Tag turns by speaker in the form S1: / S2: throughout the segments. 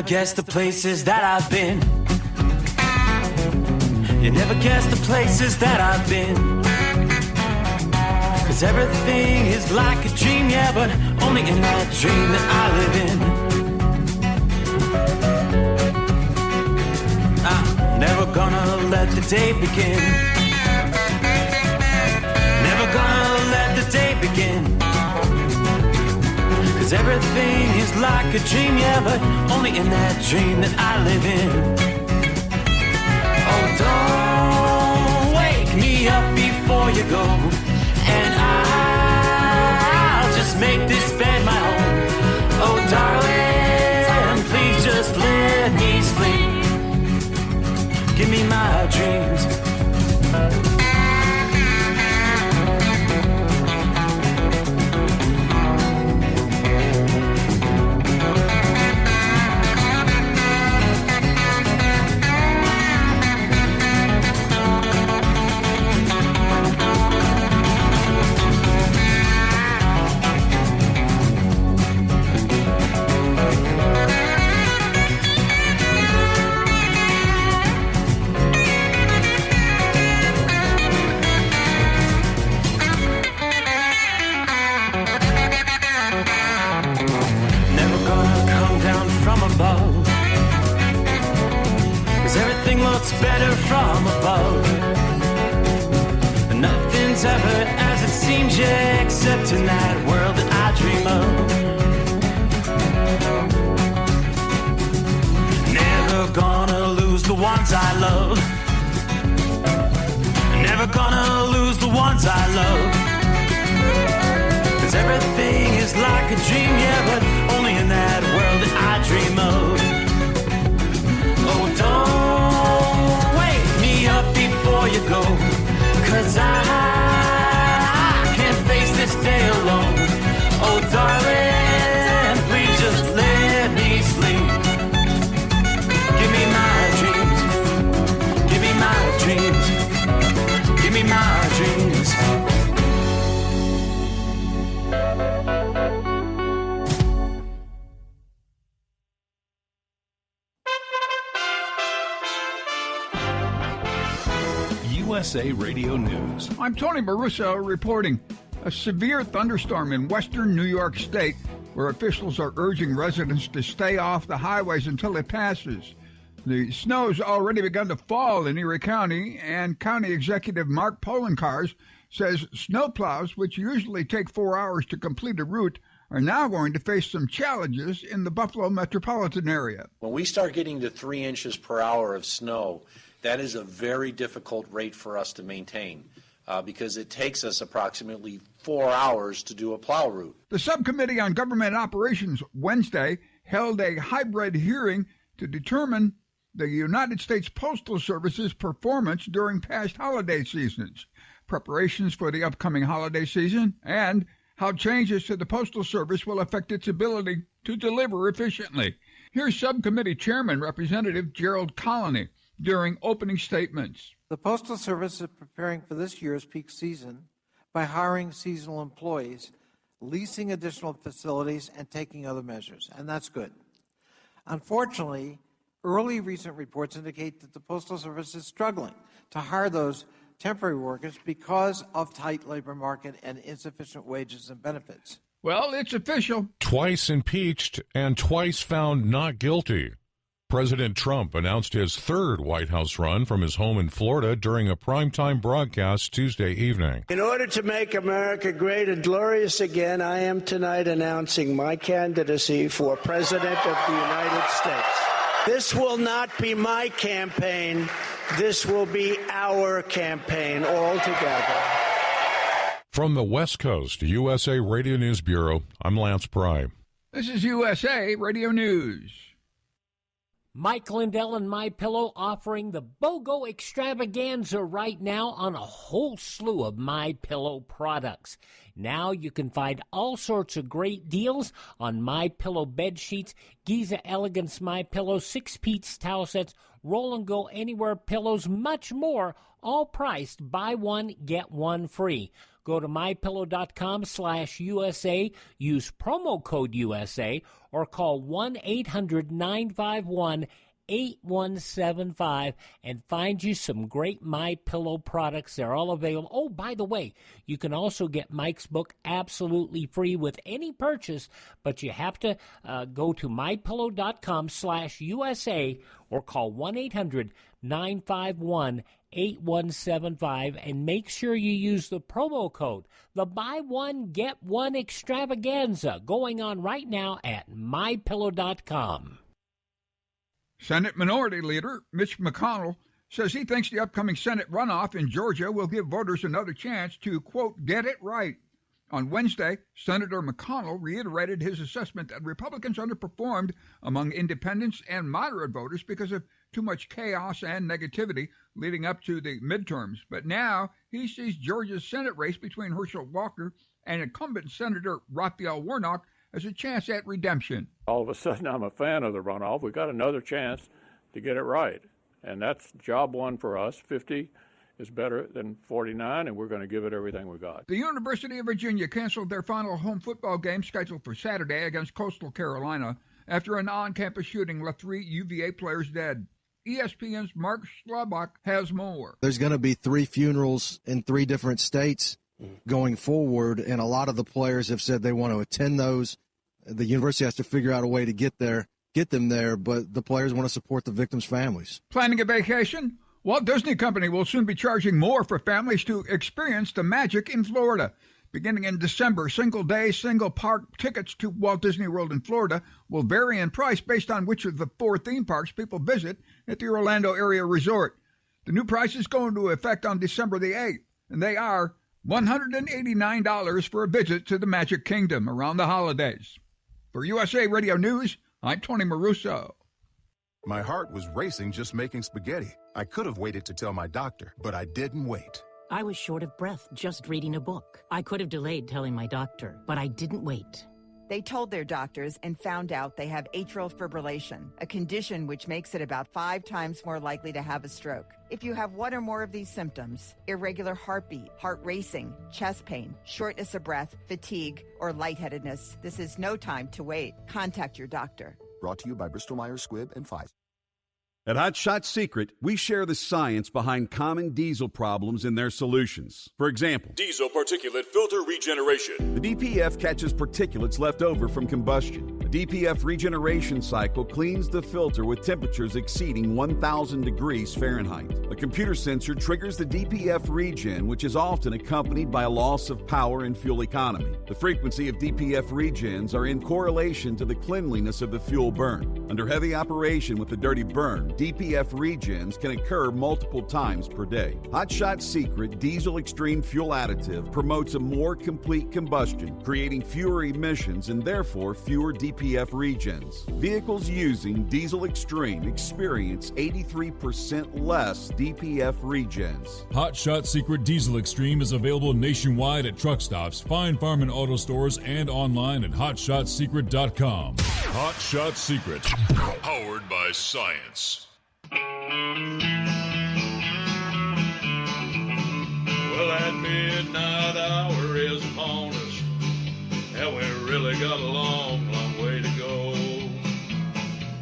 S1: never guess the places that I've been. You never guess the places that I've been. 'Cause everything is like a dream, yeah, but only in that dream that I live in. I'm never gonna let the day begin. Never gonna let the day begin. 'Cause everything is like a dream, yeah, but only in that dream that I live in. Oh, don't wake me up before you go, and I'll just make this bed my home. Oh, darling, please just let me sleep. Give me my dreams. Better from above. Nothing's ever as it seems, yeah, except in that world that I dream of. Never gonna lose the ones I love. Never gonna lose the ones I love. 'Cause everything is like a dream, yeah, but only in that world that I dream of. Oh, don't wake me up before you go, 'cause I can't face this day alone. Oh, darling, please just let me sleep. Give me my dreams. Give me my dreams. Give me my dreams.
S2: USA Radio News.
S3: I'm Tony Marusso reporting. A severe thunderstorm in western New York State, where officials are urging residents to stay off the highways until it passes. The snow's already begun to fall in Erie County, and County Executive Mark Poloncarz says snowplows, which usually take 4 hours to complete a route, are now going to face some challenges in the Buffalo metropolitan area.
S4: When we start getting to 3 inches per hour of snow, that is a very difficult rate for us to maintain because it takes us approximately 4 hours to do a plow route.
S3: The Subcommittee on Government Operations Wednesday held a hybrid hearing to determine the United States Postal Service's performance during past holiday seasons, preparations for the upcoming holiday season, and how changes to the Postal Service will affect its ability to deliver efficiently. Here's Subcommittee Chairman Representative Gerald Colony during opening statements.
S5: The Postal Service is preparing for this year's peak season by hiring seasonal employees, leasing additional facilities, and taking other measures, and that's good. Unfortunately, early recent reports indicate that the Postal Service is struggling to hire those temporary workers because of tight labor market and insufficient wages and benefits.
S3: Well, it's official.
S6: Twice impeached and twice found not guilty. President Trump announced his third White House run from his home in Florida during a primetime broadcast Tuesday evening.
S7: In order to make America great and glorious again, I am tonight announcing my candidacy for President of the United States. This will not be my campaign. This will be our campaign all together.
S6: From the West Coast USA Radio News Bureau, I'm Lance Pry.
S3: This is USA Radio News.
S8: Mike Lindell and MyPillow offering the BOGO extravaganza right now on a whole slew of MyPillow products. Now you can find all sorts of great deals on MyPillow bed sheets, Giza Elegance MyPillow, 6-piece towel sets, Roll and Go Anywhere pillows, much more, all priced buy one, get one free. Go to mypillow.com/USA, use promo code USA, or call 1-800-951-8175 and find you some great MyPillow products. They're all available. Oh, by the way, you can also get Mike's book absolutely free with any purchase, but you have to go to mypillow.com/USA or call 1-800-951-8175 and make sure you use the promo code, the buy one, get one extravaganza, going on right now at mypillow.com.
S3: Senate Minority Leader Mitch McConnell says he thinks the upcoming Senate runoff in Georgia will give voters another chance to, quote, get it right. On Wednesday, Senator McConnell reiterated his assessment that Republicans underperformed among independents and moderate voters because of too much chaos and negativity leading up to the midterms. But now he sees Georgia's Senate race between Herschel Walker and incumbent Senator Raphael Warnock as a chance at redemption.
S9: All of a sudden, I'm a fan of the runoff. We got another chance to get it right. And that's job one for us. 50 is better than 49, and we're going to give it everything we got.
S3: The University of Virginia canceled their final home football game scheduled for Saturday against Coastal Carolina after an on-campus shooting left 3 UVA players dead. ESPN's Mark Schlabach has more.
S10: There's going to be 3 funerals in 3 different states going forward, and a lot of the players have said they want to attend those. The university has to figure out a way to get them there, but the players want to support the victims' families.
S3: Planning a vacation? Walt Disney Company will soon be charging more for families to experience the magic in Florida. Beginning in December, single-day, single-park tickets to Walt Disney World in Florida will vary in price based on which of the 4 theme parks people visit at the Orlando area resort. The new prices go into effect on December the 8th, and they are $189 for a visit to the Magic Kingdom around the holidays. For USA Radio News, I'm Tony Maruso.
S11: My heart was racing just making spaghetti. I could have waited to tell my doctor, but I didn't wait.
S12: I was short of breath just reading a book. I could have delayed telling my doctor, but I didn't wait.
S13: They told their doctors and found out they have atrial fibrillation, a condition which makes it about 5 times more likely to have a stroke. If you have one or more of these symptoms, irregular heartbeat, heart racing, chest pain, shortness of breath, fatigue, or lightheadedness, this is no time to wait. Contact your doctor.
S14: Brought to you by Bristol-Myers Squibb and Pfizer.
S15: At Hot Shot Secret, we share the science behind common diesel problems and their solutions. For example,
S16: diesel particulate filter regeneration.
S15: The DPF catches particulates left over from combustion. The DPF regeneration cycle cleans the filter with temperatures exceeding 1,000 degrees Fahrenheit. A computer sensor triggers the DPF regen, which is often accompanied by a loss of power and fuel economy. The frequency of DPF regens are in correlation to the cleanliness of the fuel burn. Under heavy operation with the dirty burn, DPF regens can occur multiple times per day. Hot Shot Secret Diesel Extreme Fuel Additive promotes a more complete combustion, creating fewer emissions and therefore fewer DPF regens. Vehicles using Diesel Extreme experience 83% less DPF regens.
S16: Hot Shot Secret Diesel Extreme is available nationwide at truck stops, Fine Farm and auto stores, and online at hotshotsecret.com. Hot Shot Secret, powered by science.
S17: Well, that midnight hour is upon us, and we really got a long, long way to go.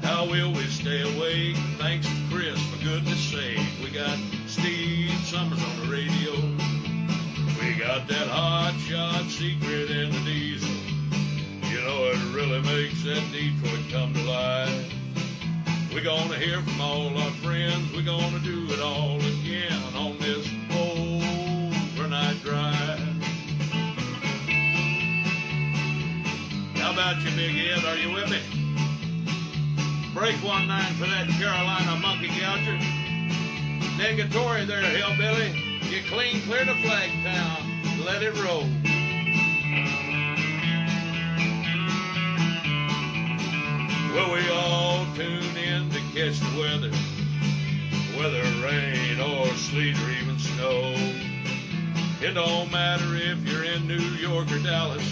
S17: How will we stay awake? Thanks to Chris, for goodness sake. We got Steve Summers on the radio. We got that Hot Shot Secret in the diesel. You know, it really makes that Detroit come to life. We're gonna hear from all our friends. We're gonna do it all again on this overnight drive. How about you, Big Ed? Are you with me? Break 1-9 for that Carolina monkey gouger. Negatory there, hillbilly. You clean clear to Flagtown. Let it roll. Well, we all tune in to catch the weather, whether rain or sleet or even snow. It don't matter if you're in New York or Dallas,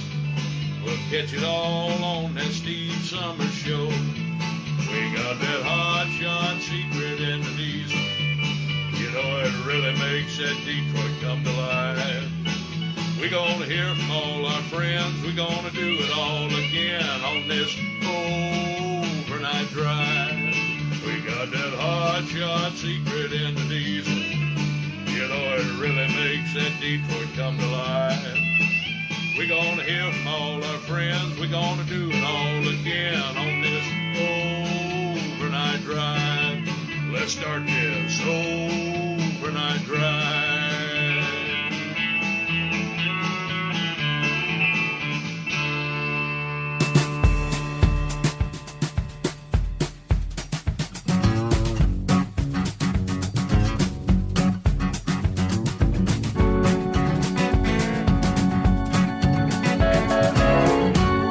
S17: we'll catch it all on that Steve Summers show. We got that Hot Shot Secret in the diesel. You know, it really makes that Detroit come to life. We We're gonna hear from all our friends. We're gonna do it all again on this overnight drive. We got that hot shot secret in the diesel. You know it really makes that Detroit come to life. We're gonna hear from all our friends. We're gonna do it all again on this overnight drive. Let's start this overnight drive.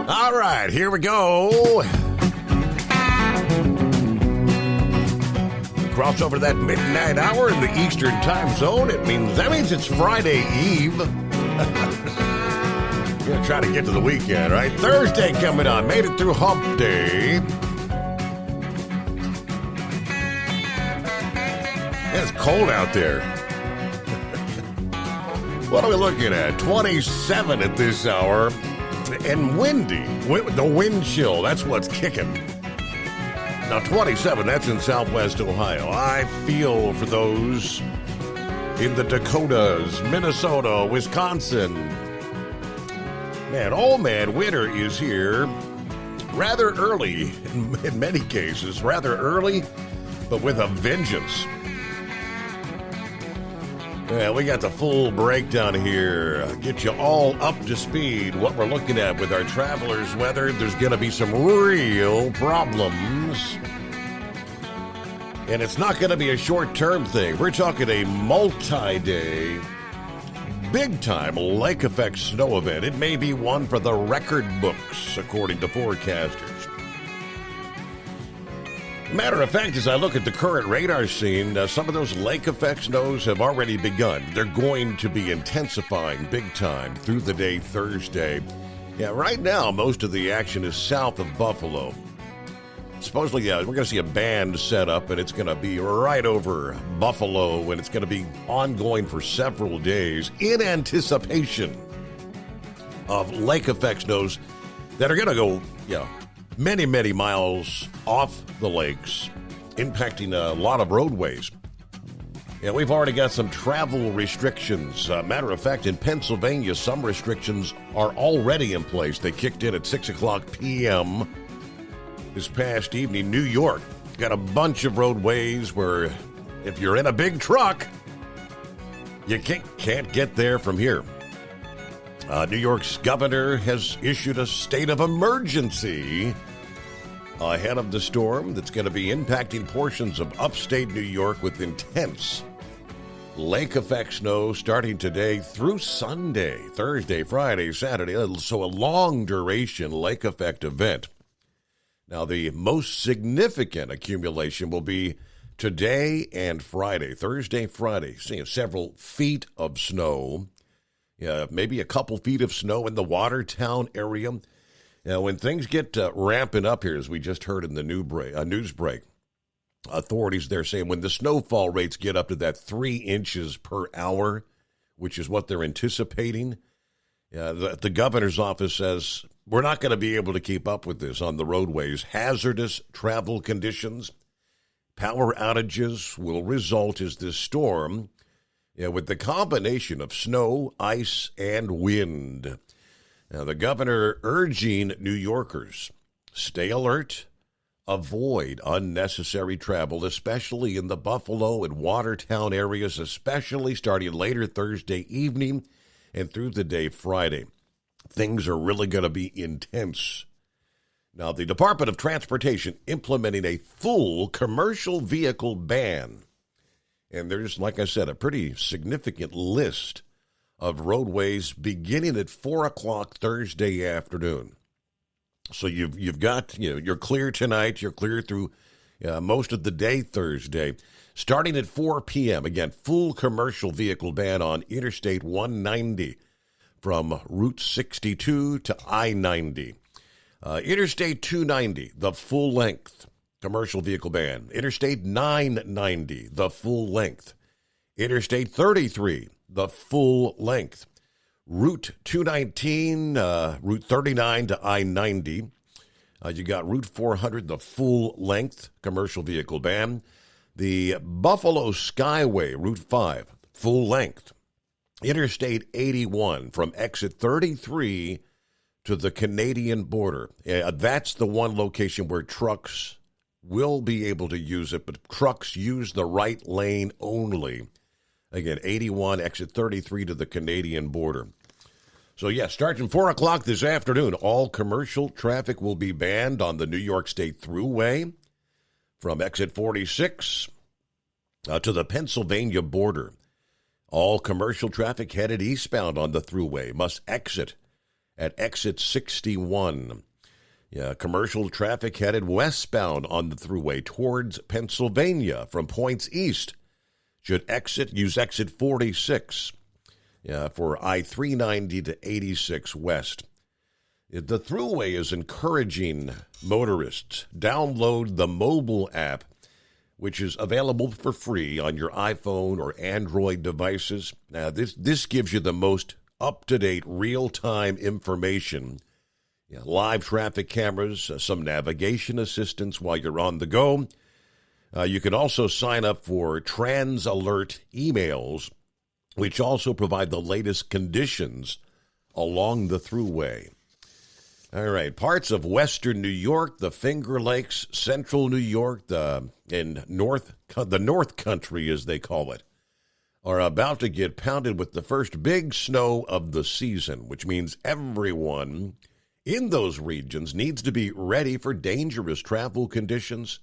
S18: All right, here we go. Cross over that midnight hour in the Eastern time zone. That means it's Friday Eve. We're gonna try to get to the weekend, right? Thursday coming on. Made it through Hump Day. It's cold out there. What are we looking at? 27 at this hour. And windy. The wind chill, that's what's kicking. Now, 27, that's in southwest Ohio. I feel for those in the Dakotas, Minnesota, Wisconsin. Man, oh man, winter is here rather early, in many cases, rather early, but with a vengeance. Yeah, we got the full breakdown here. Get you all up to speed. What we're looking at with our travelers' weather. There's going to be some real problems. And it's not going to be a short-term thing. We're talking a multi-day, big-time lake effect snow event. It may be one for the record books, according to forecasters. Matter of fact, as I look at the current radar scene, some of those lake effect snows have already begun. They're going to be intensifying big time through the day Thursday. Yeah, right now, most of the action is south of Buffalo. Supposedly, we're going to see a band set up, and it's going to be right over Buffalo, and it's going to be ongoing for several days in anticipation of lake effect snows that are going to go, many, many miles off the lakes, impacting a lot of roadways. Yeah, we've already got some travel restrictions. Matter of fact, in Pennsylvania, some restrictions are already in place. They kicked in at 6 o'clock p.m. this past evening. New York got a bunch of roadways where if you're in a big truck, you can't get there from here. New York's governor has issued a state of emergency ahead of the storm that's going to be impacting portions of upstate New York with intense lake effect snow starting today through Sunday, Thursday, Friday, Saturday. So a long duration lake effect event. Now, the most significant accumulation will be today and Friday, Thursday, Friday, seeing several feet of snow. Maybe a couple feet of snow in the Watertown area. Now, when things get ramping up here, as we just heard in the news break, authorities there saying when the snowfall rates get up to that 3 inches per hour, which is what they're anticipating, the governor's office says we're not going to be able to keep up with this on the roadways. Hazardous travel conditions, power outages will result as this storm, with the combination of snow, ice, and wind. Now, the governor urging New Yorkers, stay alert, avoid unnecessary travel, especially in the Buffalo and Watertown areas, especially starting later Thursday evening and through the day Friday. Things are really going to be intense. Now, the Department of Transportation implementing a full commercial vehicle ban. And there's, like I said, a pretty significant list of roadways beginning at 4 o'clock Thursday afternoon. So you've got, you're clear tonight. You're clear through most of the day Thursday. Starting at 4 p.m., again, full commercial vehicle ban on Interstate 190 from Route 62 to I-90. Interstate 290, the full length commercial vehicle ban. Interstate 990, the full length. Interstate 33, the full length. Route 219, Route 39 to I-90. You got Route 400, the full-length commercial vehicle ban. The Buffalo Skyway, Route 5, full-length. Interstate 81 from exit 33 to the Canadian border. That's the one location where trucks will be able to use it, but trucks use the right lane only. Again, 81, exit 33 to the Canadian border. So, yeah, starting 4 o'clock this afternoon, all commercial traffic will be banned on the New York State Thruway from exit 46 to the Pennsylvania border. All commercial traffic headed eastbound on the Thruway must exit at exit 61. Yeah, commercial traffic headed westbound on the Thruway towards Pennsylvania from points east should use exit 46 for I-390 to 86 west. The Thruway is encouraging motorists download the mobile app, which is available for free on your iPhone or Android devices. Now, this gives you the most up-to-date, real-time information. Live traffic cameras, some navigation assistance while you're on the go. You can also sign up for TransAlert emails, which also provide the latest conditions along the Thruway. All right, parts of western New York, the Finger Lakes, central New York, and the North Country, as they call it, are about to get pounded with the first big snow of the season, which means everyone in those regions needs to be ready for dangerous travel conditions.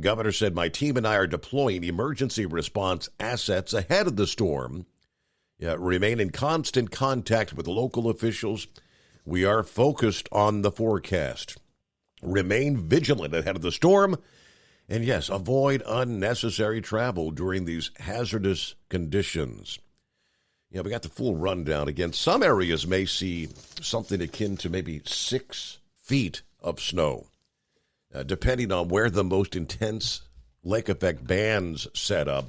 S18: Governor said, my team and I are deploying emergency response assets ahead of the storm. Remain in constant contact with local officials. We are focused on the forecast. Remain vigilant ahead of the storm. And yes, avoid unnecessary travel during these hazardous conditions. We got the full rundown again. Some areas may see something akin to maybe 6 feet of snow, depending on where the most intense lake effect bands set up.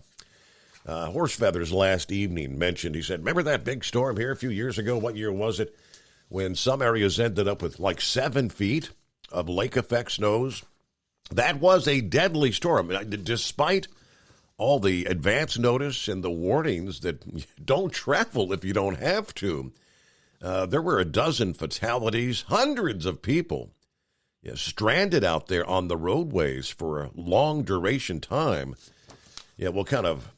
S18: Horse Feathers last evening mentioned, he said, remember that big storm here a few years ago? What year was it? When some areas ended up with like 7 feet of lake effect snows. That was a deadly storm. Despite all the advance notice and the warnings that don't travel if you don't have to, there were a dozen fatalities, hundreds of people stranded out there on the roadways for a long duration time. We'll kind of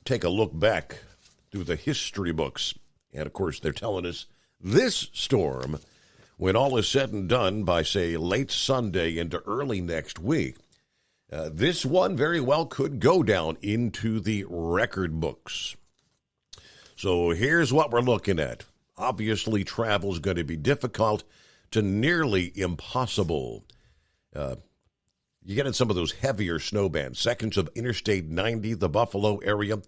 S18: take a look back through the history books. And, of course, they're telling us this storm, when all is said and done by, say, late Sunday into early next week, this one very well could go down into the record books. So here's what we're looking at. Obviously, travel is going to be difficult to nearly impossible. You get in some of those heavier snow bands, sections of Interstate 90, the Buffalo area,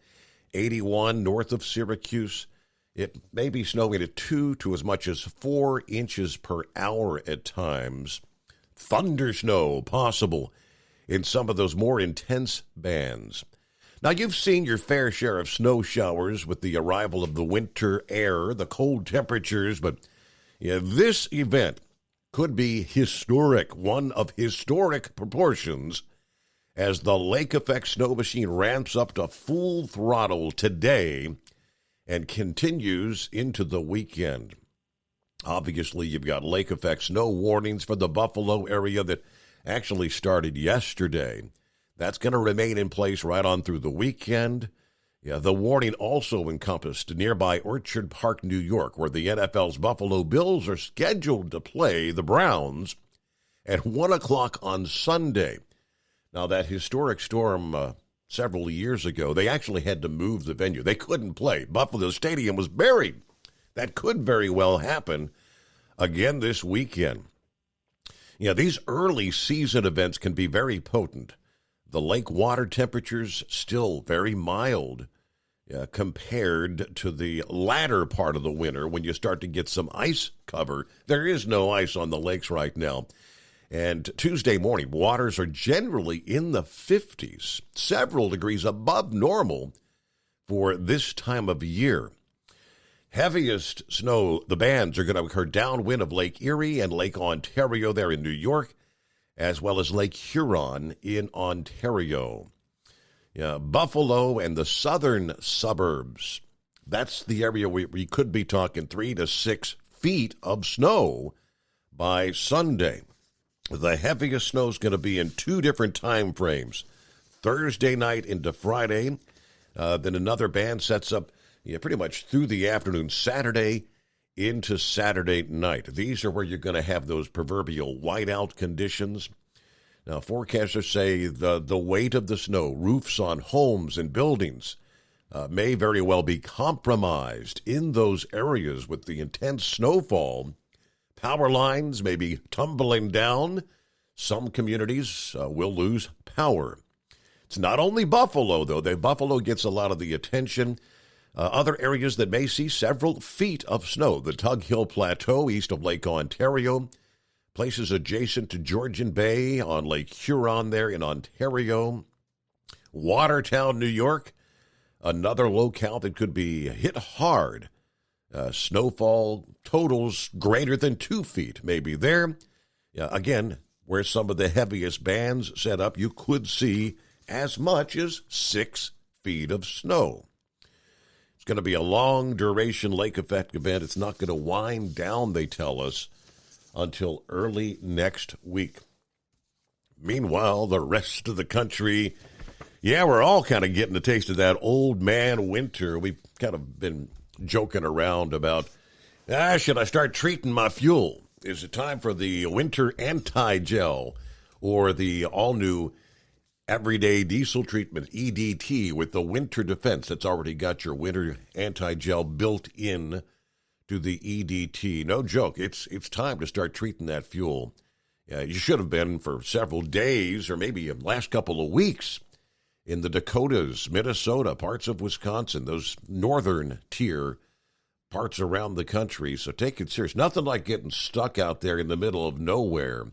S18: 81 north of Syracuse. It may be snowing at 2 to as much as 4 inches per hour at times. Thunder snow possible in some of those more intense bands. Now, you've seen your fair share of snow showers with the arrival of the winter air, the cold temperatures, but this event could be historic, one of historic proportions, as the lake effect snow machine ramps up to full throttle today and continues into the weekend. Obviously, you've got lake effect snow warnings for the Buffalo area that actually started yesterday. That's going to remain in place right on through the weekend. The warning also encompassed nearby Orchard Park, New York, where the NFL's Buffalo Bills are scheduled to play the Browns at 1 o'clock on Sunday. Now, that historic storm several years ago, they actually had to move the venue. They couldn't play. Buffalo Stadium was buried. That could very well happen again this weekend. These early season events can be very potent. The lake water temperatures still very mild compared to the latter part of the winter when you start to get some ice cover. There is no ice on the lakes right now. And Tuesday morning, waters are generally in the 50s, several degrees above normal for this time of year. Heaviest snow, the bands are going to occur downwind of Lake Erie and Lake Ontario there in New York, as well as Lake Huron in Ontario. Buffalo and the southern suburbs. That's the area where we could be talking 3 to 6 feet of snow by Sunday. The heaviest snow is going to be in 2 different time frames. Thursday night into Friday. Then another band sets up pretty much through the afternoon, Saturday into Saturday night. These are where you're going to have those proverbial whiteout conditions. Now, forecasters say the weight of the snow, roofs on homes and buildings, may very well be compromised in those areas with the intense snowfall. Power lines may be tumbling down. Some communities will lose power. It's not only Buffalo, though. Buffalo gets a lot of the attention. Other areas that may see several feet of snow. The Tug Hill Plateau east of Lake Ontario. Places adjacent to Georgian Bay on Lake Huron there in Ontario. Watertown, New York. Another locale that could be hit hard. Snowfall totals greater than 2 feet may be there. Again, where some of the heaviest bands set up, you could see as much as 6 feet of snow. It's going to be a long-duration lake effect event. It's not going to wind down, they tell us, until early next week. Meanwhile, the rest of the country, we're all kind of getting a taste of that old man winter. We've kind of been joking around about, should I start treating my fuel? Is it time for the winter anti-gel or the all-new everyday diesel treatment, EDT, with the winter defense that's already got your winter anti-gel built in to the EDT? No joke. It's time to start treating that fuel. You should have been for several days or maybe the last couple of weeks in the Dakotas, Minnesota, parts of Wisconsin, those northern tier parts around the country. So take it serious. Nothing like getting stuck out there in the middle of nowhere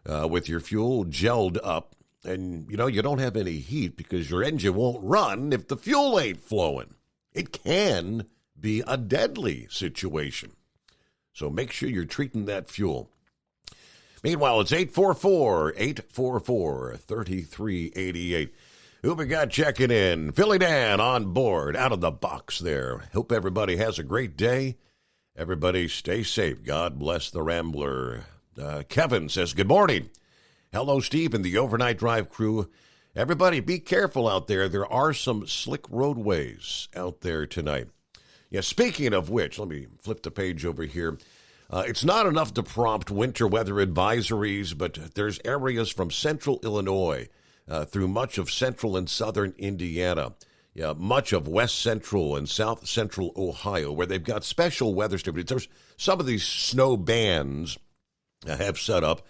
S18: with your fuel gelled up. And, you don't have any heat because your engine won't run if the fuel ain't flowing. It can be a deadly situation. So make sure you're treating that fuel. Meanwhile, it's 844-3388. Who we got checking in? Philly Dan on board, out of the box there. Hope everybody has a great day. Everybody stay safe. God bless the Rambler. Kevin says, good morning. Hello, Steve and the overnight drive crew. Everybody be careful out there. There are some slick roadways out there tonight. Speaking of which, let me flip the page over here. It's not enough to prompt winter weather advisories, but there's areas from central Illinois through much of central and southern Indiana, much of west central and south central Ohio, where they've got special weather stability. There's some of these snow bands have set up,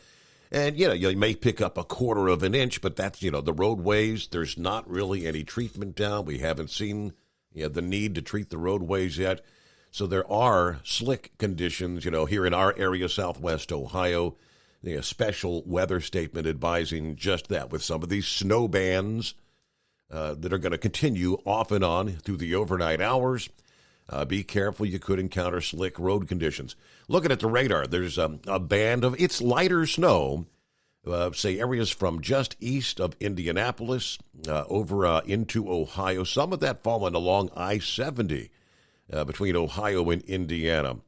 S18: and you may pick up 1/4 of an inch, but that's the roadways. There's not really any treatment down. We haven't seen the need to treat the roadways yet. So there are slick conditions, here in our area, southwest Ohio. The special weather statement advising just that, with some of these snow bands that are going to continue off and on through the overnight hours. Be careful. You could encounter slick road conditions. Looking at the radar, there's a band of, it's lighter snow, say areas from just east of Indianapolis over into Ohio. Some of that falling along I-70 between Ohio and Indiana.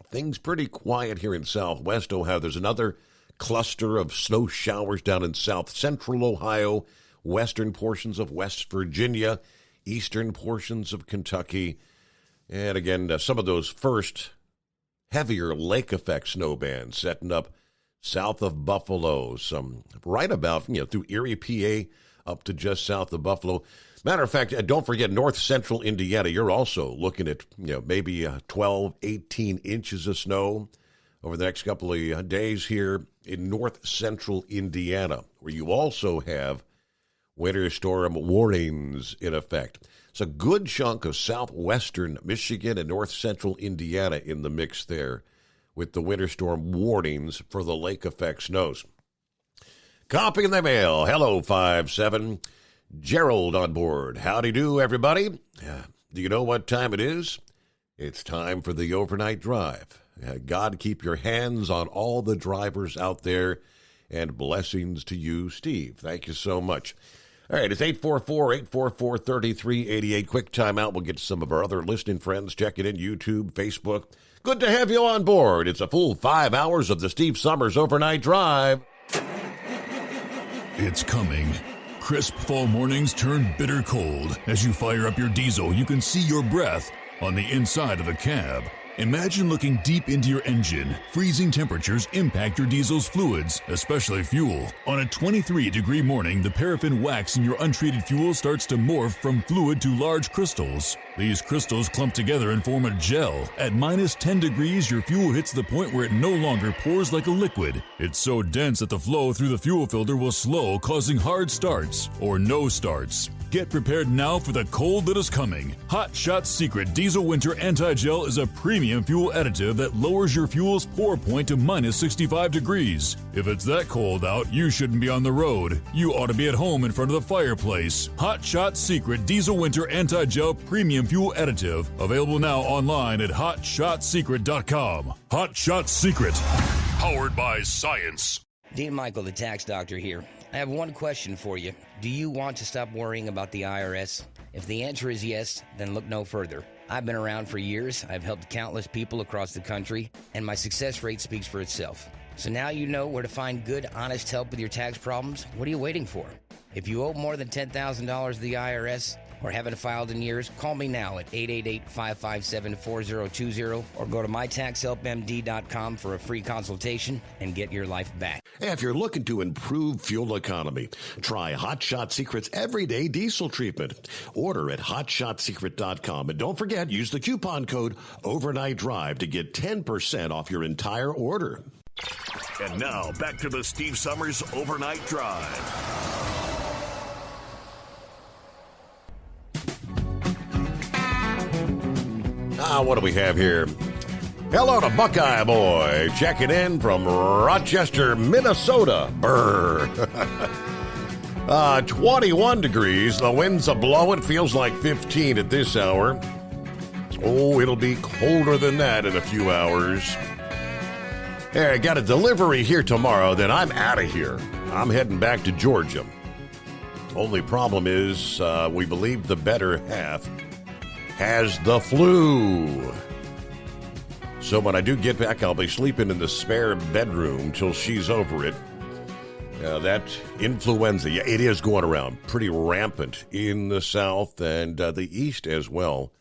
S18: Things pretty quiet here in southwest Ohio. There's another cluster of snow showers down in south central Ohio, western portions of West Virginia, eastern portions of Kentucky. And again, some of those first heavier lake effect snow bands setting up south of Buffalo, some right about, through Erie, PA, up to just south of Buffalo. Matter of fact, don't forget north central Indiana. You're also looking at, maybe 12, 18 inches of snow over the next couple of days here in north central Indiana, where you also have winter storm warnings in effect. It's a good chunk of southwestern Michigan and north central Indiana in the mix there with the winter storm warnings for the lake effect snows. Copy in the mail. Hello, 5-7. Gerald on board. Howdy do, everybody. Do you know what time it is? It's time for the overnight drive. God, keep your hands on all the drivers out there, and blessings to you, Steve. Thank you so much. All right, it's 844-844-3388. Quick timeout. We'll get to some of our other listening friends checking in, YouTube, Facebook. Good to have you on board. It's a full 5 hours of the Steve Summers Overnight Drive.
S16: It's coming. Crisp fall mornings turn bitter cold. As you fire up your diesel, you can see your breath on the inside of the cab. Imagine looking deep into your engine. Freezing temperatures impact your diesel's fluids, especially fuel. On a 23-degree morning, the paraffin wax in your untreated fuel starts to morph from fluid to large crystals. These crystals clump together and form a gel. At minus 10 degrees, your fuel hits the point where it no longer pours like a liquid. It's so dense that the flow through the fuel filter will slow, causing hard starts or no starts. Get prepared now for the cold that is coming. Hot Shot Secret Diesel Winter Anti-Gel is a premium fuel additive that lowers your fuel's pour point to minus 65 degrees. If it's that cold out, you shouldn't be on the road. You ought to be at home in front of the fireplace. Hot Shot Secret Diesel Winter Anti-Gel Premium Fuel Additive. Available now online at HotShotSecret.com. Hot Shot Secret. Powered by science.
S19: Dean Michael, the tax doctor here. I have one question for you. Do you want to stop worrying about the IRS? If the answer is yes, then look no further. I've been around for years. I've helped countless people across the country, and my success rate speaks for itself. So now you know where to find good, honest help with your tax problems. What are you waiting for? If you owe more than $10,000 to the IRS or haven't filed in years, call me now at 888-557-4020 or go to mytaxhelpmd.com for a free consultation and get your life back.
S18: If you're looking to improve fuel economy, try Hot Shot Secret's Everyday Diesel Treatment. Order at hotshotsecret.com. And don't forget, use the coupon code Overnight Drive to get 10% off your entire order.
S2: And now, back to the Steve Summers Overnight Drive.
S18: What do we have here? Hello to Buckeye Boy, checking in from Rochester, Minnesota. Brr. 21 degrees. The winds are blowing. Feels like 15 at this hour. Oh, it'll be colder than that in a few hours. Hey, I got a delivery here tomorrow, then I'm out of here. I'm heading back to Georgia. Only problem is, we believe the better half has the flu. So when I do get back, I'll be sleeping in the spare bedroom till she's over it. That influenza, yeah, it is going around pretty rampant in the South and the East as well.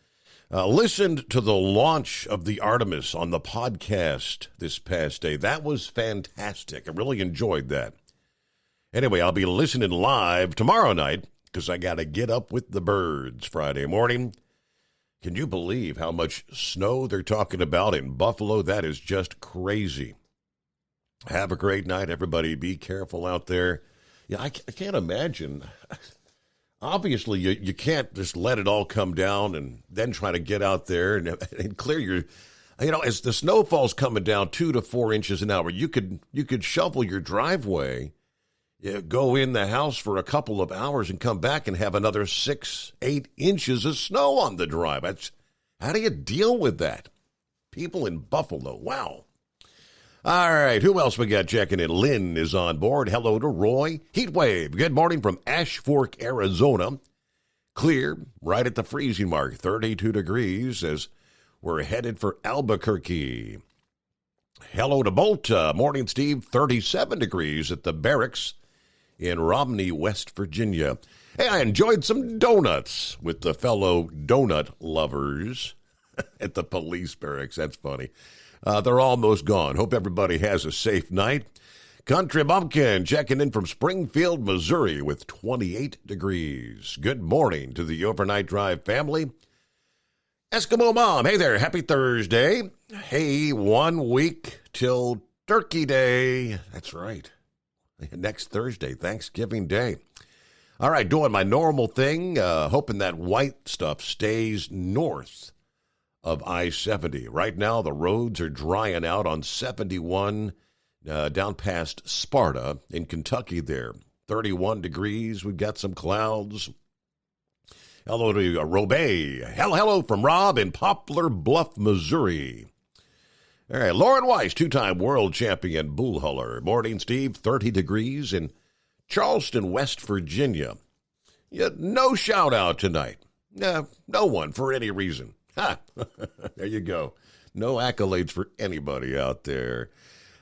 S18: Listened to the launch of the Artemis on the podcast this past day. That was fantastic. I really enjoyed that. Anyway, I'll be listening live tomorrow night because I got to get up with the birds Friday morning. Can you believe how much snow they're talking about in Buffalo? That is just crazy. Have a great night, everybody. Be careful out there. Yeah, I can't imagine. Obviously, you can't just let it all come down and then try to get out there and clear your, as the snowfall's coming down 2 to 4 inches an hour, you could shovel your driveway, go in the house for a couple of hours and come back and have another 6-8 inches of snow on the drive. How do you deal with that? People in Buffalo, wow. All right, who else we got checking in? Lynn is on board. Hello to Roy. Heatwave, good morning from Ash Fork, Arizona. Clear, right at the freezing mark, 32 degrees as we're headed for Albuquerque. Hello to Bolta. Morning, Steve. 37 degrees at the barracks in Romney, West Virginia. Hey, I enjoyed some donuts with the fellow donut lovers at the police barracks. That's funny. They're almost gone. Hope everybody has a safe night. Country Bumpkin checking in from Springfield, Missouri with 28 degrees. Good morning to the Overnight Drive family. Eskimo Mom, hey there, happy Thursday. Hey, 1 week till Turkey Day. That's right. Next Thursday, Thanksgiving Day. All right, doing my normal thing, hoping that white stuff stays north of I-70. Right now, the roads are drying out on 71 down past Sparta in Kentucky there. 31 degrees, we've got some clouds. Hello to Robay. Hello from Rob in Poplar Bluff, Missouri. All right, Lauren Weiss, two-time world champion bull hauler. Morning, Steve. 30 degrees in Charleston, West Virginia. Yet no shout-out tonight. No one for any reason. Ha! There you go. No accolades for anybody out there.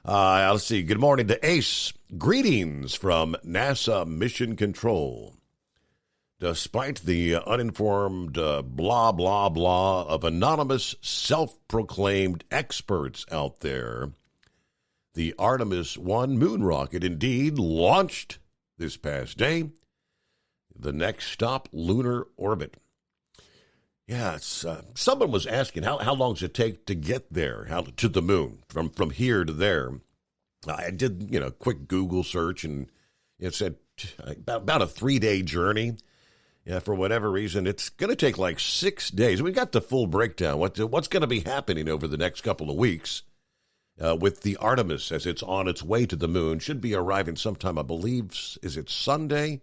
S18: Let's see. Good morning to Ace. Greetings from NASA Mission Control. Despite the uninformed blah, blah, blah of anonymous self-proclaimed experts out there, the Artemis 1 moon rocket indeed launched this past day. The next stop, lunar orbit. Yeah, someone was asking, how long does it take to get there, to the moon, from here to there? I did, a quick Google search, and it said about a 3-day journey. Yeah, for whatever reason, it's going to take like 6 days. We got the full breakdown. What's going to be happening over the next couple of weeks with the Artemis as it's on its way to the moon? Should be arriving sometime, I believe, is it Sunday?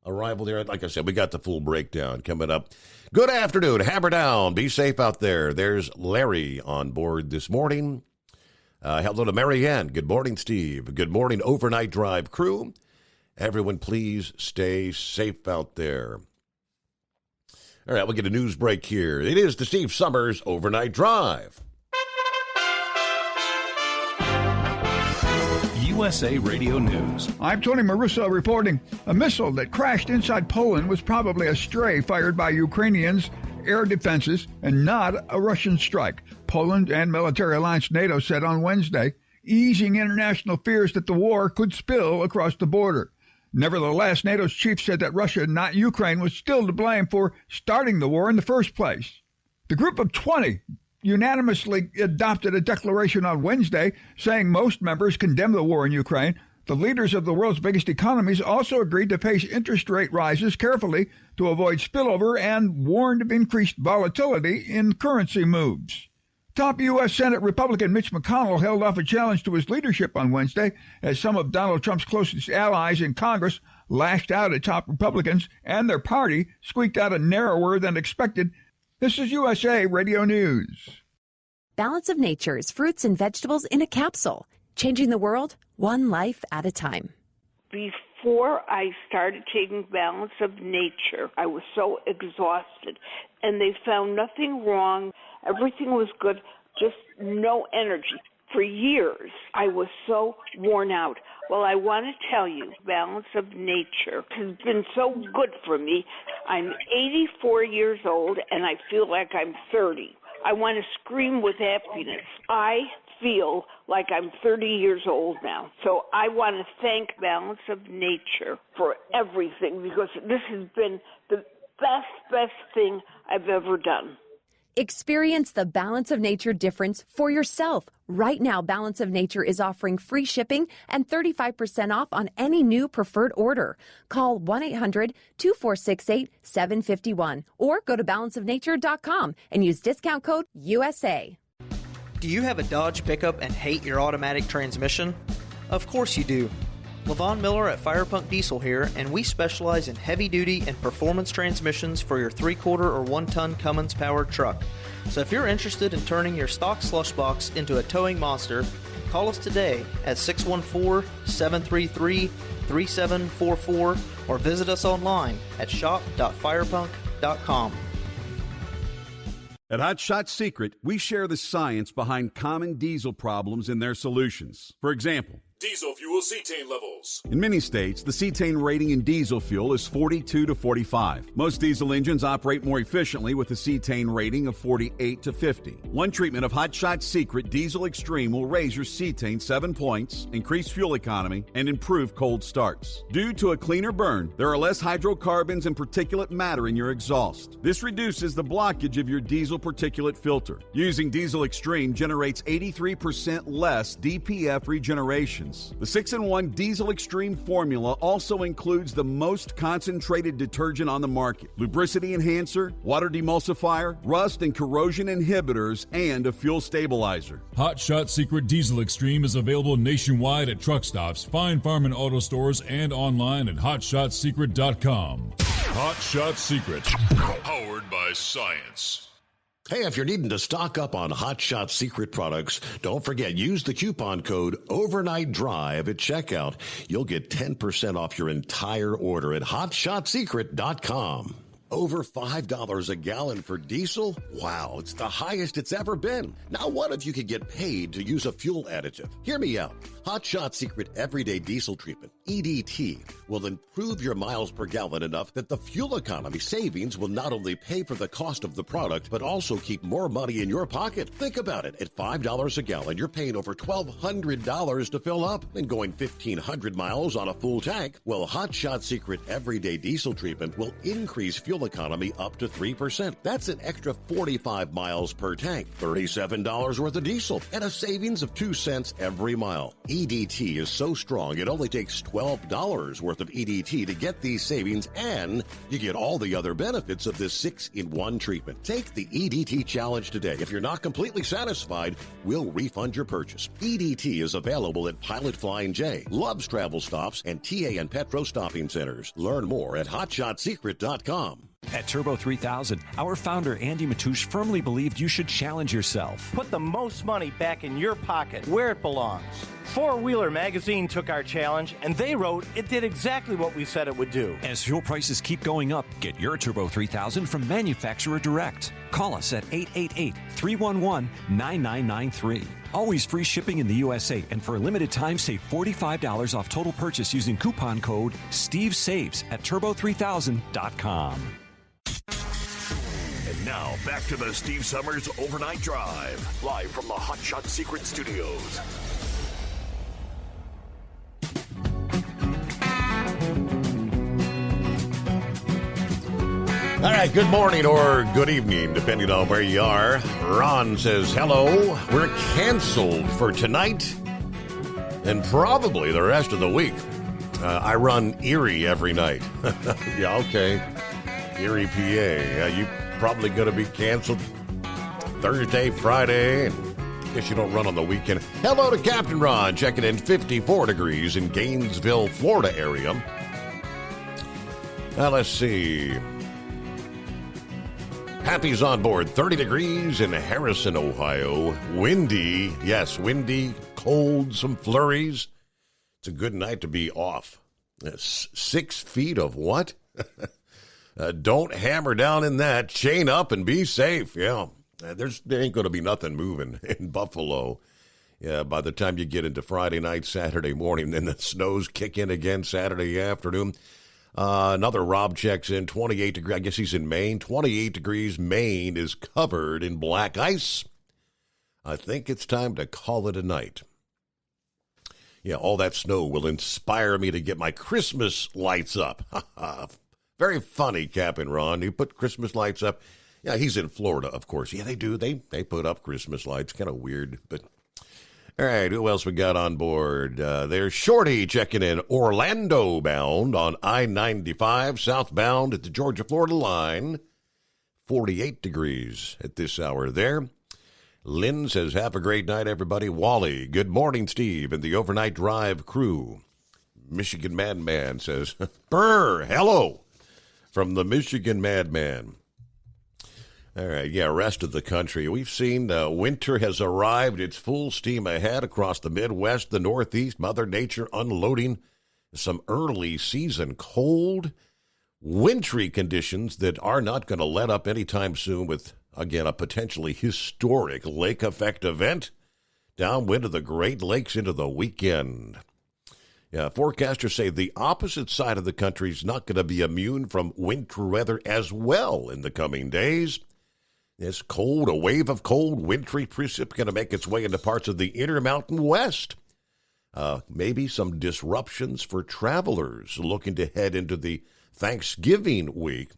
S18: Arrival there. Like I said, we got the full breakdown coming up. Good afternoon. Hammer down. Be safe out there. There's Larry on board this morning. Hello to Marianne. Good morning, Steve. Good morning, Overnight Drive crew. Everyone, please stay safe out there. All right, we'll get a news break here. It is the Steve Summers Overnight Drive.
S20: USA Radio News.
S3: I'm Tony Marusso reporting. A missile that crashed inside Poland was probably a stray fired by Ukrainians' air defenses and not a Russian strike, Poland and military alliance NATO said on Wednesday, easing international fears that the war could spill across the border. Nevertheless, NATO's chief said that Russia, not Ukraine, was still to blame for starting the war in the first place. The group of 20 unanimously adopted a declaration on Wednesday saying most members condemn the war in Ukraine. The leaders of the world's biggest economies also agreed to pace interest rate rises carefully to avoid spillover and warned of increased volatility in currency moves. Top U.S. Senate Republican Mitch McConnell held off a challenge to his leadership on Wednesday as some of Donald Trump's closest allies in Congress lashed out at top Republicans and their party squeaked out a narrower than expected. This is USA Radio News.
S21: Balance of Nature's fruits and vegetables in a capsule, changing the world one life at a time.
S22: Before I started taking Balance of Nature, I was so exhausted, and they found nothing wrong. Everything was good, just no energy. For years, I was so worn out. Well, I want to tell you, Balance of Nature has been so good for me. I'm 84 years old, and I feel like I'm 30. I want to scream with happiness. I feel like I'm 30 years old now. So I want to thank Balance of Nature for everything, because this has been the best thing I've ever done.
S21: Experience the Balance of Nature difference for yourself. Right now, Balance of Nature is offering free shipping and 35% off on any new preferred order. Call 1-800-2468-751 or go to balanceofnature.com and use discount code USA.
S23: Do you have a Dodge pickup and hate your automatic transmission? Of course you do. LaVon Miller at Firepunk Diesel here, and we specialize in heavy-duty and performance transmissions for your 3-quarter or 1-ton Cummins-powered truck. So if you're interested in turning your stock slush box into a towing monster, call us today at 614-733-3744 or visit us online at shop.firepunk.com.
S15: At Hot Shot Secret, we share the science behind common diesel problems and their solutions. For example,
S16: diesel fuel cetane levels.
S15: in many states, the cetane rating in diesel fuel is 42 to 45. Most diesel engines operate more efficiently with a cetane rating of 48 to 50. One treatment of Hot Shot Secret Diesel Extreme will raise your cetane 7 points, increase fuel economy, and improve cold starts. Due to a cleaner burn, there are less hydrocarbons and particulate matter in your exhaust. This reduces the blockage of your diesel particulate filter. Using Diesel Extreme generates 83% less DPF regenerations. The 6-in-1 Diesel Extreme formula also includes the most concentrated detergent on the market, lubricity enhancer, water demulsifier, rust and corrosion inhibitors, and a fuel stabilizer.
S16: Hot Shot Secret Diesel Extreme is available nationwide at truck stops, Fine Farm and auto stores, and online at hotshotsecret.com. Hot Shot Secret, powered by science.
S18: Hey, if you're needing to stock up on Hot Shot Secret products, don't forget, use the coupon code Overnight Drive at checkout. You'll get 10% off your entire order at hotshotsecret.com. Over $5 a gallon for diesel? Wow, it's the highest it's ever been. Now what if you could get paid to use a fuel additive? Hear me out. Hot Shot Secret Everyday Diesel Treatment, EDT, will improve your miles per gallon enough that the fuel economy savings will not only pay for the cost of the product, but also keep more money in your pocket. Think about it. At $5 a gallon, you're paying over $1,200 to fill up and going 1,500 miles on a full tank. Well, Hot Shot Secret Everyday Diesel Treatment will increase fuel economy up to 3%. That's an extra 45 miles per tank, $37 worth of diesel, and a savings of 2 cents every mile. EDT is so strong, it only takes $12 worth of EDT to get these savings, and you get all the other benefits of this 6-in-1 treatment. Take the EDT challenge today. If you're not completely satisfied, we'll refund your purchase. EDT is available at Pilot Flying J, Love's Travel Stops, and TA and Petro Stopping Centers. Learn more at hotshotsecret.com.
S1: At Turbo 3000, our founder Andy Matoush firmly believed you should challenge yourself.
S4: Put the most money back in your pocket, where it belongs. Four Wheeler Magazine took our challenge, and they wrote it did exactly what we said it would do.
S1: As fuel prices keep going up, get your Turbo 3000 from manufacturer direct. Call us at 888-311-9993. Always free shipping in the USA, and for a limited time, save $45 off total purchase using coupon code STEVESAVES at turbo3000.com.
S2: And now, back to the Steve Summers Overnight Drive, live from the Hot Shot Secret Studios.
S18: All right, good morning or good evening, depending on where you are. Ron says, hello, we're canceled for tonight and probably the rest of the week. I run Erie every night. Yeah, okay. Erie, PA. Yeah, you probably going to be canceled Thursday, Friday, and I guess you don't run on the weekend. Hello to Captain Ron, checking in 54 degrees in Gainesville, Florida area. Now, let's see. Happy's on board, 30 degrees in Harrison, Ohio. Windy, yes, windy, cold, some flurries. It's a good night to be off. 6 feet of what? Don't hammer down in that. Chain up and be safe. Yeah, there ain't going to be nothing moving in Buffalo. Yeah, by the time you get into Friday night, Saturday morning, then the snows kick in again Saturday afternoon. Another Rob checks in, 28 degrees. I guess he's in Maine. 28 degrees. Maine is covered in black ice. I think it's time to call it a night. Yeah, all that snow will inspire me to get my Christmas lights up. Very funny, Cap and Ron. You put Christmas lights up. Yeah, he's in Florida, of course. Yeah, they do. They put up Christmas lights. Kind of weird, but... All right, who else we got on board? There's Shorty checking in, Orlando bound on I-95, southbound at the Georgia-Florida line. 48 degrees at this hour there. Lynn says, have a great night, everybody. Wally, good morning, Steve, and the Overnight Drive crew. Michigan Madman says, brr, hello, from the Michigan Madman. All right, yeah, rest of the country. We've seen winter has arrived. It's full steam ahead across the Midwest, the Northeast. Mother Nature unloading some early season cold, wintry conditions that are not going to let up anytime soon with, again, a potentially historic lake effect event downwind of the Great Lakes into the weekend. Yeah, forecasters say the opposite side of the country is not going to be immune from winter weather as well in the coming days. This cold, a wave of cold, wintry precip going to make its way into parts of the Intermountain West. Maybe some disruptions for travelers looking to head into the Thanksgiving week.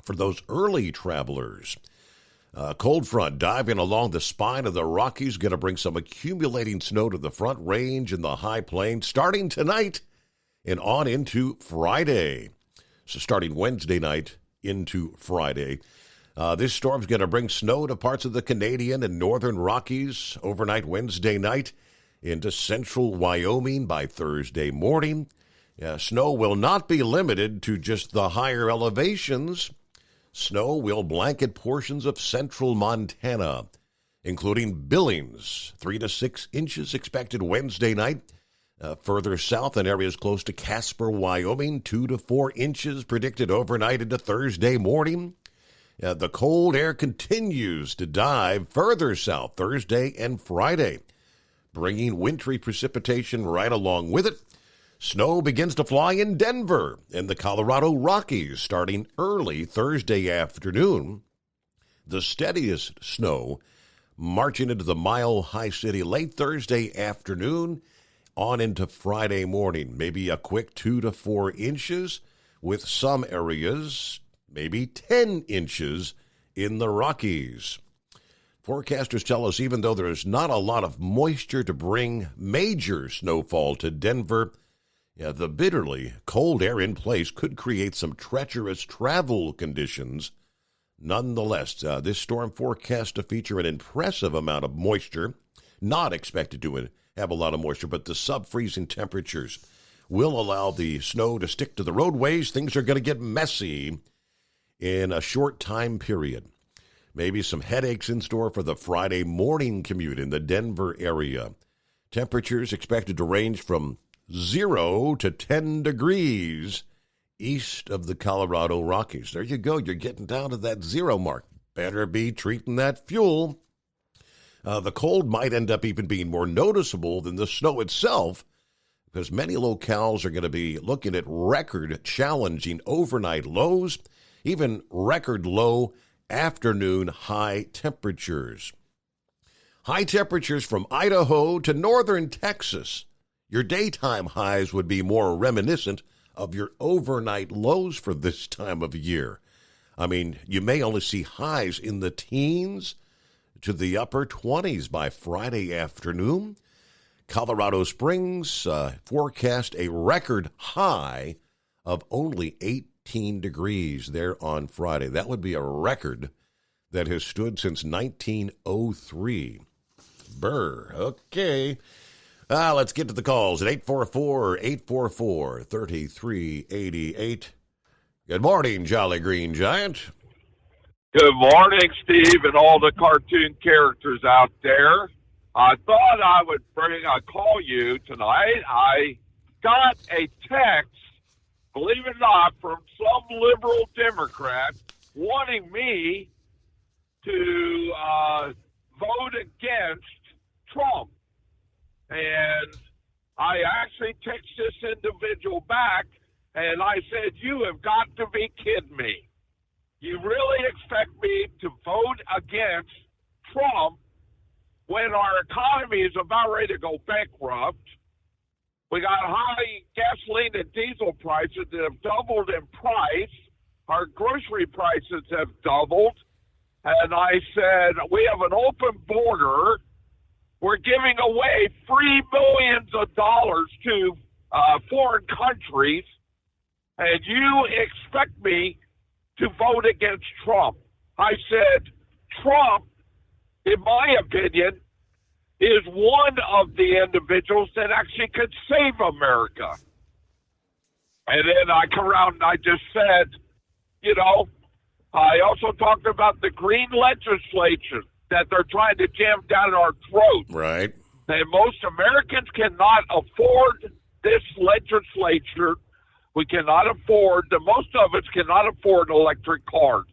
S18: For those early travelers, cold front diving along the spine of the Rockies going to bring some accumulating snow to the Front Range and the High Plains starting tonight and on into Friday. So starting Wednesday night into Friday. This storm's going to bring snow to parts of the Canadian and northern Rockies overnight Wednesday night into central Wyoming by Thursday morning. Snow will not be limited to just the higher elevations. Snow will blanket portions of central Montana, including Billings, 3 to 6 inches expected Wednesday night. Further south in areas close to Casper, Wyoming, 2 to 4 inches predicted overnight into Thursday morning. The cold air continues to dive further south Thursday and Friday, bringing wintry precipitation right along with it. Snow begins to fly in Denver and the Colorado Rockies starting early Thursday afternoon. The steadiest snow marching into the Mile High City late Thursday afternoon on into Friday morning. Maybe a quick 2 to 4 inches with some areas, maybe 10 inches in the Rockies. Forecasters tell us even though there's not a lot of moisture to bring major snowfall to Denver, the bitterly cold air in place could create some treacherous travel conditions. Nonetheless, this storm forecast to feature an impressive amount of moisture, not expected to have a lot of moisture, but the sub-freezing temperatures will allow the snow to stick to the roadways. Things are going to get messy in a short time period. Maybe some headaches in store for the Friday morning commute in the Denver area. Temperatures expected to range from 0 to 10 degrees east of the Colorado Rockies. There you go. You're getting down to that 0 mark. Better be treating that fuel. The cold might end up even being more noticeable than the snow itself, because many locales are going to be looking at record challenging overnight lows, even record low afternoon high temperatures. High temperatures from Idaho to northern Texas. Your daytime highs would be more reminiscent of your overnight lows for this time of year. I mean, you may only see highs in the teens to the upper 20s by Friday afternoon. Colorado Springs forecast a record high of only 18 degrees there on Friday. That would be a record that has stood since 1903. Brr. Okay. Let's get to the calls at 844-844-3388. Good morning, Jolly Green Giant.
S5: Good morning, Steve, and all the cartoon characters out there. I thought I would call you tonight. I got a text, believe it or not, from some liberal Democrat wanting me to vote against Trump. And I actually texted this individual back, and I said, you have got to be kidding me. You really expect me to vote against Trump when our economy is about ready to go bankrupt? We got high gasoline and diesel prices that have doubled in price. Our grocery prices have doubled. And I said, we have an open border. We're giving away free millions of dollars to foreign countries. And you expect me to vote against Trump. I said, Trump, in my opinion, is one of the individuals that actually could save America. And then I come around and I just said, I also talked about the green legislation that they're trying to jam down our throat.
S18: Right.
S5: And most Americans cannot afford this legislature. We cannot afford, most of us cannot afford electric cars.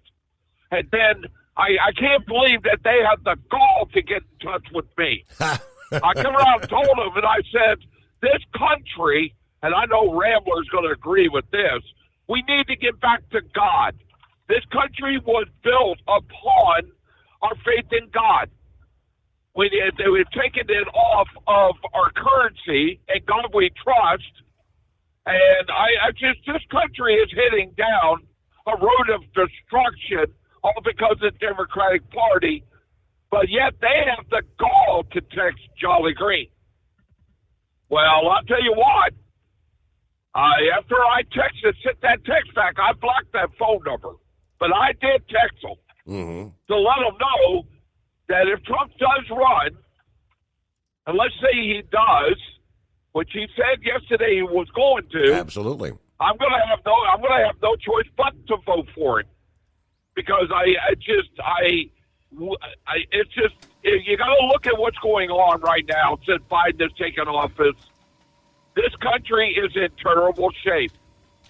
S5: And then I can't believe that they have the gall to get in touch with me. I come around and told them, and I said, this country, and I know Rambler's going to agree with this, we need to get back to God. This country was built upon our faith in God. They were taking it off of our currency, and God we trust. And this country is heading down a road of destruction, all because of the Democratic Party, but yet they have the gall to text Jolly Green. Well, I'll tell you what, after I sent that text back, I blocked that phone number, but I did text them to let them know that if Trump does run, and let's say he does, which he said yesterday he was going to.
S18: Absolutely.
S5: I'm going to have no choice but to vote for it, because you got to look at what's going on right now since Biden has taken office. This country is in terrible shape.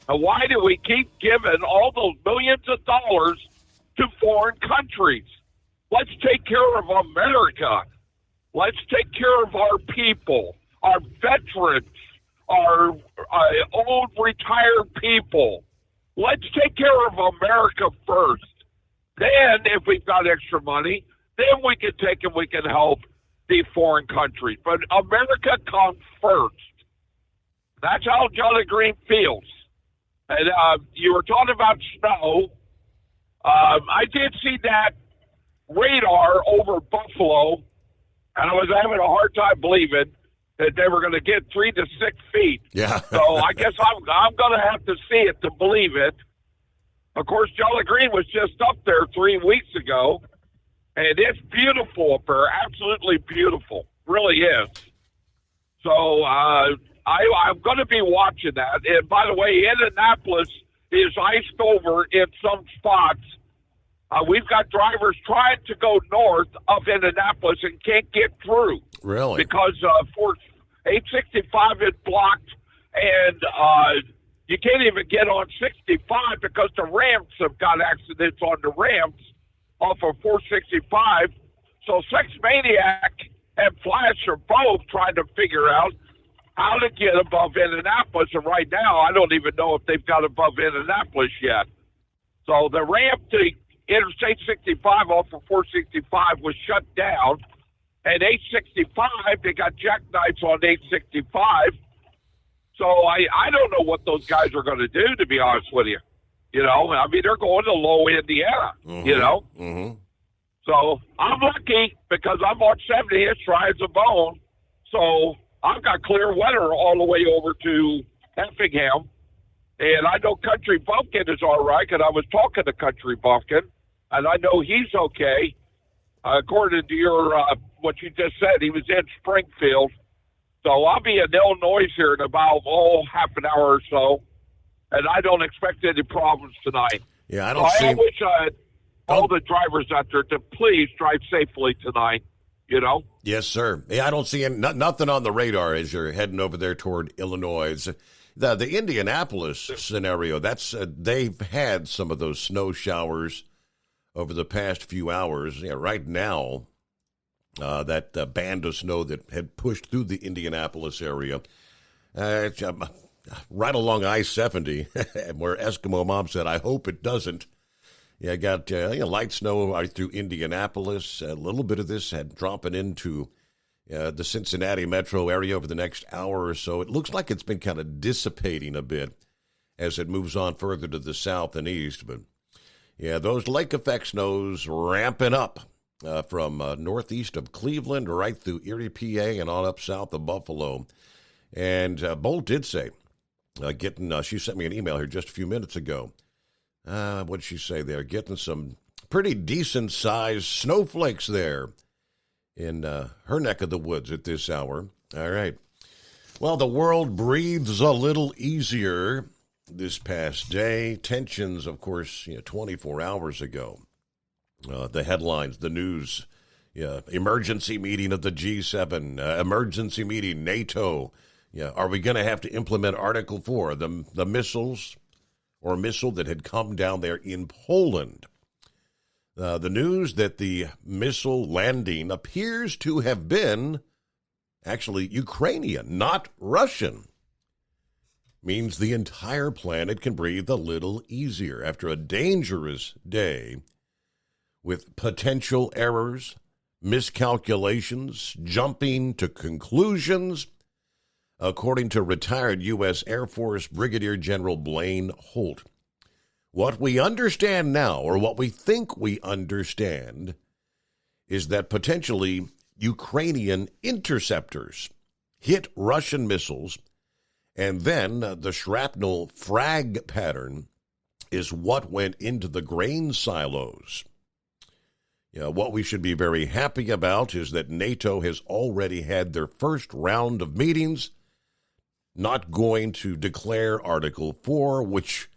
S5: And why do we keep giving all those millions of dollars to foreign countries? Let's take care of America. Let's take care of our people, our veterans, our old retired people. Let's take care of America first. Then, if we've got extra money, then we can take and we can help the foreign countries. But America comes first. That's how Johnny Green feels. And you were talking about snow. I did see that radar over Buffalo, and I was having a hard time believing that they were going to get 3 to 6 feet.
S18: Yeah.
S5: So I guess I'm going to have to see it to believe it. Of course, Johnny Green was just up there 3 weeks ago, and it's beautiful up there, absolutely beautiful, really is. So I'm going to be watching that. And by the way, Indianapolis is iced over in some spots. We've got drivers trying to go north of Indianapolis and can't get through.
S18: Really?
S5: Because 865 is blocked, and you can't even get on 65 because the ramps have got accidents on the ramps off of 465. So Sex Maniac and Flash are both trying to figure out how to get above Indianapolis. And right now, I don't even know if they've got above Indianapolis yet. So the ramp to Interstate 65 off of 465 was shut down. And 865, they got jackknives on 865. So I don't know what those guys are going to do, to be honest with you. You know, I mean, they're going to low Indiana, you know.
S18: Mm-hmm.
S5: So I'm lucky because I'm on 70th, dry as a bone. So I've got clear weather all the way over to Effingham. And I know Country Bumpkin is all right, and I was talking to Country Bumpkin, and I know he's okay. According to your what you just said, he was in Springfield. So I'll be in Illinois here in about half an hour or so, and I don't expect any problems tonight.
S18: Yeah, I
S5: wish all the drivers out there to please drive safely tonight. You know.
S18: Yes, sir. Yeah, I don't see nothing on the radar as you're heading over there toward Illinois. The Indianapolis scenario, that's they've had some of those snow showers over the past few hours. Yeah, right now, that band of snow that had pushed through the Indianapolis area, it's, right along I-70, where Eskimo Mom said, I hope it doesn't. Yeah, I got light snow right through Indianapolis. A little bit of this had dropping into the Cincinnati metro area over the next hour or so. It looks like it's been kind of dissipating a bit as it moves on further to the south and east. But, yeah, those lake effect snows ramping up from northeast of Cleveland right through Erie, PA, and on up south of Buffalo. And Bolt did say, she sent me an email here just a few minutes ago. What did she say there? Getting some pretty decent-sized snowflakes there in her neck of the woods at this hour. All right. Well, the world breathes a little easier this past day. Tensions, of course, 24 hours ago. The headlines, the news, emergency meeting of the G7, emergency meeting, NATO. Are we going to have to implement Article 4, the missiles or missile that had come down there in Poland? The news that the missile landing appears to have been actually Ukrainian, not Russian, means the entire planet can breathe a little easier after a dangerous day with potential errors, miscalculations, jumping to conclusions, according to retired U.S. Air Force Brigadier General Blaine Holt. What we understand now, or what we think we understand, is that potentially Ukrainian interceptors hit Russian missiles, and then the shrapnel frag pattern is what went into the grain silos. What we should be very happy about is that NATO has already had their first round of meetings not going to declare Article 4, which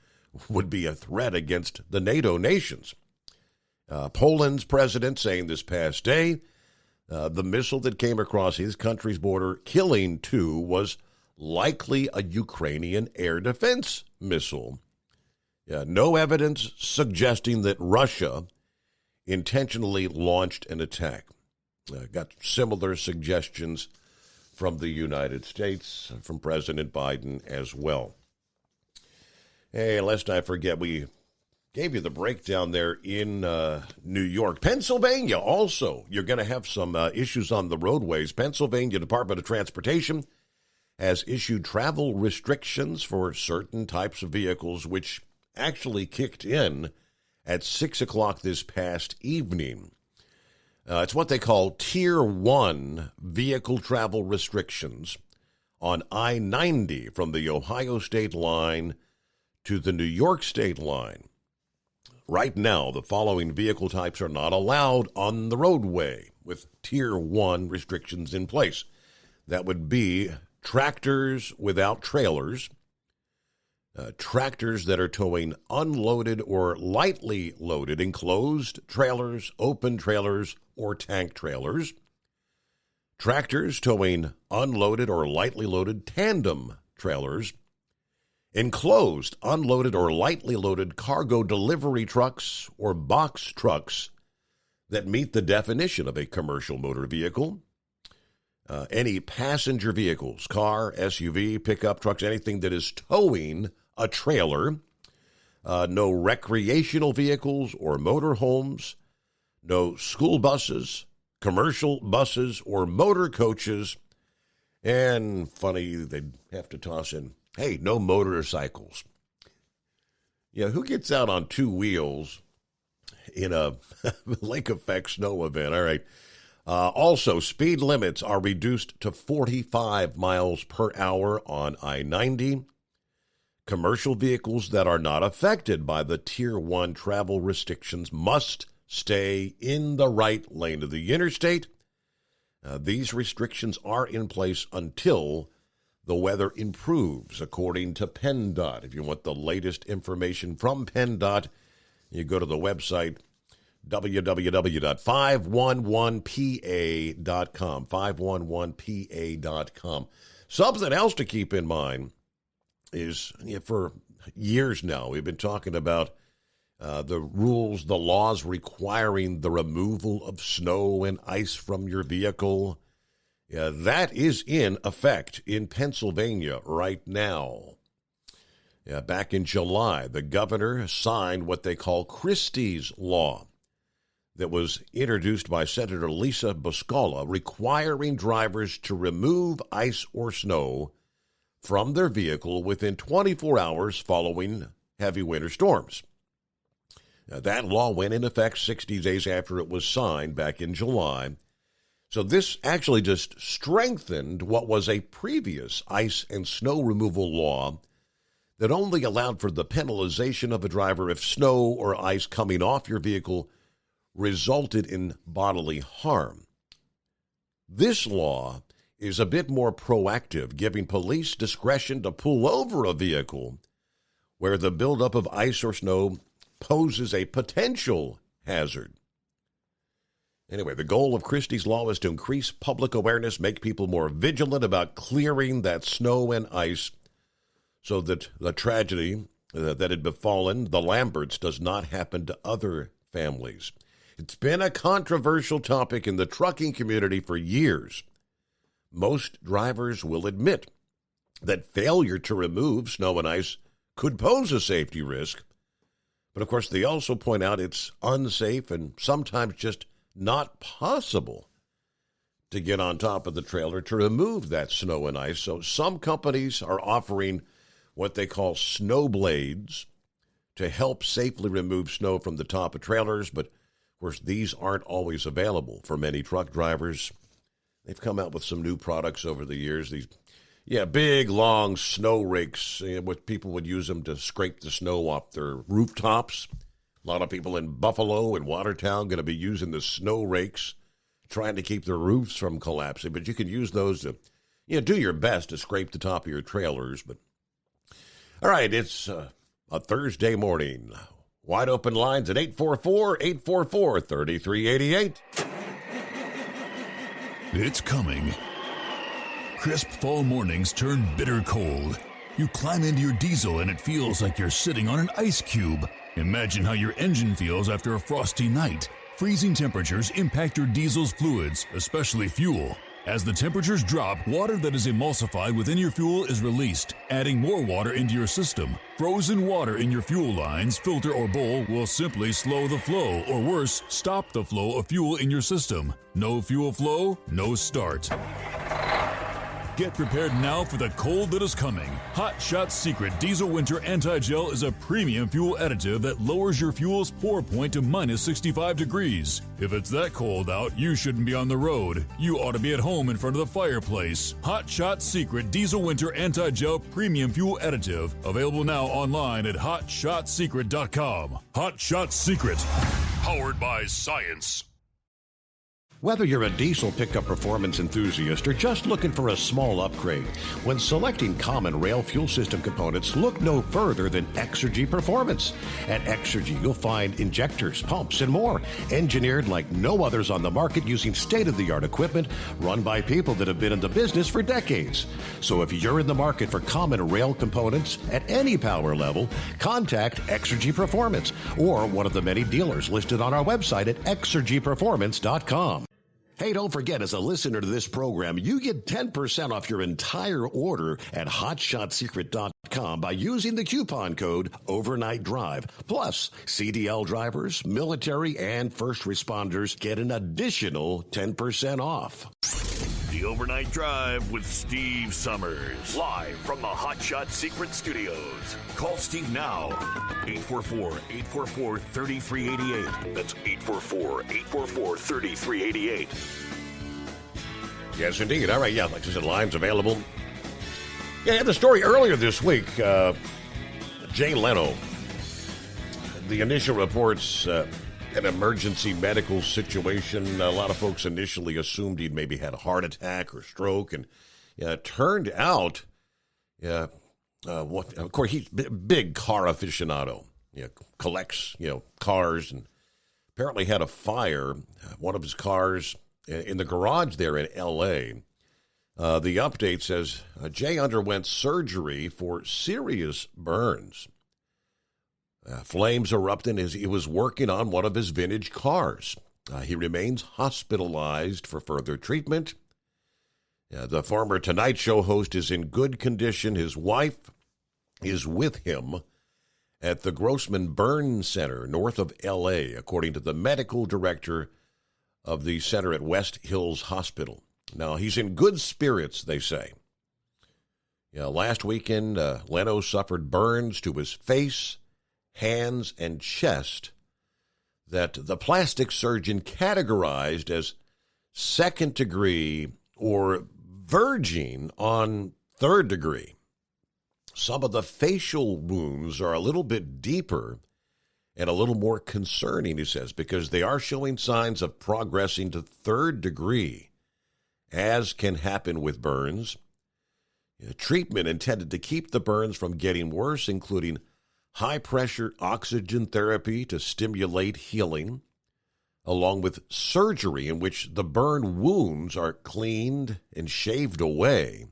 S18: would be a threat against the NATO nations. Poland's president saying this past day the missile that came across his country's border, killing 2, was likely a Ukrainian air defense missile. No evidence suggesting that Russia intentionally launched an attack. Got similar suggestions from the United States, from President Biden as well. Hey, lest I forget, we gave you the breakdown there in New York. Pennsylvania also, you're going to have some issues on the roadways. Pennsylvania Department of Transportation has issued travel restrictions for certain types of vehicles, which actually kicked in at 6 o'clock this past evening. It's what they call Tier 1 vehicle travel restrictions on I-90 from the Ohio state line to the New York state line. Right now, the following vehicle types are not allowed on the roadway with Tier 1 restrictions in place. That would be tractors without trailers, tractors that are towing unloaded or lightly loaded enclosed trailers, open trailers, or tank trailers, tractors towing unloaded or lightly loaded tandem trailers, enclosed, unloaded, or lightly loaded cargo delivery trucks or box trucks that meet the definition of a commercial motor vehicle, any passenger vehicles, car, SUV, pickup trucks, anything that is towing a trailer, no recreational vehicles or motor homes, no school buses, commercial buses, or motor coaches, and funny, they'd have to toss in, hey, no motorcycles. Yeah, who gets out on 2 wheels in a lake effect snow event? All right. Also, speed limits are reduced to 45 miles per hour on I-90. Commercial vehicles that are not affected by the Tier 1 travel restrictions must stay in the right lane of the interstate. These restrictions are in place until the weather improves, according to PennDOT. If you want the latest information from PennDOT, you go to the website, www.511pa.com, 511pa.com. Something else to keep in mind is, for years now, we've been talking about the rules, the laws requiring the removal of snow and ice from your vehicle. That is in effect in Pennsylvania right now. Back in July, the governor signed what they call Christie's Law that was introduced by Senator Lisa Boscala, requiring drivers to remove ice or snow from their vehicle within 24 hours following heavy winter storms. That law went in effect 60 days after it was signed back in July. So this actually just strengthened what was a previous ice and snow removal law that only allowed for the penalization of a driver if snow or ice coming off your vehicle resulted in bodily harm. This law is a bit more proactive, giving police discretion to pull over a vehicle where the buildup of ice or snow poses a potential hazard. Anyway, the goal of Christie's Law is to increase public awareness, make people more vigilant about clearing that snow and ice so that the tragedy that had befallen the Lamberts does not happen to other families. It's been a controversial topic in the trucking community for years. Most drivers will admit that failure to remove snow and ice could pose a safety risk. But, of course, they also point out it's unsafe and sometimes just not possible to get on top of the trailer to remove that snow and ice. So some companies are offering what they call snow blades to help safely remove snow from the top of trailers. But, of course, these aren't always available for many truck drivers. They've come out with some new products over the years. These, big, long snow rakes. What people would use them to scrape the snow off their rooftops. A lot of people in Buffalo and Watertown going to be using the snow rakes, trying to keep their roofs from collapsing. But you can use those to do your best to scrape the top of your trailers. But all right, it's a Thursday morning. Wide open lines at 844-844-3388.
S16: It's coming. Crisp fall mornings turn bitter cold. You climb into your diesel and it feels like you're sitting on an ice cube. Imagine how your engine feels after a frosty night. Freezing temperatures impact your diesel's fluids, especially fuel. As the temperatures drop, water that is emulsified within your fuel is released, adding more water into your system. Frozen water in your fuel lines, filter, or bowl will simply slow the flow, or worse, stop the flow of fuel in your system. No fuel flow, no start. Get prepared now for the cold that is coming. Hot Shot Secret Diesel Winter Anti-Gel is a premium fuel additive that lowers your fuel's pour point to minus 65 degrees. If it's that cold out, you shouldn't be on the road. You ought to be at home in front of the fireplace. Hot Shot Secret Diesel Winter Anti-Gel Premium Fuel Additive. Available now online at HotShotSecret.com. Hot Shot Secret. Powered by science.
S18: Whether you're a diesel pickup performance enthusiast or just looking for a small upgrade, when selecting common rail fuel system components, look no further than Exergy Performance. At Exergy, you'll find injectors, pumps, and more, engineered like no others on the market using state-of-the-art equipment run by people that have been in the business for decades. So if you're in the market for common rail components at any power level, contact Exergy Performance or one of the many dealers listed on our website at exergyperformance.com. Hey, don't forget, as a listener to this program, you get 10% off your entire order at HotShotSecret.com by using the coupon code Overnight Drive. Plus, CDL drivers, military, and first responders get an additional 10% off.
S2: The Overnight Drive with Steve Summers. Live from the Hot Shot Secret Studios. Call Steve now. 844-844-3388. That's 844-844-3388.
S18: Yes, indeed. All right, yeah, like I said, lines available. Yeah, I had the story earlier this week. Jay Leno. The initial reports, an emergency medical situation. A lot of folks initially assumed he'd maybe had a heart attack or stroke, and it turned out, of course, he's a big car aficionado. Collects, cars, and apparently had a fire. One of his cars in the garage there in L.A. The update says Jay underwent surgery for serious burns. Flames erupted as he was working on one of his vintage cars. He remains hospitalized for further treatment. The former Tonight Show host is in good condition. His wife is with him at the Grossman Burn Center north of L.A., according to the medical director of the center at West Hills Hospital. Now, he's in good spirits, they say. Last weekend, Leno suffered burns to his face, hands, and chest that the plastic surgeon categorized as second degree or verging on third degree. Some of the facial wounds are a little bit deeper and a little more concerning, he says, because they are showing signs of progressing to third degree, as can happen with burns. Treatment intended to keep the burns from getting worse, including high-pressure oxygen therapy to stimulate healing, along with surgery in which the burn wounds are cleaned and shaved away.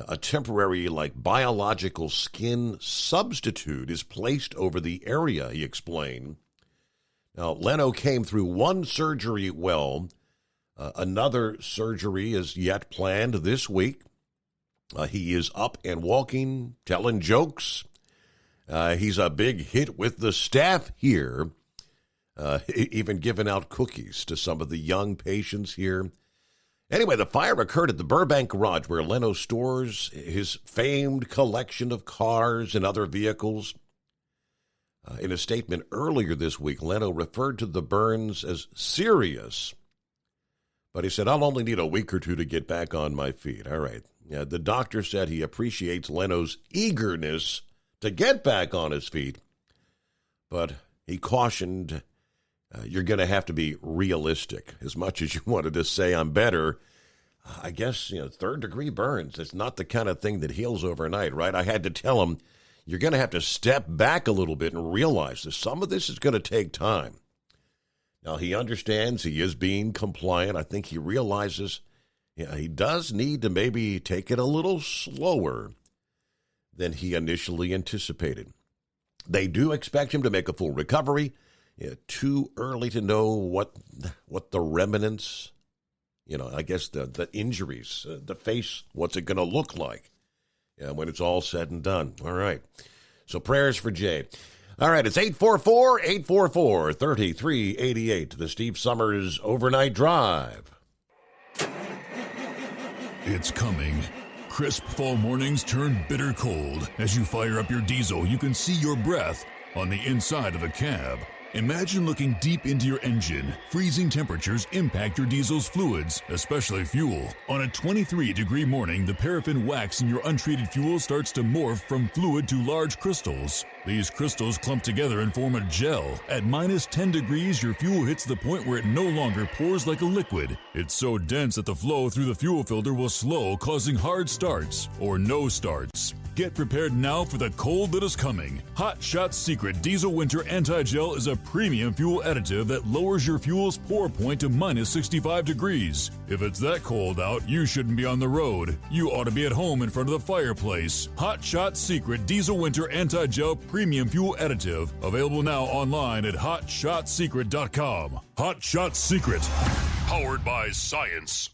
S18: A temporary, biological skin substitute is placed over the area, he explained. Now, Leno came through one surgery well. Another surgery is yet planned this week. He is up and walking, telling jokes. He's a big hit with the staff here, even giving out cookies to some of the young patients here. Anyway, the fire occurred at the Burbank garage where Leno stores his famed collection of cars and other vehicles. In a statement earlier this week, Leno referred to the burns as serious, but he said, "I'll only need a week or two to get back on my feet." All right. The doctor said he appreciates Leno's eagerness to get back on his feet, but he cautioned you're going to have to be realistic. As much as you wanted to say I'm better, I guess, third-degree burns. It's not the kind of thing that heals overnight, right? I had to tell him, you're going to have to step back a little bit and realize that some of this is going to take time. Now, he understands he is being compliant. I think he realizes he does need to maybe take it a little slower than he initially anticipated. They do expect him to make a full recovery. Too early to know what the remnants, I guess the injuries, the face, what's it going to look like when it's all said and done. All right. So prayers for Jay. All right, it's 844-844-3388, the Steve Summers Overnight Drive.
S16: It's coming. Crisp fall mornings turn bitter cold. As you fire up your diesel, you can see your breath on the inside of the cab. Imagine looking deep into your engine. Freezing temperatures impact your diesel's fluids, especially fuel. On a 23-degree morning, the paraffin wax in your untreated fuel starts to morph from fluid to large crystals. These crystals clump together and form a gel. At minus 10 degrees, your fuel hits the point where it no longer pours like a liquid. It's so dense that the flow through the fuel filter will slow, causing hard starts or no starts. Get prepared now for the cold that is coming. Hot Shot Secret Diesel Winter Anti-Gel is a premium fuel additive that lowers your fuel's pour point to minus 65 degrees. If it's that cold out, you shouldn't be on the road. You ought to be at home in front of the fireplace. Hot Shot Secret Diesel Winter Anti-Gel Premium Fuel Additive. Available now online at HotShotSecret.com. Hot Shot Secret. Powered by science.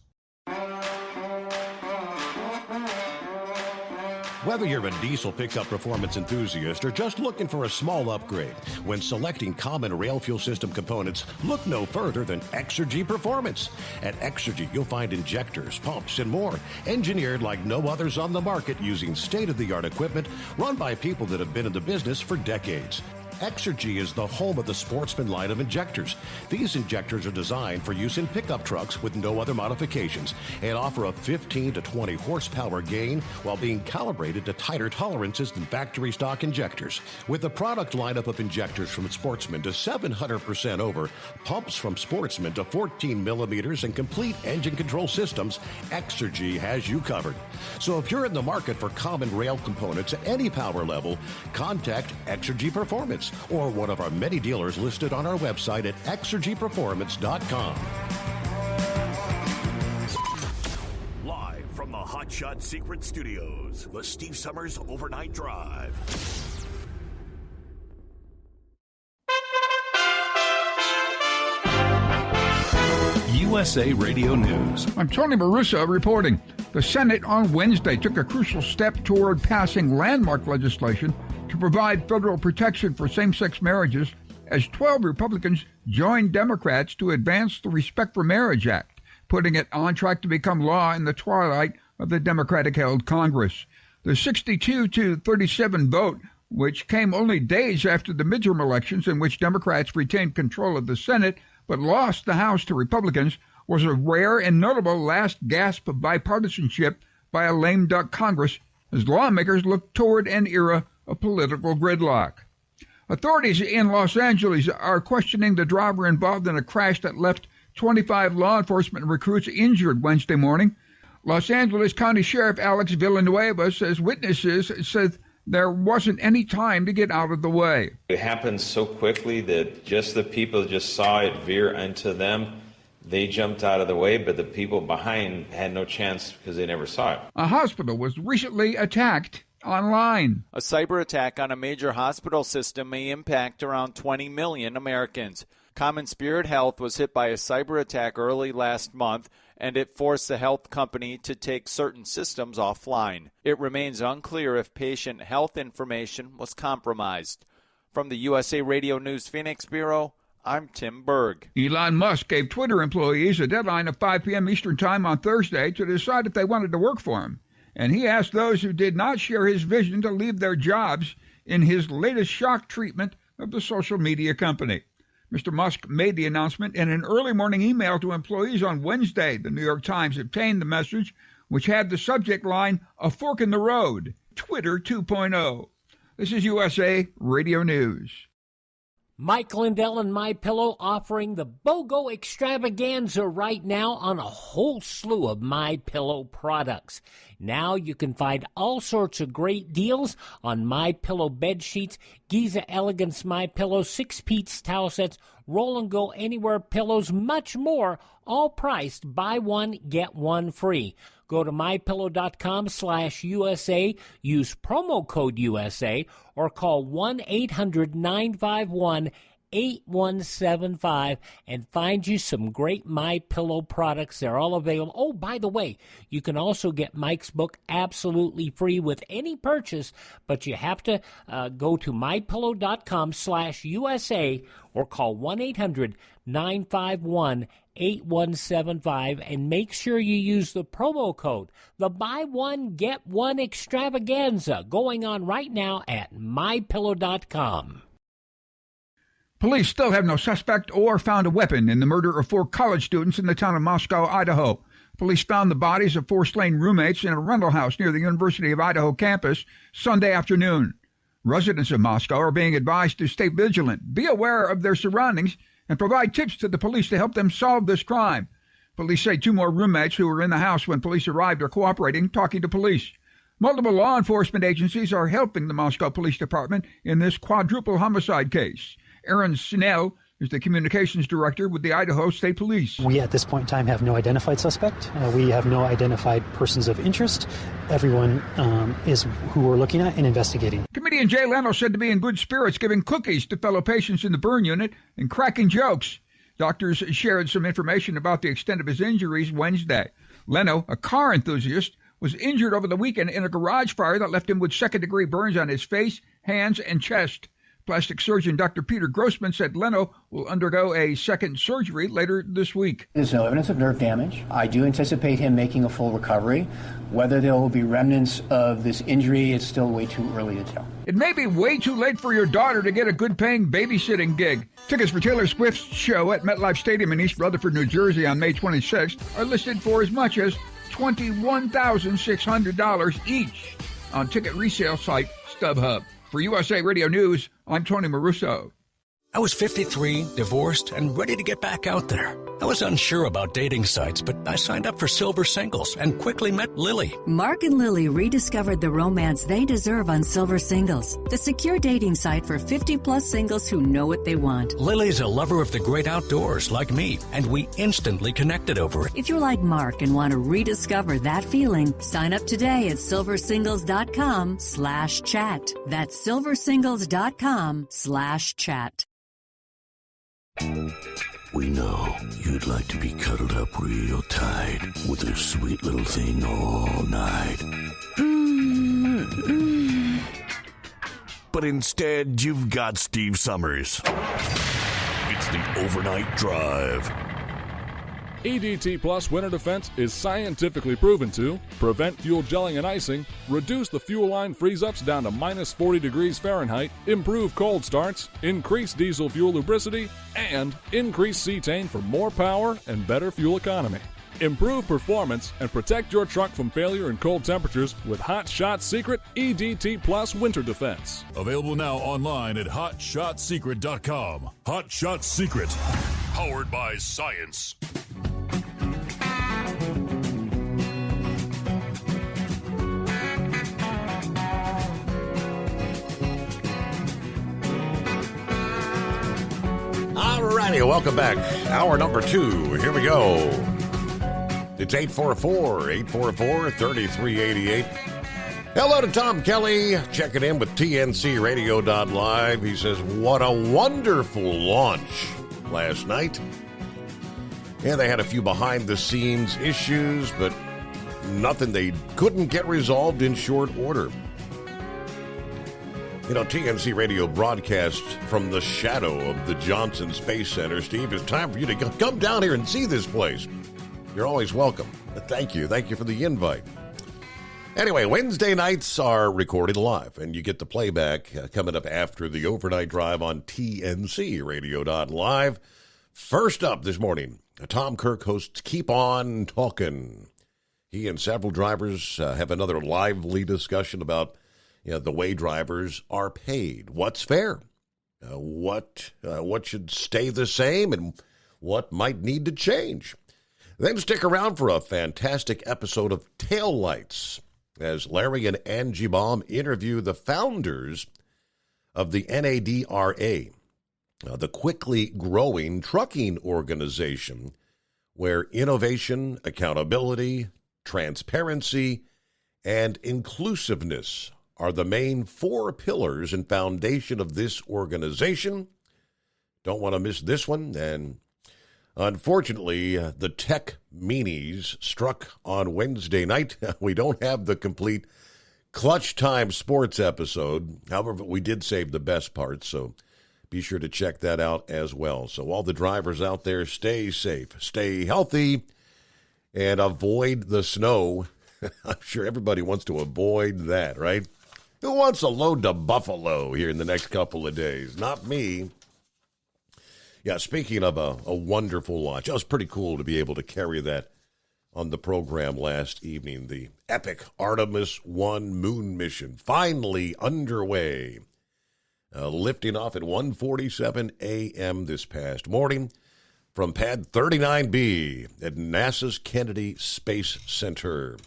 S18: Whether you're a diesel pickup performance enthusiast or just looking for a small upgrade, when selecting common rail fuel system components, look no further than Exergy Performance. At Exergy, you'll find injectors, pumps, and more, engineered like no others on the market using state-of-the-art equipment run by people that have been in the business for decades. Exergy is the home of the Sportsman line of injectors. These injectors are designed for use in pickup trucks with no other modifications and offer a 15 to 20 horsepower gain while being calibrated to tighter tolerances than factory stock injectors. With a product lineup of injectors from Sportsman to 700% over, pumps from Sportsman to 14 millimeters, and complete engine control systems, Exergy has you covered. So if you're in the market for common rail components at any power level, contact Exergy Performance or one of our many dealers listed on our website at exergyperformance.com.
S2: Live from the Hot Shot Secret Studios, the Steve Summers Overnight Drive.
S20: USA Radio News.
S3: I'm Tony Marussa reporting. The Senate on Wednesday took a crucial step toward passing landmark legislation to provide federal protection for same-sex marriages as 12 Republicans joined Democrats to advance the Respect for Marriage Act, putting it on track to become law in the twilight of the Democratic-held Congress. The 62-37 vote, which came only days after the midterm elections in which Democrats retained control of the Senate but lost the House to Republicans, was a rare and notable last gasp of bipartisanship by a lame duck Congress as lawmakers look toward an era of political gridlock. Authorities in Los Angeles are questioning the driver involved in a crash that left 25 law enforcement recruits injured Wednesday morning. Los Angeles County Sheriff Alex Villanueva says witnesses said there wasn't any time to get out of the way.
S6: It happened so quickly that just the people just saw it veer into them. They jumped out of the way, but the people behind had no chance because they never saw it.
S3: A hospital was recently attacked online.
S7: A cyber attack on a major hospital system may impact around 20 million Americans. Common Spirit Health was hit by a cyber attack early last month, and it forced the health company to take certain systems offline. It remains unclear if patient health information was compromised. From the USA Radio News Phoenix Bureau, I'm Tim Berg.
S3: Elon Musk gave Twitter employees a deadline of 5 p.m. Eastern Time on Thursday to decide if they wanted to work for him. And he asked those who did not share his vision to leave their jobs in his latest shock treatment of the social media company. Mr. Musk made the announcement in an early morning email to employees on Wednesday. The New York Times obtained the message, which had the subject line, "A Fork in the Road, Twitter 2.0. This is USA Radio News.
S8: Mike Lindell and MyPillow offering the BOGO extravaganza right now on a whole slew of MyPillow products. Now you can find all sorts of great deals on MyPillow bed sheets, Giza Elegance MyPillow, 6-piece towel sets, Roll and Go Anywhere pillows, much more, all priced buy one, get one free. Go to mypillow.com/USA, use promo code USA, or call 1-800-951-8175 and find you some great MyPillow products. They're all available. Oh, by the way, you can also get Mike's book absolutely free with any purchase, but you have to go to mypillow.com/USA or call 1-800-951-8175 and make sure you use the promo code, the buy one, get one extravaganza, going on right now at mypillow.com.
S3: Police still have no suspect or found a weapon in the murder of 4 college students in the town of Moscow, Idaho. Police found the bodies of 4 slain roommates in a rental house near the University of Idaho campus Sunday afternoon. Residents of Moscow are being advised to stay vigilant, be aware of their surroundings, and provide tips to the police to help them solve this crime. Police say 2 more roommates who were in the house when police arrived are cooperating, talking to police. Multiple law enforcement agencies are helping the Moscow Police Department in this quadruple homicide case. Aaron Snell is the communications director with the Idaho State Police.
S9: We, at this point in time, have no identified suspect. We have no identified persons of interest. Everyone is who we're looking at and investigating.
S3: Comedian Jay Leno said to be in good spirits, giving cookies to fellow patients in the burn unit and cracking jokes. Doctors shared some information about the extent of his injuries Wednesday. Leno, a car enthusiast, was injured over the weekend in a garage fire that left him with second-degree burns on his face, hands, and chest. Plastic surgeon Dr. Peter Grossman said Leno will undergo a second surgery later this week.
S10: There's no evidence of nerve damage. I do anticipate him making a full recovery. Whether there will be remnants of this injury, it's still way too early to tell.
S3: It may be way too late for your daughter to get a good-paying babysitting gig. Tickets for Taylor Swift's show at MetLife Stadium in East Rutherford, New Jersey on May 26th are listed for as much as $21,600 each on ticket resale site StubHub. For USA Radio News, I'm Tony Maruso.
S24: I was 53, divorced, and ready to get back out there. I was unsure about dating sites, but I signed up for Silver Singles and quickly met Lily.
S25: Mark and Lily rediscovered the romance they deserve on Silver Singles, the secure dating site for 50-plus singles who know what they want.
S24: Lily's a lover of the great outdoors like me, and we instantly connected over it.
S25: If you're like Mark and want to rediscover that feeling, sign up today at silversingles.com/chat. That's silversingles.com/chat.
S2: We know you'd like to be cuddled up real tight with a sweet little thing all night. But instead, you've got Steve Summers. It's the Overnight Drive.
S26: EDT Plus Winter Defense is scientifically proven to prevent fuel gelling and icing, reduce the fuel line freeze-ups down to minus 40 degrees Fahrenheit, improve cold starts, increase diesel fuel lubricity, and increase cetane for more power and better fuel economy. Improve performance and protect your truck from failure in cold temperatures with Hot Shot Secret EDT Plus Winter Defense.
S16: Available now online at HotShotSecret.com. Hot Shot Secret, powered by science.
S18: Alrighty, welcome back. Hour number 2. Here we go. It's 844-3388. Hello to Tom Kelly, checking in with TNCRadio.live. He says, what a wonderful launch last night. Yeah, they had a few behind-the-scenes issues, but nothing they couldn't get resolved in short order. You know, TNC Radio broadcasts from the shadow of the Johnson Space Center. Steve, it's time for you to come down here and see this place. You're always welcome. Thank you. Thank you for the invite. Anyway, Wednesday nights are recorded live, and you get the playback coming up after the overnight drive on TNCRadio.live. First up this morning, Tom Kirk hosts Keep On Talkin'. He and several drivers have another lively discussion about the way drivers are paid. What's fair? what should stay the same and what might need to change. Then stick around for a fantastic episode of Taillights as Larry and Angie Baum interview the founders of the NADRA, the quickly growing trucking organization where innovation, accountability, transparency, and inclusiveness are the main 4 pillars and foundation of this organization. Don't want to miss this one. And unfortunately, the tech meanies struck on Wednesday night. We don't have the complete Clutch Time Sports episode. However, we did save the best parts, so be sure to check that out as well. So all the drivers out there, stay safe, stay healthy, and avoid the snow. I'm sure everybody wants to avoid that, right? Who wants a load to Buffalo here in the next couple of days? Not me. Yeah, speaking of a wonderful launch, it was pretty cool to be able to carry that on the program last evening. The epic Artemis 1 moon mission finally underway, lifting off at 1:47 a.m. this past morning from Pad 39B at NASA's Kennedy Space Center.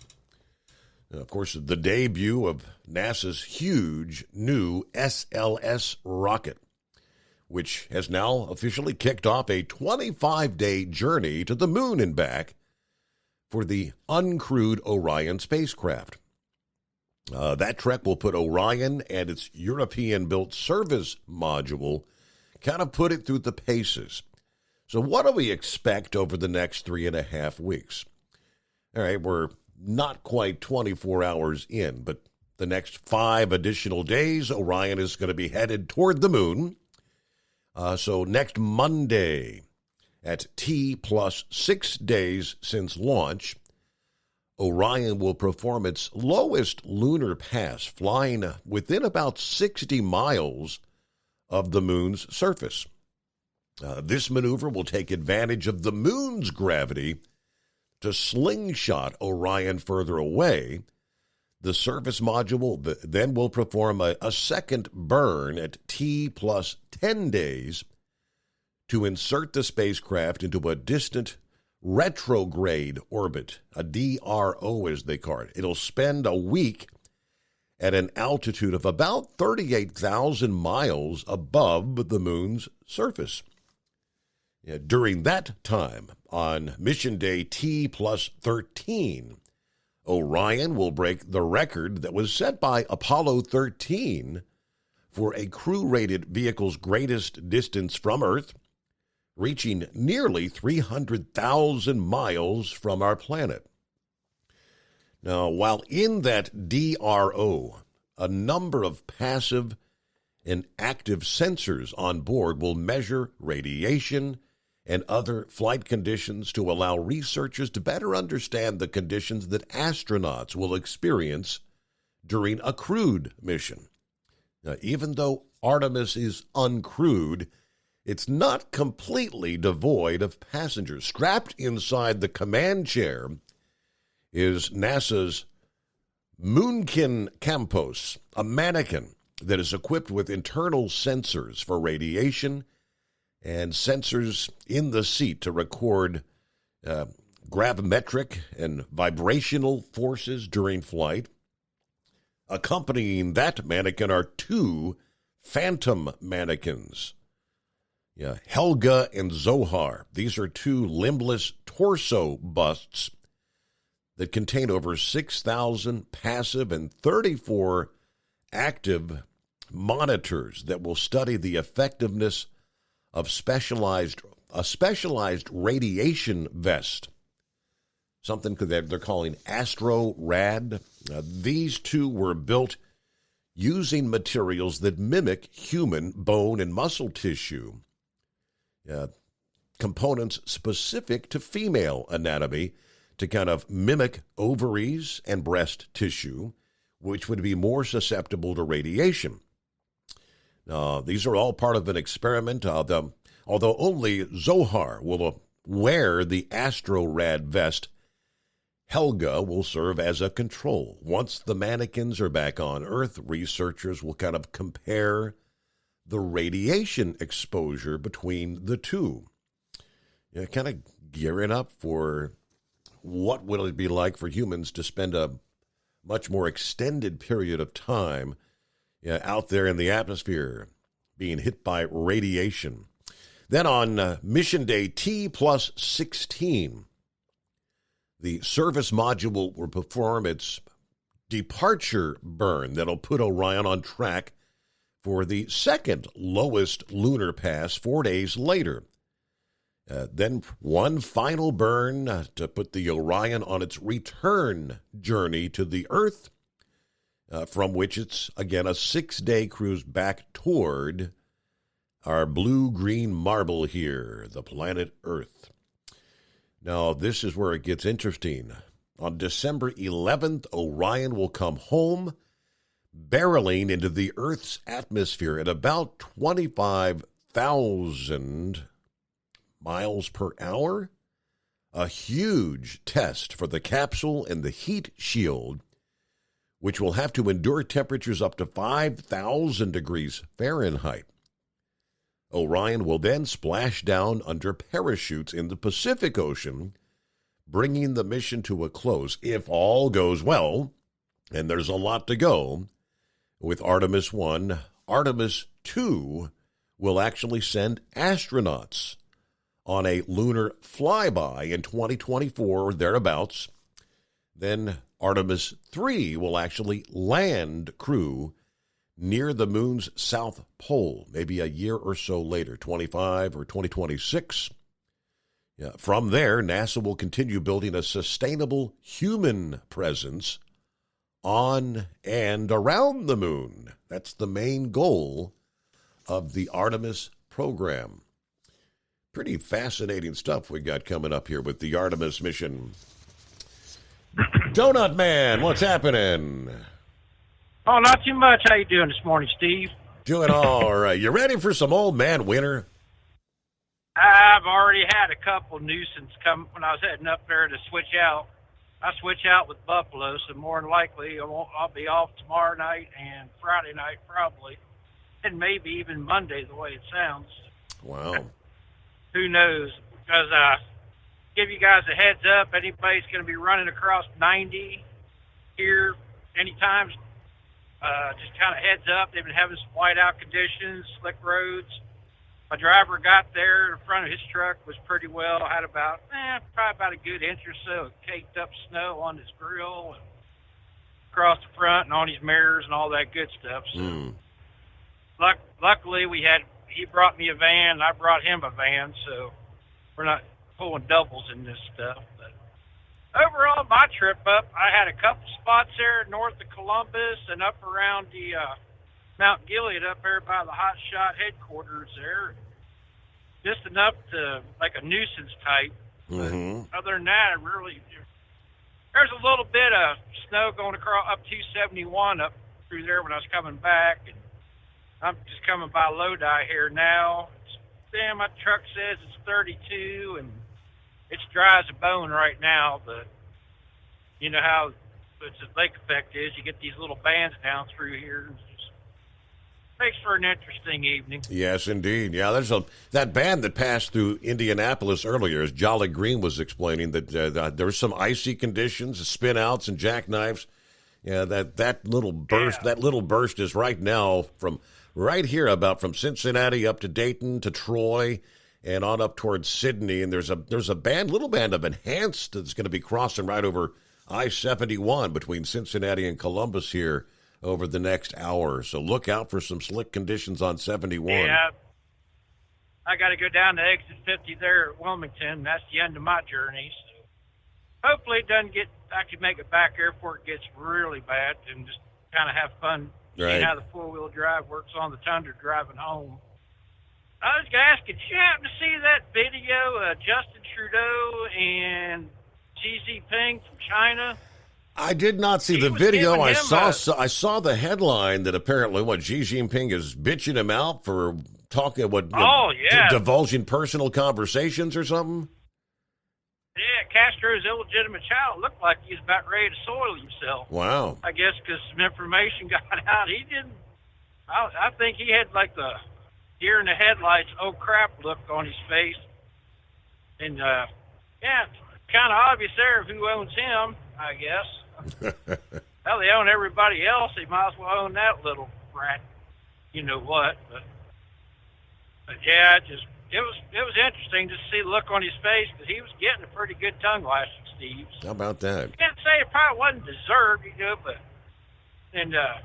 S18: Of course, the debut of NASA's huge new SLS rocket, which has now officially kicked off a 25-day journey to the moon and back for the uncrewed Orion spacecraft. That trek will put Orion and its European-built service module kind of put it through the paces. So what do we expect over the next 3.5 weeks? All right, we're not quite 24 hours in, but the next 5 additional days, Orion is going to be headed toward the moon. So next Monday, at T plus 6 days since launch, Orion will perform its lowest lunar pass, flying within about 60 miles of the moon's surface. This maneuver will take advantage of the moon's gravity to slingshot Orion further away. The surface module then will perform a second burn at T plus 10 days to insert the spacecraft into a distant retrograde orbit, a DRO as they call it. It'll spend a week at an altitude of about 38,000 miles above the moon's surface. During that time, on mission day T plus 13, Orion will break the record that was set by Apollo 13 for a crew-rated vehicle's greatest distance from Earth, reaching nearly 300,000 miles from our planet. Now, while in that DRO, a number of passive and active sensors on board will measure radiation and other flight conditions to allow researchers to better understand the conditions that astronauts will experience during a crewed mission. Now, even though Artemis is uncrewed, it's not completely devoid of passengers. Strapped inside the command chair is NASA's Moonkin Campos, a mannequin that is equipped with internal sensors for radiation and sensors in the seat to record gravimetric and vibrational forces during flight. Accompanying that mannequin are 2 phantom mannequins. Helga and Zohar. These are 2 limbless torso busts that contain over 6,000 passive and 34 active monitors that will study the effectiveness of a specialized radiation vest, something that they're calling AstroRad. These 2 were built using materials that mimic human bone and muscle tissue, components specific to female anatomy to kind of mimic ovaries and breast tissue, which would be more susceptible to radiation. These are all part of an experiment, although only Zohar will wear the AstroRad vest. Helga will serve as a control. Once the mannequins are back on Earth, researchers will kind of compare the radiation exposure between the two. Kind of gearing up for what will it be like for humans to spend a much more extended period of time out there in the atmosphere being hit by radiation. Then on Mission Day T+16, the service module will perform its departure burn that'll put Orion on track for the second lowest lunar pass 4 days later. Then one final burn to put the Orion on its return journey to the Earth, from which it's, again, a 6-day cruise back toward our blue-green marble here, the planet Earth. Now, this is where it gets interesting. On December 11th, Orion will come home, barreling into the Earth's atmosphere at about 25,000 miles per hour. A huge test for the capsule and the heat shield, which will have to endure temperatures up to 5,000 degrees Fahrenheit. Orion will then splash down under parachutes in the Pacific Ocean, bringing the mission to a close, if all goes well, and there's a lot to go, with Artemis 1. Artemis 2 will actually send astronauts on a lunar flyby in 2024 or thereabouts. Then Artemis 3 will actually land crew near the moon's south pole, maybe a year or so later, 25 or 2026. From there, NASA will continue building a sustainable human presence on and around the moon. That's the main goal of the Artemis program. Pretty fascinating stuff we got coming up here with the Artemis mission. Donut Man, what's happening?
S11: Oh, not too much. How you doing this morning, Steve?
S18: Doing all right. You ready for some old man winter?
S11: I've already had a couple nuisance come when I was heading up there to switch out. I switch out with Buffalo, so more than likely I'll be off tomorrow night and Friday night probably, and maybe even Monday the way it sounds.
S18: Wow.
S11: Who knows? Because give you guys a heads up, anybody's going to be running across 90 here anytime. Just kind of heads up. They've been having some whiteout conditions, slick roads. My driver got there. The front of his truck was pretty well. Had about, probably about a good inch or so of caked up snow on his grill and across the front and on his mirrors and all that good stuff. So, luckily he brought me a van, and I brought him a van, so we're not pulling doubles in this stuff. But overall, my trip up, I had a couple spots there north of Columbus and up around the Mount Gilead up there by the Hot Shot headquarters there. Just enough to, like a nuisance type.
S18: Mm-hmm.
S11: Other than that, there's a little bit of snow going across up 271 up through there when I was coming back. And I'm just coming by Lodi here now. My truck says it's 32, and it's dry as a bone right now, but you know how the lake effect is. You get these little bands down through here. Makes for an interesting evening.
S18: Yes, indeed. Yeah, there's that band that passed through Indianapolis earlier, as Jolly Green was explaining, that there were some icy conditions, spin outs and jackknives. Yeah, that little burst is right now from right here about from Cincinnati up to Dayton to Troy and on up towards Sydney. And there's a little band of Enhanced that's going to be crossing right over I-71 between Cincinnati and Columbus here over the next hour. So look out for some slick conditions on 71.
S11: Yeah, I got to go down to exit 50 there at Wilmington. That's the end of my journey. So hopefully I can make it back there before it gets really bad and just kind of have fun seeing how the four-wheel drive works on the Tundra driving home. I was going to ask, did you happen to see that video of Justin Trudeau and Xi Jinping from China?
S18: I did not see the video. I saw the headline that apparently Xi Jinping is bitching him out for talking divulging personal conversations or something.
S11: Yeah, Castro's illegitimate child looked like he was about ready to soil himself.
S18: Wow.
S11: I guess because some information got out. He didn't. I think he had like the deer in the headlights, oh crap look on his face. And, yeah, kind of obvious there who owns him, I guess. Well, they own everybody else. They might as well own that little rat, you know what. But yeah, it was interesting to see the look on his face, because he was getting a pretty good tongue lashing, Steve.
S18: How about that?
S11: Can't say it probably wasn't deserved, you know, but and I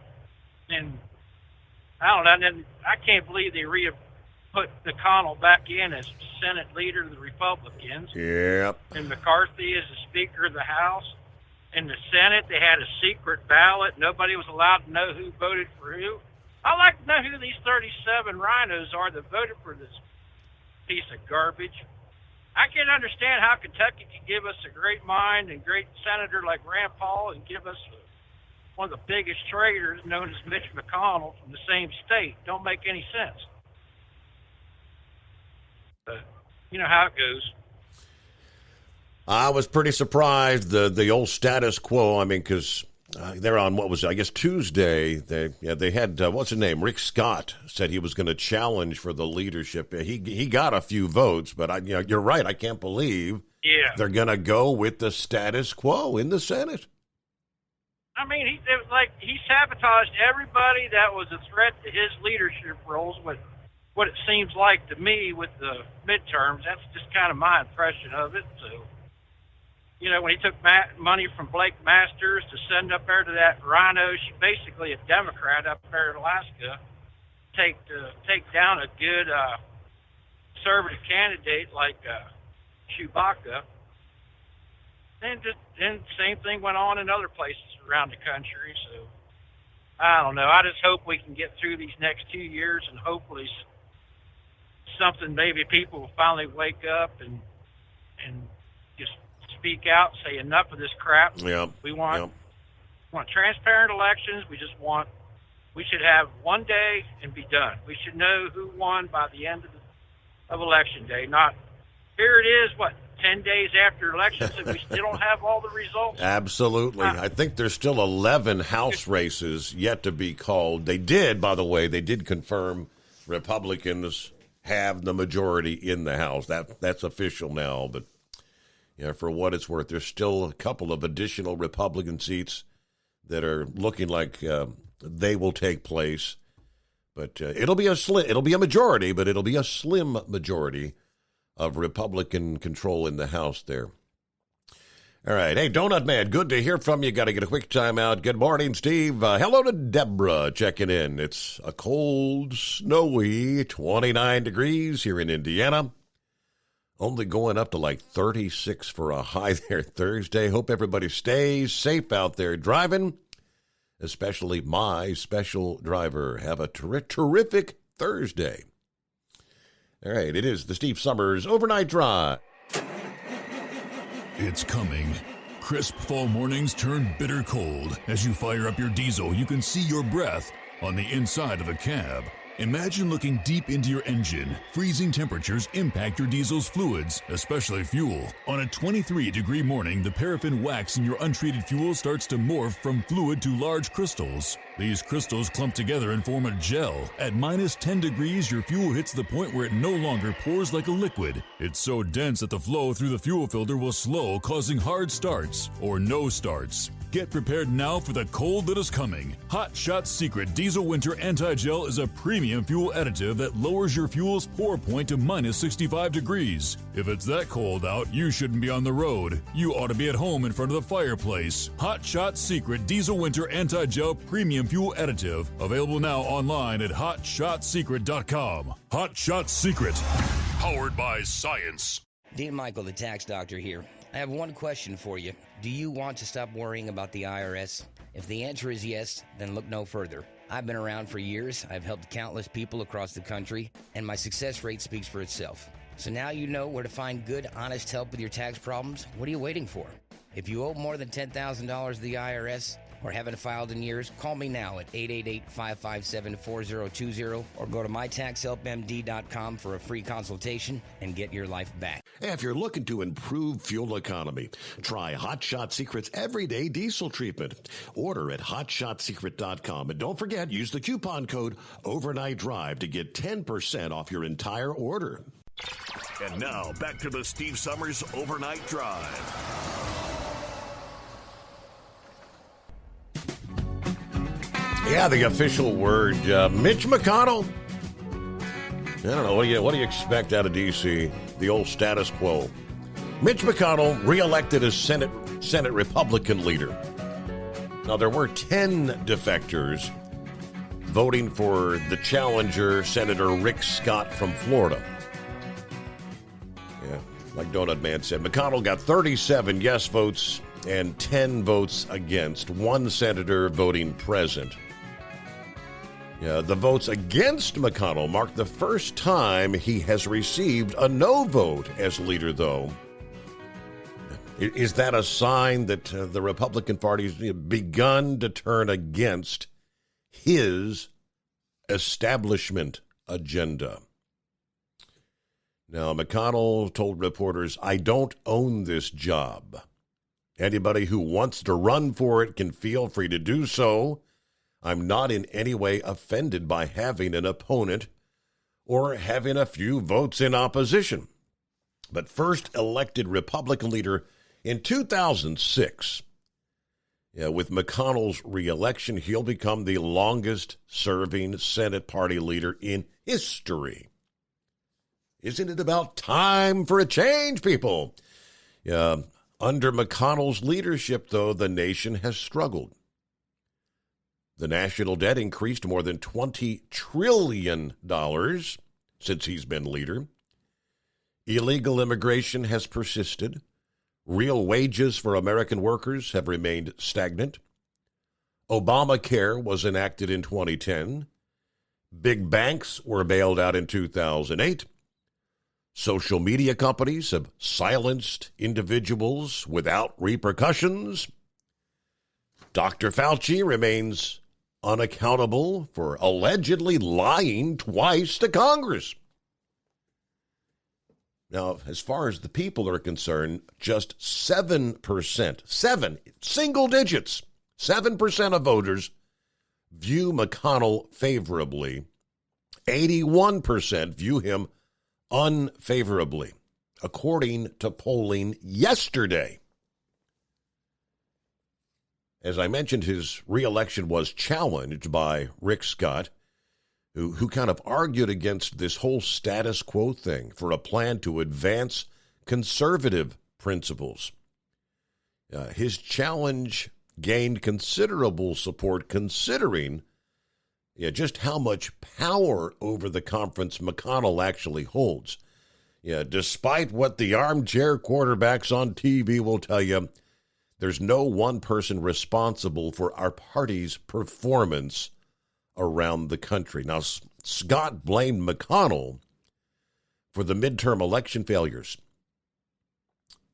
S11: don't know. And then I can't believe they put McConnell back in as Senate leader of the Republicans.
S18: Yep.
S11: And McCarthy is the Speaker of the House. In the Senate, they had a secret ballot. Nobody was allowed to know who voted for who. I'd like to know who these 37 rhinos are that voted for this piece of garbage. I can't understand how Kentucky can give us a great mind and great senator like Rand Paul and give us one of the biggest traitors known as Mitch McConnell from the same state. Don't make any sense. But you know how it goes.
S18: I was pretty surprised, the old status quo. I mean, because they're on, what was it, I guess Tuesday, they had, what's his name, Rick Scott said he was going to challenge for the leadership. He got a few votes, but you're right, I can't believe they're going to go with the status quo in the Senate.
S11: I mean, he sabotaged everybody that was a threat to his leadership roles with what it seems like to me with the midterms. That's just kind of my impression of it, so. You know, when he took money from Blake Masters to send up there to that rhino, she basically a Democrat up there in Alaska, take down a good conservative candidate like Chewbacca. And same thing went on in other places around the country. So I don't know. I just hope we can get through these next 2 years, and hopefully something, maybe people will finally wake up and just speak out, say enough of this crap.
S18: Yeah.
S11: We want transparent elections. We should have one day and be done. We should know who won by the end of election day. Not, here it is, 10 days after elections, and we still don't have all the results.
S18: Absolutely. I think there's still 11 House races yet to be called. They did confirm Republicans have the majority in the House. That's official now, but for what it's worth, there's still a couple of additional Republican seats that are looking like they will take place. But it'll be a majority, but it'll be a slim majority of Republican control in the House there. All right. Hey, Donut Man, good to hear from you. Got to get a quick time out. Good morning, Steve. Hello to Deborah checking in. It's a cold, snowy 29 degrees here in Indiana. Only going up to like 36 for a high there Thursday. Hope everybody stays safe out there driving, especially my special driver. Have a terrific Thursday. All right, it is the Steve Summers Overnight Drive.
S16: It's coming. Crisp fall mornings turn bitter cold. As you fire up your diesel, you can see your breath on the inside of a cab. Imagine looking deep into your engine. Freezing temperatures impact your diesel's fluids, especially fuel. On a 23-degree morning, the paraffin wax in your untreated fuel starts to morph from fluid to large crystals. These crystals clump together and form a gel. At minus 10 degrees, your fuel hits the point where it no longer pours like a liquid. It's so dense that the flow through the fuel filter will slow, causing hard starts or no starts. Get prepared now for the cold that is coming. Hot Shot Secret Diesel Winter Anti-Gel is a premium fuel additive that lowers your fuel's pour point to minus 65 degrees. If it's that cold out, you shouldn't be on the road. You ought to be at home in front of the fireplace. Hot Shot Secret Diesel Winter Anti-Gel Premium Fuel Additive. Available now online at HotShotSecret.com. Hot Shot Secret. Powered by science.
S12: Dean Michael, the tax doctor here. I have one question for you. Do you want to stop worrying about the IRS? If the answer is yes, then look no further. I've been around for years. I've helped countless people across the country, and my success rate speaks for itself. So now you know where to find good, honest help with your tax problems. What are you waiting for? If you owe more than $10,000 to the IRS, or haven't filed in years, call me now at 888-557-4020 or go to mytaxhelpmd.com for a free consultation and get your life back.
S18: If you're looking to improve fuel economy, try Hot Shot Secret's Everyday Diesel Treatment. Order at hotshotsecret.com. And don't forget, use the coupon code Overnight Drive to get 10% off your entire order.
S2: And now, back to the Steve Summers Overnight Drive.
S18: Yeah, the official word, Mitch McConnell. I don't know, what do you expect out of D.C.? The old status quo. Mitch McConnell reelected as Senate Republican leader. Now, there were 10 defectors voting for the challenger, Senator Rick Scott from Florida. Yeah, like Donut Man said, McConnell got 37 yes votes and 10 votes against, one senator voting present. Yeah, the votes against McConnell marked the first time he has received a no vote as leader, though. Is that a sign that the Republican Party has begun to turn against his establishment agenda? Now, McConnell told reporters, "I don't own this job. Anybody who wants to run for it can feel free to do so. I'm not in any way offended by having an opponent or having a few votes in opposition." But first elected Republican leader in 2006, with McConnell's reelection, he'll become the longest-serving Senate party leader in history. Isn't it about time for a change, people? Under McConnell's leadership, though, the nation has struggled. The national debt increased more than $20 trillion since he's been leader. Illegal immigration has persisted. Real wages for American workers have remained stagnant. Obamacare was enacted in 2010. Big banks were bailed out in 2008. Social media companies have silenced individuals without repercussions. Dr. Fauci remains unaccountable for allegedly lying twice to Congress. Now, as far as the people are concerned, just 7%, single digits, 7% of voters view McConnell favorably. 81% view him unfavorably, according to polling yesterday. As I mentioned, his reelection was challenged by Rick Scott, who kind of argued against this whole status quo thing for a plan to advance conservative principles. His challenge gained considerable support considering just how much power over the conference McConnell actually holds. Despite what the armchair quarterbacks on TV will tell you, there's no one person responsible for our party's performance around the country. Now, Scott blamed McConnell for the midterm election failures.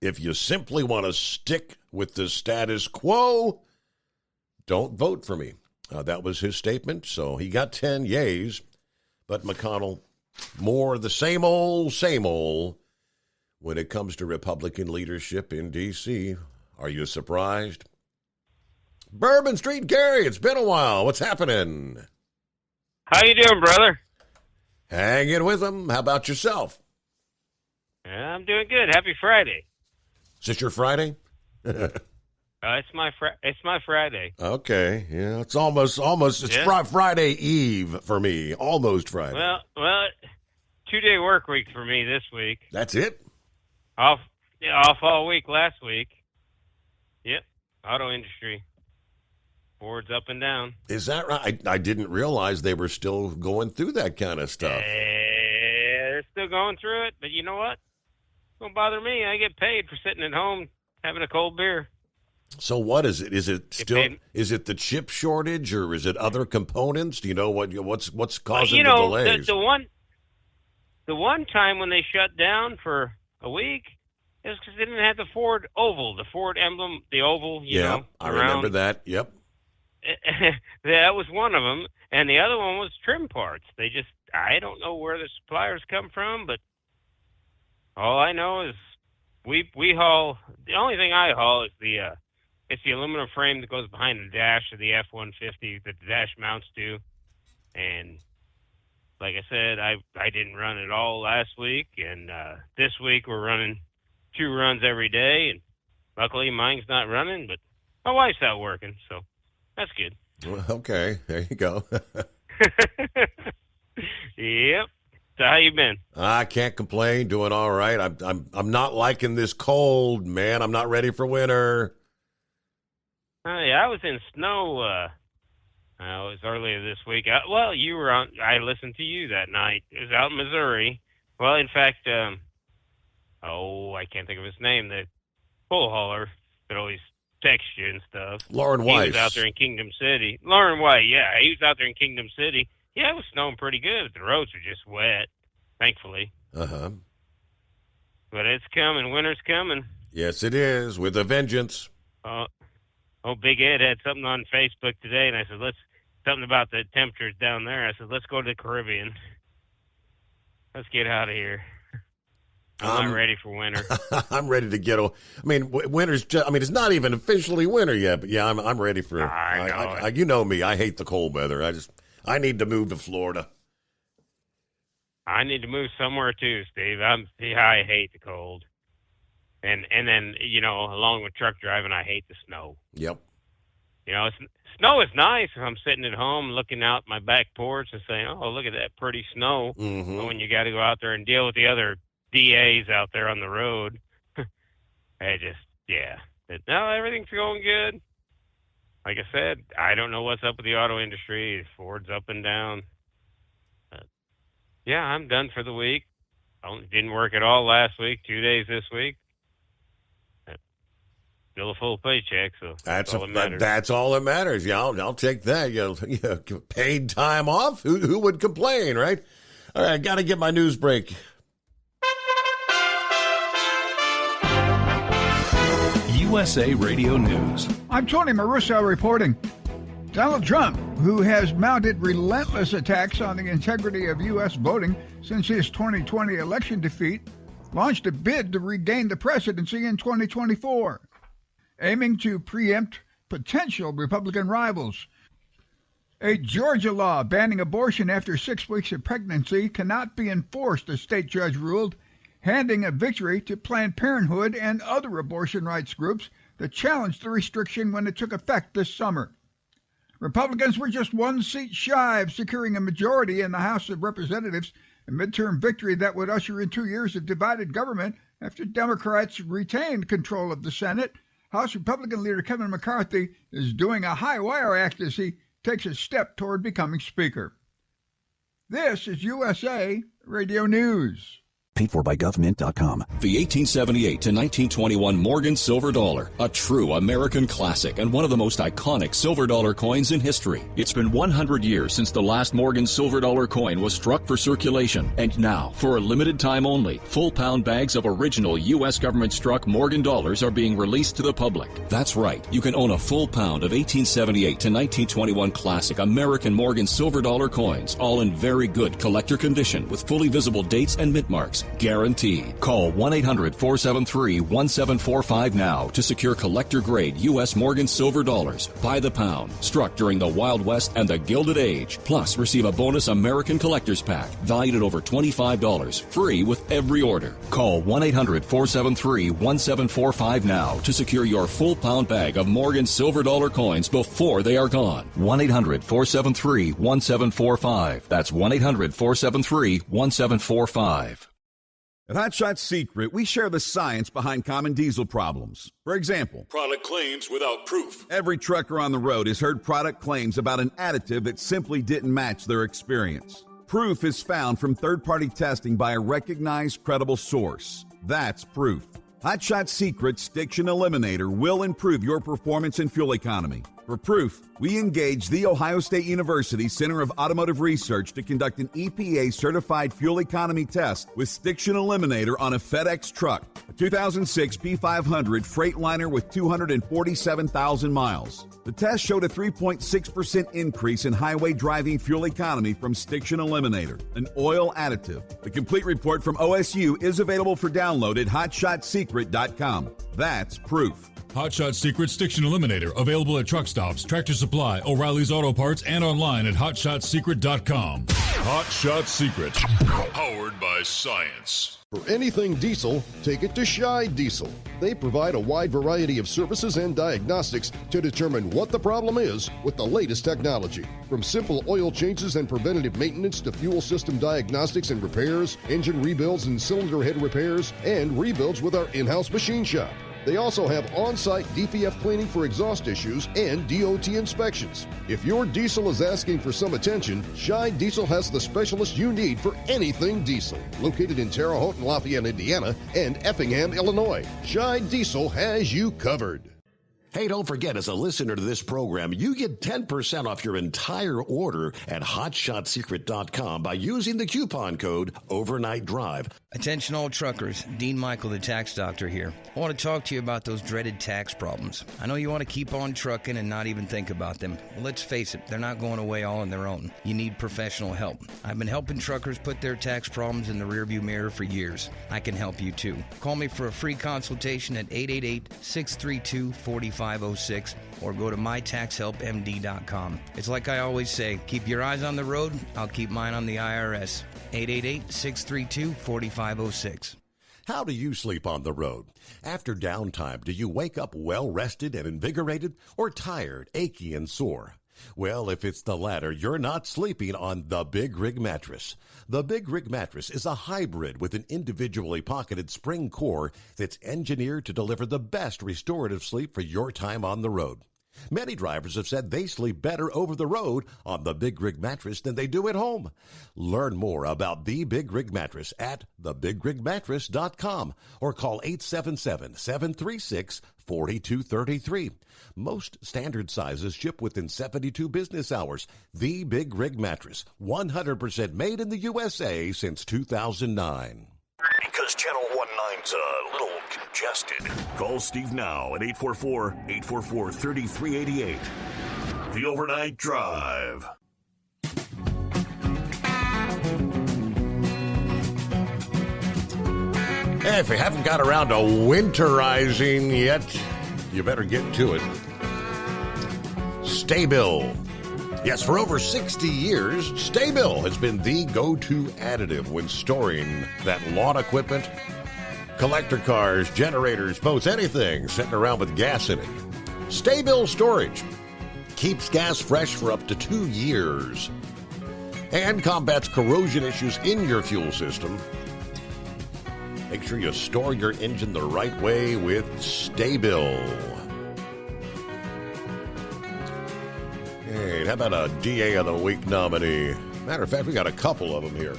S18: If you simply want to stick with the status quo, don't vote for me. That was his statement, so he got 10 yays. But McConnell, more the same old when it comes to Republican leadership in D.C. Are you surprised? Bourbon Street Gary, it's been a while. What's happening?
S13: How you doing, brother?
S18: Hanging with them. How about yourself?
S13: I'm doing good. Happy Friday.
S18: Is this your Friday?
S13: It's my Friday.
S18: Okay, yeah, it's almost Friday Eve for me. Almost Friday.
S13: Well, 2-day work week for me this week.
S18: That's it?
S13: Off all week last week. Yep, auto industry. Boards up and down.
S18: Is that right? I didn't realize they were still going through that kind of stuff.
S13: They're still going through it, but you know what? Don't bother me. I get paid for sitting at home having a cold beer.
S18: So what is it? Is it the chip shortage or is it other components? Do you know what's causing the delays?
S13: The one time when they shut down for a week, it was because they didn't have the Ford oval, the Ford emblem, the oval. You know,
S18: I remember that. Yep.
S13: that was one of them, and the other one was trim parts. I don't know where the suppliers come from, but all I know is we haul. The only thing I haul is it's the aluminum frame that goes behind the dash of the F-150 that the dash mounts to. And like I said, I didn't run it all last week, and this week we're running 2 runs every day, and luckily mine's not running, but my wife's out working, so that's good.
S18: Well, okay, there you go.
S13: Yep. So how you been?
S18: I can't complain. Doing all right. I'm not liking this cold, man. I'm not ready for winter.
S13: Yeah, I was in snow. It was earlier this week. You were on. I listened to you that night. It was out in Missouri. Well, in fact, I can't think of his name. The bull hauler that always texts you and stuff.
S18: Lauren Weiss.
S13: He was out there in Kingdom City. Lauren White, yeah, he was out there in Kingdom City. Yeah, it was snowing pretty good. The roads are just wet, thankfully.
S18: Uh-huh.
S13: But it's coming. Winter's coming.
S18: Yes, it is, with a vengeance.
S13: Big Ed had something on Facebook today, and I said, something about the temperatures down there. I said, let's go to the Caribbean. Let's get out of here. I'm not ready for winter.
S18: I'm ready to get. Winter's just. It's not even officially winter yet, but yeah, I'm ready for.
S13: I know.
S18: You know me. I hate the cold weather. I need to move to Florida.
S13: I need to move somewhere too, Steve. I hate the cold, and then along with truck driving, I hate the snow.
S18: Yep.
S13: Snow is nice if I'm sitting at home looking out my back porch and saying, "Oh, look at that pretty snow."
S18: Mm-hmm.
S13: But when you got to go out there and deal with the other DAs out there on the road, No, everything's going good. Like I said, I don't know what's up with the auto industry. Ford's up and down. Yeah, I'm done for the week. Didn't work at all last week. 2 days this week. Still a full paycheck, so that's all that matters.
S18: That's all that matters. Yeah, I'll take that. Paid time off. Who would complain, right? All right, got to get my news break.
S20: USA Radio News.
S3: I'm Tony Marusso reporting. Donald Trump, who has mounted relentless attacks on the integrity of U.S. voting since his 2020 election defeat, launched a bid to regain the presidency in 2024, aiming to preempt potential Republican rivals. A Georgia law banning abortion after 6 weeks of pregnancy cannot be enforced, a state judge ruled, handing a victory to Planned Parenthood and other abortion rights groups that challenged the restriction when it took effect this summer. Republicans were just 1 seat shy of securing a majority in the House of Representatives, a midterm victory that would usher in 2 years of divided government after Democrats retained control of the Senate. House Republican leader Kevin McCarthy is doing a high-wire act as he takes a step toward becoming Speaker. This is USA Radio News.
S14: Paid for by GovMint.com.
S17: The 1878 to 1921 Morgan Silver Dollar, a true American classic and one of the most iconic silver dollar coins in history. It's been 100 years since the last Morgan Silver Dollar coin was struck for circulation. And now, for a limited time only, full pound bags of original U.S. government struck Morgan dollars are being released to the public. That's right, you can own a full pound of 1878 to 1921 classic American Morgan Silver Dollar coins, all in very good collector condition with fully visible dates and mint marks. Guaranteed. Call 1-800-473-1745 now to secure collector-grade U.S. Morgan Silver Dollars by the pound, struck during the Wild West and the Gilded Age. Plus, receive a bonus American Collector's Pack valued at over $25, free with every order. Call 1-800-473-1745 now to secure your full pound bag of Morgan Silver Dollar coins before they are gone. 1-800-473-1745. That's 1-800-473-1745.
S15: At Hot Shot Secret, we share the science behind common diesel problems. For example,
S16: product claims without proof.
S15: Every trucker on the road has heard product claims about an additive that simply didn't match their experience. Proof is found from third-party testing by a recognized, credible source. That's proof. Hot Shot Secret Stiction Eliminator will improve your performance and fuel economy. For proof, we engaged The Ohio State University Center of Automotive Research to conduct an EPA-certified fuel economy test with Stiction Eliminator on a FedEx truck, a 2006 P500 Freightliner with 247,000 miles. The test showed a 3.6% increase in highway driving fuel economy from Stiction Eliminator, an oil additive. The complete report from OSU is available for download at HotShotSecret.com. That's proof.
S16: Hot Shot Secret Stiction Eliminator, available at truck stops, Tractor Supply, O'Reilly's Auto Parts, and online at HotShotSecret.com. Hot Shot Secret, powered by science.
S1: For anything diesel, take it to Scheid Diesel. They provide a wide variety of services and diagnostics to determine what the problem is with the latest technology. From simple oil changes and preventative maintenance to fuel system diagnostics and repairs, engine rebuilds and cylinder head repairs, and rebuilds with our in-house machine shop. They also have on-site DPF cleaning for exhaust issues and DOT inspections. If your diesel is asking for some attention, Scheid Diesel has the specialist you need for anything diesel. Located in Terre Haute and Lafayette, Indiana, and Effingham, Illinois, Scheid Diesel has you covered.
S18: Hey, don't forget, as a listener to this program, you get 10% off your entire order at HotShotSecret.com by using the coupon code Overnight Drive.
S12: Attention all truckers, Dean Michael, the tax doctor here. I want to talk to you about those dreaded tax problems. I know you want to keep on trucking and not even think about them. Well, let's face it, they're not going away all on their own. You need professional help. I've been helping truckers put their tax problems in the rearview mirror for years. I can help you too. Call me for a free consultation at 888-632-4506 or go to mytaxhelpmd.com. It's like I always say, keep your eyes on the road, I'll keep mine on the IRS. 888-632-4506.
S18: How do you sleep on the road? After downtime, do you wake up well-rested and invigorated or tired, achy, and sore? Well, if it's the latter, you're not sleeping on the Big Rig Mattress. The Big Rig Mattress is a hybrid with an individually pocketed spring core that's engineered to deliver the best restorative sleep for your time on the road. Many drivers have said they sleep better over the road on the Big Rig Mattress than they do at home. Learn more about the Big Rig Mattress at thebigrigmattress.com or call 877-736-4233. Most standard sizes ship within 72 business hours. The Big Rig Mattress, 100% made in the USA since 2009.
S2: Because Channel 19's a little congested. Call Steve now at 844-844-3388. The Overnight Drive.
S18: Hey, if you haven't got around to winterizing yet, you better get to it. Sta-Bil. Yes, for over 60 years, Sta-Bil has been the go-to additive when storing that lawn equipment, collector cars, generators, boats, anything sitting around with gas in it. Sta-Bil Storage keeps gas fresh for up to 2 years and combats corrosion issues in your fuel system. Make sure you store your engine the right way with Sta-Bil. Hey, how about a DA of the Week nominee? Matter of fact, we got a couple of them here.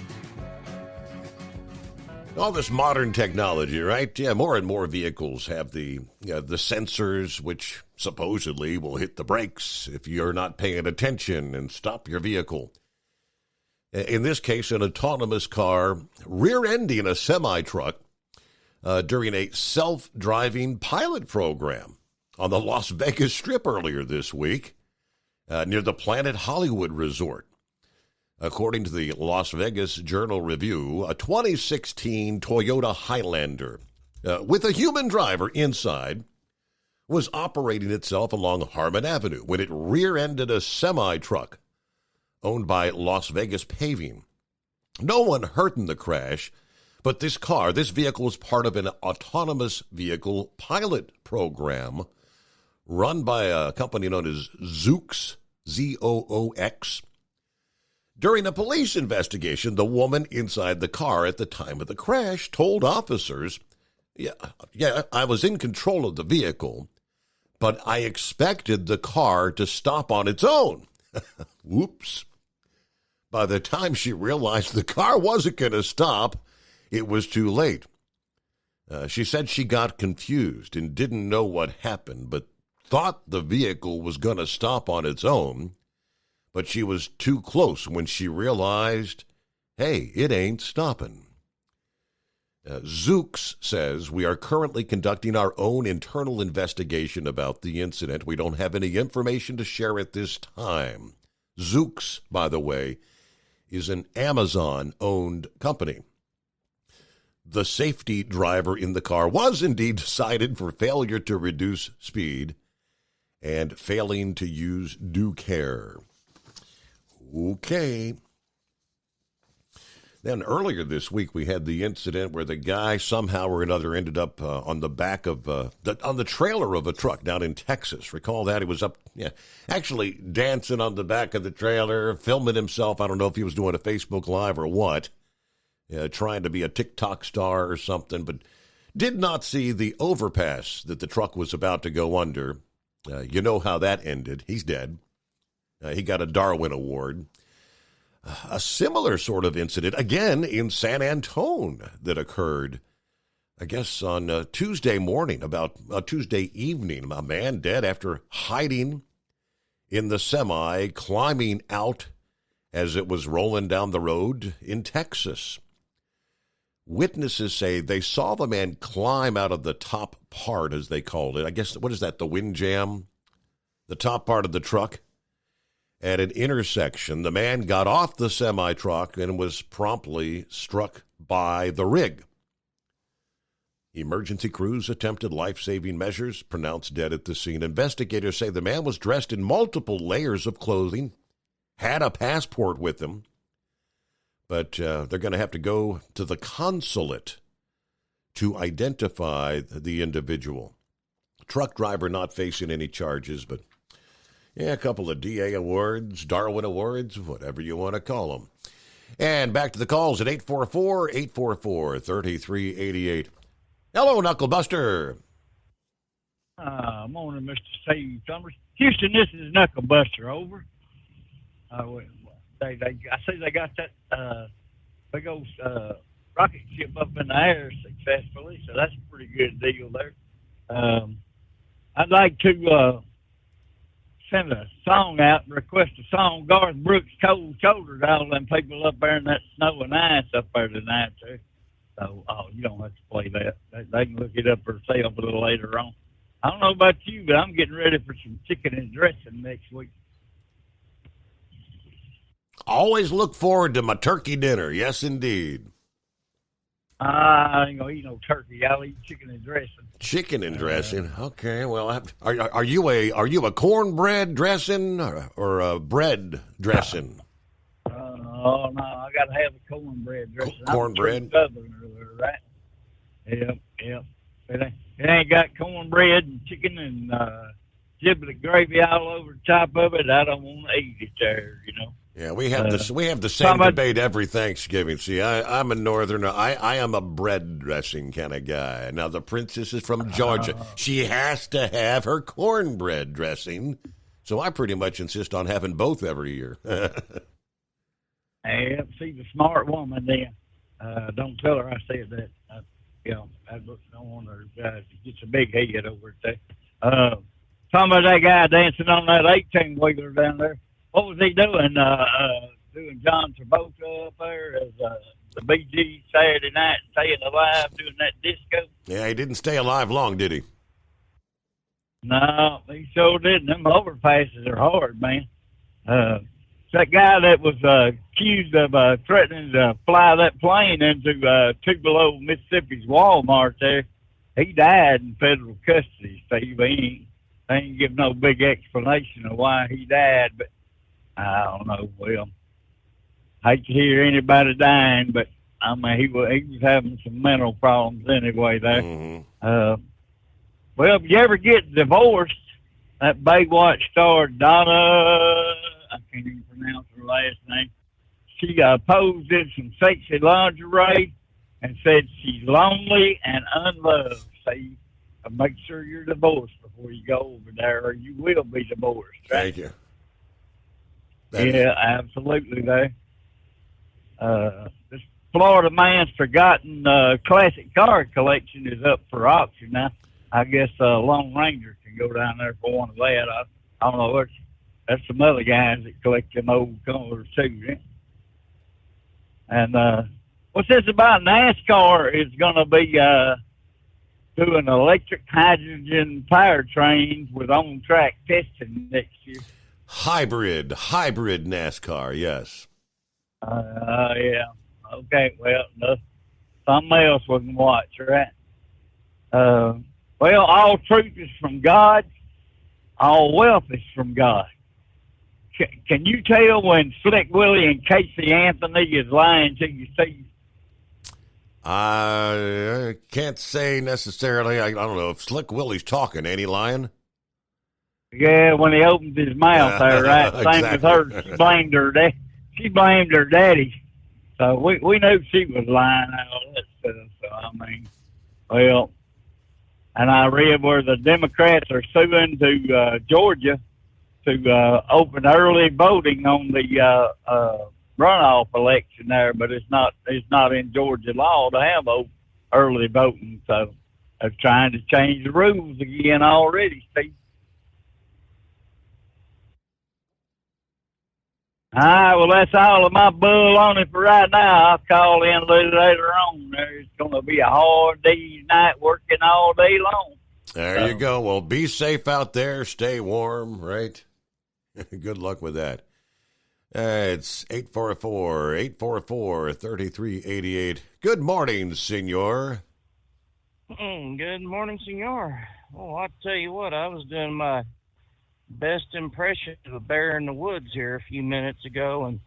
S18: All this modern technology, right? Yeah, more and more vehicles have the sensors which supposedly will hit the brakes if you're not paying attention and stop your vehicle. In this case, an autonomous car rear-ending a semi-truck during a self-driving pilot program on the Las Vegas Strip earlier this week near the Planet Hollywood Resort. According to the Las Vegas Journal-Review, a 2016 Toyota Highlander with a human driver inside was operating itself along Harmon Avenue when it rear-ended a semi-truck owned by Las Vegas Paving. No one hurt in the crash, but this vehicle was part of an autonomous vehicle pilot program run by a company known as Zoox, Z-O-O-X. During a police investigation, the woman inside the car at the time of the crash told officers, yeah, I was in control of the vehicle, but I expected the car to stop on its own. Whoops. By the time she realized the car wasn't going to stop, it was too late. She said she got confused and didn't know what happened, but thought the vehicle was going to stop on its own, but she was too close when she realized, hey, it ain't stopping. Zooks says, we are currently conducting our own internal investigation about the incident. We don't have any information to share at this time. Zooks, by the way, is an Amazon-owned company. The safety driver in the car was indeed cited for failure to reduce speed and failing to use due care. Okay. Then earlier this week, we had the incident where the guy somehow or another ended up on the back of on the trailer of a truck down in Texas. Recall that? He was up, actually dancing on the back of the trailer, filming himself. I don't know if he was doing a Facebook Live or what, trying to be a TikTok star or something, but did not see the overpass that the truck was about to go under. You know how that ended. He's dead. He got a Darwin Award. A similar sort of incident, again, in San Antone that occurred, I guess, on Tuesday morning, about Tuesday evening. A man dead after hiding in the semi, climbing out as it was rolling down the road in Texas. Witnesses say they saw the man climb out of the top part, as they called it. I guess, what is that, the wind jam? The top part of the truck? At an intersection, the man got off the semi-truck and was promptly struck by the rig. Emergency crews attempted life-saving measures, pronounced dead at the scene. Investigators say the man was dressed in multiple layers of clothing, had a passport with him, but they're going to have to go to the consulate to identify the individual. Truck driver not facing any charges, but a couple of DA awards, Darwin Awards, whatever you want to call them. And back to the calls at 844-844-3388. Hello, Knucklebuster.
S4: Morning, Mr. Steve Summers. Houston, this is Knucklebuster, over. I see they got that big old rocket ship up in the air successfully, so that's a pretty good deal there. I'd like to send a song out and request a song, Garth Brooks, Cold Shoulder, to all them people up there in that snow and ice up there tonight, too. So, you don't have to play that. They can look it up themselves a little later on. I don't know about you, but I'm getting ready for some chicken and dressing next week.
S18: Always look forward to my turkey dinner. Yes, indeed.
S4: I ain't gonna eat no turkey. I'll eat chicken and dressing.
S18: Chicken and dressing. Okay. Well, are you a cornbread dressing or a bread dressing?
S4: Oh no, I gotta have a cornbread dressing.
S18: Cornbread.
S4: Right? Yep. It ain't got cornbread and chicken and giblet gravy all over the top of it. I don't want to eat it there.
S18: Yeah, we have the same debate every Thanksgiving. See, I'm a northerner. I am a bread dressing kind of guy. Now, the princess is from Georgia. She has to have her cornbread dressing. So I pretty much insist on having both every year.
S4: Hey, see the smart woman then. Don't tell her I said that. I don't want her to get a big head over there. Talking about that guy dancing on that 18-wheeler down there. What was he doing? Doing John Travolta up there as the Bee Gees Saturday night, staying alive, doing that disco?
S18: Yeah, he didn't stay alive long, did he?
S4: No, he sure didn't. Them overpasses are hard, man. That guy that was accused of threatening to fly that plane into Tupelo, Mississippi's Walmart there, he died in federal custody, Steve. They ain't give no big explanation of why he died, but I don't know. Well, I hate to hear anybody dying, but I mean, he was having some mental problems anyway there.
S18: Mm-hmm.
S4: Well, if you ever get divorced, that Baywatch star Donna, I can't even pronounce her last name, she posed in some sexy lingerie and said she's lonely and unloved. So make sure you're divorced before you go over there, or you will be divorced. Right?
S18: Thank you.
S4: Absolutely there. This Florida man's forgotten classic car collection is up for auction now. I guess Lone Ranger can and go down there for one of that. I don't know. That's some other guys that collect them old cars too. Yeah? And what's this about NASCAR is going to be doing electric hydrogen powertrains with on-track testing next year.
S18: Hybrid NASCAR, yes.
S4: Yeah. Okay, well, no, something else we can watch, right? Well, all truth is from God. All wealth is from God. Can you tell when Slick Willie and Casey Anthony is lying to you, Steve?
S18: I can't say necessarily. I don't know if Slick Willie's talking. Ain't he lying?
S4: Yeah, when he opens his mouth there, right? Same
S18: Exactly.
S4: with her. She blamed her daddy. So we knew she was lying and all that stuff. So, I mean, well, and I read where the Democrats are suing to Georgia to open early voting on the runoff election there, but it's not in Georgia law to have early voting. So they're trying to change the rules again already, Steve. All right, well, that's all of my bull on it for right now. I'll call in a little later on. There's going to be a hard day's night working all day long.
S18: There you go. Well, be safe out there. Stay warm, right? Good luck with that. It's 844-3388. Good morning, senor.
S5: Good morning, senor. Oh, I'll tell you what, I was doing my best impression of a bear in the woods here a few minutes ago, and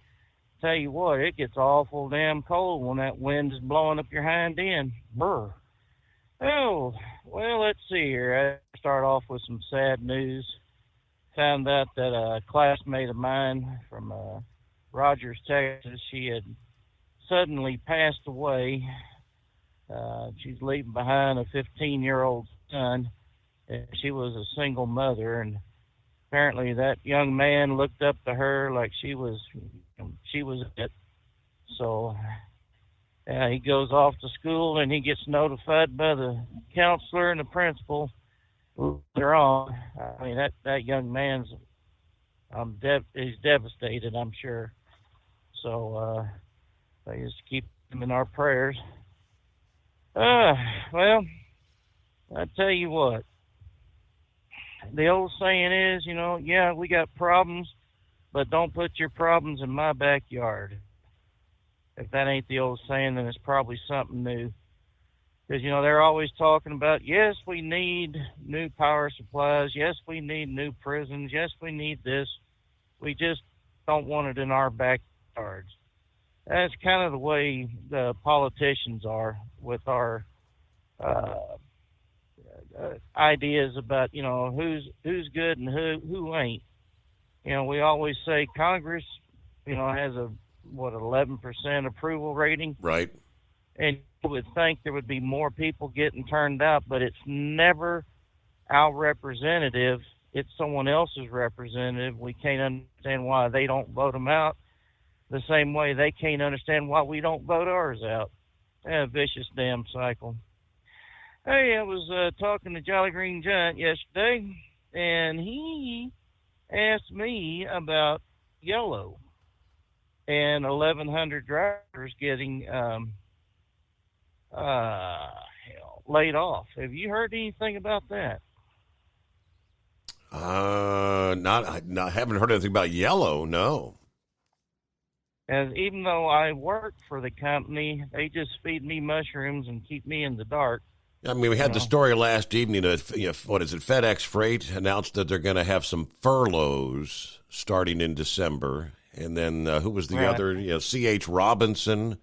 S5: tell you what, it gets awful damn cold when that wind is blowing up your hind end. Brr. Oh, well, let's see here. I start off with some sad news. Found out that a classmate of mine from Rogers, Texas, she had suddenly passed away. She's leaving behind a 15-year-old son. She was a single mother, and apparently that young man looked up to her like she was it. So he goes off to school, and he gets notified by the counselor and the principal later on. I mean, that young man's he's devastated, I'm sure. So I just keep him in our prayers. Well, I tell you what. The old saying is, yeah, we got problems, but don't put your problems in my backyard. If that ain't the old saying, then it's probably something new. Because, they're always talking about, yes, we need new power supplies. Yes, we need new prisons. Yes, we need this. We just don't want it in our backyards. That's kind of the way the politicians are with our ideas about, who's good and who ain't. We always say Congress, has a 11% approval rating.
S18: Right.
S5: And you would think there would be more people getting turned out, but it's never our representative. It's someone else's representative. We can't understand why they don't vote them out the same way they can't understand why we don't vote ours out. A vicious damn cycle. Hey, I was talking to Jolly Green Giant yesterday, and he asked me about Yellow and 1,100 drivers getting laid off. Have you heard anything about that?
S18: I haven't heard anything about Yellow, no.
S5: And even though I work for the company, they just feed me mushrooms and keep me in the dark.
S18: I mean, we had the story last evening that, FedEx Freight announced that they're going to have some furloughs starting in December. And then who was the other? C.H. Robinson.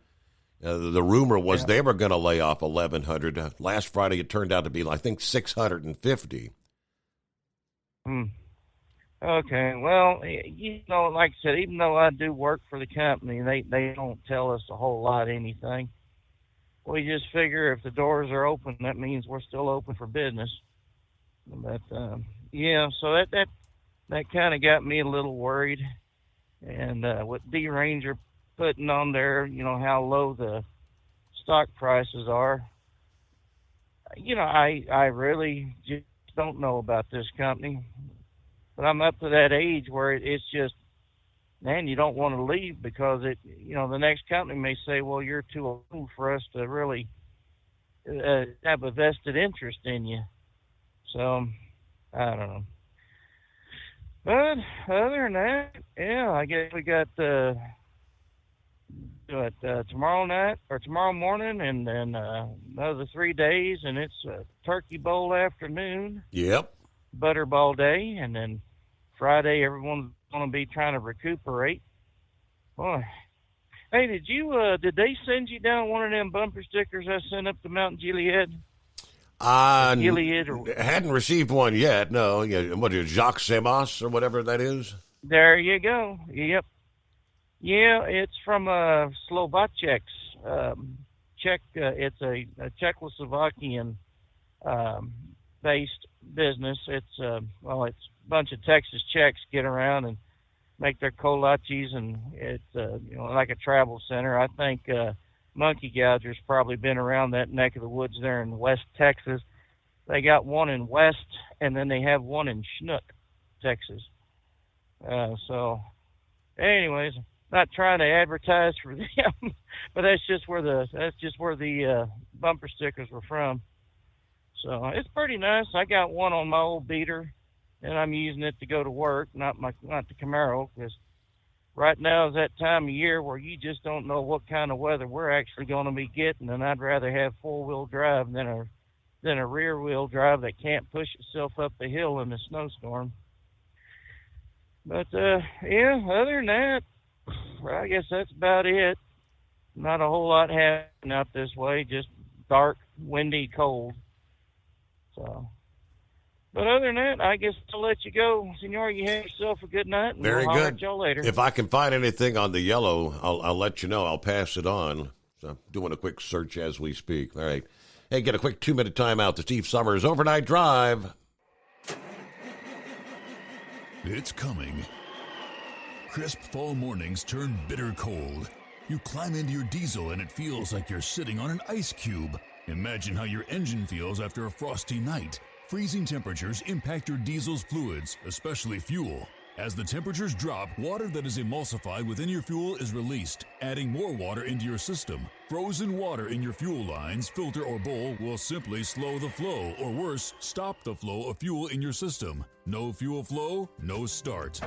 S18: The rumor was they were going to lay off 1,100. Last Friday, it turned out to be, I think, 650.
S5: Okay, well, like I said, even though I do work for the company, they don't tell us a whole lot of anything. We just figure if the doors are open, that means we're still open for business. But, so that kind of got me a little worried. And with D-Ranger putting on there, how low the stock prices are, I really just don't know about this company. But I'm up to that age where it's just, man, you don't want to leave because the next company may say, well, you're too old for us to really have a vested interest in you. So, I don't know. But other than that, yeah, I guess we got tomorrow night or tomorrow morning, and then another 3 days, and it's Turkey Bowl afternoon.
S18: Yep.
S5: Butterball Day, and then Friday everyone's going to be trying to recuperate. Boy, hey, did they send you down one of them bumper stickers I sent up to Mount Gilead?
S18: Hadn't received one yet. No, yeah. What is it, Jacques Semas or whatever that is?
S5: There you go. Yep. Yeah, it's from Slovacek's Czech. It's a Czechoslovakian based business. It's it's a bunch of Texas Czechs get around and make their kolaches, and it's like a travel center. I think Monkey Gouger's probably been around that neck of the woods there in West Texas. They got one in West, and then they have one in Chinook, Texas. So, anyways, not trying to advertise for them, but that's just where the bumper stickers were from. So it's pretty nice. I got one on my old beater, and I'm using it to go to work, not the Camaro, because right now is that time of year where you just don't know what kind of weather we're actually going to be getting, and I'd rather have four-wheel drive than a rear-wheel drive that can't push itself up the hill in a snowstorm. But yeah, other than that, I guess that's about it. Not a whole lot happening out this way, just dark, windy, cold. So, but other than that, I guess I'll let you go, Senor. You have yourself a good night. And
S18: Very
S5: we'll
S18: good.
S5: Holler at y'all later.
S18: If I can find anything on the yellow, I'll let you know. I'll pass it on. So I'm doing a quick search as we speak. All right. Hey, get a quick 2-minute timeout. The Steve Summers Overnight Drive.
S16: It's coming. Crisp fall mornings turn bitter cold. You climb into your diesel and it feels like you're sitting on an ice cube. Imagine how your engine feels after a frosty night. Freezing temperatures impact your diesel's fluids, especially fuel. As the temperatures drop, water that is emulsified within your fuel is released, adding more water into your system. Frozen water in your fuel lines, filter, or bowl will simply slow the flow, or worse, stop the flow of fuel in your system. No fuel flow, no start.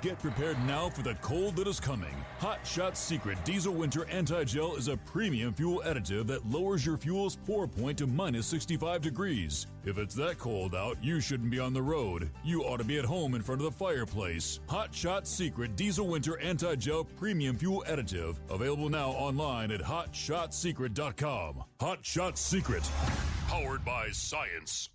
S16: Get prepared now for the cold that is coming. Hot Shot Secret Diesel Winter Anti-Gel is a premium fuel additive that lowers your fuel's pour point to minus 65 degrees. If it's that cold out, you shouldn't be on the road. You ought to be at home in front of the fireplace. Hot Shot Secret Diesel Winter Anti-Gel Premium Fuel Additive. Available now online at HotShotSecret.com. Hot Shot Secret. Powered by science.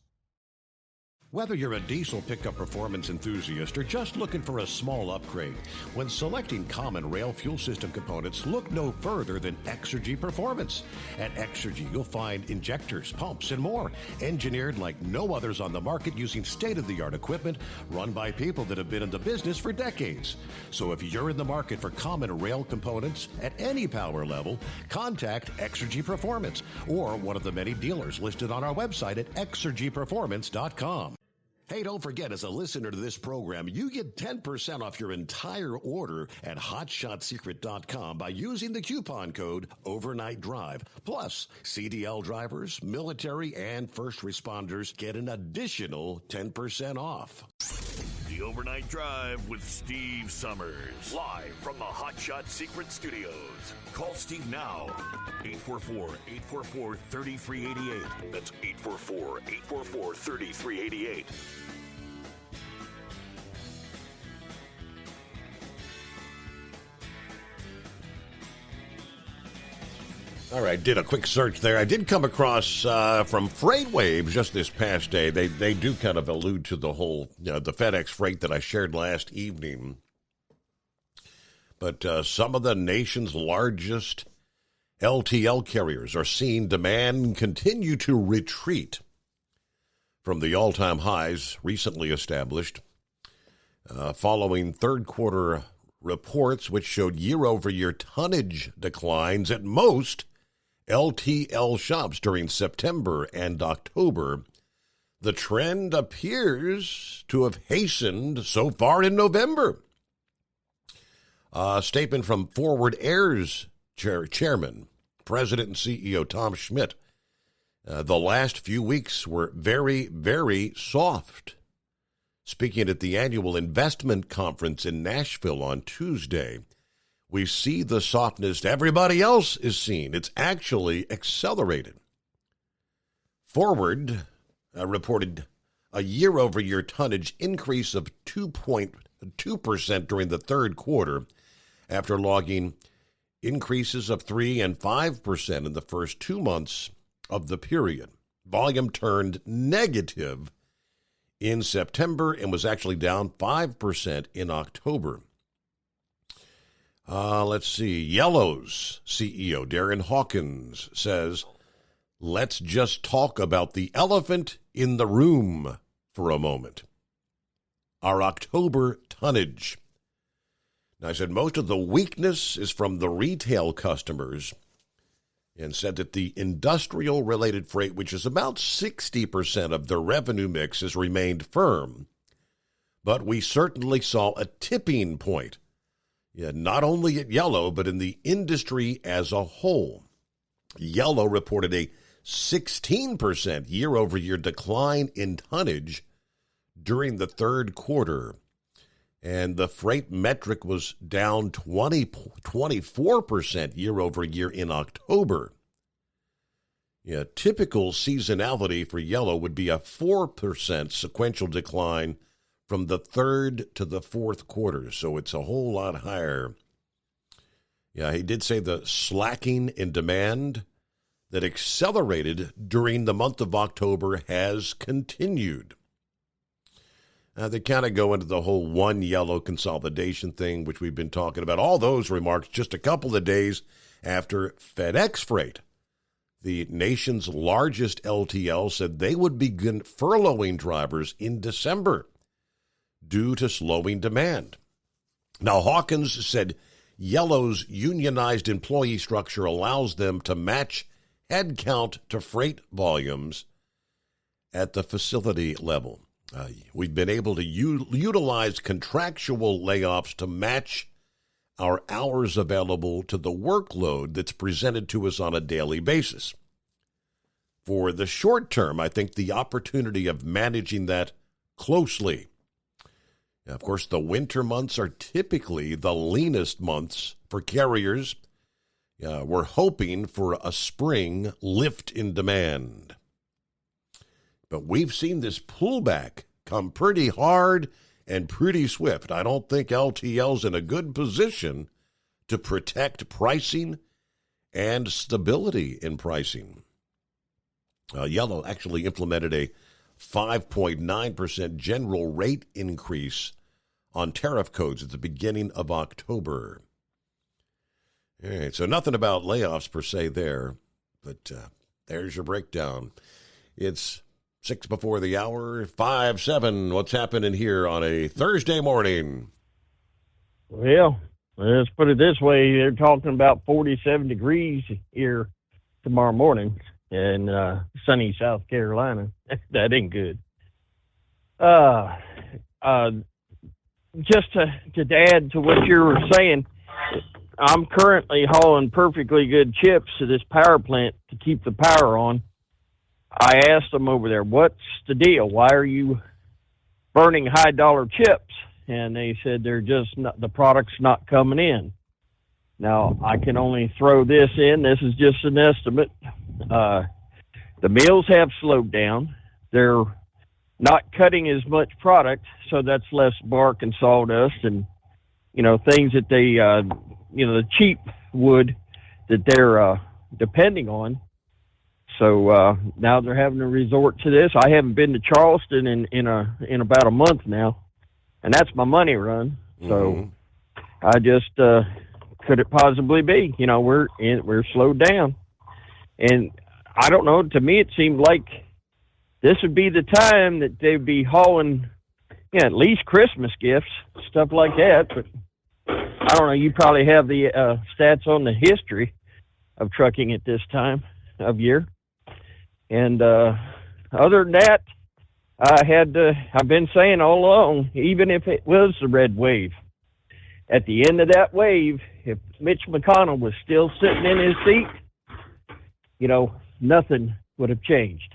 S18: Whether you're a diesel pickup performance enthusiast or just looking for a small upgrade, when selecting common rail fuel system components, look no further than Exergy Performance. At Exergy, you'll find injectors, pumps, and more, engineered like no others on the market using state-of-the-art equipment run by people that have been in the business for decades. So if you're in the market for common rail components at any power level, contact Exergy Performance or one of the many dealers listed on our website at exergyperformance.com. Hey, don't forget, as a listener to this program, you get 10% off your entire order at HotShotSecret.com by using the coupon code Overnight Drive. Plus, CDL drivers, military, and first responders get an additional 10% off.
S2: The Overnight Drive with Steve Summers. Live from the Hot Shot Secret Studios. Call Steve now. 844-844-3388. That's 844-844-3388.
S18: All right, did a quick search there. I did come across from FreightWaves just this past day. They do kind of allude to the whole, the FedEx freight that I shared last evening. But some of the nation's largest LTL carriers are seeing demand continue to retreat from the all-time highs recently established following third quarter reports which showed year-over-year tonnage declines at most LTL shops during September and October. the trend appears to have hastened so far in November. A statement from Forward Air's chairman, President and CEO Tom Schmidt. The last few weeks were very, very soft. Speaking at the annual investment conference in Nashville on Tuesday, we see the softness everybody else is seeing. It's actually accelerated. Forward reported a year-over-year tonnage increase of 2.2% during the third quarter after logging increases of 3% and 5% in the first 2 months of the period. Volume turned negative in September and was actually down 5% in October. Let's see. Yellow's CEO, Darren Hawkins, says, let's just talk about the elephant in the room for a moment. Our October tonnage. Now, I said most of the weakness is from the retail customers, and said that the industrial-related freight, which is about 60% of their revenue mix, has remained firm. But we certainly saw a tipping point, not only at Yellow, but in the industry as a whole. Yellow reported a 16% year-over-year decline in tonnage during the third quarter, and the freight metric was down 24% year-over-year in October. Typical seasonality for Yellow would be a 4% sequential decline from the third to the fourth quarter, so it's a whole lot higher. He did say the slacking in demand that accelerated during the month of October has continued. They kind of go into the whole one Yellow consolidation thing, which we've been talking about. All those remarks just a couple of days after FedEx Freight, the nation's largest LTL, said they would begin furloughing drivers in December due to slowing demand. Now, Hawkins said Yellow's unionized employee structure allows them to match headcount to freight volumes at the facility level. We've been able to utilize contractual layoffs to match our hours available to the workload that's presented to us on a daily basis. For the short term, I think the opportunity of managing that closely. Now, of course, the winter months are typically the leanest months for carriers. We're hoping for a spring lift in demand. But we've seen this pullback come pretty hard and pretty swift. I don't think LTL's in a good position to protect pricing and stability in pricing. Yellow actually implemented a 5.9% general rate increase on tariff codes at the beginning of October. All right, so nothing about layoffs per se there, but there's your breakdown. It's 6 before the hour, 5:07. What's happening here on a Thursday morning?
S6: Well, let's put it this way. They're talking about 47 degrees here tomorrow morning in sunny South Carolina. That ain't good. Just to add to what you were saying, I'm currently hauling perfectly good chips to this power plant to keep the power on. I asked them over there, what's the deal? Why are you burning high dollar chips? And they said they're just not, the product's not coming in. Now, I can only throw this in. This is just an estimate. The mills have slowed down. They're not cutting as much product, so that's less bark and sawdust and, things that they, the cheap wood that they're depending on. So now they're having to resort to this. I haven't been to Charleston in about a month now, and that's my money run. So I just could it possibly be? We're slowed down, and I don't know. To me, it seemed like this would be the time that they'd be hauling, at least Christmas gifts, stuff like that. But I don't know. You probably have the stats on the history of trucking at this time of year. And other than that, I've been saying all along, even if it was the red wave, at the end of that wave, if Mitch McConnell was still sitting in his seat, nothing would have changed.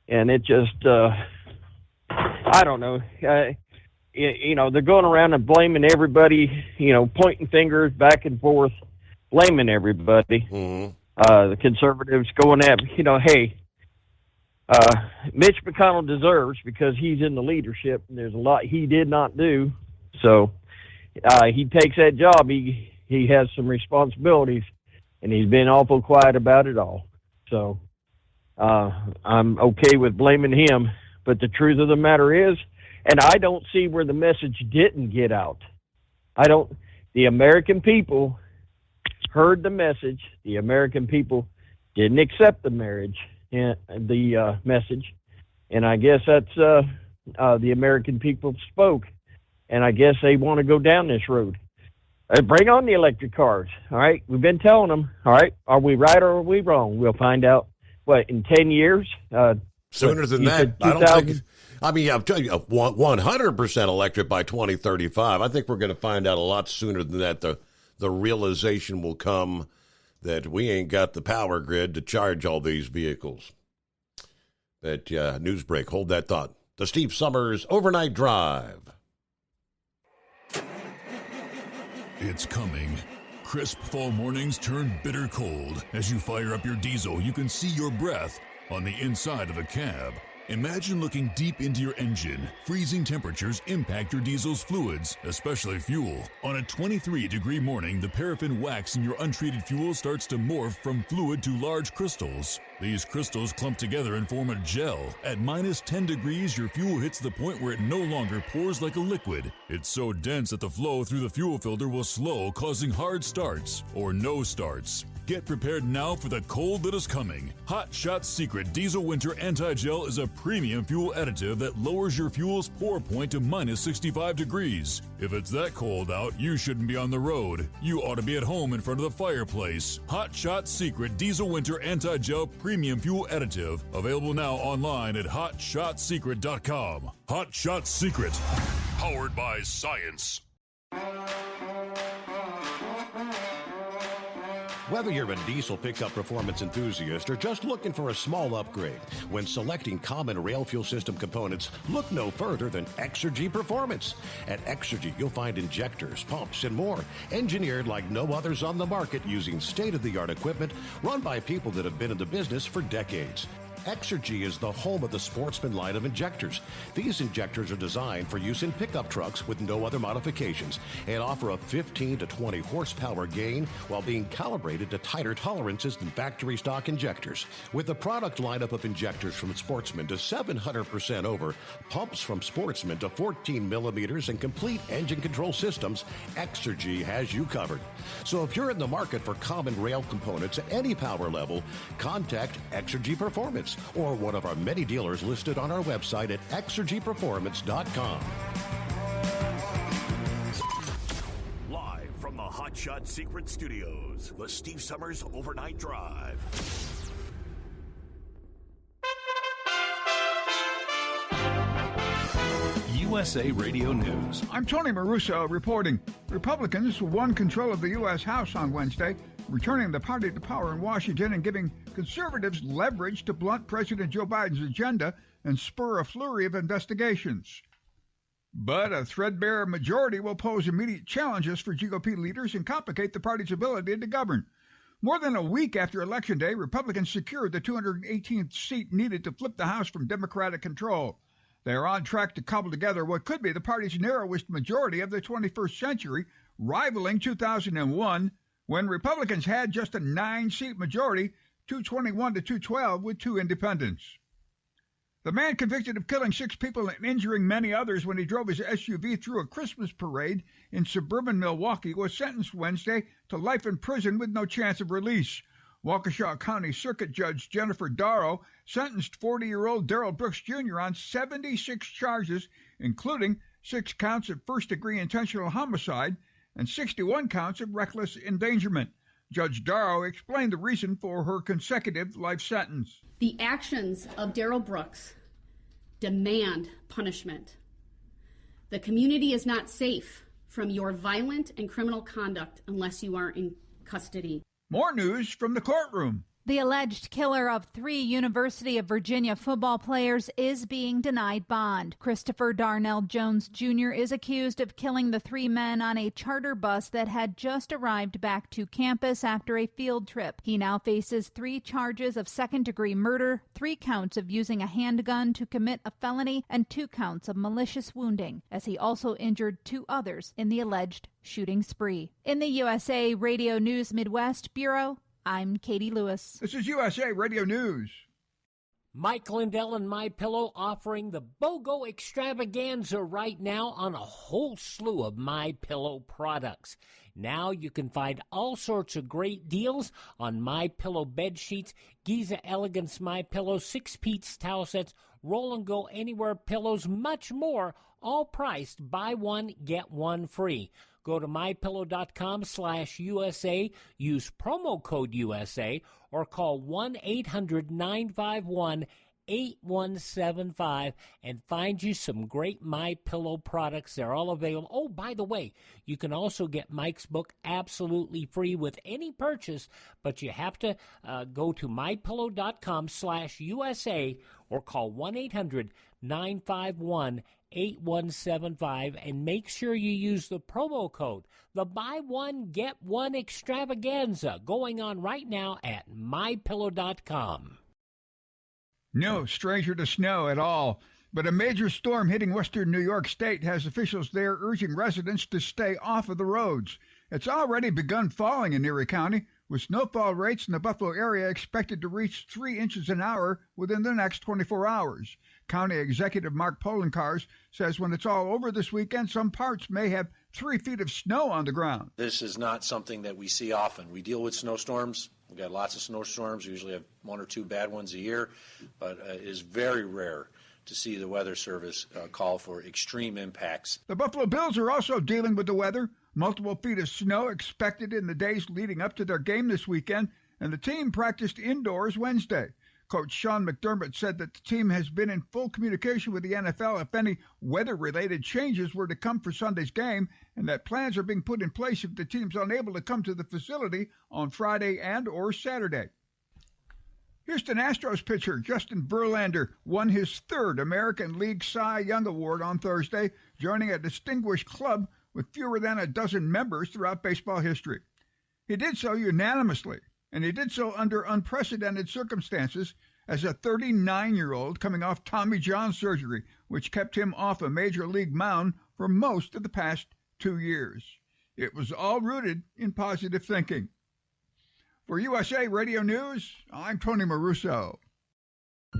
S6: And it just, I don't know. They're going around and blaming everybody, pointing fingers back and forth, blaming everybody.
S18: Mm-hmm.
S6: The conservatives going at, hey, Mitch McConnell deserves, because he's in the leadership, and there's a lot he did not do. So he takes that job. He has some responsibilities, and he's been awful quiet about it all. So I'm okay with blaming him. But the truth of the matter is, and I don't see where the message didn't get out. The American people heard the message. The American people didn't accept the message. And I guess that's the American people spoke. And I guess they want to go down this road. Bring on the electric cars. All right. We've been telling them. All right. Are we right or are we wrong? We'll find out, in 10 years?
S18: Sooner than that. I don't think. I'm telling you, 100% electric by 2035. I think we're going to find out a lot sooner than that. The realization will come that we ain't got the power grid to charge all these vehicles. But news break. Hold that thought. The Steve Summers Overnight Drive.
S16: It's coming. Crisp fall mornings turn bitter cold. As you fire up your diesel, you can see your breath on the inside of a cab. Imagine looking deep into your engine. Freezing temperatures impact your diesel's fluids, especially fuel. On a 23-degree morning, the paraffin wax in your untreated fuel starts to morph from fluid to large crystals. These crystals clump together and form a gel. At minus 10 degrees, your fuel hits the point where it no longer pours like a liquid. It's so dense that the flow through the fuel filter will slow, causing hard starts or no starts. Get prepared now for the cold that is coming. Hot Shot Secret Diesel Winter Anti-Gel is a premium fuel additive that lowers your fuel's pour point to minus 65 degrees. If it's that cold out, you shouldn't be on the road. You ought to be at home in front of the fireplace. Hot Shot Secret Diesel Winter Anti-Gel Premium Fuel Additive. Available now online at HotShotSecret.com. Hot Shot Secret. Powered by science.
S18: Whether you're a diesel pickup performance enthusiast or just looking for a small upgrade, when selecting common rail fuel system components, look no further than Exergy Performance. At Exergy, you'll find injectors, pumps, and more, engineered like no others on the market using state-of-the-art equipment run by people that have been in the business for decades. Exergy is the home of the Sportsman line of injectors. These injectors are designed for use in pickup trucks with no other modifications and offer a 15 to 20 horsepower gain while being calibrated to tighter tolerances than factory stock injectors. With a product lineup of injectors from Sportsman to 700% over, pumps from Sportsman to 14 millimeters, and complete engine control systems, Exergy has you covered. So if you're in the market for common rail components at any power level, contact Exergy Performance or one of our many dealers listed on our website at exergyperformance.com.
S2: Live from the Hot Shot Secret Studios, the Steve Summers Overnight Drive.
S20: USA Radio News.
S3: I'm Tony Marusa reporting. Republicans won control of the U.S. House on Wednesday, returning the party to power in Washington and giving conservatives leverage to blunt President Joe Biden's agenda and spur a flurry of investigations. But a threadbare majority will pose immediate challenges for GOP leaders and complicate the party's ability to govern. More than a week after Election Day, Republicans secured the 218th seat needed to flip the House from Democratic control. They are on track to cobble together what could be the party's narrowest majority of the 21st century, rivaling 2001, when Republicans had just a 9-seat majority, 221 to 212, with 2 independents. The man convicted of killing 6 people and injuring many others when he drove his SUV through a Christmas parade in suburban Milwaukee was sentenced Wednesday to life in prison with no chance of release. Waukesha County Circuit Judge Jennifer Darrow sentenced 40-year-old Darrell Brooks Jr. on 76 charges, including 6 counts of first-degree intentional homicide and 61 counts of reckless endangerment. Judge Darrow explained the reason for her consecutive life sentence.
S7: The actions of Darrell Brooks demand punishment. The community is not safe from your violent and criminal conduct unless you are in custody.
S3: More news from the courtroom.
S8: The alleged killer of 3 University of Virginia football players is being denied bond. Christopher Darnell Jones Jr. is accused of killing the 3 men on a charter bus that had just arrived back to campus after a field trip. He now faces 3 charges of second-degree murder, 3 counts of using a handgun to commit a felony, and 2 counts of malicious wounding, as he also injured 2 others in the alleged shooting spree. In the USA Radio News Midwest Bureau, I'm Katie Lewis.
S3: This is USA Radio News.
S19: Mike Lindell and MyPillow offering the BOGO extravaganza right now on a whole slew of MyPillow products. Now you can find all sorts of great deals on MyPillow bed sheets, Giza Elegance MyPillow, 6-piece towel sets, Roll and Go Anywhere pillows, much more, all priced buy one, get one free. Go to mypillow.com/USA, use promo code USA, or call 1-800-951-8175 and find you some great MyPillow products. They're all available. Oh, by the way, you can also get Mike's book absolutely free with any purchase, but you have to go to mypillow.com/USA or call 1-800-951-8175 and make sure you use the promo code, the buy one, get one extravaganza, going on right now at mypillow.com.
S3: No stranger to snow at all, but a major storm hitting western New York State has officials there urging residents to stay off of the roads. It's already begun falling in Erie County, with snowfall rates in the Buffalo area expected to reach 3 inches an hour within the next 24 hours. County Executive Mark Polenkars says when it's all over this weekend, some parts may have 3 feet of snow on the ground.
S21: This is not something that we see often. We deal with snowstorms. We've got lots of snowstorms. We usually have 1 or 2 bad ones a year, but it is very rare to see the Weather Service call for extreme impacts.
S3: The Buffalo Bills are also dealing with the weather. Multiple feet of snow expected in the days leading up to their game this weekend, and the team practiced indoors Wednesday. Coach Sean McDermott said that the team has been in full communication with the NFL if any weather-related changes were to come for Sunday's game, and that plans are being put in place if the team's unable to come to the facility on Friday and or Saturday. Houston Astros pitcher Justin Verlander won his 3rd American League Cy Young Award on Thursday, joining a distinguished club with fewer than a dozen members throughout baseball history. He did so unanimously, and he did so under unprecedented circumstances as a 39-year-old coming off Tommy John surgery, which kept him off a major league mound for most of the past 2 years. It was all rooted in positive thinking. For USA Radio News, I'm Tony Maruso.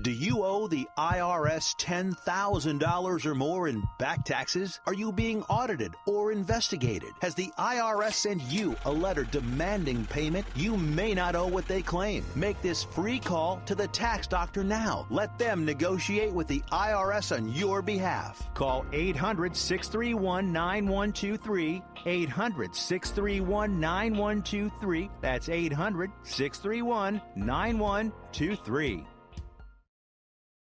S22: Do you owe the IRS $10,000 or more in back taxes? Are you being audited or investigated? Has the IRS sent you a letter demanding payment? You may not owe what they claim. Make this free call to the tax doctor now. Let them negotiate with the IRS on your behalf. Call 800-631-9123, 800-631-9123. That's 800-631-9123.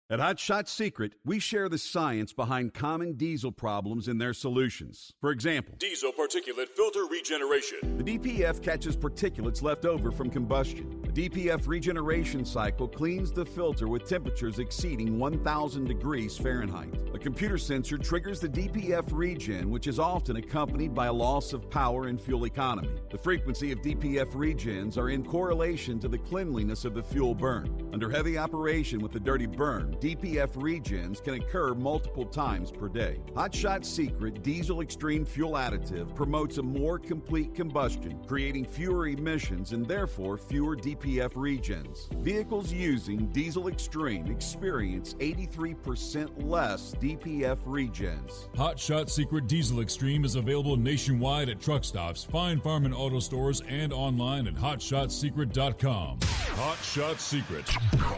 S15: At Hot Shot Secret, we share the science behind common diesel problems and their solutions. For example,
S16: diesel particulate filter regeneration.
S15: The DPF catches particulates left over from combustion. The DPF regeneration cycle cleans the filter with temperatures exceeding 1,000 degrees Fahrenheit. A computer sensor triggers the DPF regen, which is often accompanied by a loss of power and fuel economy. The frequency of DPF regens are in correlation to the cleanliness of the fuel burn. Under heavy operation with the dirty burn, DPF regens can occur multiple times per day. Hot Shot Secret Diesel Extreme Fuel Additive promotes a more complete combustion, creating fewer emissions and therefore fewer DPF regens. Vehicles using Diesel Extreme experience 83% less DPF regens.
S16: Hot Shot Secret Diesel Extreme is available nationwide at truck stops, Fine Farm and auto stores, and online at hotshotsecret.com. Hot Shot Secret,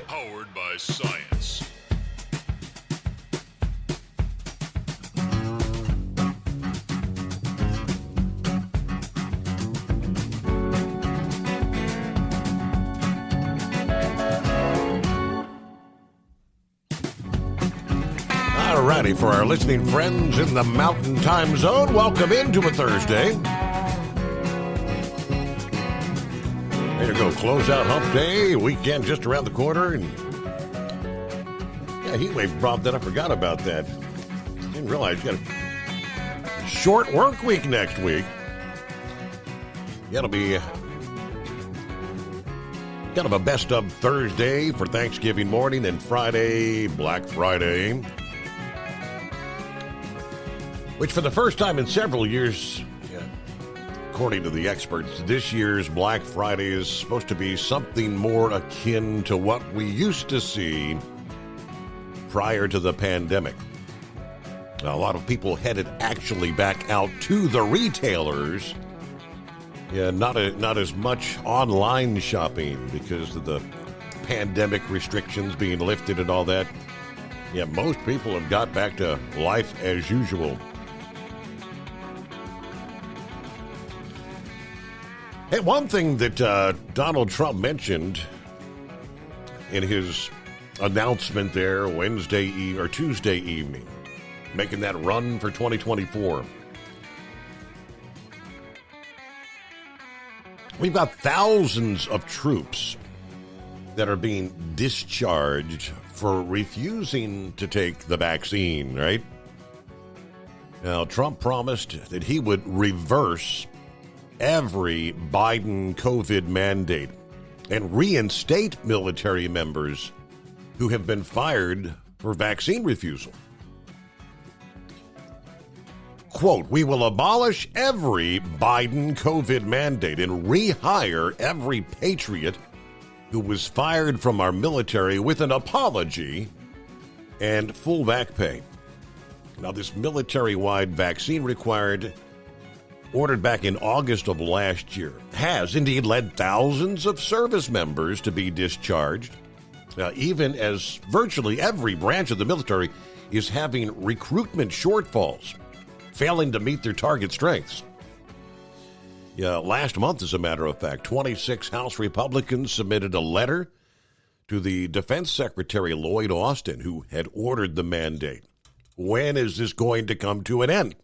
S16: powered by science.
S18: All righty, for our listening friends in the Mountain Time Zone, welcome into a Thursday. There you go, close out hump day, weekend just around the corner. And yeah, heat wave brought that. I forgot about that. Didn't realize you got a short work week next week. Yeah, it'll be kind of a best of Thursday for Thanksgiving morning and Friday, Black Friday. Which for the first time in several years, according to the experts, this year's Black Friday is supposed to be something more akin to what we used to see prior to the pandemic. A lot of people headed actually back out to the retailers. Yeah, not as much online shopping because of the pandemic restrictions being lifted and all that. Yeah, most people have got back to life as usual. Hey, one thing that Donald Trump mentioned in his announcement there Tuesday evening, making that run for 2024. We've got thousands of troops that are being discharged for refusing to take the vaccine, right? Now, Trump promised that he would reverse every Biden COVID mandate and reinstate military members who have been fired for vaccine refusal. Quote, "We will abolish every Biden COVID mandate and rehire every patriot who was fired from our military with an apology and full back pay." Now, this military-wide vaccine ordered back in August of last year, has indeed led thousands of service members to be discharged, even as virtually every branch of the military is having recruitment shortfalls, failing to meet their target strengths. Yeah, last month, as a matter of fact, 26 House Republicans submitted a letter to the Defense Secretary Lloyd Austin, who had ordered the mandate. When is this going to come to an end?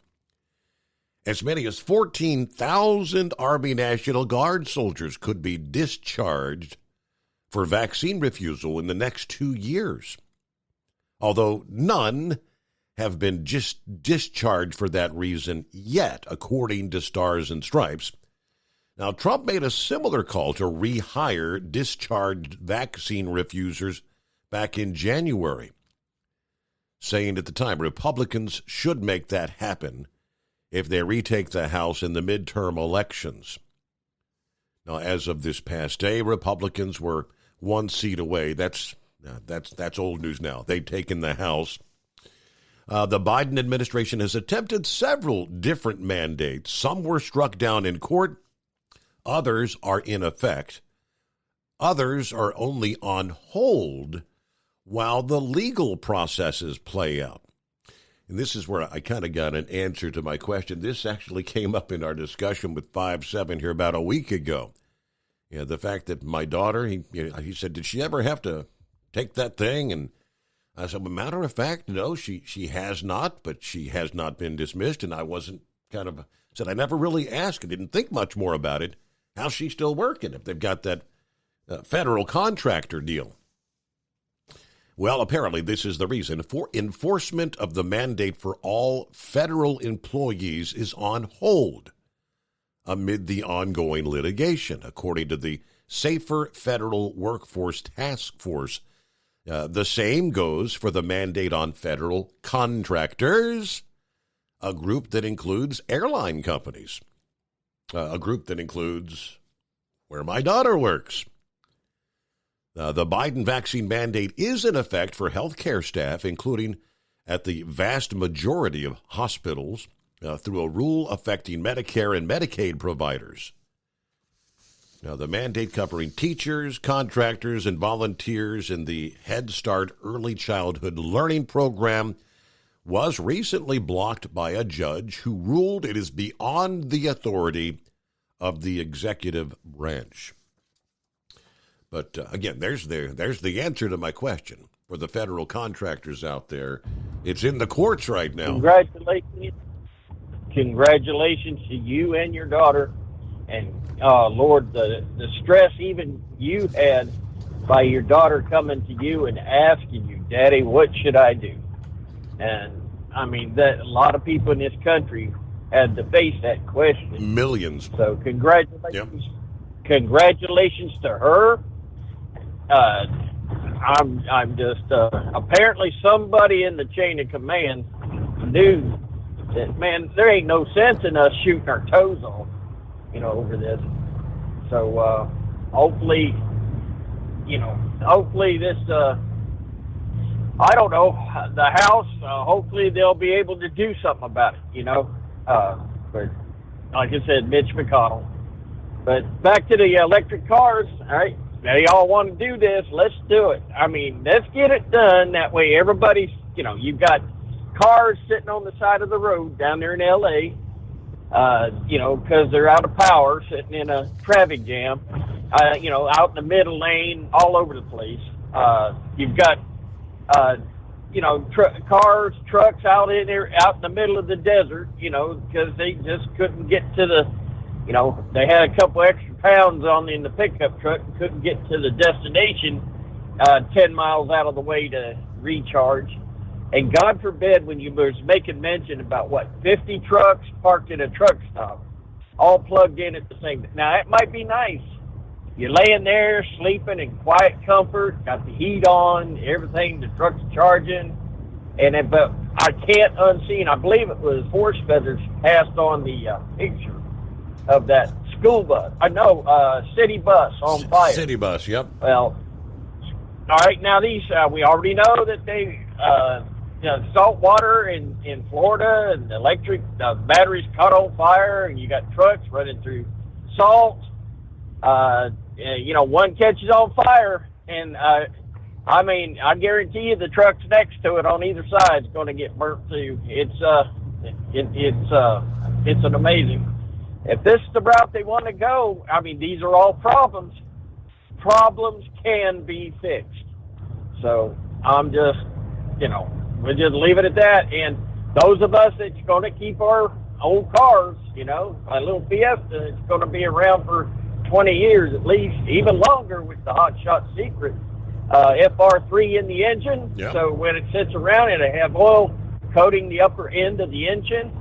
S18: As many as 14,000 Army National Guard soldiers could be discharged for vaccine refusal in the next 2 years, although none have been discharged for that reason yet, according to Stars and Stripes. Now, Trump made a similar call to rehire discharged vaccine refusers back in January, saying at the time Republicans should make that happen if they retake the House in the midterm elections. Now, as of this past day, Republicans were one seat away. That's old news now. They've taken the House. The Biden administration has attempted several different mandates. Some were struck down in court. Others are in effect. Others are only on hold while the legal processes play out. And this is where I kind of got an answer to my question. This actually came up in our discussion with 5-7 here about a week ago. Yeah, the fact that my daughter, he said, did she ever have to take that thing? And I said, well, matter of fact, no, she has not, but she has not been dismissed. And I said, I never really asked. I didn't think much more about it. How's she still working if they've got that federal contractor deal? Well, apparently this is the reason. For enforcement of the mandate for all federal employees is on hold amid the ongoing litigation, according to the Safer Federal Workforce Task Force. The same goes for the mandate on federal contractors, a group that includes airline companies, a group that includes where my daughter works. The Biden vaccine mandate is in effect for healthcare staff, including at the vast majority of hospitals, through a rule affecting Medicare and Medicaid providers. Now, the mandate covering teachers, contractors, and volunteers in the Head Start Early Childhood Learning Program was recently blocked by a judge who ruled it is beyond the authority of the executive branch. But again, there's the answer to my question for the federal contractors out there. It's in the courts right now.
S6: Congratulations to you and your daughter. And, Lord, the stress even you had by your daughter coming to you and asking you, Daddy, what should I do? And, I mean, that a lot of people in this country had to face that question.
S18: Millions.
S6: So congratulations. Yep. Congratulations to her. I'm just apparently somebody in the chain of command knew that, man, there ain't no sense in us shooting our toes off, over this. So hopefully this I don't know, the House, hopefully they'll be able to do something about it, but like I said, Mitch McConnell. But back to the electric cars, all right, they all want to do this, let's do it. I mean, let's get it done, that way everybody's, you've got cars sitting on the side of the road down there in L.A., because they're out of power, sitting in a traffic jam, out in the middle lane, all over the place. You've got cars, trucks out in the middle of the desert, because they just couldn't get to the, they had a couple extra pounds in the pickup truck and couldn't get to the destination 10 miles out of the way to recharge. And God forbid, when you was making mention about 50 trucks parked in a truck stop, all plugged in at the same time. Now, it might be nice. You're laying there, sleeping in quiet comfort, got the heat on, everything, the truck's charging. But I can't unsee, and I believe it was Horse Feathers passed on the picture of that school bus. City bus on fire.
S18: City bus, yep.
S6: Well, all right, now these, we already know that they, salt water in Florida and electric batteries caught on fire, and you got trucks running through salt. One catches on fire, and I guarantee you the trucks next to it on either side is going to get burnt too. It's an amazing. If this is the route they want to go, I mean, these are all problems. Problems can be fixed. So I'm just, we'll just leave it at that. And those of us that's going to keep our old cars, a little Fiesta, it's going to be around for 20 years at least, even longer with the Hot Shot Secret FR3 in the engine. Yep. So when it sits around, it'll have oil coating the upper end of the engine,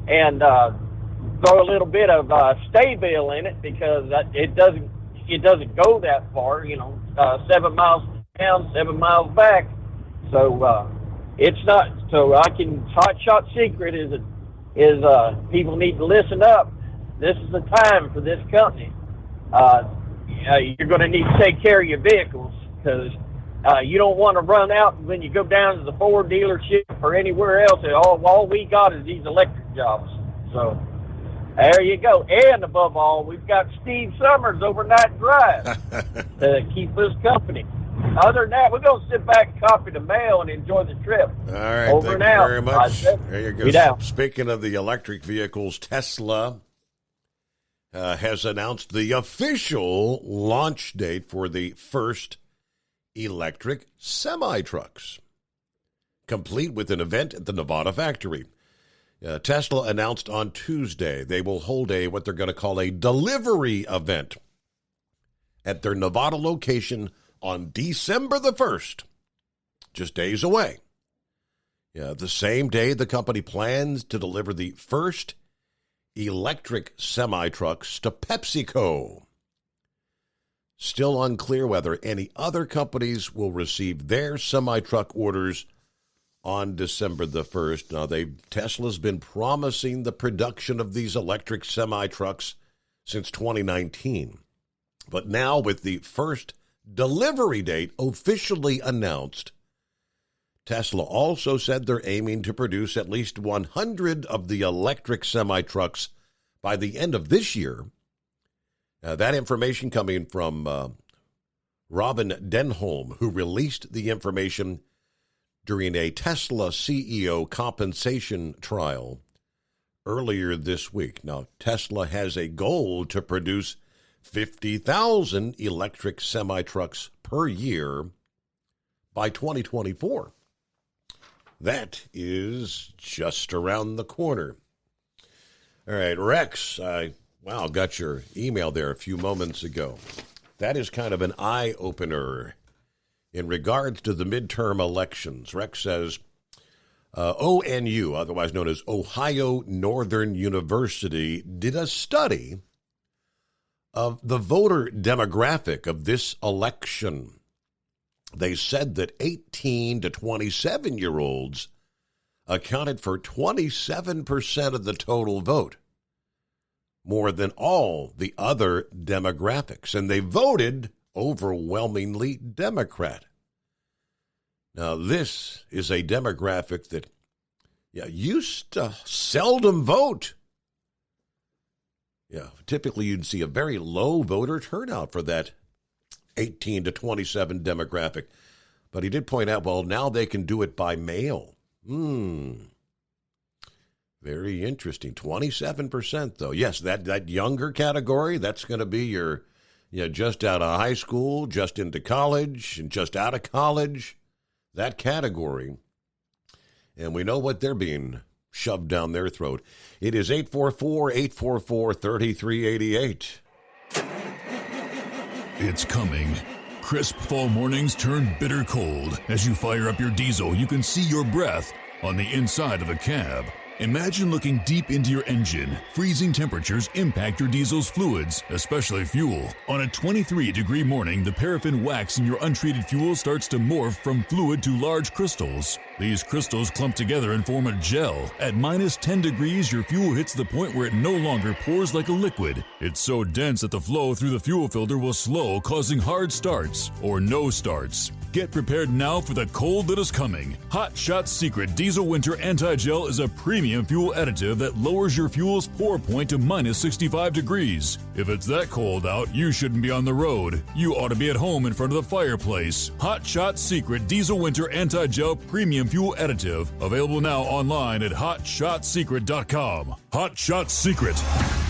S6: and throw a little bit of Sta-Bil in it, because it doesn't go that far, 7 miles down, 7 miles back. So it's not. So Hot Shot Secret is people need to listen up. This is the time for this company. You're going to need to take care of your vehicles, because you don't want to run out when you go down to the Ford dealership or anywhere else. All we got is these electric jobs. So there you go. And above all, we've got Steve Summers Overnight Drive to keep us company. Other than that, we're going to sit back and copy the mail and enjoy the trip.
S18: All right,
S6: over
S18: thank
S6: now.
S18: you very much. There you go.
S6: Be
S18: Speaking of the electric vehicles, Tesla has announced the official launch date for the first electric semi-trucks, complete with an event at the Nevada factory. Tesla announced on Tuesday they will hold what they're going to call a delivery event at their Nevada location on December the 1st, just days away. The same day the company plans to deliver the first electric semi-trucks to PepsiCo. Still unclear whether any other companies will receive their semi-truck orders on December the 1st. Now, Tesla's been promising the production of these electric semi-trucks since 2019. But now, with the first delivery date officially announced, Tesla also said they're aiming to produce at least 100 of the electric semi-trucks by the end of this year. That information coming from Robin Denholm, who released the information during a Tesla CEO compensation trial earlier this week. Now, Tesla has a goal to produce 50,000 electric semi-trucks per year by 2024. That is just around the corner. All right, Rex, got your email there a few moments ago. That is kind of an eye-opener in regards to the midterm elections. Rex says, ONU, otherwise known as Ohio Northern University, did a study of the voter demographic of this election. They said that 18 to 27-year-olds accounted for 27% of the total vote, more than all the other demographics, and they voted overwhelmingly Democrat. Now, this is a demographic that used to seldom vote. Typically you'd see a very low voter turnout for that 18 to 27 demographic. But he did point out, well, now they can do it by mail. Very interesting. 27%, though. Yes, that younger category, that's going to be your just out of high school, just into college, and just out of college. That category. And we know what they're being shoved down their throat. It is 844-844-3388.
S16: It's coming. Crisp fall mornings turn bitter cold. As you fire up your diesel, you can see your breath on the inside of a cab. Imagine looking deep into your engine. Freezing temperatures impact your diesel's fluids, especially fuel. On a 23-degree morning, the paraffin wax in your untreated fuel starts to morph from fluid to large crystals. These crystals clump together and form a gel. At minus 10 degrees, your fuel hits the point where it no longer pours like a liquid. It's so dense that the flow through the fuel filter will slow, causing hard starts or no starts. Get prepared now for the cold that is coming. Hot Shot Secret Diesel Winter Anti-Gel is a premium fuel additive that lowers your fuel's pour point to minus 65 degrees. If it's that cold out, you shouldn't be on the road. You ought to be at home in front of the fireplace. Hot Shot Secret Diesel Winter Anti-Gel Premium Fuel Additive. Available now online at HotShotSecret.com. Hot Shot Secret.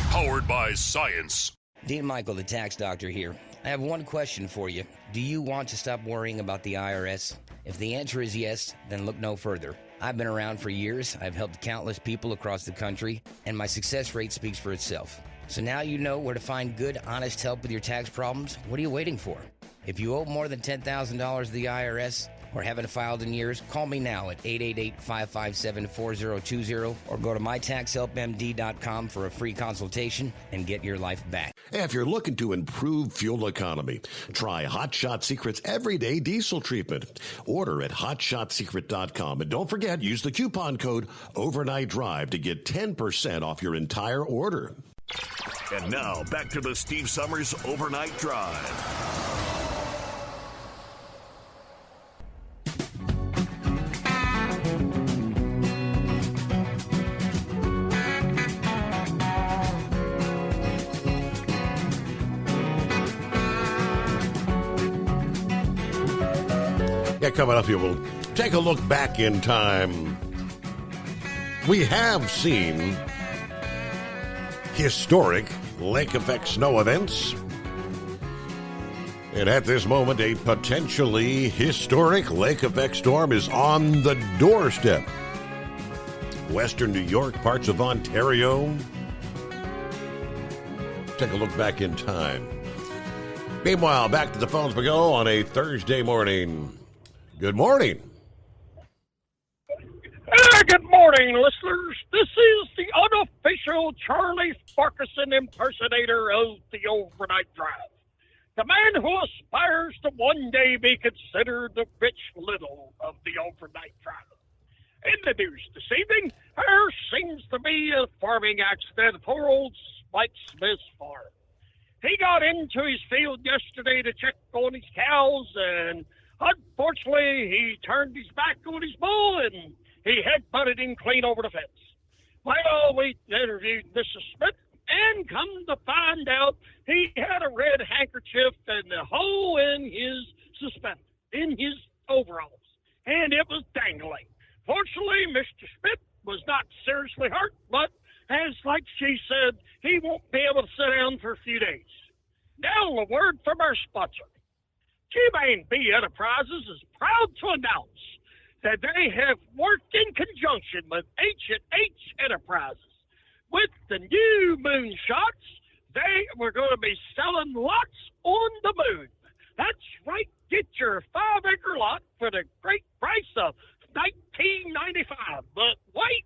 S16: Powered by science.
S12: Dean Michael, the tax doctor here. I have one question for you. Do you want to stop worrying about the IRS? If the answer is yes, then look no further. I've been around for years. I've helped countless people across the country, and my success rate speaks for itself. So now you know where to find good, honest help with your tax problems. What are you waiting for? If you owe more than $10,000 to the IRS or haven't filed in years, call me now at 888-557-4020 or go to mytaxhelpmd.com for a free consultation and get your life back.
S18: If you're looking to improve fuel economy, try Hot Shot Secret's Everyday Diesel Treatment. Order at hotshotsecret.com. And don't forget, use the coupon code Overnight Drive to get 10% off your entire order.
S2: And now, back to the Steve Summers Overnight Drive.
S18: Coming up here, we'll take a look back in time. We have seen historic lake effect snow events. And at this moment, a potentially historic lake effect storm is on the doorstep. Western New York, parts of Ontario. Take a look back in time. Meanwhile, back to the phones we go on a Thursday morning. Good morning.
S9: Good morning, listeners. This is the unofficial Charlie Farquharson impersonator of the Overnight Drive. The man who aspires to one day be considered the Rich Little of the Overnight Drive. In the news this evening, there seems to be a farming accident at poor old Spike Smith's farm. He got into his field yesterday to check on his cows, and unfortunately, he turned his back on his bull and he head-butted him clean over the fence. Well, we interviewed Mr. Smith, and come to find out, he had a red handkerchief and a hole in his suspender, in his overalls, and it was dangling. Fortunately, Mr. Smith was not seriously hurt, but as like she said, he won't be able to sit down for a few days. Now, a word from our sponsor. G-B Enterprises is proud to announce that they have worked in conjunction with H&H Enterprises. With the new moonshots, they were going to be selling lots on the moon. That's right. Get your 5-acre lot for the great price of $19.95. But wait,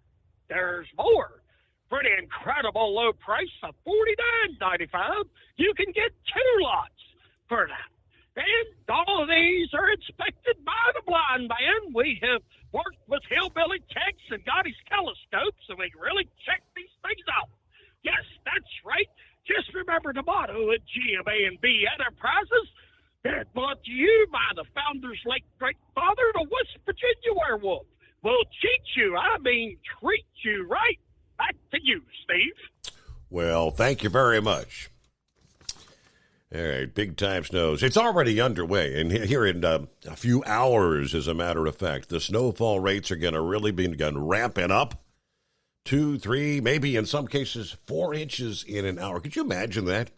S9: there's more. For the incredible low price of $49.95, you can get 2 lots for that. And all of these are inspected by the blind man. We have worked with Hillbilly Tex and got his telescope so we can really check these things out. Yes, that's right. Just remember the motto at GMA&B Enterprises. That brought to you by the founder's late great-father, the West Virginia werewolf. Will cheat you, treat you right. Back to you, Steve.
S18: Well, thank you very much. All right, big time snows. It's already underway, and here in a few hours, as a matter of fact, the snowfall rates are going to really begin ramping up. 2, 3, maybe in some cases 4 inches in an hour. Could you imagine that?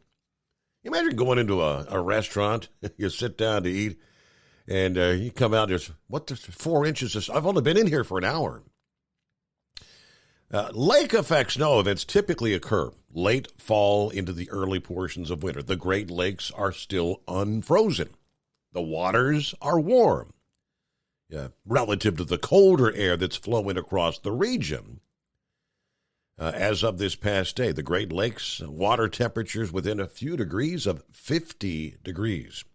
S18: Imagine going into a restaurant, you sit down to eat, and you come out, there's 4 inches. I've only been in here for an hour. Lake effect snow events typically occur late fall into the early portions of winter. The Great Lakes are still unfrozen. The waters are warm relative to the colder air that's flowing across the region. As of this past day, the Great Lakes water temperatures within a few degrees of 50 degrees.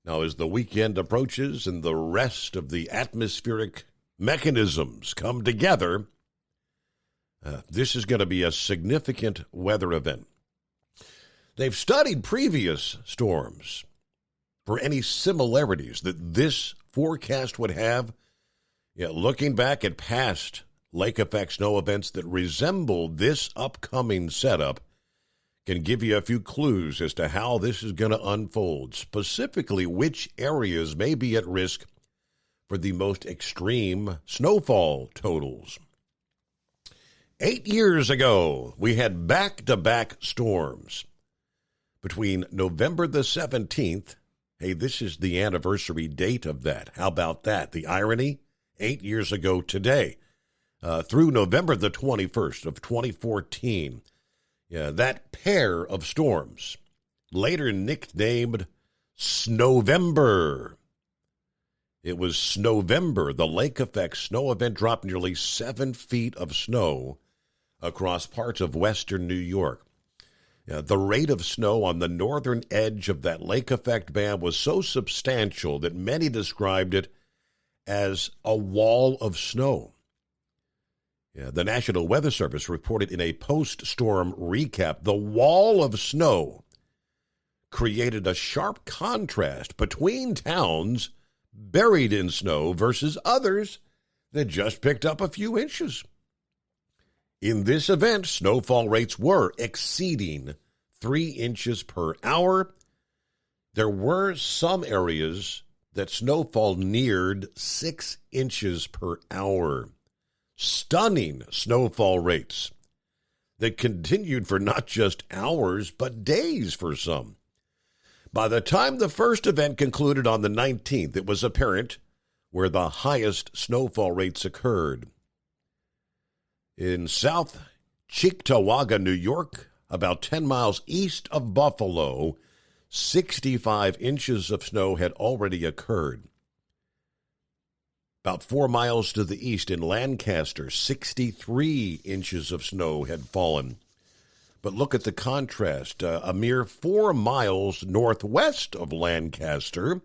S18: Now, as the weekend approaches and the rest of the atmospheric mechanisms come together, this is going to be a significant weather event. They've studied previous storms for any similarities that this forecast would have. Looking back at past lake effect snow events that resemble this upcoming setup can give you a few clues as to how this is going to unfold, specifically which areas may be at risk for the most extreme snowfall totals. 8 years ago, we had back-to-back storms. Between November the 17th, hey, this is the anniversary date of that. How about that? The irony, 8 years ago today, through November the 21st of 2014, that pair of storms, later nicknamed Snowvember. It was Snowvember. The lake effect snow event dropped nearly 7 feet of snow across parts of western New York. The rate of snow on the northern edge of that lake effect band was so substantial that many described it as a wall of snow. The National Weather Service reported in a post-storm recap, the wall of snow created a sharp contrast between towns buried in snow versus others that just picked up a few inches. In this event, snowfall rates were exceeding 3 inches per hour. There were some areas that snowfall neared 6 inches per hour. Stunning snowfall rates that continued for not just hours, but days for some. By the time the first event concluded on the 19th, it was apparent where the highest snowfall rates occurred. In South Cheektowaga, New York, about 10 miles east of Buffalo, 65 inches of snow had already occurred. About 4 miles to the east in Lancaster, 63 inches of snow had fallen. But look at the contrast. A mere 4 miles northwest of Lancaster,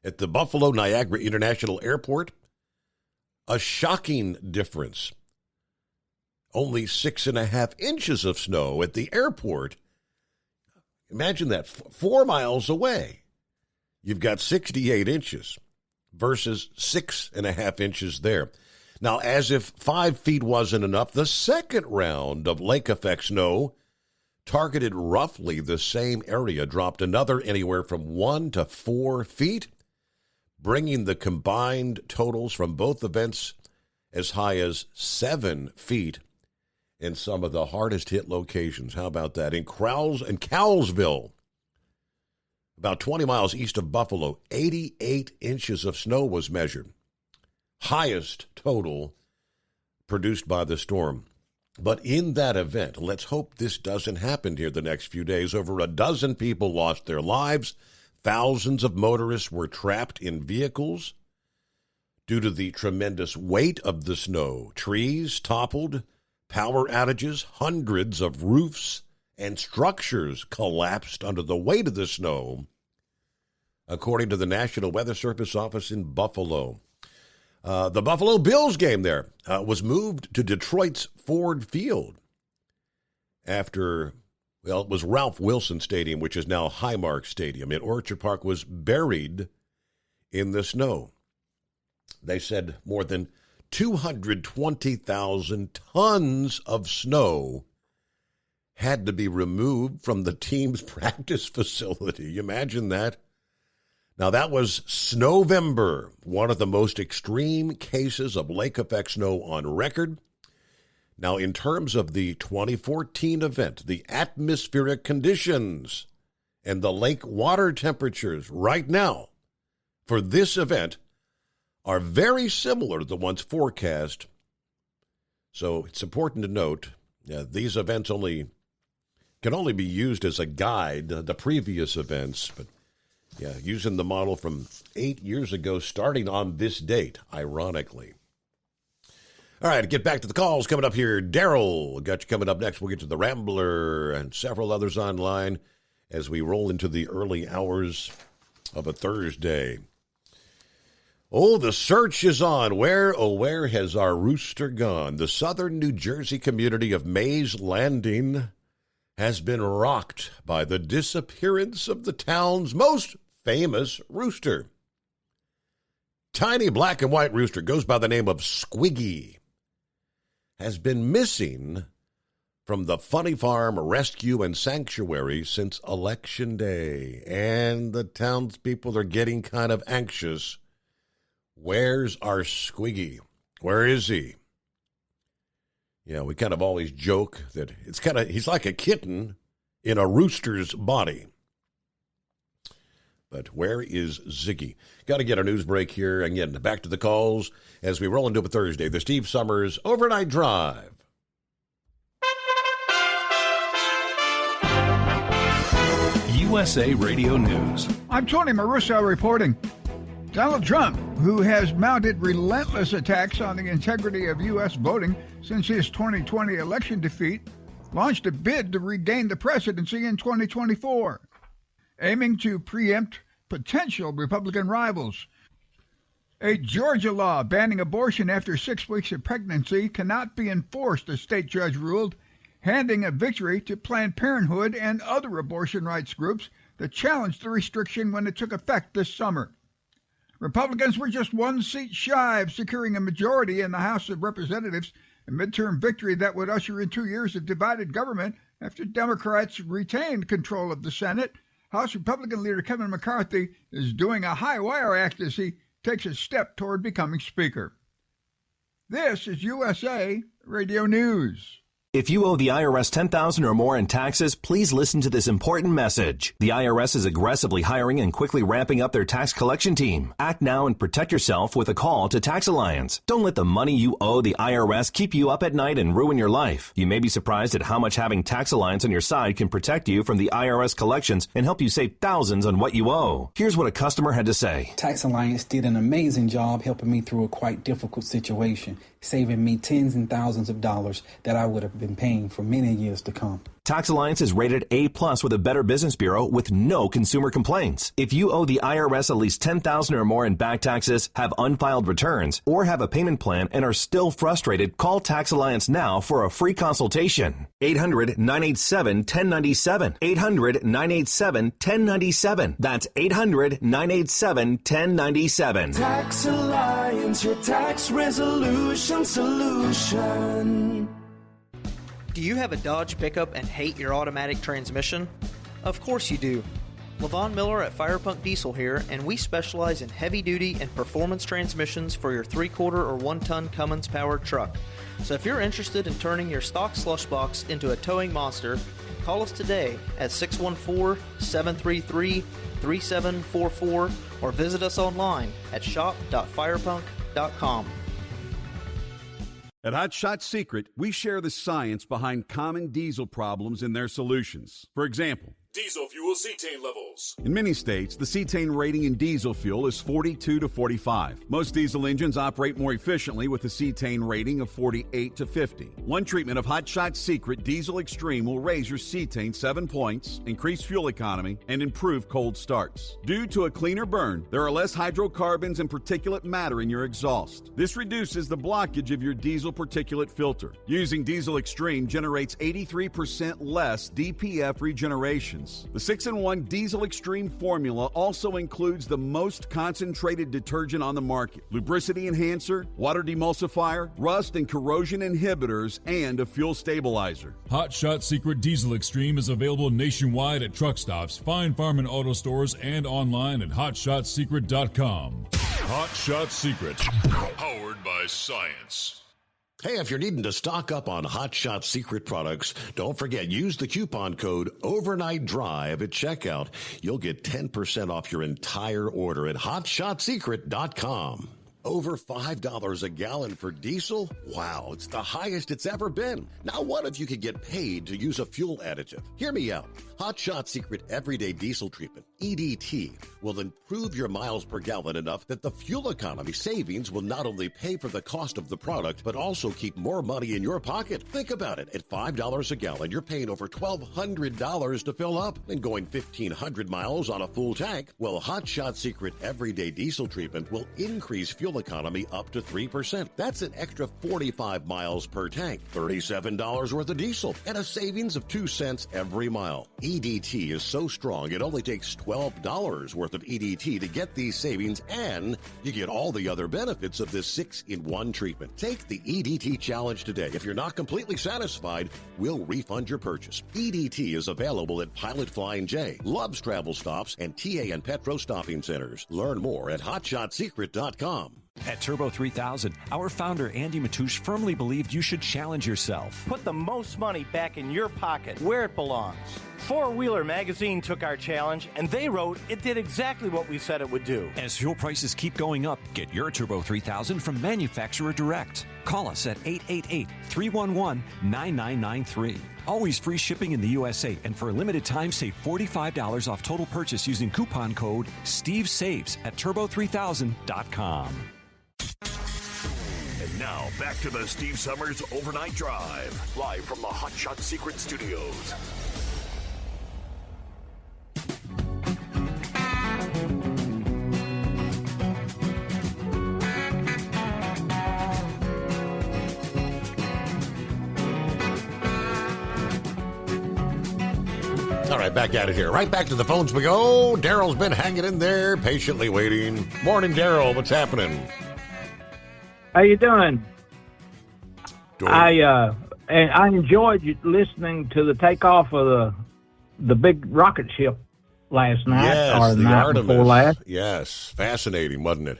S18: at the Buffalo Niagara International Airport, a shocking difference. Only 6.5 inches of snow at the airport. Imagine that, 4 miles away. You've got 68 inches versus 6.5 inches there. Now, as if 5 feet wasn't enough, the second round of lake effect snow targeted roughly the same area, dropped another anywhere from 1 to 4 feet, bringing the combined totals from both events as high as 7 feet in some of the hardest hit locations. How about that? In Cowlsville, about 20 miles east of Buffalo, 88 inches of snow was measured. Highest total produced by the storm. But in that event, let's hope this doesn't happen here the next few days. Over a dozen people lost their lives. Thousands of motorists were trapped in vehicles due to the tremendous weight of the snow. Trees toppled, power outages, hundreds of roofs and structures collapsed under the weight of the snow, according to the National Weather Service office in Buffalo. The Buffalo Bills game there was moved to Detroit's Ford Field after, well, it was Ralph Wilson Stadium, which is now Highmark Stadium in Orchard Park, was buried in the snow. They said more than 220,000 tons of snow had to be removed from the team's practice facility. You imagine that? Now, that was Snowvember, one of the most extreme cases of lake effect snow on record. Now, in terms of the 2014 event, the atmospheric conditions and the lake water temperatures right now for this event are very similar to the ones forecast. So it's important to note these events can only be used as a guide, the previous events, but using the model from 8 years ago, starting on this date, ironically. All right, get back to the calls coming up here. Daryl, got you coming up next. We'll get to the Rambler and several others online as we roll into the early hours of a Thursday. Oh, the search is on. Where has our rooster gone? The southern New Jersey community of Mays Landing has been rocked by the disappearance of the town's most famous rooster. Tiny black and white rooster goes by the name of Squiggy. Has been missing from the Funny Farm Rescue and Sanctuary since Election Day. And the townspeople are getting kind of anxious. Where's our Squiggy? Where is he? Yeah, we kind of always joke that he's like a kitten in a rooster's body. But where is Ziggy? Got to get a news break here. Again, back to the calls as we roll into a Thursday. The Steve Summers Overnight Drive.
S20: USA Radio News.
S3: I'm Tony Marusso reporting. Donald Trump, who has mounted relentless attacks on the integrity of U.S. voting since his 2020 election defeat, launched a bid to regain the presidency in 2024, aiming to preempt potential Republican rivals. A Georgia law banning abortion after 6 weeks of pregnancy cannot be enforced, a state judge ruled, handing a victory to Planned Parenthood and other abortion rights groups that challenged the restriction when it took effect this summer. Republicans were just one seat shy of securing a majority in the House of Representatives, a midterm victory that would usher in 2 years of divided government after Democrats retained control of the Senate. House Republican leader Kevin McCarthy is doing a high-wire act as he takes a step toward becoming Speaker. This is USA Radio News.
S10: If you owe the IRS $10,000 or more in taxes, please listen to this important message. The IRS is aggressively hiring and quickly ramping up their tax collection team. Act now and protect yourself with a call to Tax Alliance. Don't let the money you owe the IRS keep you up at night and ruin your life. You may be surprised at how much having Tax Alliance on your side can protect you from the IRS collections and help you save thousands on what you owe. Here's what a customer had to say.
S11: Tax Alliance did an amazing job helping me through a quite difficult situation, saving me tens and thousands of dollars that I would have been paying for many years to come.
S10: Tax Alliance is rated A+ with a Better Business Bureau with no consumer complaints. If you owe the IRS at least $10,000 or more in back taxes, have unfiled returns, or have a payment plan and are still frustrated, call Tax Alliance now for a free consultation. 800-987-1097. 800-987-1097. That's 800-987-1097.
S23: Tax Alliance, your tax resolution solution.
S24: Do you have a Dodge pickup and hate your automatic transmission? Of course you do.
S13: LaVon Miller at Fire Punk Diesel here, and we specialize in heavy-duty and performance transmissions for your 3-quarter or 1-ton Cummins-powered truck. So if you're interested in turning your stock slush box into a towing monster, call us today at 614-733-3744 or visit us online at shop.firepunk.com.
S15: At Hot Shot Secret, we share the science behind common diesel problems and their solutions. For example,
S16: diesel fuel cetane levels.
S15: in many states, the cetane rating in diesel fuel is 42 to 45. Most diesel engines operate more efficiently with a cetane rating of 48 to 50. One treatment of Hot Shot Secret Diesel Extreme will raise your cetane 7 points, increase fuel economy, and improve cold starts. Due to a cleaner burn, there are less hydrocarbons and particulate matter in your exhaust. This reduces the blockage of your diesel particulate filter. Using Diesel Extreme generates 83% less DPF regeneration. The 6-in-1 Diesel Extreme formula also includes the most concentrated detergent on the market, lubricity enhancer, water demulsifier, rust and corrosion inhibitors, and a fuel stabilizer.
S16: Hot Shot Secret Diesel Extreme is available nationwide at truck stops, Fine Farm and auto stores, and online at hotshotsecret.com. Hot Shot Secret, powered by science.
S18: Hey, if you're needing to stock up on Hot Shot Secret products, don't forget, use the coupon code Overnight Drive at checkout. You'll get 10% off your entire order at hotshotsecret.com. Over $5 a gallon for diesel? Wow, it's the highest it's ever been. Now, what if you could get paid to use a fuel additive? Hear me out. Hot Shot Secret Everyday Diesel Treatment, EDT, will improve your miles per gallon enough that the fuel economy savings will not only pay for the cost of the product, but also keep more money in your pocket. Think about it. At $5 a gallon, you're paying over $1,200 to fill up and going 1,500 miles on a full tank. Well, Hot Shot Secret Everyday Diesel Treatment will increase fuel economy up to 3%. That's an extra 45 miles per tank, $37 worth of diesel, and a savings of 2 cents every mile. EDT is so strong, it only takes $12 worth of EDT to get these savings, and you get all the other benefits of this 6-in-1 treatment. Take the EDT challenge today. If you're not completely satisfied, we'll refund your purchase. EDT is available at Pilot Flying J, Love's Travel Stops, and TA and Petro Stopping Centers. Learn more at hotshotsecret.com.
S14: At Turbo 3000, our founder Andy Matouche firmly believed you should challenge yourself.
S17: Put the most money back in your pocket, where it belongs. Four Wheeler Magazine took our challenge, and they wrote it did exactly what we said it would do.
S14: As fuel prices keep going up, get your Turbo 3000 from manufacturer direct. Call us at 888-311-9993. Always free shipping in the USA, and for a limited time, save $45 off total purchase using coupon code SteveSaves at turbo3000.com.
S2: And now, back to the Steve Summers Overnight Drive, live from the Hot Shot Secret Studios.
S18: All right, back at it here. Right back to the phones we go. Daryl's been hanging in there, patiently waiting. Morning, Daryl. What's happening?
S24: How you doing? I enjoyed listening to the takeoff of the big rocket ship last night,
S18: Yes,
S24: or the
S18: the
S24: night
S18: Artemis.
S24: before last.
S18: Yes, fascinating, wasn't it?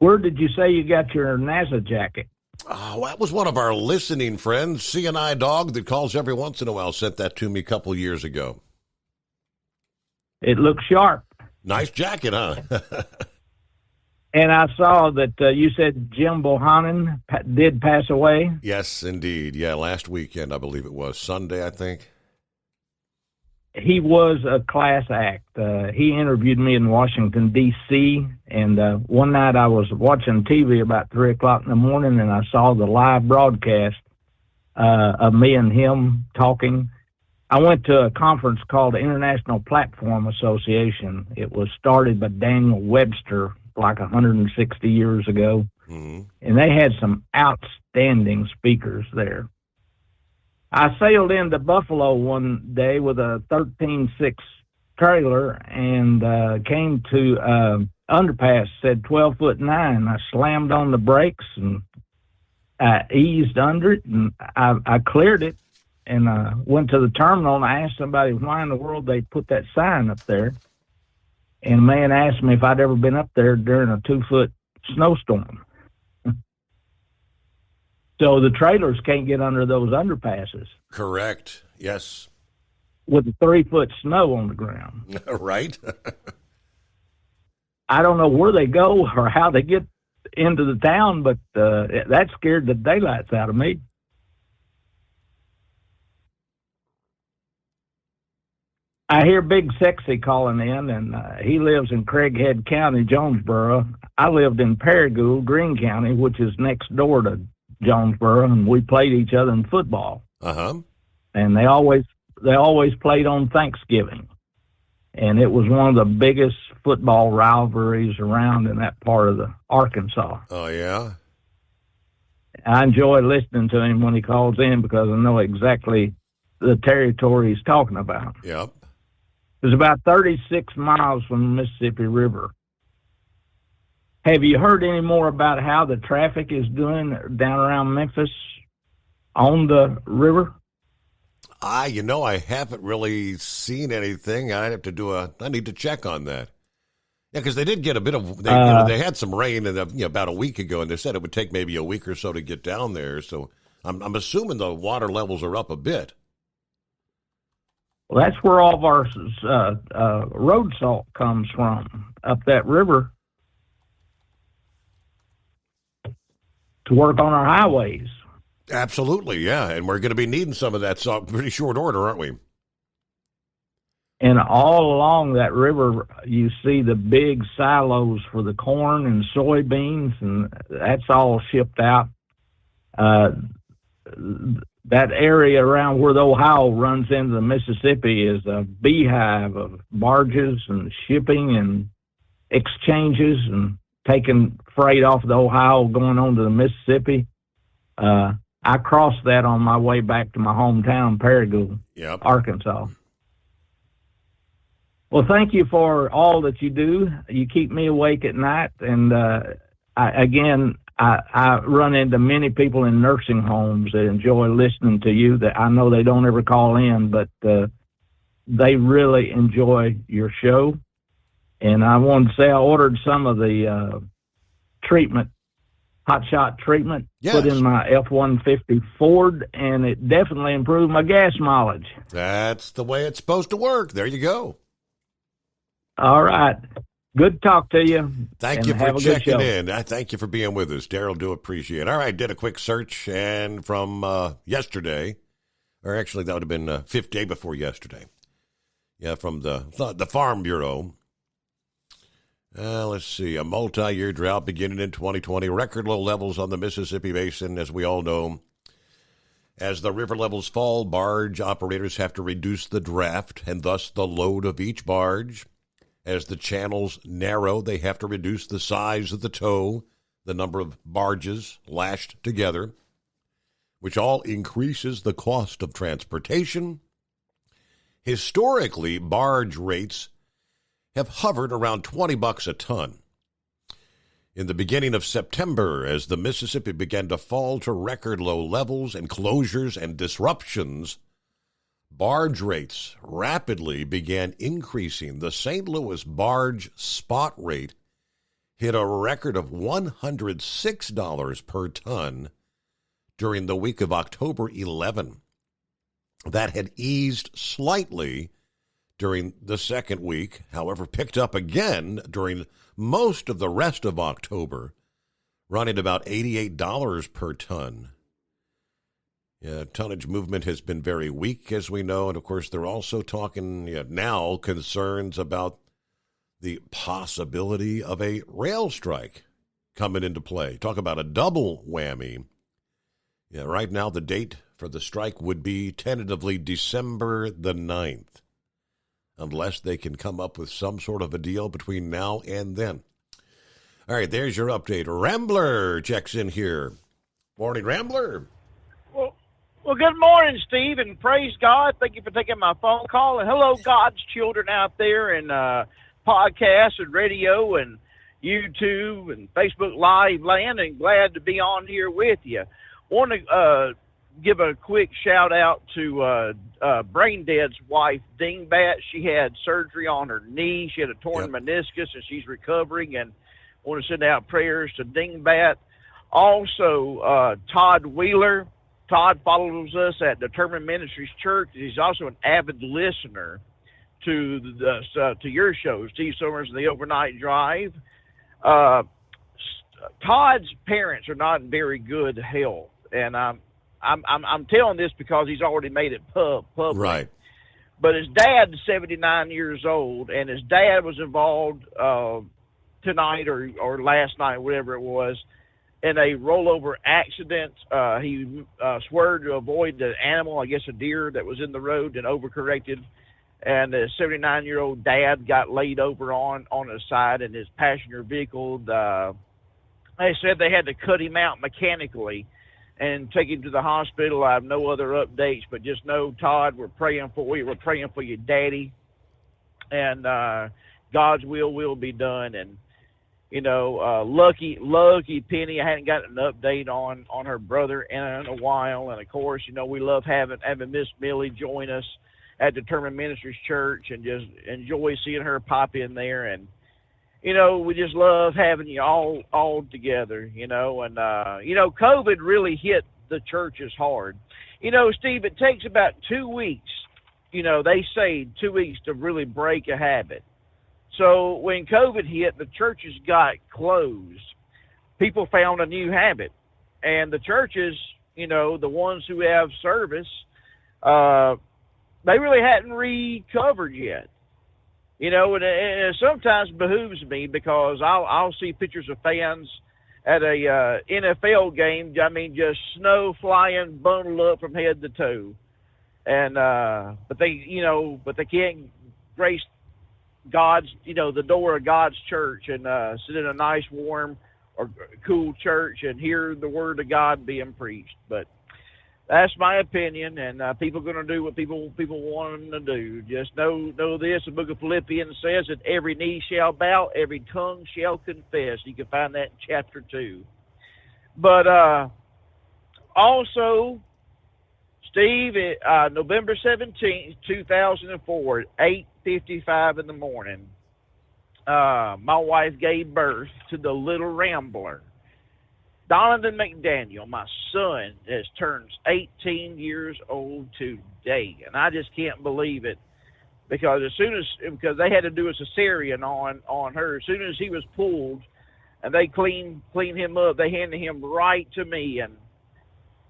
S24: Where did you say you got your NASA jacket?
S18: Oh, that was one of our listening friends, CNI Dog, that calls every once in a while, sent that to me a couple years ago.
S24: It looks sharp.
S18: Nice jacket, huh?
S24: And I saw that you said Jim Bohannon did pass away.
S18: Yes, indeed. Yeah, last weekend, I believe it was. Sunday, I think.
S24: He was a class act. He interviewed me in Washington, D.C., and one night I was watching TV about 3 o'clock in the morning, and I saw the live broadcast of me and him talking. I went to a conference called the International Platform Association. It was started by Daniel Webster like 160 years ago, and they had some outstanding speakers there. I sailed into Buffalo one day with a 13.6 trailer and came to underpass, said 12'9". I slammed on the brakes and I eased under it, and I cleared it. and went to the terminal, and I asked somebody why in the world they put that sign up there. And a man asked me if I'd ever been up there during a 2-foot snowstorm. So the trailers can't get under those underpasses.
S18: Correct. Yes.
S24: With the 3-foot snow on the ground.
S18: Right.
S24: I don't know where they go or how they get into the town, but that scared the daylights out of me. I hear Big Sexy calling in, and he lives in Craighead County, Jonesboro. I lived in Paragould, Greene County, which is next door to Jonesboro, and we played each other in football. And they always played on Thanksgiving, and it was one of the biggest football rivalries around in that part of the Arkansas.
S18: Oh yeah.
S24: I enjoy listening to him when he calls in because I know exactly the territory he's talking about.
S18: Yep.
S24: It's about 36 miles from the Mississippi River. Have you heard any more about how the traffic is doing down around Memphis on the river?
S18: I haven't really seen anything. I need to check on that. Yeah, because they did get a bit of, they had some rain about a week ago, and they said it would take maybe a week or so to get down there. So I'm assuming the water levels are up a bit.
S24: Well, that's where all of our road salt comes from, up that river, to work on our highways.
S18: Absolutely, yeah. And we're going to be needing some of that salt in pretty short order, aren't we?
S24: And all along that river, you see the big silos for the corn and soybeans, and that's all shipped out. That area around where the Ohio runs into the Mississippi is a beehive of barges and shipping and exchanges and taking freight off the Ohio going on to the Mississippi. I crossed that on my way back to my hometown, Paragould, Arkansas. Well, thank you for all that you do. You keep me awake at night. And I run into many people in nursing homes that enjoy listening to you. That I know they don't ever call in, but they really enjoy your show. And I wanted to say I ordered some of the treatment, hot shot treatment, put in my F-150 Ford, and it definitely improved my gas mileage.
S18: That's the way it's supposed to work. There you go.
S24: All right. Good talk to you.
S18: Thank you for checking in. I thank you for being with us, Daryl. Do appreciate it. All right, did a quick search, and from yesterday, or actually that would have been fifth day before yesterday. Yeah, from the Farm Bureau. Let's see, a multi-year drought beginning in 2020. Record low levels on the Mississippi Basin, as we all know. As the river levels fall, barge operators have to reduce the draft and thus the load of each barge. As the channels narrow, they have to reduce the size of the tow, the number of barges lashed together, which all increases the cost of transportation. Historically, barge rates have hovered around $20 a ton. In the beginning of September, as the Mississippi began to fall to record low levels and closures and disruptions, barge rates rapidly began increasing. The St. Louis barge spot rate hit a record of $106 per ton during the week of October 11. That had eased slightly during the second week, however, picked up again during most of the rest of October, running about $88 per ton. Yeah, tonnage movement has been very weak, as we know, and of course they're also talking now concerns about the possibility of a rail strike coming into play. Talk about a double whammy. Yeah, right now the date for the strike would be tentatively December the 9th, unless they can come up with some sort of a deal between now and then. All right, there's your update. Rambler checks in here. Morning, Rambler.
S1: Well, good morning, Steve, and praise God. Thank you for taking my phone call. And hello, God's children out there in podcasts and radio and YouTube and Facebook Live land, and glad to be on here with you. Want to give a quick shout out to Brain Dead's wife, Dingbat. She had surgery on her knee. She had a torn meniscus, and she's recovering. And I want to send out prayers to Dingbat. Also, Todd Wheeler. Todd follows us at Determined Ministries Church. He's also an avid listener to your show, Steve Summers and the Overnight Drive. Todd's parents are not in very good health, and I'm telling this because he's already made it public.
S18: Right.
S1: But his dad's 79 years old, and his dad was involved tonight or last night, whatever it was, in a rollover accident. He swerved to avoid the animal, I guess a deer that was in the road, and overcorrected. And the 79-year-old dad got laid over on his side in his passenger vehicle. They said they had to cut him out mechanically and take him to the hospital. I have no other updates, but just know, Todd, we're praying for you. We're praying for your daddy. And God's will be done. And, you know, Lucky Penny, I hadn't gotten an update on her brother in a while. And, of course, you know, we love having Miss Millie join us at Determined Ministries Church, and just enjoy seeing her pop in there. And, you know, we just love having you all together, you know. And, you know, COVID really hit the churches hard. You know, Steve, it takes about 2 weeks, you know, they say 2 weeks to really break a habit. So when COVID hit, the churches got closed. People found a new habit. And the churches, you know, the ones who have service, they really hadn't recovered yet. You know, and it sometimes behooves me because I'll see pictures of fans at a NFL game. I mean, just snow flying, bundled up from head to toe, and but they can't grace God's, you know, the door of God's church and sit in a nice, warm, or cool church and hear the word of God being preached. But that's my opinion, and people are going to do what people want them to do. Just know this: the book of Philippians says that every knee shall bow, every tongue shall confess. You can find that in chapter 2. But also, Steve, November 17th, 2004, at 8:55 in the morning, my wife gave birth to the little Rambler. Donovan McDaniel, my son, has turned 18 years old today, and I just can't believe it because because they had to do a cesarean on her, as soon as he was pulled and they cleaned him up, they handed him right to me. And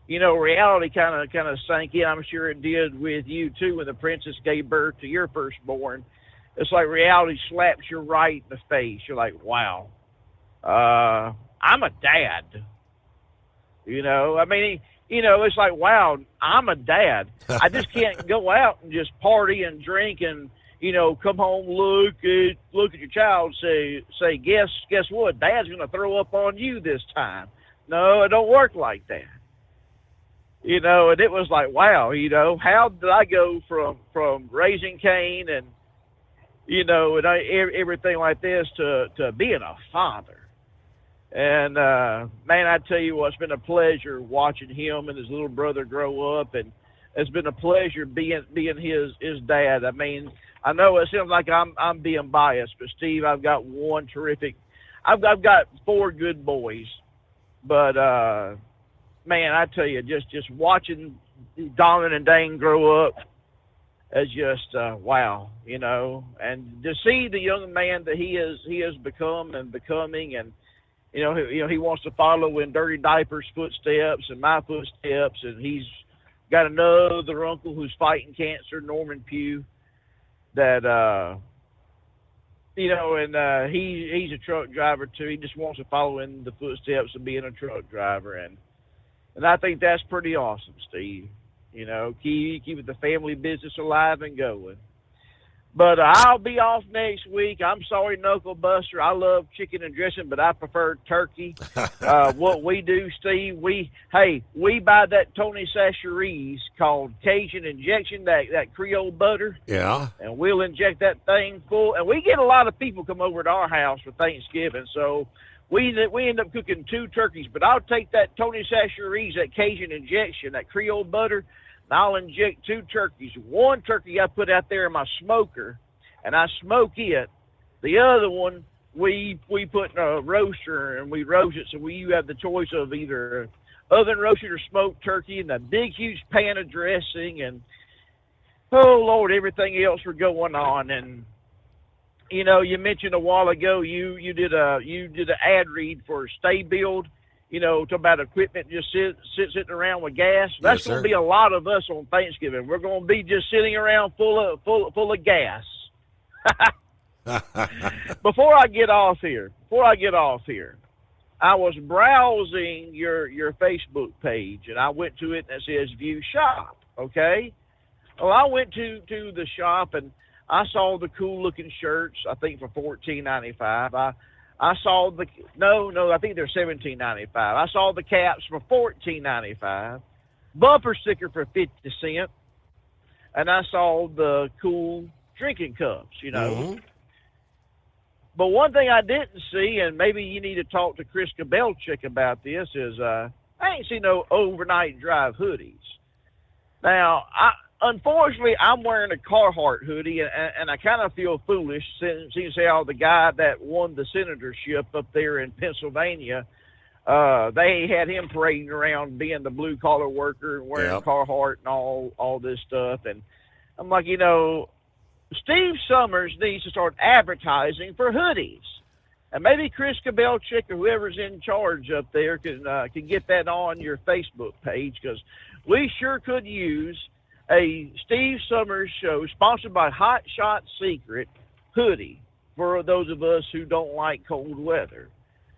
S1: you know, reality kind of sank in. I'm sure it did with you too when the princess gave birth to your firstborn. It's like reality slaps you right in the face. You're like, wow. I'm a dad. You know, I mean, you know, it's like, wow, I'm a dad. I just can't go out and just party and drink and, you know, come home, look at your child, say, guess what? Dad's going to throw up on you this time. No, it don't work like that. You know, and it was like, wow, you know, how did I go from raising Cain and, you know, and everything like this to being a father? And, man, I tell you what, it's been a pleasure watching him and his little brother grow up, and it's been a pleasure being his dad. I mean, I know it seems like I'm being biased, but Steve, I've got I've got 4 good boys, but, man, I tell you, just watching Donovan and Dane grow up is just, wow, you know, and to see the young man that he has become and becoming, and, you know, he wants to follow in Dirty Diaper's footsteps and my footsteps, and he's got another uncle who's fighting cancer, Norman Pugh, that, you know, and he's a truck driver too. He just wants to follow in the footsteps of being a truck driver, and I think that's pretty awesome, Steve. You know, keep the family business alive and going. But I'll be off next week. I'm sorry, Knuckle Buster. I love chicken and dressing, but I prefer turkey. What we do, Steve, we buy that Tony Chachere's called Cajun Injection, that Creole butter.
S18: Yeah.
S1: And we'll inject that thing full. And we get a lot of people come over to our house for Thanksgiving, so we end up cooking 2 turkeys. But I'll take that Tony Chachere's, that Cajun Injection, that Creole butter, and I'll inject 2 turkeys. 1 turkey I put out there in my smoker, and I smoke it. The other one we put in a roaster, and we roast it. So you have the choice of either oven roasted or smoked turkey, and a big, huge pan of dressing, and oh Lord, everything else we're going on. And you know, you mentioned a while ago you did an ad read for Stay Build. You know, talk about equipment just sitting around with gas. That's going to be a lot of us on Thanksgiving. We're going to be just sitting around full of gas. Before I get off here, I was browsing your Facebook page, and I went to it, and it says View Shop. Okay, well, I went to the shop, and I saw the cool looking shirts. I think for $14.95. I saw I think they're $17.95. I saw the caps for $14.95, bumper sticker for 50 cents, and I saw the cool drinking cups, you know. Mm-hmm. But one thing I didn't see, and maybe you need to talk to Chris Kabelchik about this, is I ain't seen no overnight drive hoodies. Now, unfortunately, I'm wearing a Carhartt hoodie, and I kind of feel foolish since how the guy that won the senatorship up there in Pennsylvania, they had him parading around being the blue-collar worker and wearing Carhartt and all this stuff. And I'm like, you know, Steve Summers needs to start advertising for hoodies. And maybe Chris Kabelchik or whoever's in charge up there can get that on your Facebook page, because we sure could use a Steve Summers Show sponsored by Hot Shot Secret hoodie for those of us who don't like cold weather.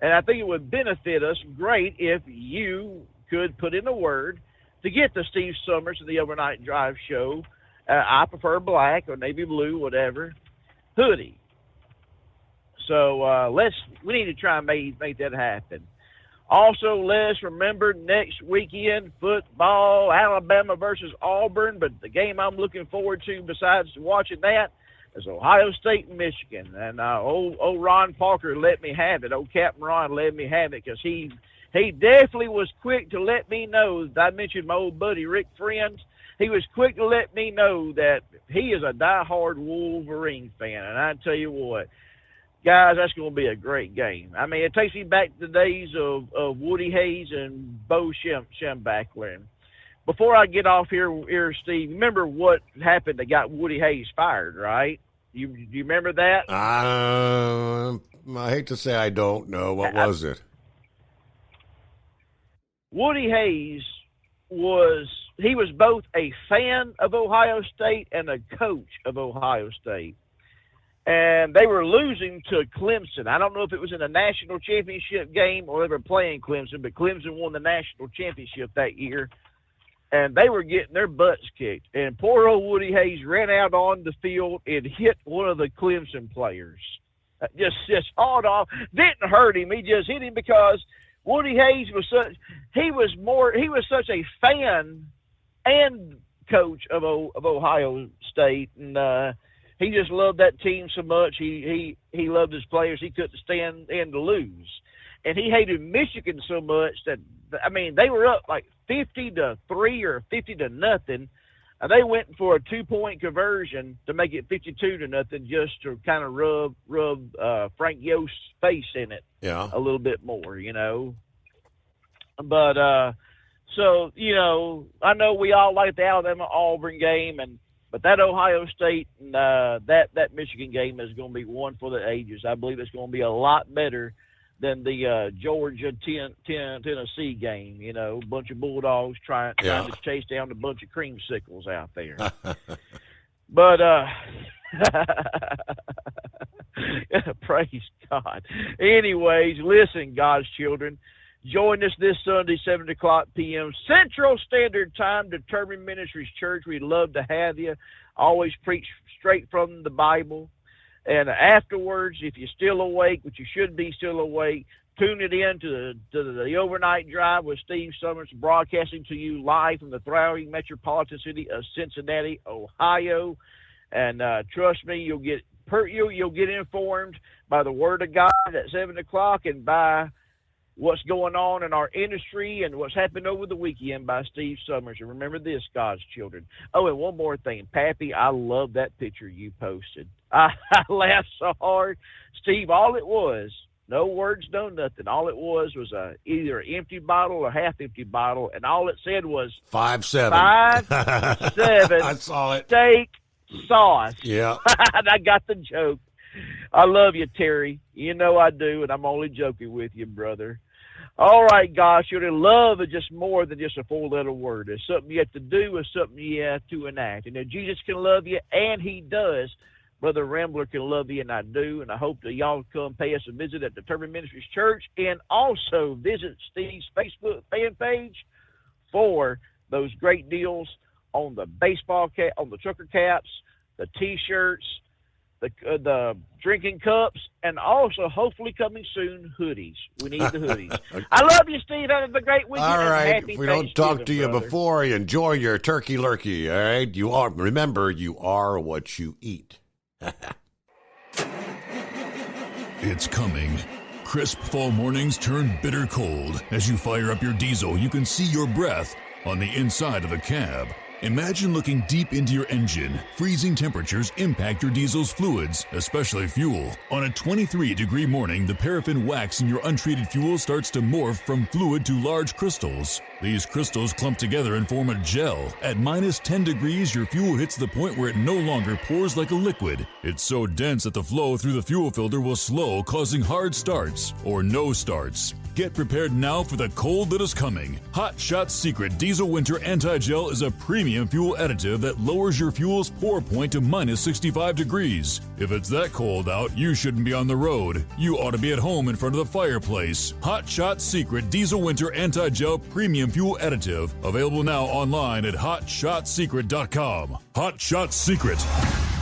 S1: And I think it would benefit us great if you could put in a word to get the Steve Summers and the Overnight Drive Show. I prefer black or navy blue, whatever, hoodie. So we need to try and make that happen. Also, let's remember next weekend, football, Alabama versus Auburn. But the game I'm looking forward to besides watching that is Ohio State and Michigan. And old Ron Parker let me have it. Old Captain Ron let me have it because he definitely was quick to let me know. I mentioned my old buddy Rick Friends. He was quick to let me know that he is a diehard Wolverine fan. And I tell you what, guys, that's going to be a great game. I mean, it takes me back to the days of Woody Hayes and Bo Schembechler. Before I get off here, Steve, remember what happened that got Woody Hayes fired, right? You remember that?
S18: I hate to say I don't know. What was it?
S1: Woody Hayes was both a fan of Ohio State and a coach of Ohio State. And they were losing to Clemson. I don't know if it was in a national championship game or they were playing Clemson, but Clemson won the national championship that year. And they were getting their butts kicked. And poor old Woody Hayes ran out on the field and hit one of the Clemson players. Just hauled off. Didn't hurt him. He just hit him because Woody Hayes was such a fan and coach of Ohio State. And he just loved that team so much. He loved his players. He couldn't stand to lose. And he hated Michigan so much that, I mean, they were up like 50-3 or 50-0. And they went for a 2-point conversion to make it 52-0 just to kind of rub Frank Yost's face in it a little bit more, you know. But, so, you know, I know we all like the Alabama-Auburn game, but that Ohio State and that Michigan game is going to be one for the ages. I believe it's going to be a lot better than the Georgia-Tennessee game. You know, a bunch of Bulldogs trying to chase down a bunch of creamsicles out there. But praise God. Anyways, listen, God's children. Join us this Sunday, 7 o'clock p.m. Central Standard Time, Determined Ministries Church. We'd love to have you. Always preach straight from the Bible. And afterwards, if you're still awake, which you should be still awake, tune it in to the Overnight Drive with Steve Summers, broadcasting to you live from the thriving metropolitan city of Cincinnati, Ohio. And trust me, you'll get informed by the Word of God at 7 o'clock and by what's going on in our industry and what's happened over the weekend by Steve Summers. And remember this, God's children. Oh, and one more thing. Pappy, I love that picture you posted. I laughed so hard. Steve, all it was, no words, no nothing. All it was either an empty bottle or half-empty bottle, and all it said was
S18: 5-7.
S1: 5-7.
S18: I saw it.
S1: Steak sauce.
S18: Yeah.
S1: And I got the joke. I love you, Terry. You know I do, and I'm only joking with you, brother. All right, gosh, love is just more than just a four-letter word. It's something you have to do. It's something you have to enact. And if Jesus can love you, and he does, Brother Rambler can love you, and I do. And I hope that y'all come pay us a visit at the Turban Ministries Church, and also visit Steve's Facebook fan page for those great deals on the baseball cap, on the trucker caps, the T-shirts, the drinking cups, and also, hopefully coming soon, hoodies. We need the hoodies. I love you, Steve. Have a great weekend.
S18: All right.
S1: Happy
S18: If we don't talk to you
S1: brother.
S18: before, enjoy your turkey lurkey, all right? Remember, you are what you eat.
S16: It's coming. Crisp fall mornings turn bitter cold. As you fire up your diesel, you can see your breath on the inside of the cab. Imagine looking deep into your engine. Freezing temperatures impact your diesel's fluids, especially fuel. On a 23-degree morning, the paraffin wax in your untreated fuel starts to morph from fluid to large crystals. These crystals clump together and form a gel. At minus 10 degrees, your fuel hits the point where it no longer pours like a liquid. It's so dense that the flow through the fuel filter will slow, causing hard starts or no starts. Get prepared now for the cold that is coming. Hot Shot Secret Diesel Winter Anti-Gel is a premium fuel additive that lowers your fuel's pour point to minus 65 degrees. If it's that cold out, you shouldn't be on the road. You ought to be at home in front of the fireplace. Hot Shot Secret Diesel Winter Anti-Gel Premium Fuel Additive. Available now online at HotShotSecret.com. Hot Shot Secret.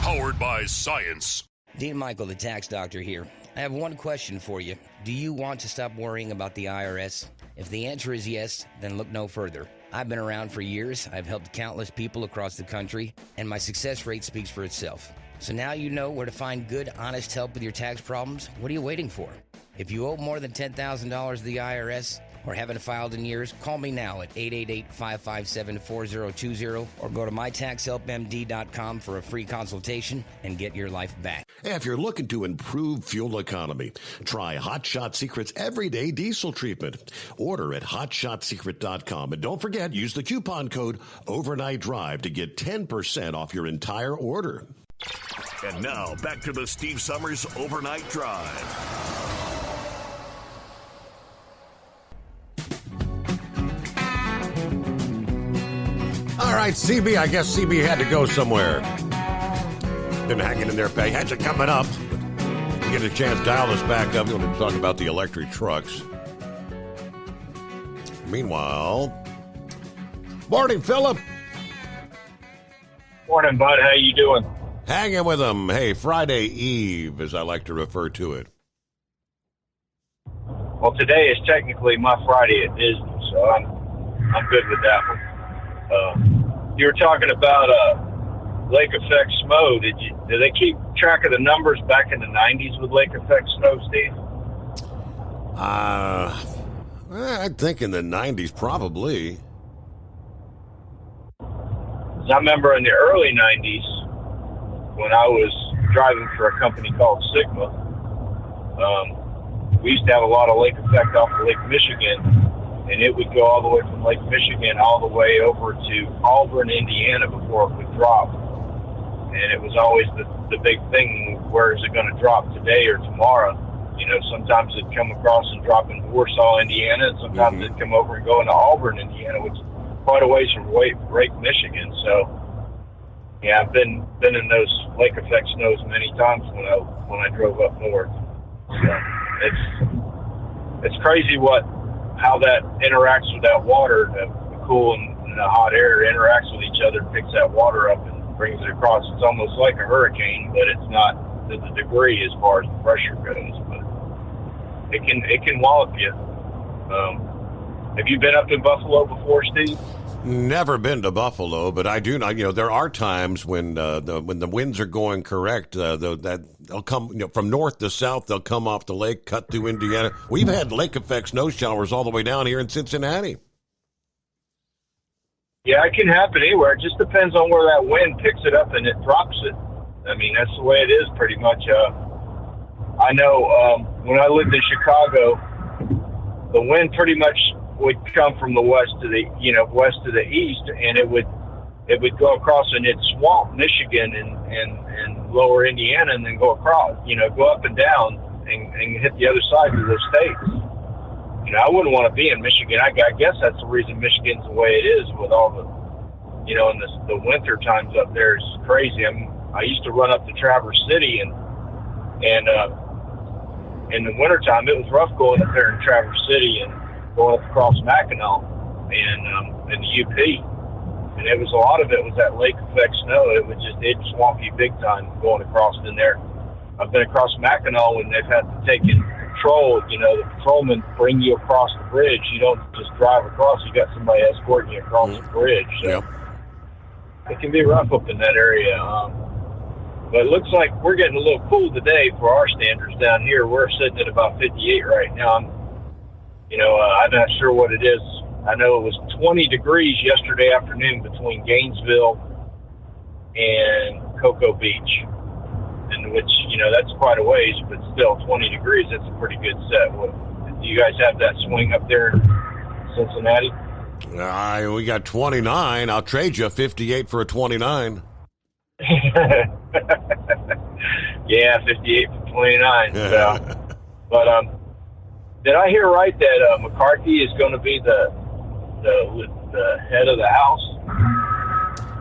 S16: Powered by science.
S12: Dean Michael, the tax doctor here. I have one question for you. Do you want to stop worrying about the IRS? If the answer is yes, then look no further. I've been around for years. I've helped countless people across the country, and my success rate speaks for itself. So now you know where to find good, honest help with your tax problems. What are you waiting for? If you owe more than $10,000 to the IRS or haven't filed in years, call me now at 888-557-4020 or go to mytaxhelpmd.com for a free consultation and get your life back.
S18: If you're looking to improve fuel economy, try Hot Shot Secret's Everyday Diesel Treatment. Order at hotshotsecret.com. And don't forget, use the coupon code Overnight Drive to get 10% off your entire order.
S2: And now, back to the Steve Summers Overnight Drive.
S18: All right, CB, I guess CB had to go somewhere. Been hanging in there, Pay. Had you coming up. You get a chance, dial us back up. We want to talk about the electric trucks. Meanwhile, morning, Philip.
S4: Morning, bud. How you doing?
S18: Hanging with them. Hey, Friday Eve, as I like to refer to it.
S4: Well, today is technically my Friday at Disney, so I'm good with that one. You were talking about lake effect snow. Did they keep track of the numbers back in the 90s with lake effect snow, Steve?
S18: I think in the 90s, probably.
S4: I remember in the early 90s when I was driving for a company called Sigma, we used to have a lot of lake effect off of Lake Michigan. And it would go all the way from Lake Michigan all the way over to Auburn, Indiana before it would drop. And it was always the big thing, where is it going to drop today or tomorrow? You know, sometimes it'd come across and drop in Warsaw, Indiana, and sometimes it'd come over and go into Auburn, Indiana, which is quite a ways from Lake Michigan. So, yeah, I've been in those lake effect snows many times when I drove up north. So it's crazy how that interacts with that water. The cool and the hot air interacts with each other, picks that water up, and brings it across. It's almost like a hurricane, but it's not to the degree as far as the pressure goes. But it can wallop you. Have you been up in Buffalo before, Steve?
S18: Never been to Buffalo, but I do know. There are times when the winds are going correct. That they'll come from north to south. They'll come off the lake, cut through Indiana. We've had lake effect snow showers all the way down here in Cincinnati.
S4: Yeah, it can happen anywhere. It just depends on where that wind picks it up and it drops it. I mean, that's the way it is pretty much. I know when I lived in Chicago, the wind pretty much would come from the west to the east, and it would go across and it'd swamp Michigan and lower Indiana, and then go across, go up and down and hit the other side of those states. I wouldn't want to be in Michigan. I guess that's the reason Michigan's the way it is with all the, and the winter times up there is crazy. I used to run up to Traverse City, and in the wintertime it was rough going up there in Traverse City and going up across Mackinac and the UP. And it was a lot of it was that lake effect snow. It'd swamp you big time going across in there. I've been across Mackinac when they've had to take in patrol. The patrolmen bring you across the bridge. You don't just drive across. You got somebody escorting you across the bridge. So it can be rough up in that area. But it looks like we're getting a little cool today for our standards down here. We're sitting at about 58 right now. I'm not sure what it is. I know it was 20 degrees yesterday afternoon between Gainesville and Cocoa Beach, and which, that's quite a ways, but still 20 degrees, that's a pretty good set. Do you guys have that swing up there in Cincinnati?
S18: We got 29. I'll trade you 58 for a 29.
S4: Yeah, 58 for 29. So. But did I hear right that McCarthy is going to be the head of the House?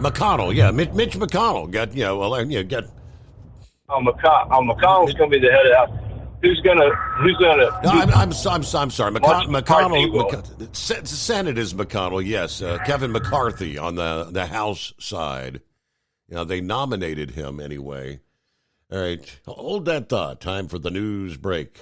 S18: McConnell, yeah, Mitch McConnell got.
S4: McConnell's going to be the head of the House. Who's gonna?
S18: No, I'm sorry. McConnell. Senate is McConnell. Yes, Kevin McCarthy on the House side. They nominated him anyway. All right, hold that thought. Time for the news break.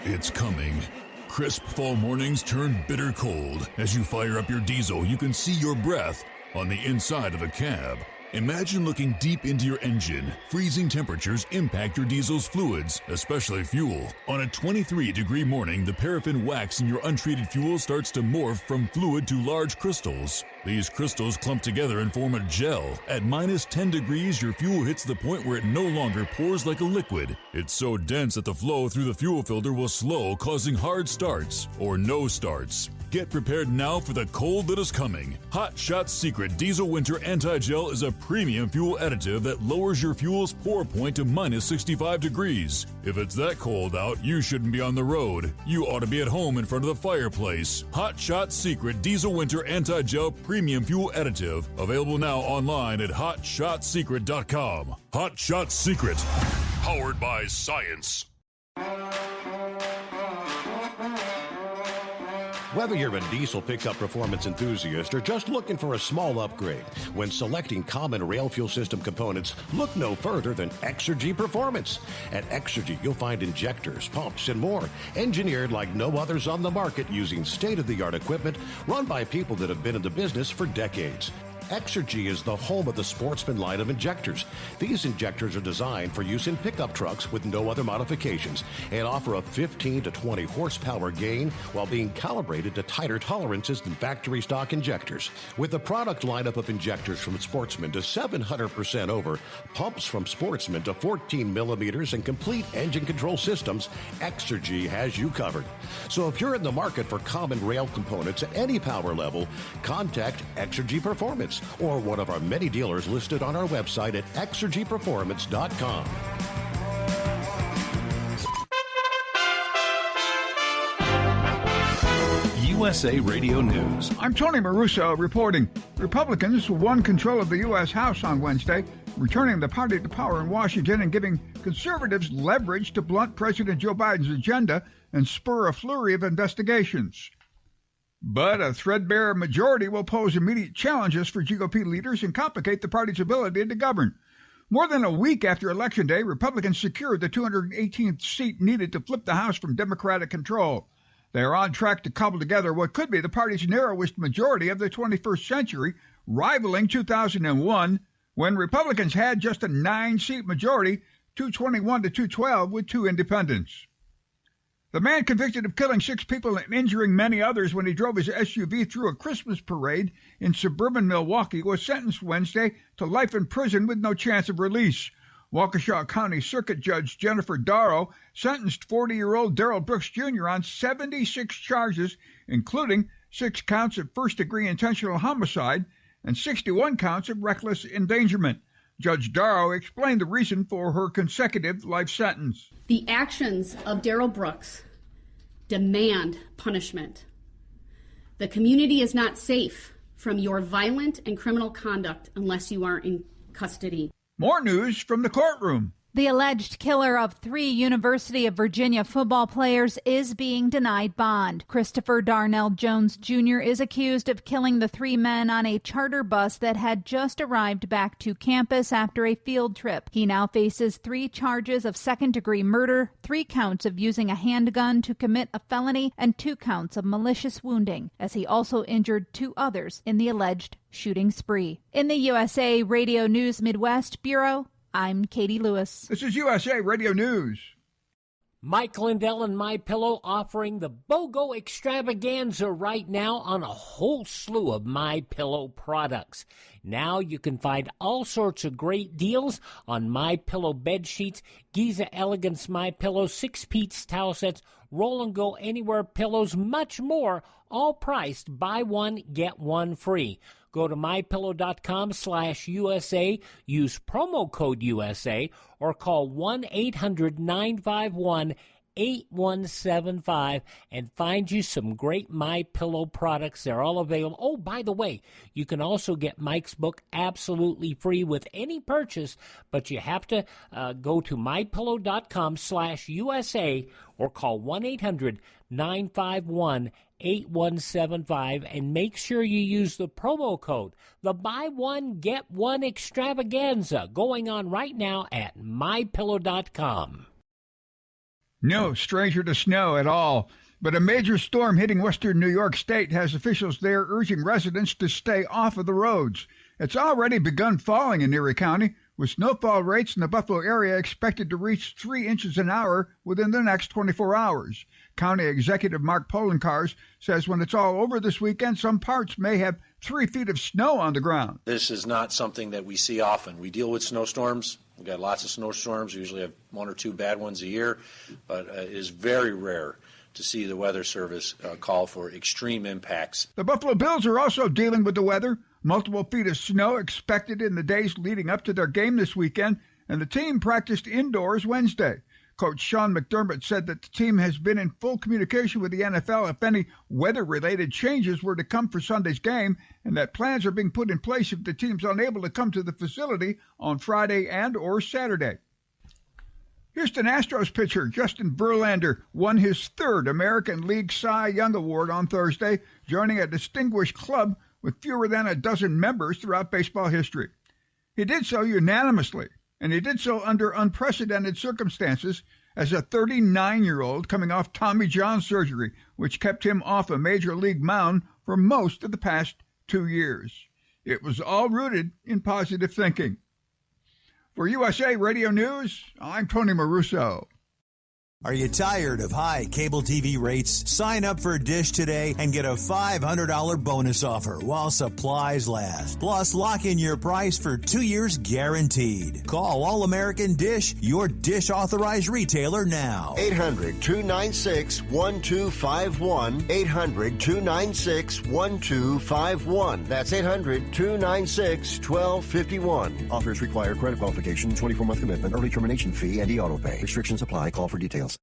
S16: It's coming. Crisp fall mornings turn bitter cold. As you fire up your diesel, you can see your breath on the inside of a cab. Imagine looking deep into your engine. Freezing temperatures impact your diesel's fluids, especially fuel. On a 23-degree morning, the paraffin wax in your untreated fuel starts to morph from fluid to large crystals. These crystals clump together and form a gel. At minus 10 degrees, your fuel hits the point where it no longer pours like a liquid. It's so dense that the flow through the fuel filter will slow, causing hard starts or no starts. Get prepared now for the cold that is coming. Hot Shot Secret Diesel Winter Anti-Gel is a premium fuel additive that lowers your fuel's pour point to minus 65 degrees. If it's that cold out, you shouldn't be on the road. You ought to be at home in front of the fireplace. Hot Shot Secret Diesel Winter Anti-Gel Premium Fuel Additive. Available now online at HotShotSecret.com. Hot Shot Secret. Powered by science.
S18: Whether you're a diesel pickup performance enthusiast or just looking for a small upgrade, when selecting common rail fuel system components, look no further than Exergy Performance. At Exergy, you'll find injectors, pumps, and more, engineered like no others on the market using state-of-the-art equipment run by people that have been in the business for decades. Exergy is the home of the Sportsman line of injectors. These injectors are designed for use in pickup trucks with no other modifications and offer a 15 to 20 horsepower gain while being calibrated to tighter tolerances than factory stock injectors. With a product lineup of injectors from Sportsman to 700% over, pumps from Sportsman to 14 millimeters, and complete engine control systems, Exergy has you covered. So if you're in the market for common rail components at any power level, contact Exergy Performance or one of our many dealers listed on our website at exergyperformance.com.
S20: USA Radio News.
S3: I'm Tony Maruso reporting. Republicans won control of the U.S. House on Wednesday, returning the party to power in Washington and giving conservatives leverage to blunt President Joe Biden's agenda and spur a flurry of investigations. But a threadbare majority will pose immediate challenges for GOP leaders and complicate the party's ability to govern. More than a week after Election Day, Republicans secured the 218th seat needed to flip the House from Democratic control. They are on track to cobble together what could be the party's narrowest majority of the 21st century, rivaling 2001, when Republicans had just a 9-seat majority, 221 to 212, with 2 independents. The man convicted of killing 6 people and injuring many others when he drove his SUV through a Christmas parade in suburban Milwaukee was sentenced Wednesday to life in prison with no chance of release. Waukesha County Circuit Judge Jennifer Darrow sentenced 40-year-old Darrell Brooks Jr. on 76 charges, including 6 counts of first-degree intentional homicide and 61 counts of reckless endangerment. Judge Darrow explained the reason for her consecutive life sentence.
S5: The actions of Darrell Brooks demand punishment. The community is not safe from your violent and criminal conduct unless you are in custody.
S3: More news from the courtroom.
S7: The alleged killer of 3 University of Virginia football players is being denied bond. Christopher Darnell Jones Jr. is accused of killing the 3 men on a charter bus that had just arrived back to campus after a field trip. He now faces 3 charges of second-degree murder, 3 counts of using a handgun to commit a felony, and 2 counts of malicious wounding, as he also injured 2 others in the alleged shooting spree. In the USA Radio News Midwest Bureau, I'm Katie Lewis.
S3: This is USA Radio News.
S8: Mike Lindell and MyPillow offering the BOGO extravaganza right now on a whole slew of MyPillow products. Now you can find all sorts of great deals on MyPillow bed sheets, Giza Elegance MyPillow, 6-piece towel sets, Roll and Go Anywhere pillows, much more, all priced buy one, get one free. Go to mypillow.com/USA, use promo code USA, or call 1-800-951-8175 and find you some great MyPillow products. They're all available. Oh, by the way, you can also get Mike's book absolutely free with any purchase, but you have to go to mypillow.com/USA or call 1-800-951-8175 and make sure you use the promo code, the buy one, get one extravaganza, going on right now at mypillow.com.
S3: No stranger to snow at all, but a major storm hitting western New York State has officials there urging residents to stay off of the roads. It's already begun falling in Erie County, with snowfall rates in the Buffalo area expected to reach 3 inches an hour within the next 24 hours. County Executive Mark Polenkars says when it's all over this weekend, some parts may have 3 feet of snow on the ground.
S21: This is not something that we see often. We deal with snowstorms. We've got lots of snowstorms. We usually have 1 or 2 bad ones a year, but it is very rare to see the Weather Service call for extreme impacts.
S3: The Buffalo Bills are also dealing with the weather. Multiple feet of snow expected in the days leading up to their game this weekend, and the team practiced indoors Wednesday. Coach Sean McDermott said that the team has been in full communication with the NFL if any weather-related changes were to come for Sunday's game, and that plans are being put in place if the team's unable to come to the facility on Friday and or Saturday. Houston Astros pitcher Justin Verlander won his 3rd American League Cy Young Award on Thursday, joining a distinguished club with fewer than a dozen members throughout baseball history. He did so unanimously, and he did so under unprecedented circumstances as a 39-year-old coming off Tommy John surgery, which kept him off a major league mound for most of the past 2 years. It was all rooted in positive thinking. For USA Radio News, I'm Tony Maruso.
S19: Are you tired of high cable TV rates? Sign up for Dish today and get a $500 bonus offer while supplies last. Plus, lock in your price for 2 years guaranteed. Call All American Dish, your Dish authorized retailer now.
S25: 800-296-1251. 800-296-1251. That's 800-296-1251. Offers require credit qualification, 24-month commitment, early termination fee, and e-auto pay. Restrictions apply. Call for details.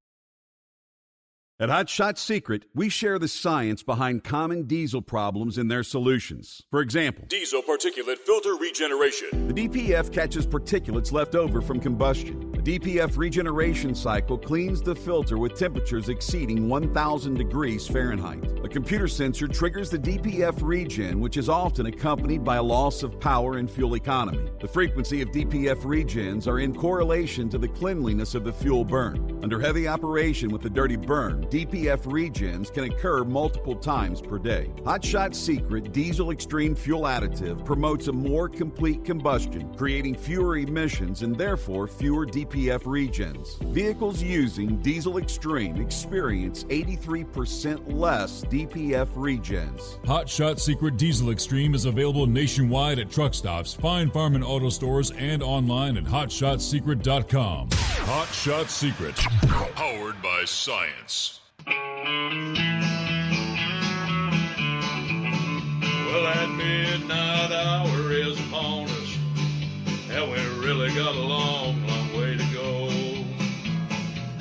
S15: At Hot Shot Secret, we share the science behind common diesel problems and their solutions. For example,
S16: diesel particulate filter regeneration.
S15: The DPF catches particulates left over from combustion. The DPF regeneration cycle cleans the filter with temperatures exceeding 1,000 degrees Fahrenheit. A computer sensor triggers the DPF regen, which is often accompanied by a loss of power and fuel economy. The frequency of DPF regens are in correlation to the cleanliness of the fuel burn. Under heavy operation with a dirty burn, DPF regens can occur multiple times per day. Hot Shot Secret Diesel Extreme Fuel Additive promotes a more complete combustion, creating fewer emissions and therefore fewer DPF regens. Vehicles using Diesel Extreme experience 83% less DPF regens.
S16: Hot Shot Secret Diesel Extreme is available nationwide at truck stops, Fine Farm and auto stores, and online at hotshotsecret.com. Hot Shot Secret, powered by science.
S6: Well, that midnight hour is upon us, and we really got a long, long way to go.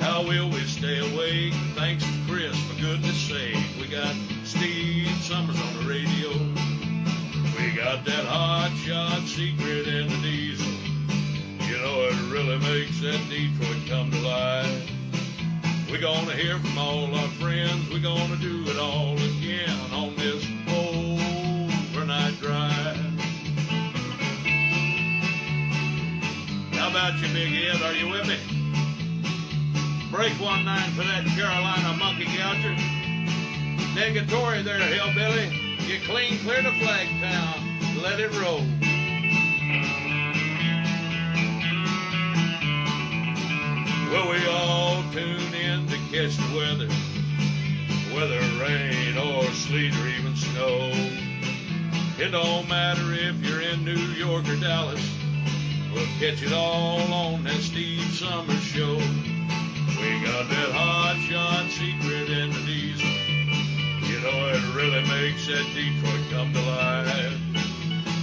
S6: How will we stay awake? Thanks to Chris, for goodness sake. We got Steve Summers on the radio. We got that Hot Shot Secret in the diesel. You know, it really makes that Detroit come to life. We're gonna hear from all our friends. We're gonna do it all again on this overnight drive. How about you, Big Ed? Are you with me? Break 1-9 for that Carolina monkey gouger. Negatory there, hillbilly. You clean clear to Flagtown. Let it roll. Well, we all tune in to catch the weather, whether rain or sleet or even snow. It don't matter if you're in New York or Dallas, we'll catch it all on that Steve Summers show. We got that Hot Shot Secret in the diesel. You know, it really makes that Detroit come to life.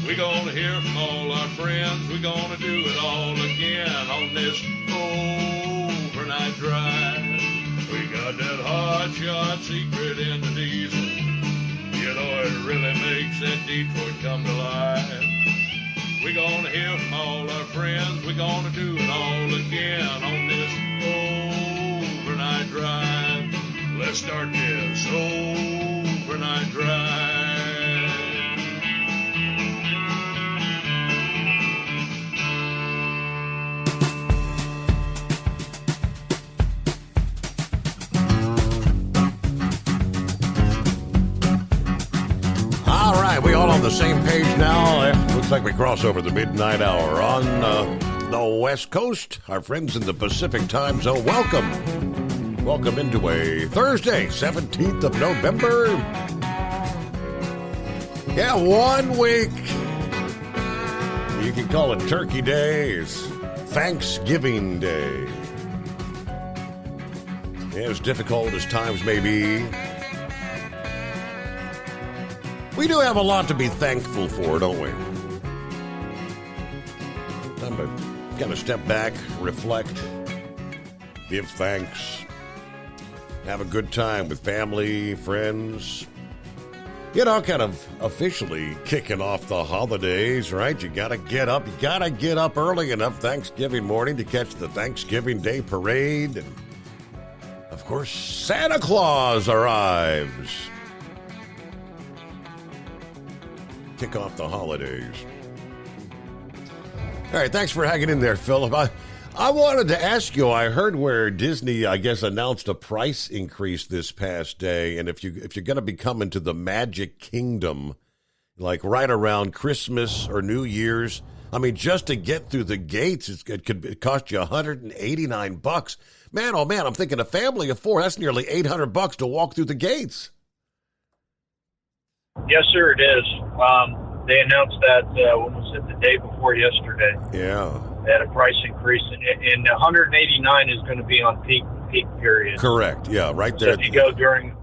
S6: We're gonna hear from all our friends. We're gonna do it all again on this overnight drive. We got that Hot Shot Secret in the diesel. You know, it really makes that Detroit come to life. We're gonna hear from all our friends. We're gonna do it all again on this overnight drive. Let's start this overnight drive.
S18: All right, we all on the same page now. Looks like we cross over the midnight hour on the West Coast. Our friends in the Pacific time zone, welcome. Welcome into a Thursday, 17th of November. Yeah, 1 week. You can call it Turkey Day. It's Thanksgiving Day. As difficult as times may be, we do have a lot to be thankful for, don't we? Time to kind of step back, reflect, give thanks, have a good time with family, friends. You know, kind of officially kicking off the holidays, right? You gotta get up early enough Thanksgiving morning to catch the Thanksgiving Day parade. And of course, Santa Claus arrives. Kick off the holidays. All right, thanks for hanging in there, Philip. I wanted to ask you, I heard where Disney, I guess, announced a price increase this past day, and if you're going to be coming to the Magic Kingdom, like right around Christmas or New Year's, I mean, just to get through the gates, it could cost you $189. Man, oh man, I'm thinking a family of 4, that's nearly $800 to walk through the gates.
S4: Yes, sir, it is. They announced that, when was it, the day before yesterday?
S18: Yeah.
S4: They had a price increase, and 189 is going to be on peak period.
S18: Correct, yeah, right there.
S4: So if you go during,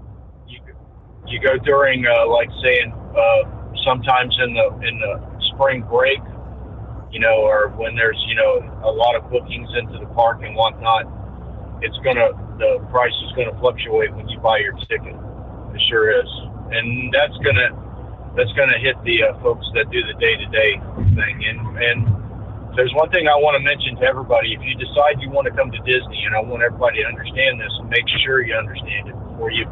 S4: like saying, sometimes in the spring break, you know, or when there's, you know, a lot of bookings into the park and whatnot, the price is gonna fluctuate when you buy your ticket. It sure is. And that's gonna hit the folks that do the day-to-day thing. And there's one thing I want to mention to everybody. If you decide you want to come to Disney, and I want everybody to understand this, and make sure you understand it before you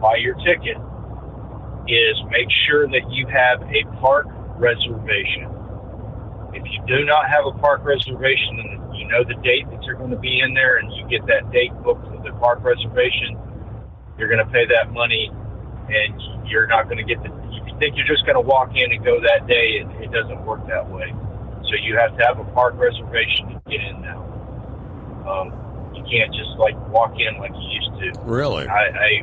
S4: buy your ticket, is make sure that you have a park reservation. If you do not have a park reservation and you know the date that you're going to be in there and you get that date booked with the park reservation, you're going to pay that money and you're not going to get if you think you're just going to walk in and go that day, it doesn't work that way. So you have to have a park reservation to get in now. You can't just walk in like you used to.
S18: Really?
S4: I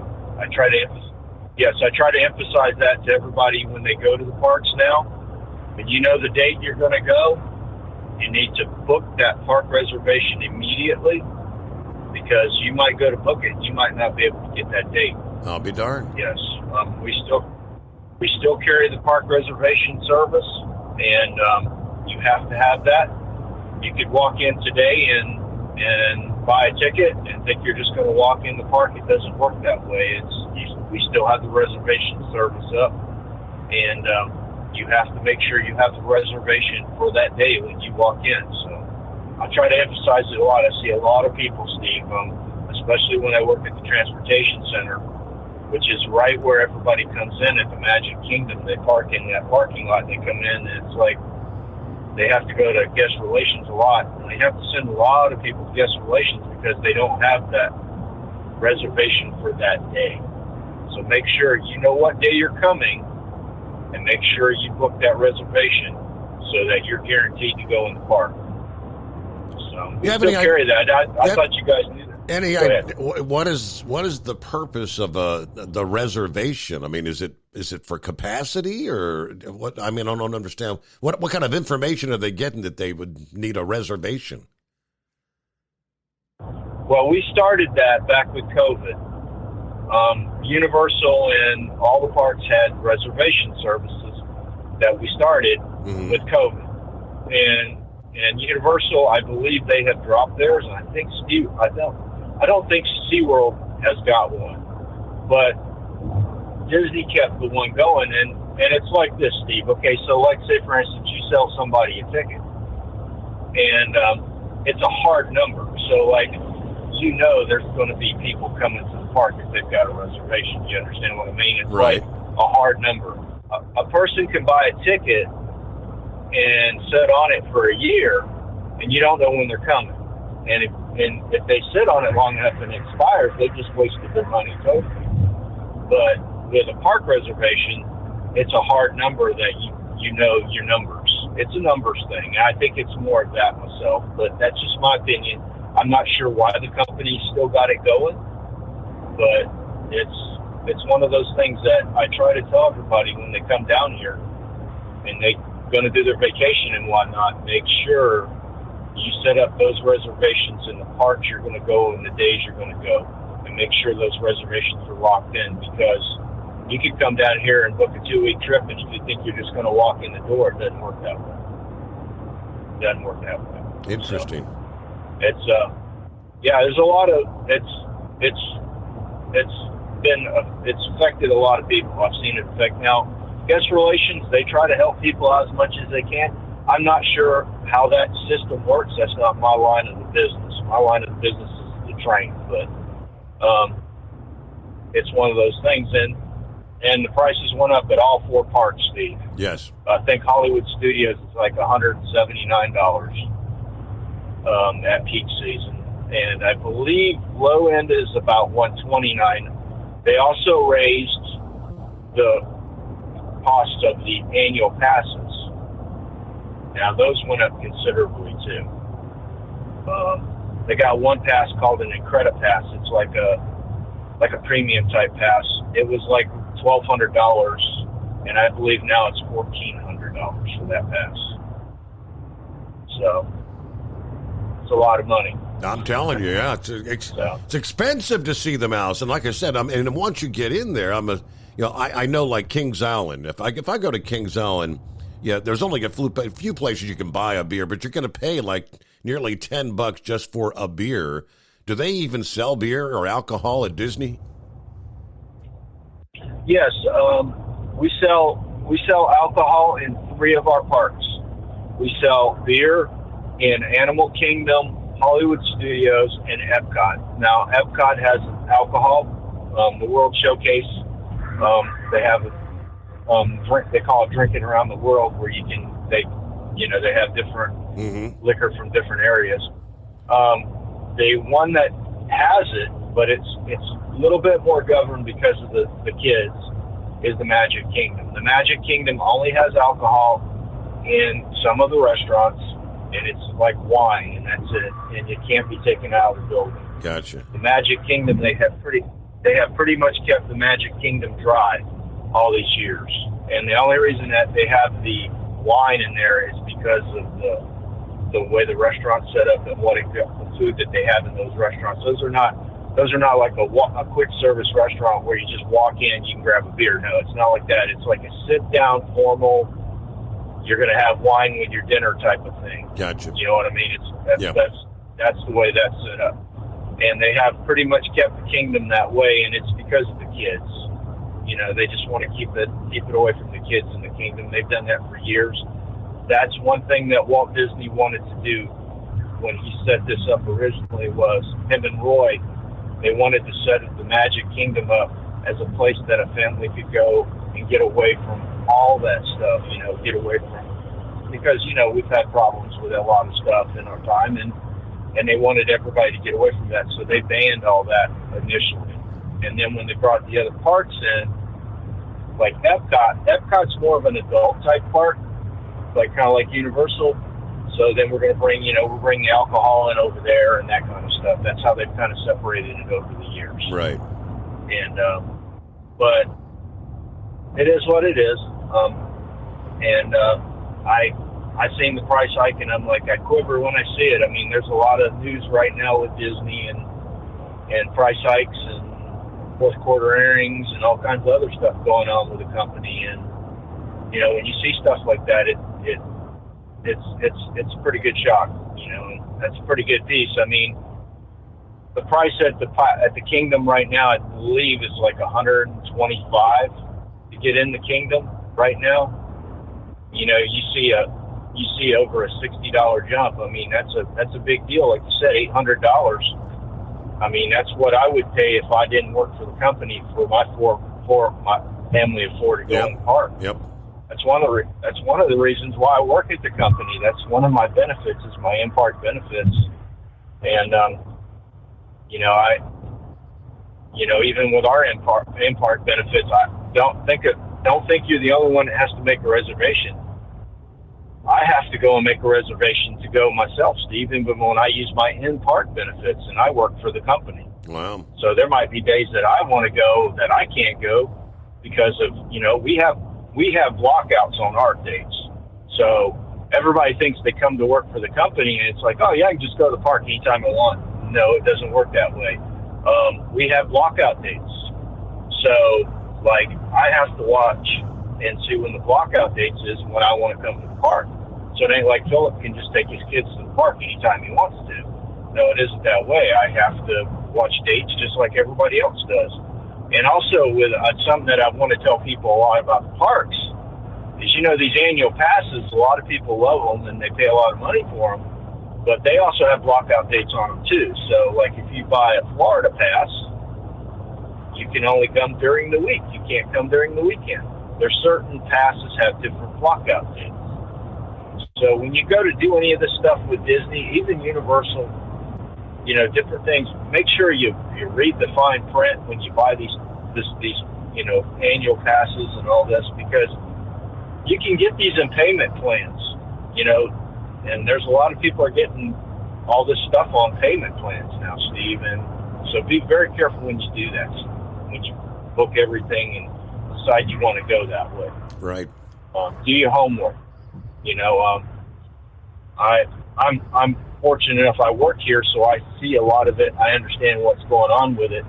S4: try to emphasize that to everybody when they go to the parks now. When you know the date you're going to go, you need to book that park reservation immediately, because you might go to book it, you might not be able to get that date.
S18: I'll be darned.
S4: Yes, we still carry the park reservation service, and you have to have that. You could walk in today and buy a ticket and think you're just going to walk in the park. It doesn't work that way. We still have the reservation service up, and you have to make sure you have the reservation for that day when you walk in. So I try to emphasize it a lot. I see a lot of people, Steve, especially when I work at the transportation center, which is right where everybody comes in at the Magic Kingdom. They park in that parking lot, and they come in, and it's like they have to go to guest relations a lot. And they have to send a lot of people to guest relations because they don't have that reservation for that day. So make sure you know what day you're coming, and make sure you book that reservation so that you're guaranteed to go in the park. So we still carry that. I thought you guys knew that.
S18: What is the purpose of the reservation? I mean, is it for capacity or what? I mean, I don't understand. What kind of information are they getting that they would need a reservation?
S4: Well, we started that back with COVID. Universal and all the parks had reservation services that we started with COVID, and Universal, I believe they have dropped theirs, and I think I don't think SeaWorld has got one, but Disney kept the one going, and it's like this, Steve. Okay, so like say for instance you sell somebody a ticket, and it's a hard number, so there's going to be people coming to the park if they've got a reservation. You understand what I mean? It's
S18: right.
S4: Like a hard number. A person can buy a ticket and sit on it for a year, and you don't know when they're coming. And if they sit on it long enough and it expires, they just wasted their money totally. But with a park reservation, it's a hard number that you know your numbers. It's a numbers thing. I think it's more of that myself, but that's just my opinion. I'm not sure why the company still got it going, but it's one of those things that I try to tell everybody when they come down here and they're going to do their vacation and whatnot. Make sure you set up those reservations in the parks you're going to go and the days you're going to go, and make sure those reservations are locked in, because you could come down here and book a 2-week trip, and if you think you're just going to walk in the door, it doesn't work that way.
S18: Interesting.
S4: So, there's a lot of it's affected a lot of people. I've seen it affect now. Guest relations, they try to help people out as much as they can. I'm not sure how that system works. That's not my line of the business. My line of the business is the train, but it's one of those things. And the prices went up at all 4 parks, Steve.
S18: Yes.
S4: I think Hollywood Studios is like $179 at peak season, and I believe low end is about $129. They also raised the cost of the annual passes. Now those went up considerably too. They got one pass called an Incredipass. It's like a premium type pass. It was like $1,200, and I believe now it's $1,400 for that pass. So it's a lot of money.
S18: I'm telling you, yeah, it's expensive to see the mouse, and like I said, and once you get in there, I know like Kings Island. If I go to Kings Island, yeah, there's only a few places you can buy a beer, but you're going to pay like nearly $10 just for a beer. Do they even sell beer or alcohol at Disney?
S4: Yes, we sell alcohol in 3 of our parks. We sell beer in Animal Kingdom, Hollywood Studios, and Epcot. Now, Epcot has alcohol. The World Showcase, they have drink. They call it Drinking Around the World, where they have different liquor from different areas. The one that has it, but it's a little bit more governed because of the kids, is the Magic Kingdom. The Magic Kingdom only has alcohol in some of the restaurants, and it's like wine, and that's it. And it can't be taken out of the building.
S18: Gotcha.
S4: The Magic Kingdom, they have pretty much kept the Magic Kingdom dry all these years. And the only reason that they have the wine in there is because of the way the restaurant's set up and the food that they have in those restaurants. Those are not like a quick service restaurant where you just walk in, you can grab a beer. No, it's not like that. It's like a sit down, formal, you're going to have wine with your dinner type of thing.
S18: Gotcha.
S4: You know what I mean? That's the way that's set up. And they have pretty much kept the kingdom that way, and it's because of the kids. You know, they just want to keep it away from the kids in the kingdom. They've done that for years. That's one thing that Walt Disney wanted to do when he set this up originally, was him and Roy, they wanted to set the Magic Kingdom up as a place that a family could go and get away from all that stuff, get away from, because, we've had problems with a lot of stuff in our time, and they wanted everybody to get away from that, so they banned all that initially. And then when they brought the other parks in, like Epcot's more of an adult type park, kind of like Universal. So then we're going to bring the alcohol in over there and that kind of stuff. That's how they've kind of separated it over the years.
S18: Right.
S4: And, but it is what it is. I seen the price hike, and I'm like, I quiver when I see it. I mean, there's a lot of news right now with Disney and price hikes and fourth quarter earnings and all kinds of other stuff going on with the company. And, when you see stuff like that, it's a pretty good shock. That's a pretty good piece. I mean, the price at the Kingdom right now, I believe, is like $125 to get in the Kingdom right now. You see over a $60 jump. I mean, that's a big deal. Like you said, $800. I mean, that's what I would pay if I didn't work for the company for my family of four to go in the park.
S18: Yep.
S4: That's one of the reasons why I work at the company. That's one of my benefits, is my in-park benefits. And even with our in-park benefits, I don't think you're the only one that has to make a reservation. I have to go and make a reservation to go myself, Steve, even when I use my in-park benefits, and I work for the company.
S18: Wow.
S4: So there might be days that I want to go that I can't go because of, we have blockouts on our dates. So everybody thinks they come to work for the company, and it's like, oh, yeah, I can just go to the park anytime I want. No, it doesn't work that way. We have blockout dates. So, I have to watch and see when the blockout dates is when I want to come to the park. So it ain't like Philip can just take his kids to the park anytime he wants to. No, it isn't that way. I have to watch dates just like everybody else does. And also with something that I want to tell people a lot about the parks is, these annual passes, a lot of people love them and they pay a lot of money for them, but they also have blockout dates on them too. So if you buy a Florida pass, you can only come during the week. You can't come during the weekend. There's certain passes have different blockout dates. So when you go to do any of this stuff with Disney, even Universal, different things, make sure you read the fine print when you buy these annual passes and all this, because you can get these in payment plans, and there's a lot of people are getting all this stuff on payment plans now, Steve, and so be very careful when you do that, when you book everything and decide you want to go that way.
S18: Right.
S4: Do your homework. I'm fortunate enough I work here, so I see a lot of it. I understand what's going on with it,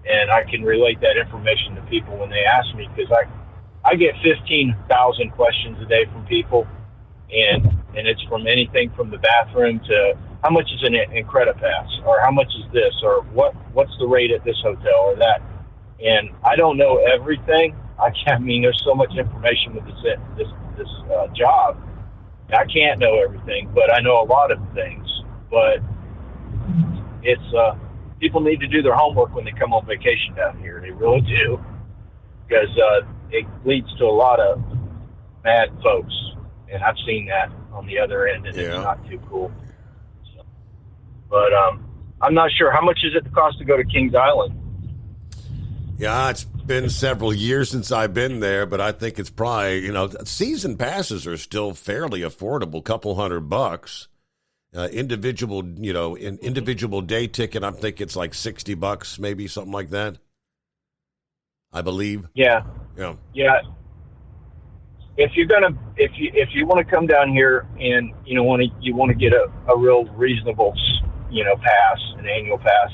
S4: and I can relate that information to people when they ask me, because I get 15,000 questions a day from people, and it's from anything from the bathroom to how much is an Incredipass, or how much is this, or what's the rate at this hotel or that. And I don't know everything. I mean, there's so much information with this job I can't know everything, but I know a lot of things. But it's people need to do their homework when they come on vacation down here. They really do, because it leads to a lot of bad folks, and I've seen that on the other end, and it's not too cool. So, but I'm not sure. How much is it cost to go to Kings Island?
S18: Yeah, it's been several years since I've been there, but I think it's probably, season passes are still fairly affordable, couple $100. Individual day ticket, I think it's like $60, maybe something like that. I believe.
S4: Yeah. If you want to come down here and you want to get a real reasonable pass, an annual pass,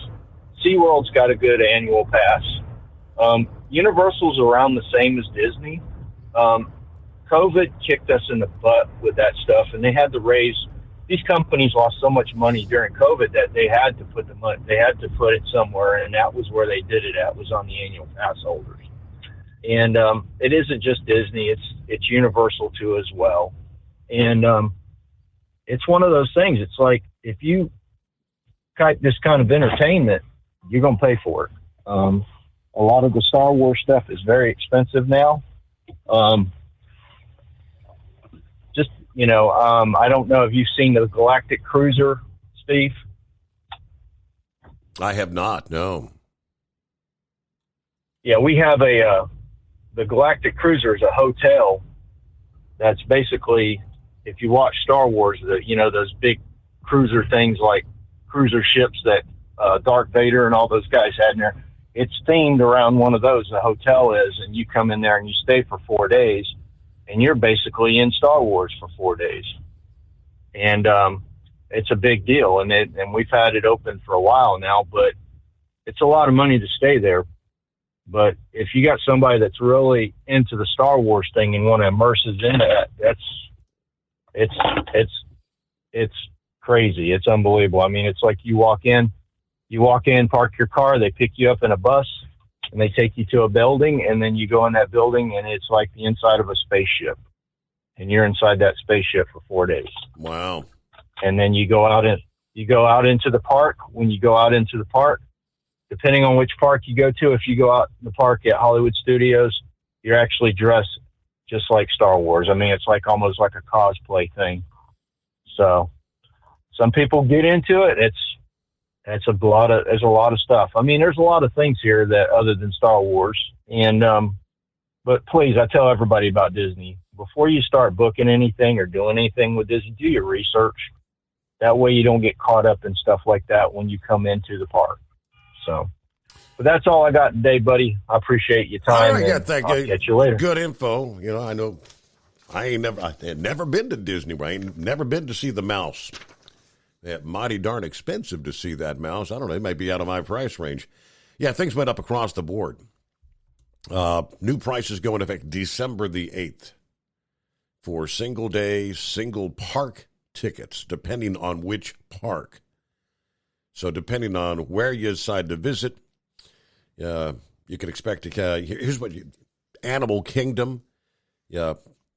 S4: SeaWorld's got a good annual pass. Universal's around the same as Disney. COVID kicked us in the butt with that stuff, and they had to raise. These companies lost so much money during COVID that they had to put it somewhere, and that was where they did it at, was on the annual pass holders. And it isn't just Disney; it's Universal too as well. And it's one of those things. It's like if you type this kind of entertainment, you're going to pay for it. A lot of the Star Wars stuff is very expensive now. I don't know if you've seen the Galactic Cruiser, Steve.
S18: I have not, no.
S4: Yeah, we have the Galactic Cruiser is a hotel that's basically, if you watch Star Wars, those big cruiser things like cruiser ships that Darth Vader and all those guys had in there. It's themed around one of those, the hotel is, and you come in there and you stay for 4 days, and you're basically in Star Wars for 4 days. And it's a big deal, and we've had it open for a while now, but it's a lot of money to stay there. But if you got somebody that's really into the Star Wars thing and want to immerse us in that, it's crazy. It's unbelievable. I mean, it's like you walk in, park your car, they pick you up in a bus, and they take you to a building, and then you go in that building, and it's like the inside of a spaceship. And you're inside that spaceship for 4 days.
S18: Wow.
S4: And then you go out into the park. When you go out into the park, depending on which park you go to, if you go out in the park at Hollywood Studios, you're actually dressed just like Star Wars. I mean, it's like almost like a cosplay thing. So some people get into it. There's a lot of stuff. I mean, there's a lot of things here that other than Star Wars. And but please, I tell everybody about Disney. Before you start booking anything or doing anything with Disney, do your research. That way you don't get caught up in stuff like that when you come into the park. So, but that's all I got today, buddy. I appreciate your time. I'll catch you later.
S18: Good info. I know I had never been to Disney. I ain't never been to see the mouse. They're mighty darn expensive to see that mouse. I don't know. It might be out of my price range. Yeah, things went up across the board. New prices go into effect December the 8th for single day, single park tickets, depending on which park. So depending on where you decide to visit, you can expect to, here's what Animal Kingdom,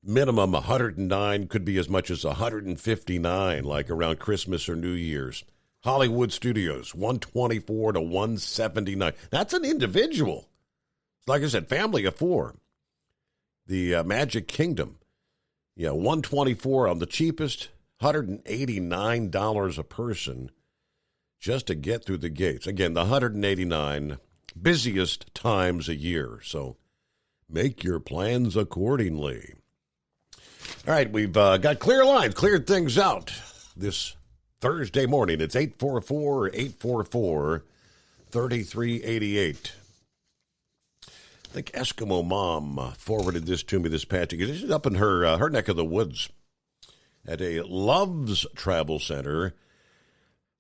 S18: minimum 109, could be as much as 159, like around Christmas or New Year's. Hollywood Studios, 124 to 179. That's an individual. Like I said, family of four. The Magic Kingdom, 124 on the cheapest, $189 a person just to get through the gates. Again, the 189 busiest times a year. So make your plans accordingly. All right, we've got clear lines, cleared things out this Thursday morning. It's 844-844-3388. I think Eskimo Mom forwarded this to me this past week. This is up in her neck of the woods at a Love's Travel Center.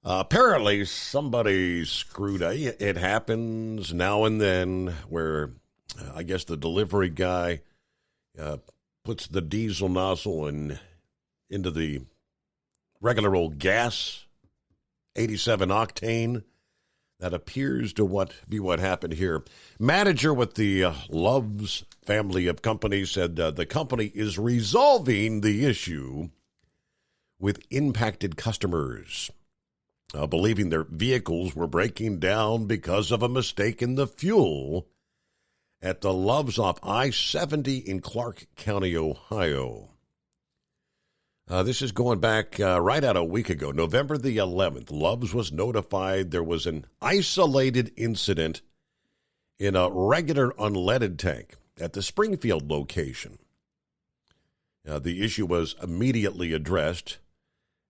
S18: Apparently, somebody screwed up. It happens now and then where I guess the delivery guy puts the diesel nozzle into the regular old gas, 87 octane. That appears to be what happened here. Manager with the Love's family of companies said the company is resolving the issue with impacted customers, believing their vehicles were breaking down because of a mistake in the fuel at the Love's off I-70 in Clark County, Ohio. This is going back right out a week ago, November the 11th. Love's was notified there was an isolated incident in a regular unleaded tank at the Springfield location. The issue was immediately addressed,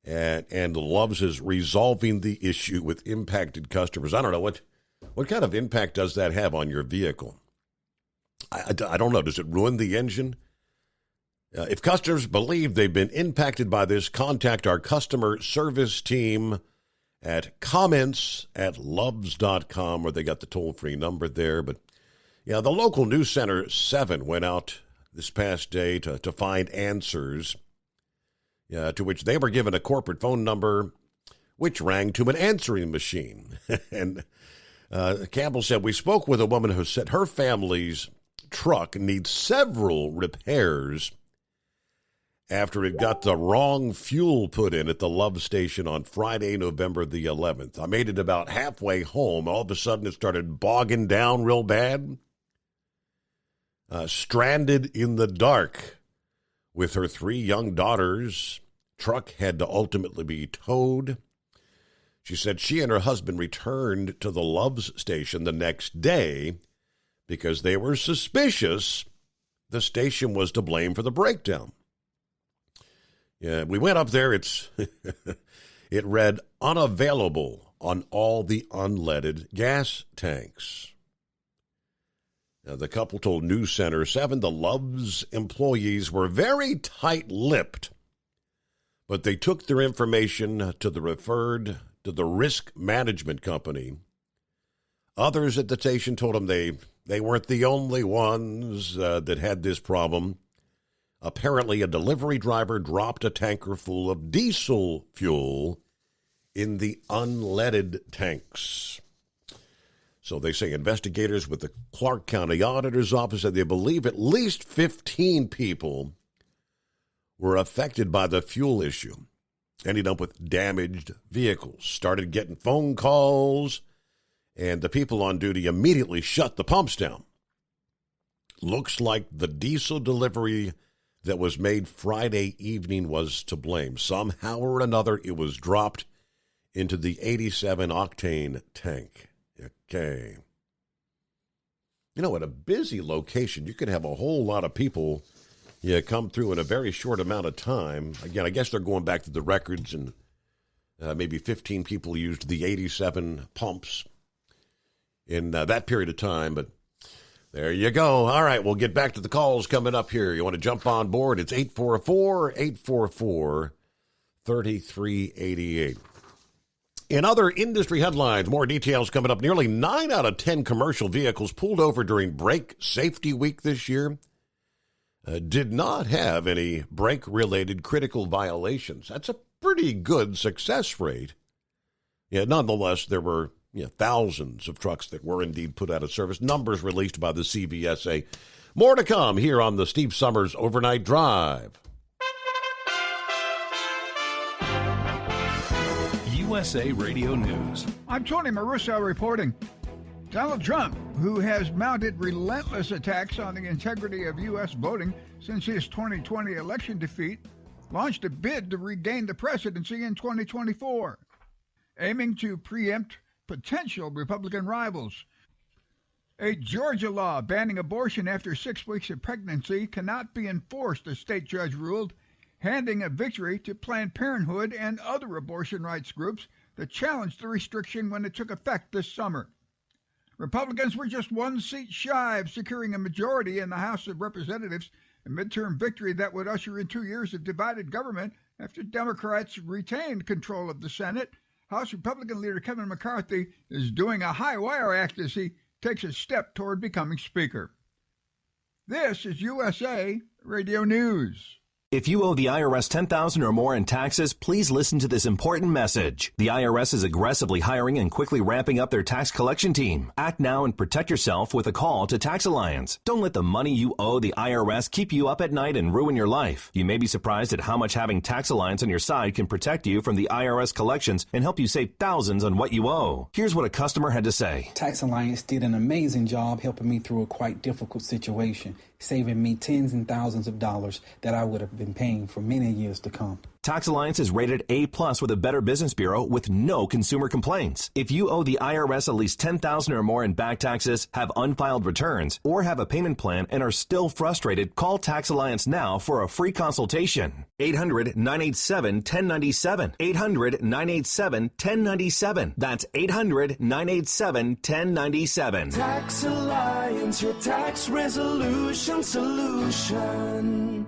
S18: and Love's is resolving the issue with impacted customers. I don't know, what kind of impact does that have on your vehicle? I don't know. Does it ruin the engine? If customers believe they've been impacted by this, contact our customer service team at comments@loves.com, where they got the toll-free number there. But, yeah, the local news center 7 went out this past day to find answers, to which they were given a corporate phone number, which rang to an answering machine. And Campbell said, we spoke with a woman who said her family's truck needs several repairs after it got the wrong fuel put in at the Love station on Friday, November the 11th. I made it about halfway home. All of a sudden, it started bogging down real bad. Stranded in the dark with her 3 young daughters. Truck had to ultimately be towed. She said she and her husband returned to the Love's station the next day because they were suspicious the station was to blame for the breakdown. Yeah, we went up there. It read unavailable on all the unleaded gas tanks. Now, the couple told News Center 7 the Love's employees were very tight-lipped, but they took their information to the risk management company. Others at the station told them they weren't the only ones that had this problem. Apparently, a delivery driver dropped a tanker full of diesel fuel in the unleaded tanks. So they say investigators with the Clark County Auditor's Office said they believe at least 15 people were affected by the fuel issue, ended up with damaged vehicles, started getting phone calls, and the people on duty immediately shut the pumps down. Looks like the diesel delivery that was made Friday evening was to blame. Somehow or another, it was dropped into the 87 octane tank. Okay. You know, at a busy location, you could have a whole lot of people come through in a very short amount of time. Again, I guess they're going back to the records, and maybe 15 people used the 87 pumps in that period of time, but there you go. All right, we'll get back to the calls coming up here. You want to jump on board? It's 844-844-3388. In other industry headlines, more details coming up. Nearly 9 out of 10 commercial vehicles pulled over during Brake Safety Week this year did not have any brake-related critical violations. That's a pretty good success rate. Yeah, nonetheless, there were thousands of trucks that were indeed put out of service. Numbers released by the CVSA. More to come here on the Steve Summers Overnight Drive.
S20: USA Radio News.
S3: I'm Tony Marusso reporting. Donald Trump, who has mounted relentless attacks on the integrity of U.S. voting since his 2020 election defeat, launched a bid to regain the presidency in 2024, aiming to preempt potential Republican rivals. A Georgia law banning abortion after 6 weeks of pregnancy cannot be enforced, a state judge ruled, handing a victory to Planned Parenthood and other abortion rights groups that challenged the restriction when it took effect this summer. Republicans were just 1 seat shy of securing a majority in the House of Representatives, a midterm victory that would usher in 2 years of divided government after Democrats retained control of the Senate. House Republican leader Kevin McCarthy is doing a high-wire act as he takes a step toward becoming Speaker. This is USA Radio News.
S9: If you owe the IRS $10,000 or more in taxes, please listen to this important message. The IRS is aggressively hiring and quickly ramping up their tax collection team. Act now and protect yourself with a call to Tax Alliance. Don't let the money you owe the IRS keep you up at night and ruin your life. You may be surprised at how much having Tax Alliance on your side can protect you from the IRS collections and help you save thousands on what you owe. Here's what a customer had to say.
S10: Tax Alliance did an amazing job helping me through a quite difficult situation, saving me tens and thousands of dollars that I would have been paying for many years to come.
S9: Tax Alliance is rated A+ with a Better Business Bureau with no consumer complaints. If you owe the IRS at least $10,000 or more in back taxes, have unfiled returns, or have a payment plan and are still frustrated, call Tax Alliance now for a free consultation. 800-987-1097. 800-987-1097. That's 800-987-1097.
S11: Tax Alliance, your tax resolution solution.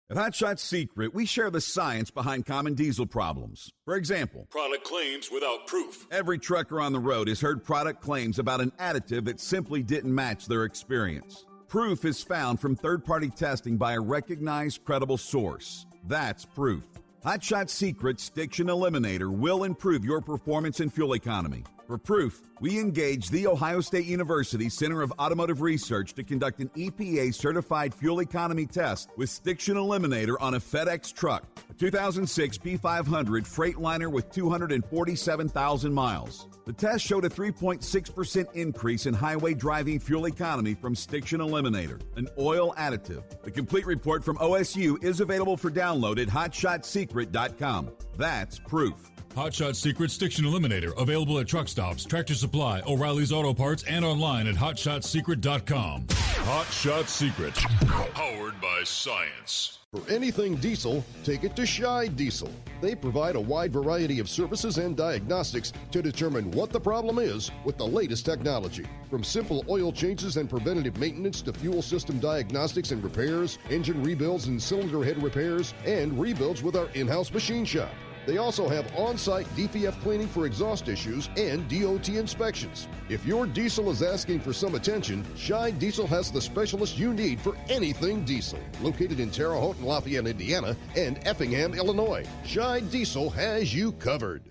S15: At Hot Shot Secret, we share the science behind common diesel problems. For example,
S16: product claims without proof.
S15: Every trucker on the road has heard product claims about an additive that simply didn't match their experience. Proof is found from third-party testing by a recognized, credible source. That's proof. Hot Shot Secret's Stiction Eliminator will improve your performance and fuel economy. For proof, we engaged the Ohio State University Center of Automotive Research to conduct an EPA-certified fuel economy test with Stiction Eliminator on a FedEx truck, a 2006 P500 Freightliner with 247,000 miles. The test showed a 3.6% increase in highway driving fuel economy from Stiction Eliminator, an oil additive. The complete report from OSU is available for download at hotshotsecret.com. That's proof.
S16: Hot Shot Secret Stiction Eliminator, available at truck stops, Tractor Supply, O'Reilly's Auto Parts, and online at hotshotsecret.com. Hot Shot Secret, powered by science.
S22: For anything diesel, take it to Scheid Diesel. They provide a wide variety of services and diagnostics to determine what the problem is with the latest technology. From simple oil changes and preventative maintenance to fuel system diagnostics and repairs, engine rebuilds and cylinder head repairs, and rebuilds with our in-house machine shop. They also have on-site DPF cleaning for exhaust issues and DOT inspections. If your diesel is asking for some attention, Scheid Diesel has the specialist you need for anything diesel. Located in Terre Haute and Lafayette, Indiana, and Effingham, Illinois, Scheid Diesel has you covered.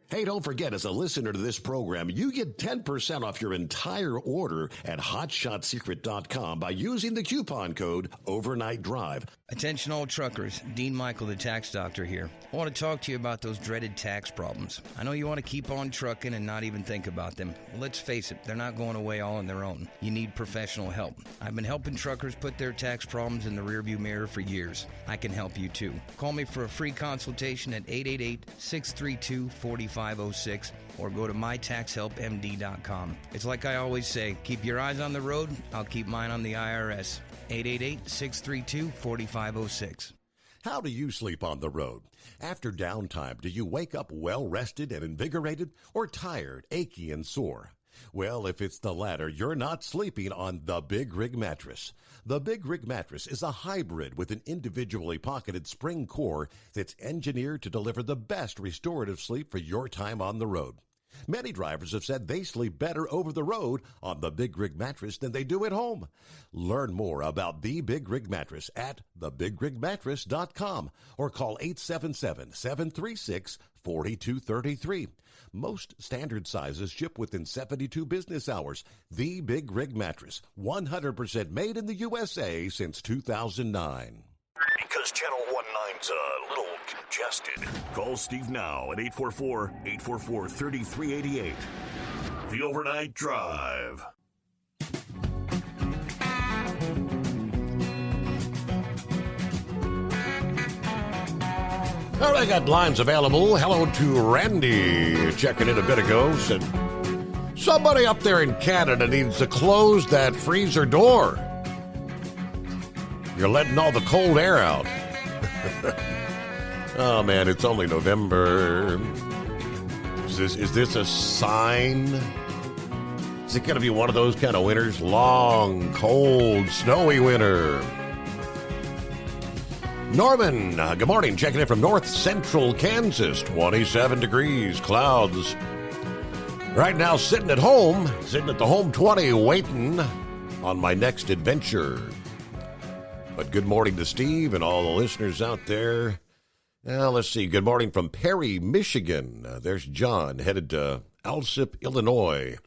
S18: Hey, don't forget, as a listener to this program, you get 10% off your entire order at hotshotsecret.com by using the coupon code Overnight Drive.
S12: Attention all truckers, Dean Michael, the tax doctor here. I want to talk to you about those dreaded tax problems. I know you want to keep on trucking and not even think about them. Well, let's face it, they're not going away all on their own. You need professional help. I've been helping truckers put their tax problems in the rearview mirror for years. I can help you too. Call me for a free consultation at 888-632-4506 or go to mytaxhelpmd.com. It's like I always say, keep your eyes on the road, I'll keep mine on the IRS. 888-632-4506.
S18: How do you sleep on the road? After downtime, do you wake up well-rested and invigorated or tired, achy, and sore? Well, if it's the latter, you're not sleeping on the Big Rig Mattress. The Big Rig Mattress is a hybrid with an individually pocketed spring core that's engineered to deliver the best restorative sleep for your time on the road. Many drivers have said they sleep better over the road on the Big Rig Mattress than they do at home. Learn more about the Big Rig Mattress at thebigrigmattress.com or call 877-736-4233. Most standard sizes ship within 72 business hours. The Big Rig Mattress, 100% made in the USA since 2009.
S2: Because Channel 19's a little congested. Call Steve now at 844-844-3388. The Overnight Drive.
S18: All right, I got lines available. Hello to Randy, checking in a bit ago. Said, somebody up there in Canada needs to close that freezer door. You're letting all the cold air out. Oh, man, it's only November. Is this a sign? Is it going to be one of those kind of winters? Long, cold, snowy winter. Norman, good morning. Checking in from north central Kansas. 27 degrees, clouds. Right now, sitting at the home 20, waiting on my next adventure. But good morning to Steve and all the listeners out there. Now, let's see. Good morning from Perry, Michigan. There's John headed to Alsip, Illinois.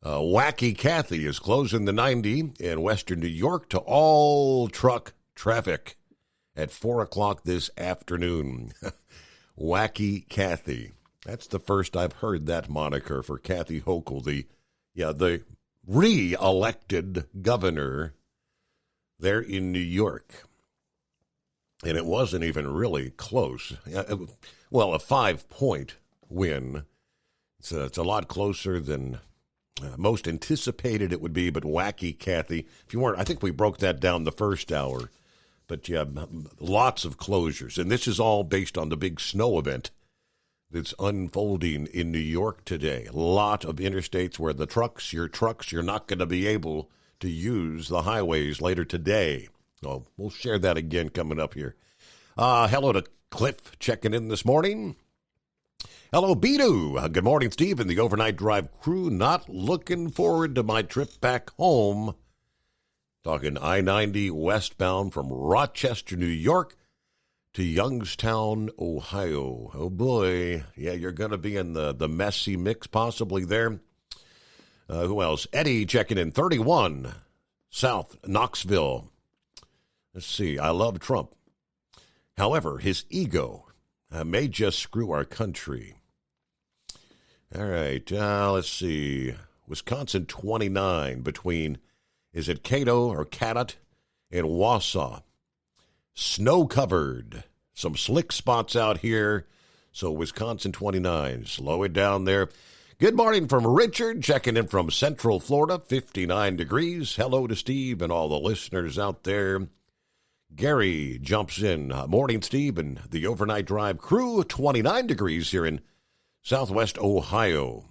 S18: Wacky Kathy is closing the 90 in western New York to all truck traffic at 4 o'clock this afternoon. Wacky Kathy. That's the first I've heard that moniker for Kathy Hochul, the re-elected governor there in New York. And it wasn't even really close. Well, a 5-point win. It's a lot closer than most anticipated it would be, but Wacky Kathy, if you weren't, I think we broke that down the first hour. But yeah, lots of closures. And this is all based on the big snow event that's unfolding in New York today. A lot of interstates where the trucks, you're not going to be able to use the highways later today. So we'll share that again coming up here. Hello to Cliff checking in this morning. Hello, Bidu. Good morning, Steve, and the overnight drive crew. Not looking forward to my trip back home. Talking I-90 westbound from Rochester, New York to Youngstown, Ohio. Oh, boy. Yeah, you're going to be in the messy mix possibly there. Who else? Eddie checking in. 31, South Knoxville. Let's see. I love Trump. However, his ego may just screw our country. All right. Let's see. Wisconsin 29 between, is it Cato or Cadott and Wausau? Snow covered. Some slick spots out here. So Wisconsin 29. Slow it down there. Good morning from Richard, checking in from Central Florida, 59 degrees. Hello to Steve and all the listeners out there. Gary jumps in. Morning, Steve, and the overnight drive crew, 29 degrees here in Southwest Ohio.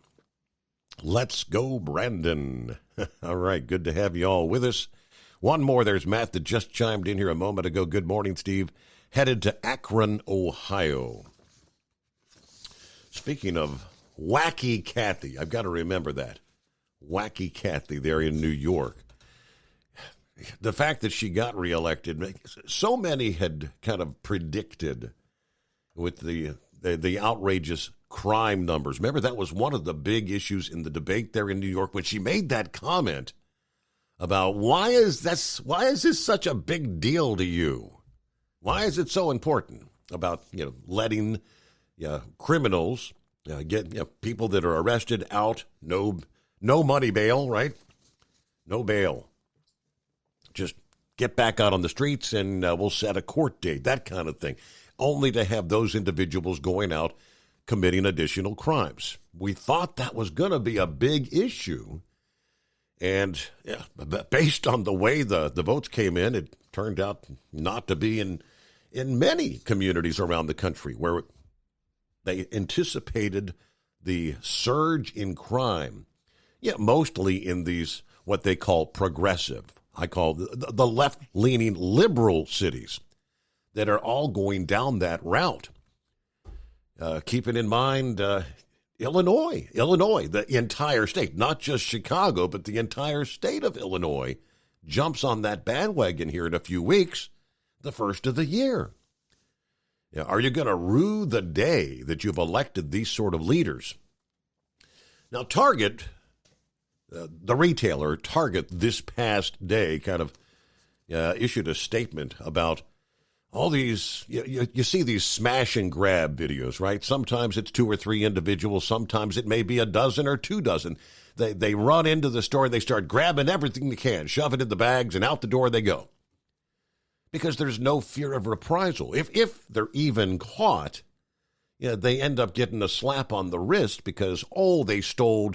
S18: Let's go, Brandon. All right, good to have you all with us. One more, there's Matt that just chimed in here a moment ago. Good morning, Steve. Headed to Akron, Ohio. Speaking of Wacky Kathy, I've got to remember that. Wacky Kathy there in New York. The fact that she got reelected, so many had kind of predicted with the outrageous crime numbers. Remember, that was one of the big issues in the debate there in New York when she made that comment about why is this such a big deal to you? Why is it so important about letting criminals get people that are arrested out, no money bail, right? No bail. Just get back out on the streets and we'll set a court date, that kind of thing, only to have those individuals going out committing additional crimes. We thought that was going to be a big issue. And based on the way the votes came in, it turned out not to be in many communities around the country where they anticipated the surge in crime. Yeah, mostly in these, what they call progressive, I call the left-leaning liberal cities that are all going down that route. Keeping in mind Illinois, the entire state, not just Chicago, but the entire state of Illinois jumps on that bandwagon here in a few weeks, the first of the year. Are you going to rue the day that you've elected these sort of leaders? Now, Target, the retailer, Target, this past day kind of issued a statement about all these, you see these smash and grab videos, right? Sometimes it's 2 or 3 individuals. Sometimes it may be a dozen or 2 dozen. They run into the store and they start grabbing everything they can, shove it in the bags, and out the door they go. Because there's no fear of reprisal. If they're even caught, they end up getting a slap on the wrist because, they stole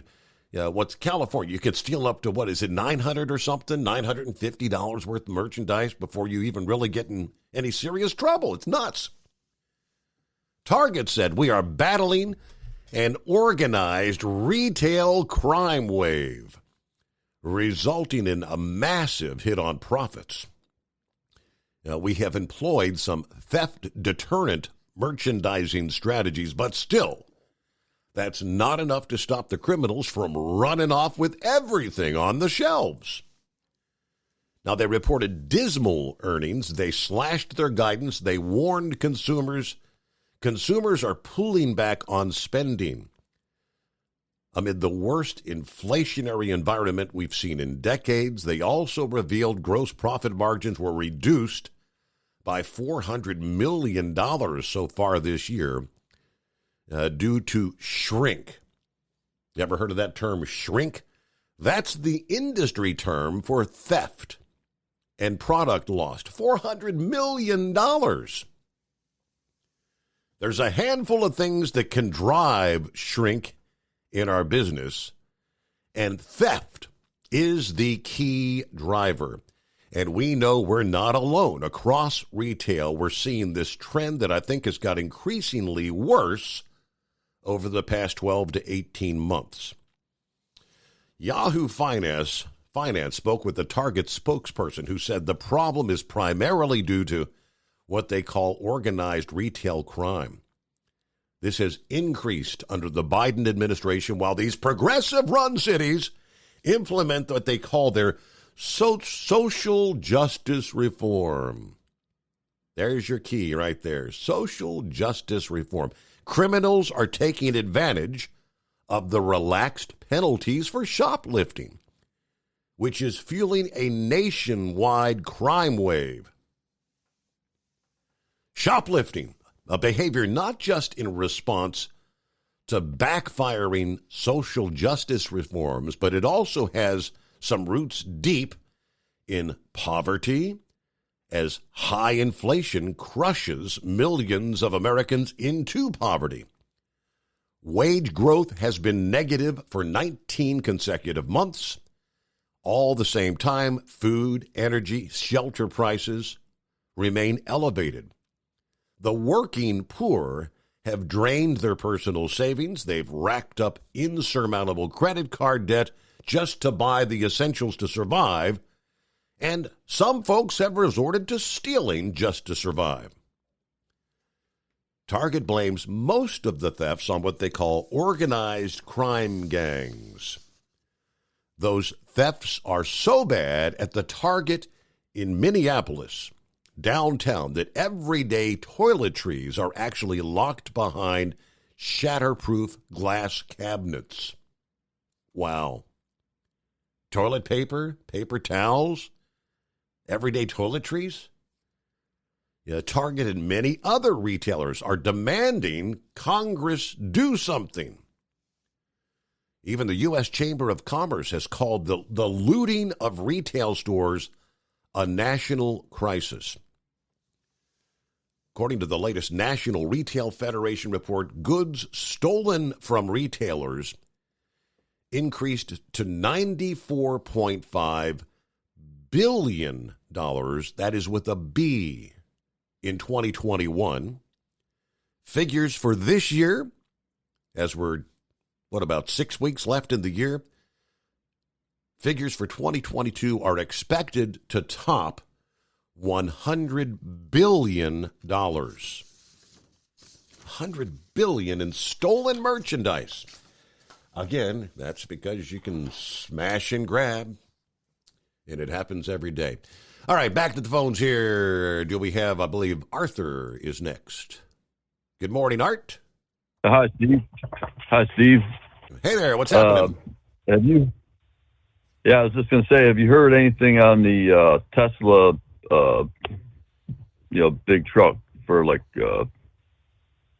S18: what's California. You could steal up to, what is it, $900 or something, $950 worth of merchandise before you even really get in any serious trouble. It's nuts. Target said, we are battling an organized retail crime wave, resulting in a massive hit on profits. We have employed some theft deterrent merchandising strategies, but still, that's not enough to stop the criminals from running off with everything on the shelves. Now, they reported dismal earnings. They slashed their guidance. They warned consumers. Consumers are pulling back on spending amid the worst inflationary environment we've seen in decades. They also revealed gross profit margins were reduced by $400 million so far this year due to shrink. You ever heard of that term, shrink? That's the industry term for theft and product lost. $400 million. There's a handful of things that can drive shrink in our business, and theft is the key driver. And we know we're not alone. Across retail, we're seeing this trend that I think has got increasingly worse over the past 12 to 18 months. Yahoo Finance spoke with the Target spokesperson who said the problem is primarily due to what they call organized retail crime. This has increased under the Biden administration while these progressive-run cities implement what they call their social justice reform. There's your key right there. Social justice reform. Criminals are taking advantage of the relaxed penalties for shoplifting, which is fueling a nationwide crime wave. Shoplifting, a behavior not just in response to backfiring social justice reforms, but it also has some roots deep in poverty, as high inflation crushes millions of Americans into poverty. Wage growth has been negative for 19 consecutive months. All the same time, food, energy, shelter prices remain elevated. The working poor have drained their personal savings. They've racked up insurmountable credit card debt just to buy the essentials to survive. And some folks have resorted to stealing just to survive. Target blames most of the thefts on what they call organized crime gangs. Those thefts are so bad at the Target in Minneapolis, downtown, that everyday toiletries are actually locked behind shatterproof glass cabinets. Wow. Toilet paper, paper towels, everyday toiletries. Yeah, Target and many other retailers are demanding Congress do something. Even the U.S. Chamber of Commerce has called the looting of retail stores a national crisis. According to the latest National Retail Federation report, goods stolen from retailers increased to $94.5 billion. That is with a B. In 2021. Figures for this year, as we're, about 6 weeks left in the year, figures for 2022 are expected to top $100 billion. $100 billion in stolen merchandise. Again, that's because you can smash and grab, and it happens every day. All right, back to the phones here. Do we have, I believe, Arthur is next. Good morning, Art.
S13: Hi, Steve.
S18: Hey there, what's happening?
S13: I was just going to say, have you heard anything on the Tesla, big truck for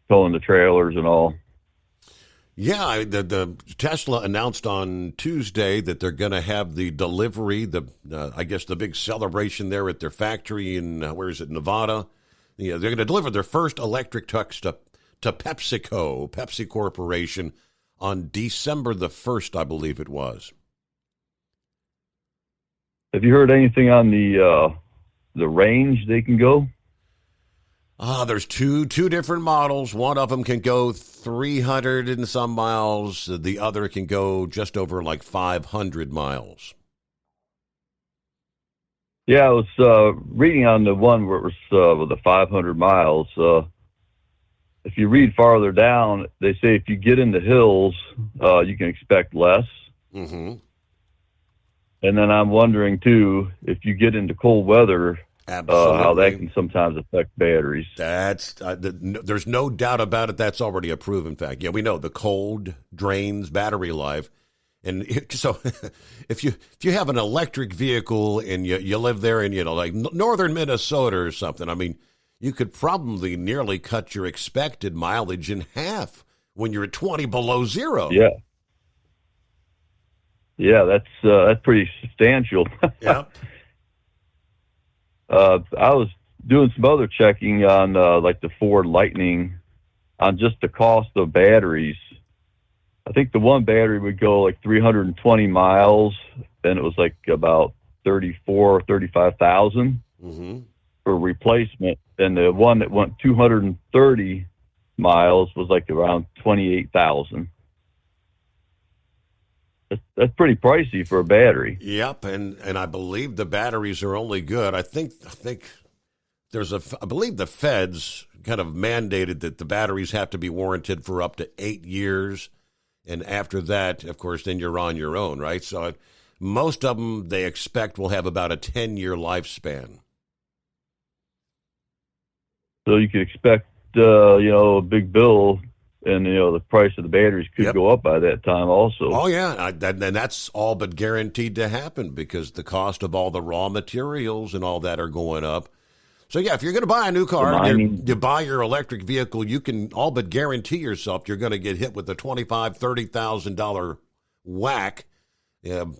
S13: towing the trailers and all?
S18: Yeah, the Tesla announced on Tuesday that they're going to have the delivery, the big celebration there at their factory in, Nevada. Yeah, they're going to deliver their first electric trucks to PepsiCo, Pepsi Corporation, on December the 1st, I believe it was.
S13: Have you heard anything on the range they can go?
S18: There's two different models. One of them can go 300 and some miles. The other can go just over 500 miles.
S13: Yeah, I was reading on the one where it was with the 500 miles. If you read farther down, they say if you get in the hills, you can expect less.
S18: Mm-hmm.
S13: And then I'm wondering too, if you get into cold weather, how that can sometimes affect batteries.
S18: That's there's no doubt about it. That's already a proven fact. Yeah, we know the cold drains battery life. And so if you have an electric vehicle and you live there in, like northern Minnesota or something, I mean, you could probably nearly cut your expected mileage in half when you're at 20 below zero.
S13: Yeah. Yeah, that's pretty substantial.
S18: Yeah.
S13: I was doing some other checking on like the Ford Lightning on just the cost of batteries. I think the one battery would go like 320 miles, and it was like about 35,000 for replacement. And the one that went 230 miles was like around 28,000. That's pretty pricey for a battery.
S18: Yep, and I believe the batteries are only good. I think I believe the feds kind of mandated that the batteries have to be warranted for up to 8 years. And after that, of course, then you're on your own, right? So most of them they expect will have about a 10-year lifespan.
S13: So you could expect, a big bill, and, the price of the batteries could go up by that time also.
S18: Oh, yeah, and that's all but guaranteed to happen because the cost of all the raw materials and all that are going up. So, yeah, if you're going to buy a new car, you buy your electric vehicle, you can all but guarantee yourself you're going to get hit with a $25,000, $30,000 whack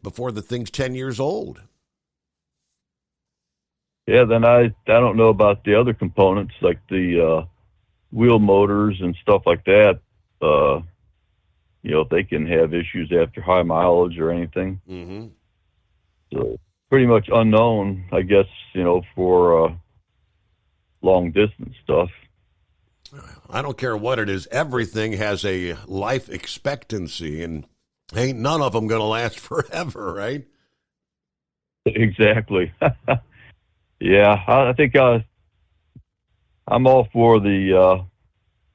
S18: before the thing's 10 years old.
S13: Yeah, then I don't know about the other components like the wheel motors and stuff like that. If they can have issues after high mileage or anything.
S18: Mm-hmm.
S13: So pretty much unknown, I guess, for long distance stuff.
S18: I don't care what it is. Everything has a life expectancy, and ain't none of them going to last forever, right?
S13: Exactly. Yeah, I think I'm all for the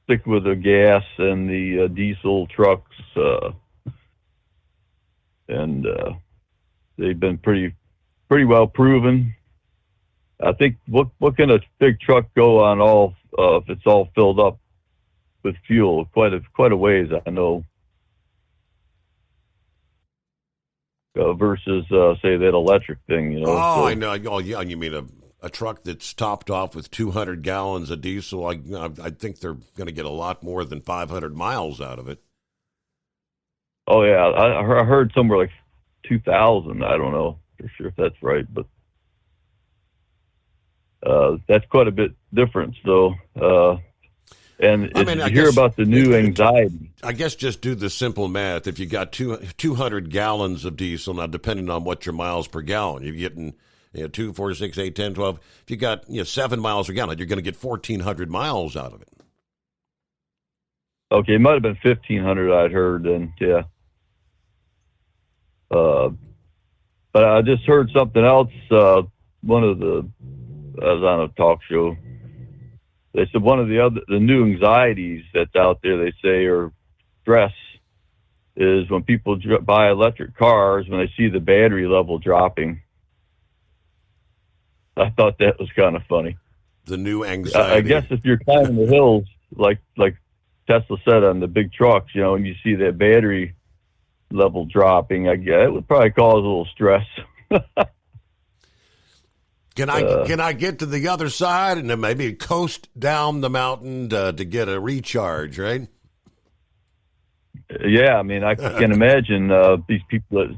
S13: stick with the gas and the diesel trucks, and they've been pretty well proven. I think what can a big truck go on all if it's all filled up with fuel? Quite a ways, I know. Versus say that electric thing,
S18: Oh,
S13: so.
S18: I know. Oh, yeah. You mean a truck that's topped off with 200 gallons of diesel? I think they're going to get a lot more than 500 miles out of it.
S13: Oh yeah, I heard somewhere like 2,000. I don't know for sure if that's right, but that's quite a bit difference, though. And you hear about the new anxiety.
S18: I guess just do the simple math. If you got 200 gallons of diesel, now depending on what your miles per gallon, you're getting 2, 4, 6, 8, 10, 12. If you got 7 miles per gallon, you're going to get 1,400 miles out of it.
S13: Okay, it might have been 1,500 I'd heard, and yeah. But I just heard something else. I was on a talk show. They said one of the new anxieties that's out there, they say, or stress, is when people buy electric cars, when they see the battery level dropping. I thought that was kind of funny.
S18: The new anxiety.
S13: I guess if you're climbing the hills, like Tesla said on the big trucks, and you see that battery level dropping, I guess it would probably cause a little stress.
S18: Can I get to the other side and then maybe coast down the mountain to get a recharge, right?
S13: Yeah, I mean, I can imagine these people that,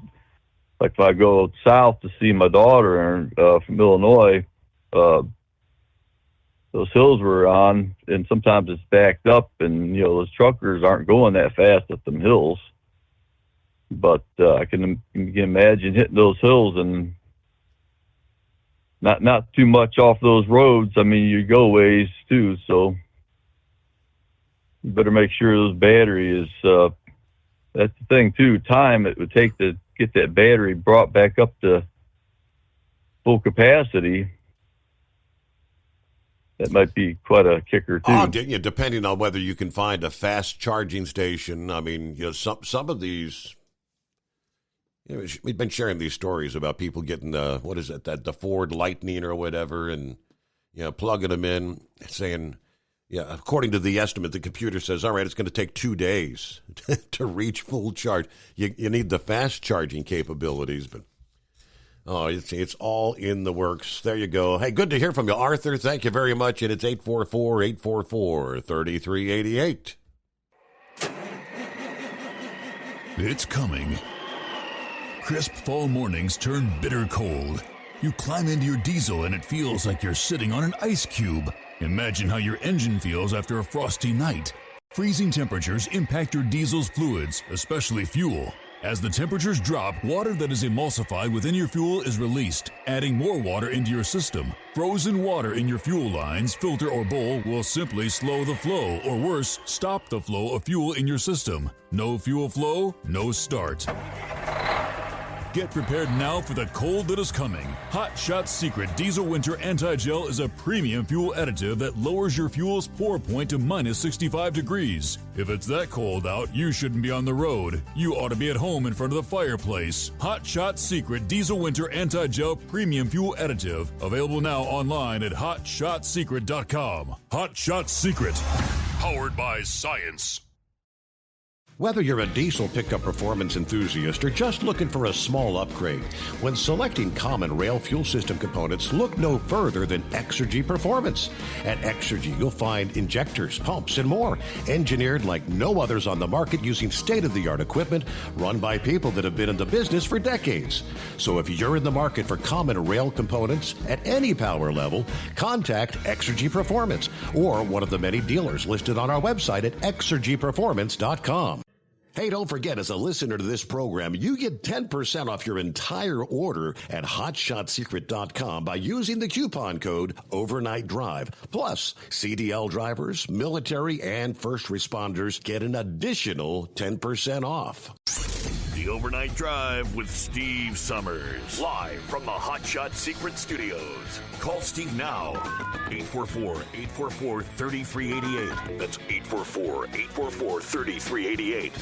S13: like if I go south to see my daughter from Illinois, those hills we're on, and sometimes it's backed up, and those truckers aren't going that fast up them hills. But I can imagine hitting those hills and not too much off those roads. I mean, you go ways too, so you better make sure those battery is. That's the thing too. Time it would take to get that battery brought back up to full capacity. That might be quite a kicker too.
S18: Oh, depending on whether you can find a fast charging station. I mean, some of these, we've been sharing these stories about people getting the Ford Lightning or whatever, and plugging them in, saying, according to the estimate, the computer says, all right, it's going to take 2 days to reach full charge. You need the fast charging capabilities, but it's all in the works. There you go. Hey, good to hear from you, Arthur. Thank you very much. And it's 844-844-3388.
S16: It's coming. Crisp fall mornings turn bitter cold. You climb into your diesel and it feels like you're sitting on an ice cube. Imagine how your engine feels after a frosty night. Freezing temperatures impact your diesel's fluids, especially fuel. As the temperatures drop, water that is emulsified within your fuel is released, adding more water into your system. Frozen water in your fuel lines, filter, or bowl will simply slow the flow, or worse, stop the flow of fuel in your system. No fuel flow, no start. Get prepared now for the cold that is coming. Hot Shot Secret Diesel Winter Anti-Gel is a premium fuel additive that lowers your fuel's pour point to minus 65 degrees. If it's that cold out, you shouldn't be on the road. You ought to be at home in front of the fireplace. Hot Shot Secret Diesel Winter Anti-Gel Premium Fuel Additive. Available now online at hotshotsecret.com. Hot Shot Secret. Powered by science.
S18: Whether you're a diesel pickup performance enthusiast or just looking for a small upgrade, when selecting common rail fuel system components, look no further than Exergy Performance. At Exergy, you'll find injectors, pumps, and more, engineered like no others on the market using state-of-the-art equipment run by people that have been in the business for decades. So if you're in the market for common rail components at any power level, contact Exergy Performance or one of the many dealers listed on our website at exergyperformance.com. Hey, don't forget, as a listener to this program, you get 10% off your entire order at hotshotsecret.com by using the coupon code Overnight Drive. Plus, CDL drivers, military, and first responders get an additional 10% off.
S2: The Overnight Drive with Steve Summers. Live from the Hot Shot Secret Studios. Call Steve now. 844-844-3388. That's 844-844-3388.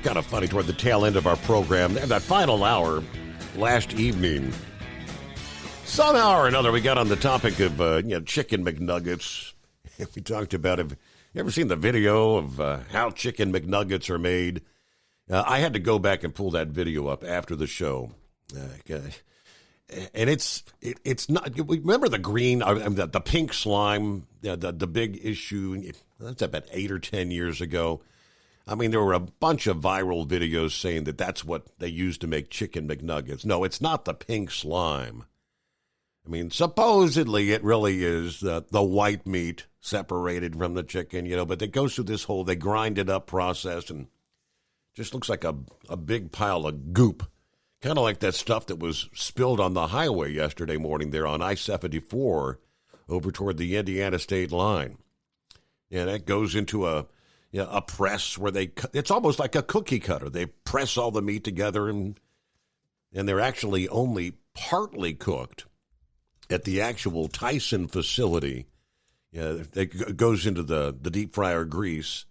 S18: Kind of funny toward the tail end of our program, that final hour last evening. Somehow or another, we got on the topic of Chicken McNuggets. We talked about it. You ever seen the video of how Chicken McNuggets are made? I had to go back and pull that video up after the show. And it's not. Remember the green, the pink slime, the big issue. That's about 8 or 10 years ago. I mean, there were a bunch of viral videos saying that that's what they use to make Chicken McNuggets. No, it's not the pink slime. I mean, supposedly it really is the white meat separated from the chicken, but it goes through this whole, they grind it up process and just looks like a big pile of goop. Kind of like that stuff that was spilled on the highway yesterday morning there on I-74 over toward the Indiana state line. And that goes into a press where it's almost like a cookie cutter. They press all the meat together and they're actually only partly cooked at the actual Tyson facility. It goes into the deep fryer grease.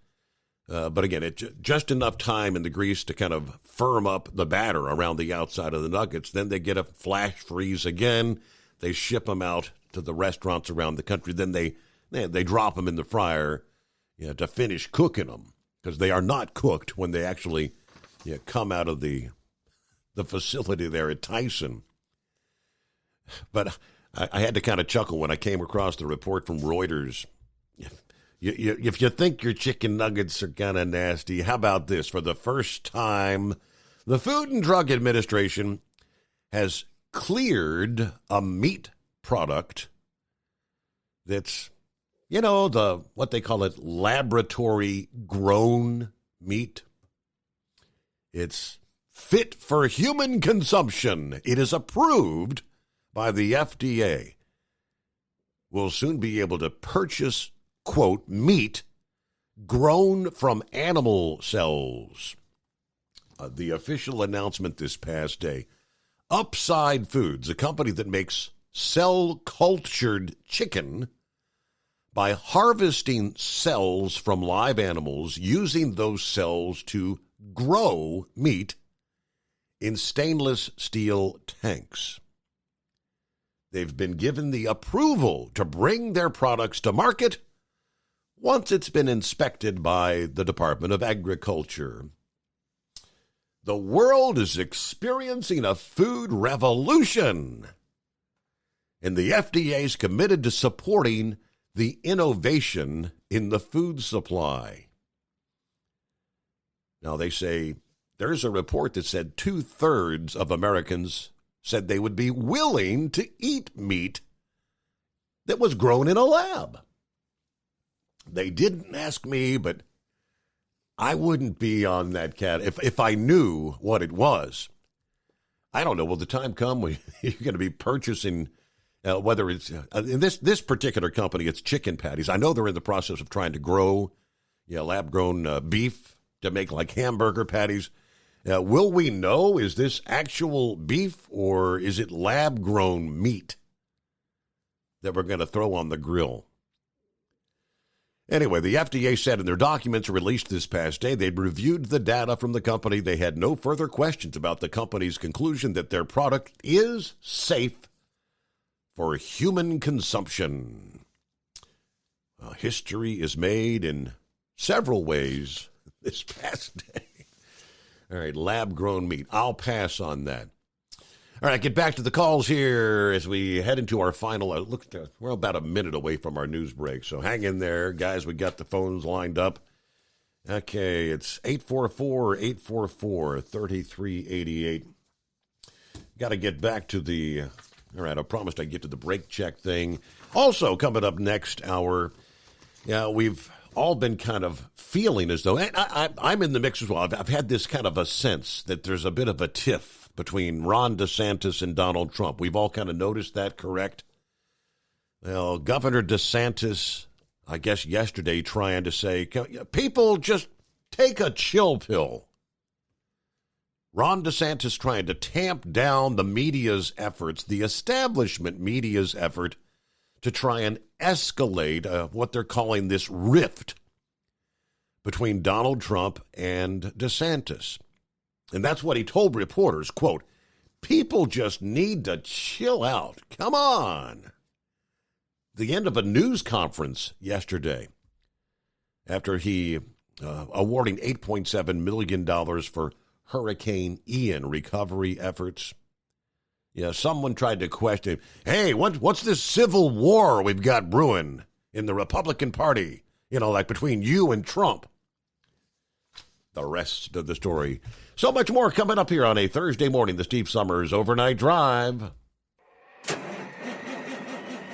S18: But again, it's just enough time in the grease to kind of firm up the batter around the outside of the nuggets. Then they get a flash freeze again. They ship them out to the restaurants around the country. Then they drop them in the fryer to finish cooking them, because they are not cooked when they actually come out of the facility there at Tyson. But I had to kind of chuckle when I came across the report from Reuters. If you think your chicken nuggets are kind of nasty, how about this? For the first time, the Food and Drug Administration has cleared a meat product that's, what they call it, laboratory-grown meat. It's fit for human consumption. It is approved by the FDA. We'll soon be able to purchase, quote, meat grown from animal cells. The official announcement this past day. Upside Foods, a company that makes cell-cultured chicken, by harvesting cells from live animals, using those cells to grow meat in stainless steel tanks. They've been given the approval to bring their products to market once it's been inspected by the Department of Agriculture. The world is experiencing a food revolution, and the FDA is committed to supporting the innovation in the food supply. Now, they say there's a report that said 2/3 of Americans said they would be willing to eat meat that was grown in a lab. They didn't ask me, but I wouldn't be on that cat if I knew what it was. I don't know. Will the time come when you're going to be purchasing, whether it's in this particular company, it's chicken patties. I know they're in the process of trying to grow lab-grown beef to make like hamburger patties. Will we know, is this actual beef or is it lab-grown meat that we're going to throw on the grill? Anyway, the FDA said in their documents released this past day, they'd reviewed the data from the company. They had no further questions about the company's conclusion that their product is safe for human consumption. History is made in several ways this past day. All right, lab-grown meat. I'll pass on that. All right, get back to the calls here as we head into our final look. We're about a minute away from our news break, so hang in there, guys. We got the phones lined up. Okay, it's 844-844-3388. Got to get back to the. All right, I promised I'd get to the break check thing. Also, coming up next hour, we've all been kind of feeling as though, and I'm in the mix as well. I've had this kind of a sense that there's a bit of a tiff between Ron DeSantis and Donald Trump. We've all kind of noticed that, correct? Well, Governor DeSantis, I guess yesterday, trying to say, people just take a chill pill. Ron DeSantis trying to tamp down the media's efforts, the establishment media's effort to try and escalate what they're calling this rift between Donald Trump and DeSantis. And that's what he told reporters, quote, people just need to chill out. Come on. The end of a news conference yesterday after he awarding $8.7 million for Hurricane Ian recovery efforts. Yeah, someone tried to question him. Hey, what's this civil war we've got brewing in the Republican Party? Like between you and Trump. The rest of the story. So much more coming up here on a Thursday morning, the Steve Summers Overnight Drive.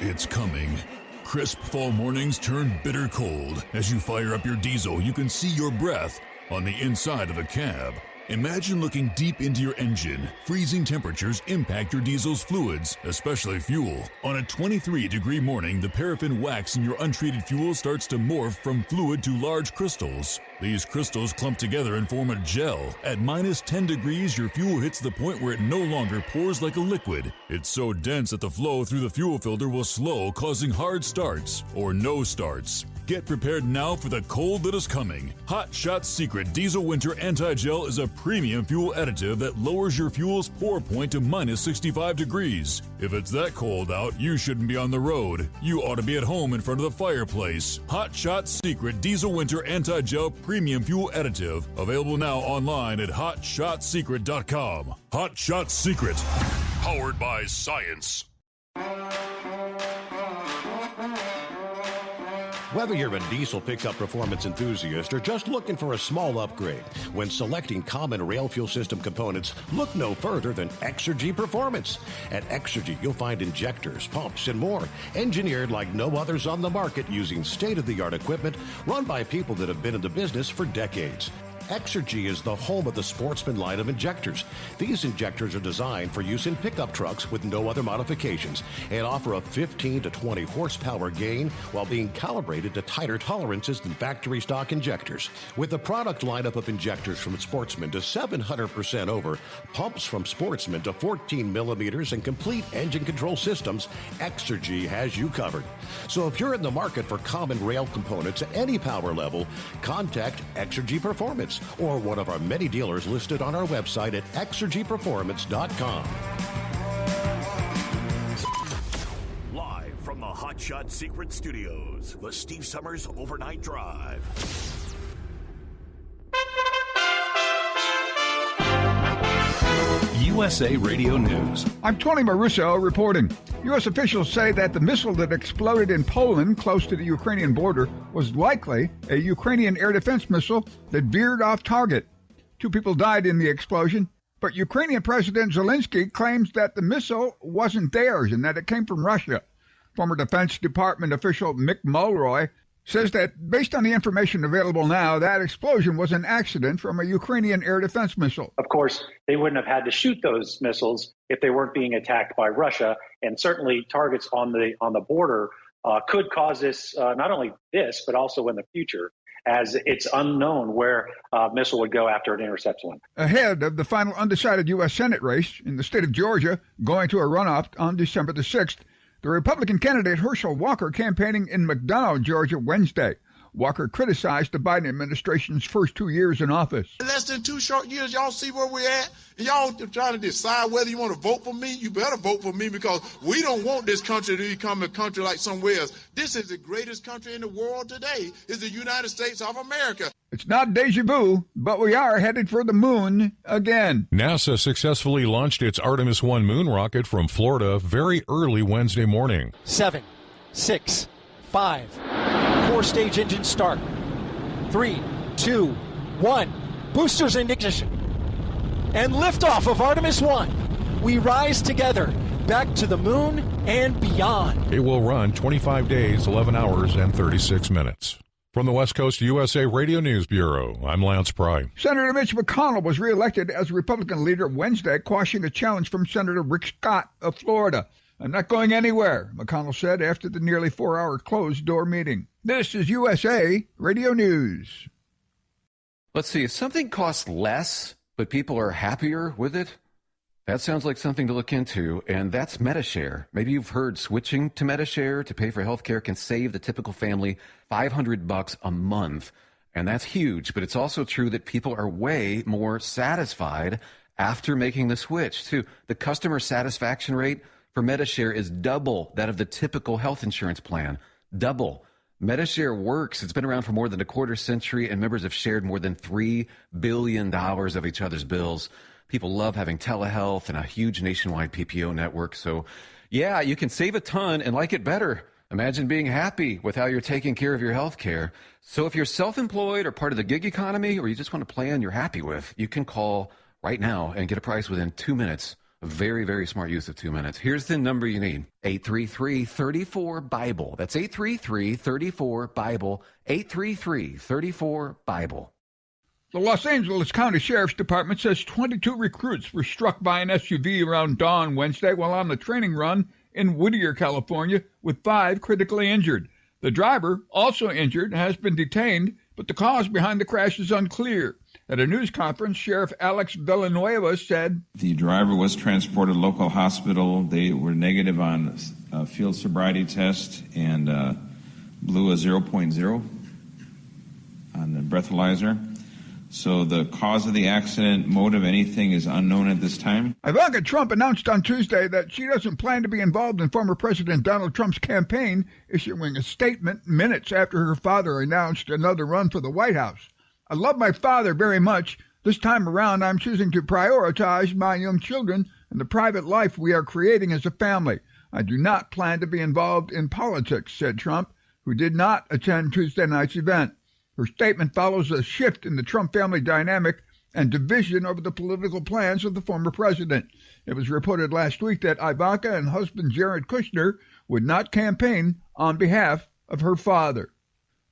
S16: It's coming. Crisp fall mornings turn bitter cold. As you fire up your diesel, you can see your breath on the inside of a cab. Imagine looking deep into your engine. Freezing temperatures impact your diesel's fluids, especially fuel. On a 23-degree morning, the paraffin wax in your untreated fuel starts to morph from fluid to large crystals. These crystals clump together and form a gel. At minus 10 degrees, your fuel hits the point where it no longer pours like a liquid. It's so dense that the flow through the fuel filter will slow, causing hard starts or no starts. Get prepared now for the cold that is coming. Hot Shot's Secret Diesel Winter Anti-Gel is a premium fuel additive that lowers your fuel's pour point to minus 65 degrees. If it's that cold out, you shouldn't be on the road. You ought to be at home in front of the fireplace. Hot Shot's Secret Diesel Winter Anti-Gel Premium Fuel Additive. Available now online at HotShotSecret.com. Hot Shot Secret. Powered by science.
S18: Whether you're a diesel pickup performance enthusiast or just looking for a small upgrade, when selecting common rail fuel system components, look no further than Exergy Performance. At Exergy, you'll find injectors, pumps, and more, engineered like no others on the market using state-of-the-art equipment run by people that have been in the business for decades. Exergy is the home of the Sportsman line of injectors. These injectors are designed for use in pickup trucks with no other modifications and offer a 15 to 20 horsepower gain while being calibrated to tighter tolerances than factory stock injectors. With the product lineup of injectors from Sportsman to 700% over, pumps from Sportsman to 14 millimeters, and complete engine control systems, Exergy has you covered. So if you're in the market for common rail components at any power level, contact Exergy Performance or one of our many dealers listed on our website at exergyperformance.com.
S2: Live from the Hot Shot Secret Studios, the Steve Summers Overnight Drive.
S20: USA Radio News.
S3: I'm Tony Marusso reporting. U.S. officials say that the missile that exploded in Poland close to the Ukrainian border was likely a Ukrainian air defense missile that veered off target. 2 people died in the explosion, but Ukrainian President Zelensky claims that the missile wasn't theirs and that it came from Russia. Former Defense Department official Mick Mulroy says that based on the information available now, that explosion was an accident from a Ukrainian air defense missile.
S1: Of course, they wouldn't have had to shoot those missiles if they weren't being attacked by Russia, and certainly targets on the border could cause this, not only this, but also in the future, as it's unknown where a missile would go after it intercepts one.
S3: Ahead of the final undecided U.S. Senate race in the state of Georgia, going to a runoff on December the 6th, the Republican candidate Herschel Walker campaigning in McDonough, Georgia, Wednesday. Walker criticized the Biden administration's first 2 years in office.
S14: Less than 2 short years, y'all see where we're at? Y'all trying to decide whether you want to vote for me? You better vote for me, because we don't want this country to become a country like somewhere else. This is the greatest country in the world today, is the United States of America.
S3: It's not deja vu, but we are headed for the moon again.
S16: NASA successfully launched its Artemis 1 moon rocket from Florida very early Wednesday morning.
S17: 7, 6, 5. 4-stage engine start. 3, 2, 1. Boosters in ignition. And liftoff of Artemis 1. We rise together back to the moon and beyond.
S16: It will run 25 days, 11 hours, and 36 minutes. From the West Coast USA Radio News Bureau, I'm Lance Pry.
S3: Senator Mitch McConnell was reelected as Republican leader Wednesday, quashing a challenge from Senator Rick Scott of Florida. I'm not going anywhere, McConnell said after the nearly 4-hour closed-door meeting. This is USA Radio News.
S23: Let's see, if something costs less, but people are happier with it, that sounds like something to look into, and that's Medi-Share. Maybe you've heard switching to Medi-Share to pay for health care can save the typical family $500 a month, and that's huge, but it's also true that people are way more satisfied after making the switch, too. The customer satisfaction rate for Medi-Share is double that of the typical health insurance plan. Double. Medi-Share works. It's been around for more than a quarter century, and members have shared more than $3 billion of each other's bills. People love having telehealth and a huge nationwide PPO network. So, yeah, you can save a ton and like it better. Imagine being happy with how you're taking care of your health care. So if you're self-employed or part of the gig economy, or you just want a plan you're happy with, you can call right now and get a price within 2 minutes. A very, very smart use of 2 minutes. Here's the number you need. 833-34-BIBLE. That's 833-34-BIBLE. 833-34-BIBLE.
S3: The Los Angeles County Sheriff's Department says 22 recruits were struck by an SUV around dawn Wednesday while on the training run in Whittier, California, with 5 critically injured. The driver, also injured, has been detained, but the cause behind the crash is unclear. At a news conference, Sheriff Alex Villanueva said,
S24: the driver was transported to local hospital. They were negative on a field sobriety test and blew a 0.0 on the breathalyzer. So the cause of the accident, motive, anything is unknown at this time.
S3: Ivanka Trump announced on Tuesday that she doesn't plan to be involved in former President Donald Trump's campaign, issuing a statement minutes after her father announced another run for the White House. I love my father very much. This time around, I'm choosing to prioritize my young children and the private life we are creating as a family. I do not plan to be involved in politics, said Trump, who did not attend Tuesday night's event. Her statement follows a shift in the Trump family dynamic and division over the political plans of the former president. It was reported last week that Ivanka and husband Jared Kushner would not campaign on behalf of her father.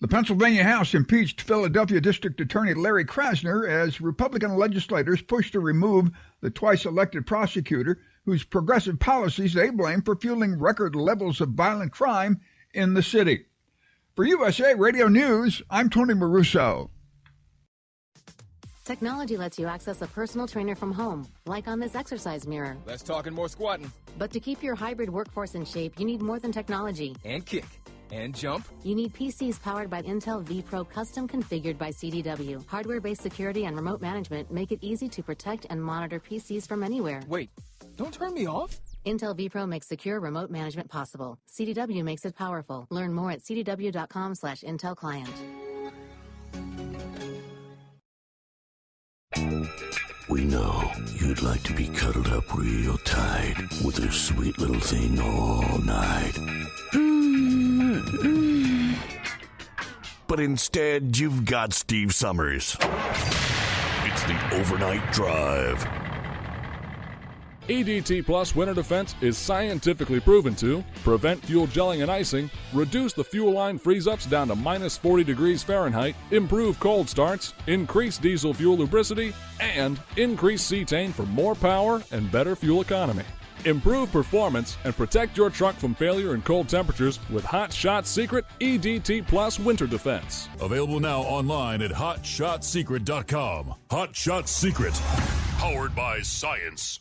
S3: The Pennsylvania House impeached Philadelphia District Attorney Larry Krasner as Republican legislators push to remove the twice-elected prosecutor whose progressive policies they blame for fueling record levels of violent crime in the city. For USA Radio News, I'm Tony Maruso.
S5: Technology lets you access a personal trainer from home, like on this exercise mirror.
S7: Less talking, more squatting.
S5: But to keep your hybrid workforce in shape, you need more than technology.
S7: And kick. And jump.
S5: You need PCs powered by Intel vPro, custom configured by CDW. Hardware-based security and remote management make it easy to protect and monitor PCs from anywhere.
S7: Wait, don't turn me off.
S5: Intel vPro makes secure remote management possible. CDW makes it powerful. Learn more at cdw.com/Intel Client.
S2: We know you'd like to be cuddled up real tight with a sweet little thing all night. But instead, you've got Steve Summers. It's the Overnight Drive.
S8: EDT Plus Winter Defense is scientifically proven to prevent fuel gelling and icing, reduce the fuel line freeze-ups down to minus 40 degrees Fahrenheit, improve cold starts, increase diesel fuel lubricity, and increase cetane for more power and better fuel economy. Improve performance and protect your truck from failure in cold temperatures with Hot Shot Secret EDT Plus Winter Defense.
S16: Available now online at HotShotSecret.com. Hot Shot Secret, powered by science.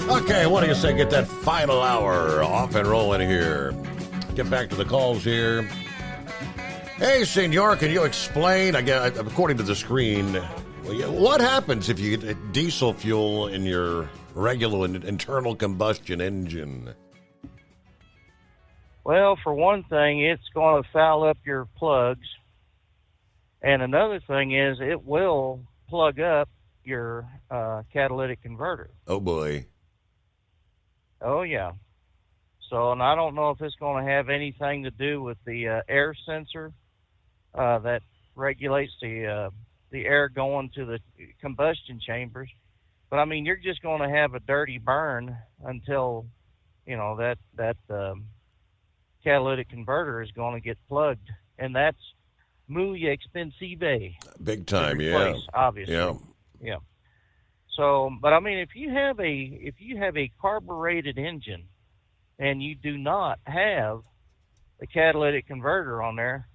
S18: Okay, what do you say? Get that final hour off and rolling here. Get back to the calls here. Hey, senor, can you explain, again, according to the screen, what happens if you get diesel fuel in your regular internal combustion engine?
S19: Well, for one thing, it's going to foul up your plugs. And another thing is it will plug up your catalytic converter.
S18: Oh, boy.
S19: Oh, yeah. So, and I don't know if it's going to have anything to do with the air sensor that regulates the air going to the combustion chambers. But, I mean, you're just going to have a dirty burn until, you know, that catalytic converter is going to get plugged. And that's muy expensive.
S18: Big time,
S19: replace,
S18: yeah.
S19: Obviously.
S18: Yeah.
S19: Yeah. So, but I mean, if you have a carbureted engine and you do not have the catalytic converter on there,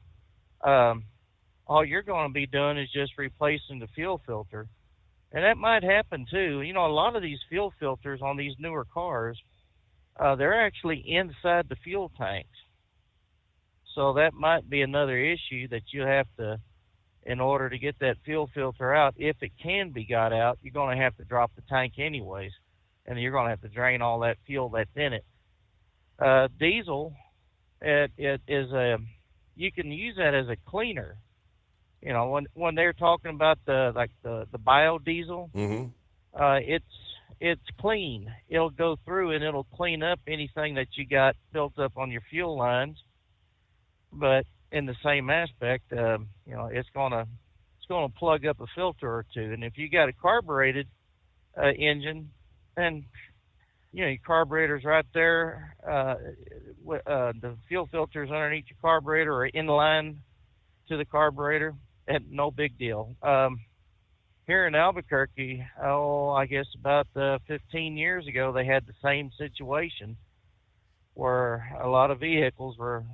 S19: all you're going to be doing is just replacing the fuel filter. And that might happen too. You know, a lot of these fuel filters on these newer cars, they're actually inside the fuel tanks. So that might be another issue that you have to, in order to get that fuel filter out, if it can be got out, you're going to have to drop the tank anyways, and you're going to have to drain all that fuel that's in it. Diesel, it is you can use that as a cleaner. You know, when they're talking about the biodiesel, it's clean. It'll go through and it'll clean up anything that you got built up on your fuel lines, but in the same aspect, you know, it's gonna plug up a filter or two. And if you got a carbureted engine, then you know your carburetor's right there. The fuel filters underneath your carburetor or in line to the carburetor, and no big deal. Here in Albuquerque, I guess about 15 years ago, they had the same situation where a lot of vehicles were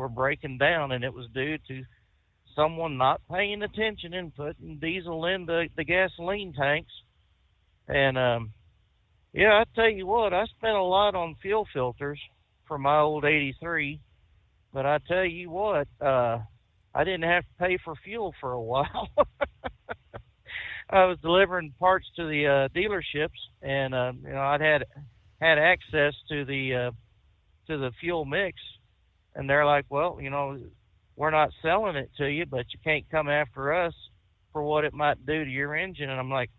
S19: breaking down, and it was due to someone not paying attention and putting diesel in the gasoline tanks. And yeah, I tell you what, I spent a lot on fuel filters for my old 83, but I tell you what, I didn't have to pay for fuel for a while. I was delivering parts to the dealerships, and you know, I'd had access to the fuel mix, and they're like, well, you know, we're not selling it to you, but you can't come after us for what it might do to your engine. And I'm like,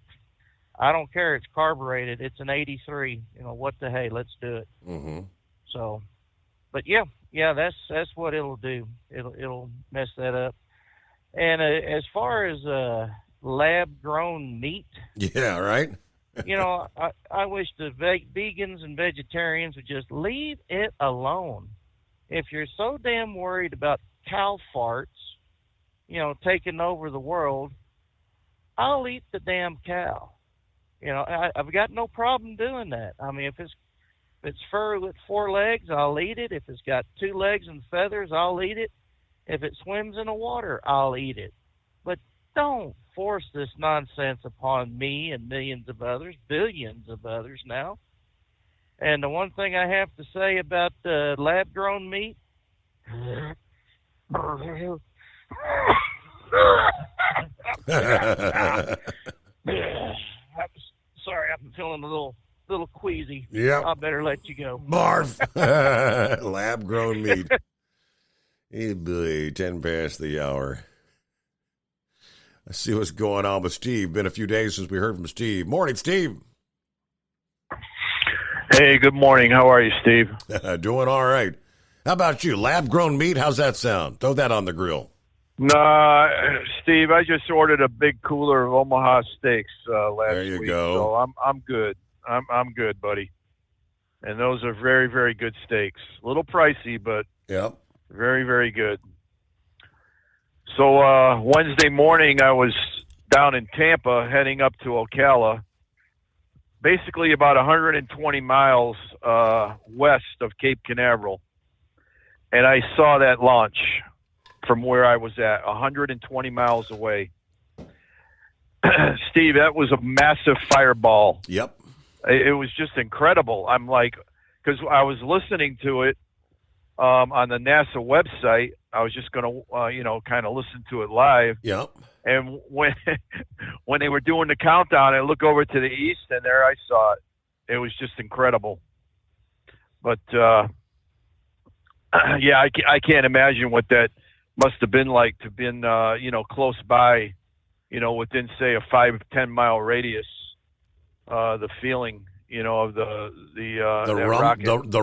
S19: I don't care. It's carbureted. It's an 83. You know, what the hey, let's do it.
S18: Mm-hmm.
S19: So, but yeah, that's what it'll do. It'll mess that up. And as far as lab-grown meat,
S18: Yeah, right?
S19: I wish the vegans and vegetarians would just leave it alone. If you're so damn worried about cow farts, taking over the world, I'll eat the damn cow. I've got no problem doing that. I mean, if it's fur with 4 legs, I'll eat it. If it's got 2 legs and feathers, I'll eat it. If it swims in the water, I'll eat it. But don't force this nonsense upon me and millions of others, billions of others now. And the one thing I have to say about lab-grown meat, sorry, I'm feeling a little queasy.
S18: Yep.
S19: I better let you go.
S18: Barf. Lab-grown meat. Hey, boy, 10 past the hour. Let's see what's going on with Steve. Been a few days since we heard from Steve. Morning, Steve.
S4: Hey, good morning. How are you, Steve?
S18: Doing all right. How about you? Lab-grown meat? How's that sound? Throw that on the grill.
S4: Nah, Steve, I just ordered a big cooler of Omaha steaks last week.
S18: There you go.
S4: So I'm good. I'm good, buddy. And those are very, very good steaks. A little pricey, but
S18: yep,
S4: very, very good. So Wednesday morning, I was down in Tampa, heading up to Ocala, basically about 120 miles west of Cape Canaveral, and I saw that launch from where I was at, 120 miles away. Steve, that was a massive fireball.
S18: Yep.
S4: It was just incredible. I'm like, because I was listening to it on the NASA website. I was just going to, kind of listen to it live.
S18: Yep.
S4: And when they were doing the countdown, I look over to the east, and there I saw it. It was just incredible. But, yeah, I can't imagine what that must have been like to been, close by, within, say, a 5-10 mile radius. The feeling, of
S18: the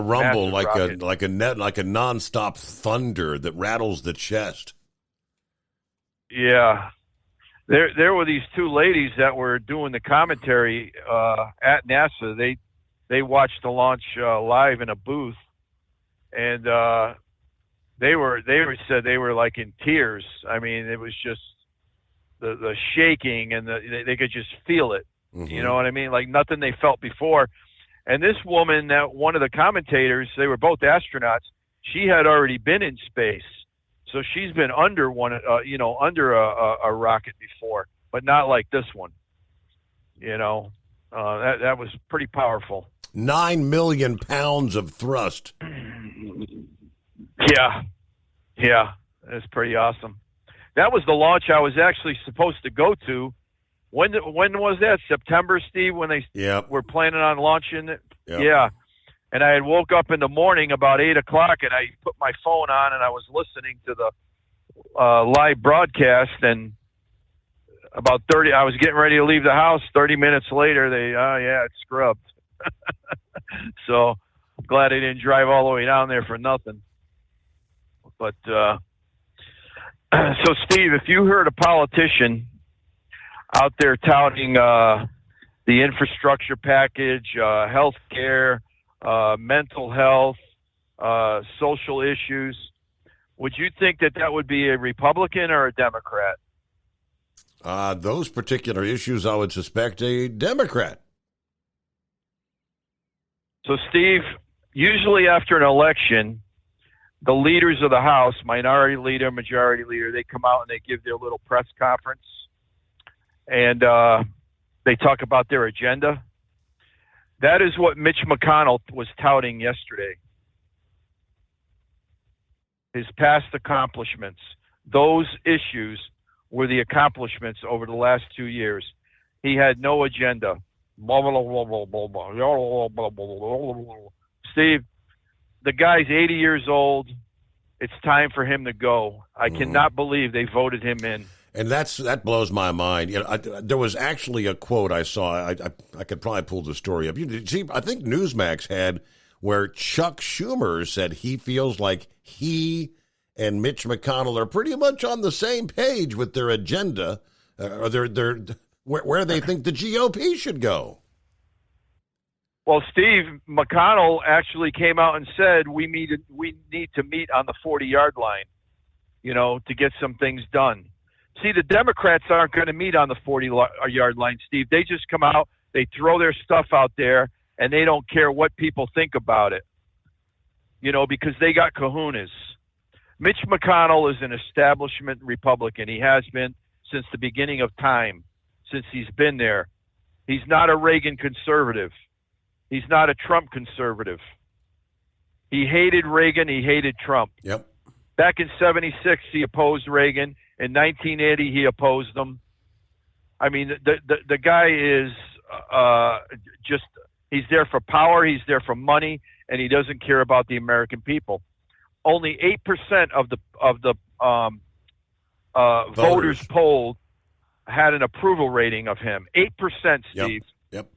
S18: rumble, like
S4: rocket.
S18: like a nonstop thunder that rattles the chest.
S4: Yeah, there were these 2 ladies that were doing the commentary at NASA. They watched the launch live in a booth, and they said they were like in tears. I mean, it was just the shaking, and they could just feel it.
S18: Mm-hmm.
S4: You know what I mean? Like nothing they felt before. And this woman, that one of the commentators, they were both astronauts. She had already been in space, so she's been under under a rocket before, but not like this one. That was pretty powerful.
S18: 9 million pounds of thrust.
S4: Yeah, that's pretty awesome. That was the launch I was actually supposed to go to. When was that? September, Steve, when they were planning on launching it?
S18: Yep.
S4: Yeah. And I had woke up in the morning about 8 o'clock, and I put my phone on, and I was listening to the live broadcast, and about 30, I was getting ready to leave the house. 30 minutes later, it's scrubbed. So I'm glad I didn't drive all the way down there for nothing. But so, Steve, if you heard a politician out there touting the infrastructure package, health care, mental health, social issues, would you think that would be a Republican or a Democrat?
S18: Those particular issues, I would suspect a Democrat.
S4: So, Steve, usually after an election, the leaders of the House, minority leader, majority leader, they come out and they give their little press conference. And they talk about their agenda. That is what Mitch McConnell was touting yesterday. His past accomplishments. Those issues were the accomplishments over the last 2 years. He had no agenda. Steve, the guy's 80 years old. It's time for him to go. I cannot believe they voted him in.
S18: And that blows my mind. There was actually a quote I saw. I could probably pull the story up. I think Newsmax had where Chuck Schumer said he feels like he and Mitch McConnell are pretty much on the same page with their agenda, or where they think the GOP should go.
S4: Well, Steve, McConnell actually came out and said we need to meet on the 40-yard line, to get some things done. See, the Democrats aren't going to meet on the 40-yard line, Steve. They just come out, they throw their stuff out there, and they don't care what people think about it, because they got kahunas. Mitch McConnell is an establishment Republican. He has been since the beginning of time, since he's been there. He's not a Reagan conservative. He's not a Trump conservative. He hated Reagan. He hated Trump.
S18: Yep.
S4: Back in 76, he opposed Reagan. In 1980, he opposed them. I mean, the guy is he's there for power. He's there for money, and he doesn't care about the American people. Only 8% of the voters polled had an approval rating of him. 8%, Steve.
S18: Yep.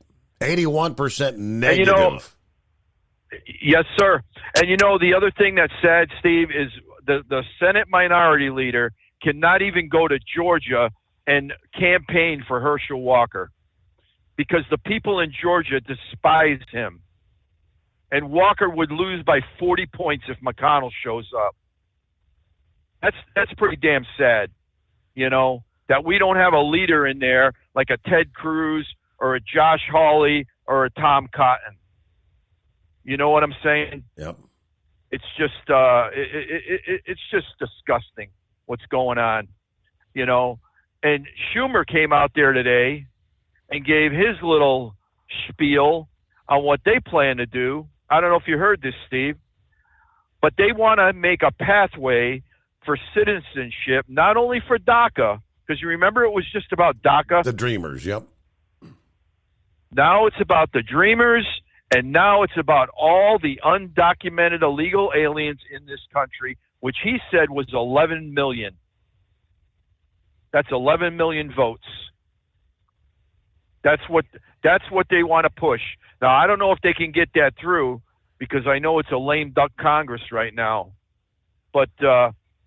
S18: 81% negative.
S4: And yes, sir. And the other thing that's sad, Steve, is the Senate Minority Leader cannot even go to Georgia and campaign for Herschel Walker because the people in Georgia despise him. And Walker would lose by 40 points if McConnell shows up. That's pretty damn sad, that we don't have a leader in there like a Ted Cruz or a Josh Hawley or a Tom Cotton. You know what I'm saying?
S18: Yep.
S4: It's just it's just disgusting what's going on, And Schumer came out there today and gave his little spiel on what they plan to do. I don't know if you heard this, Steve, but they want to make a pathway for citizenship, not only for DACA, because you remember it was just about DACA.
S18: The Dreamers, yep.
S4: Now it's about the Dreamers, and now it's about all the undocumented illegal aliens in this country, which he said was 11 million. That's 11 million votes. That's what they want to push. Now, I don't know if they can get that through because I know it's a lame duck Congress right now. But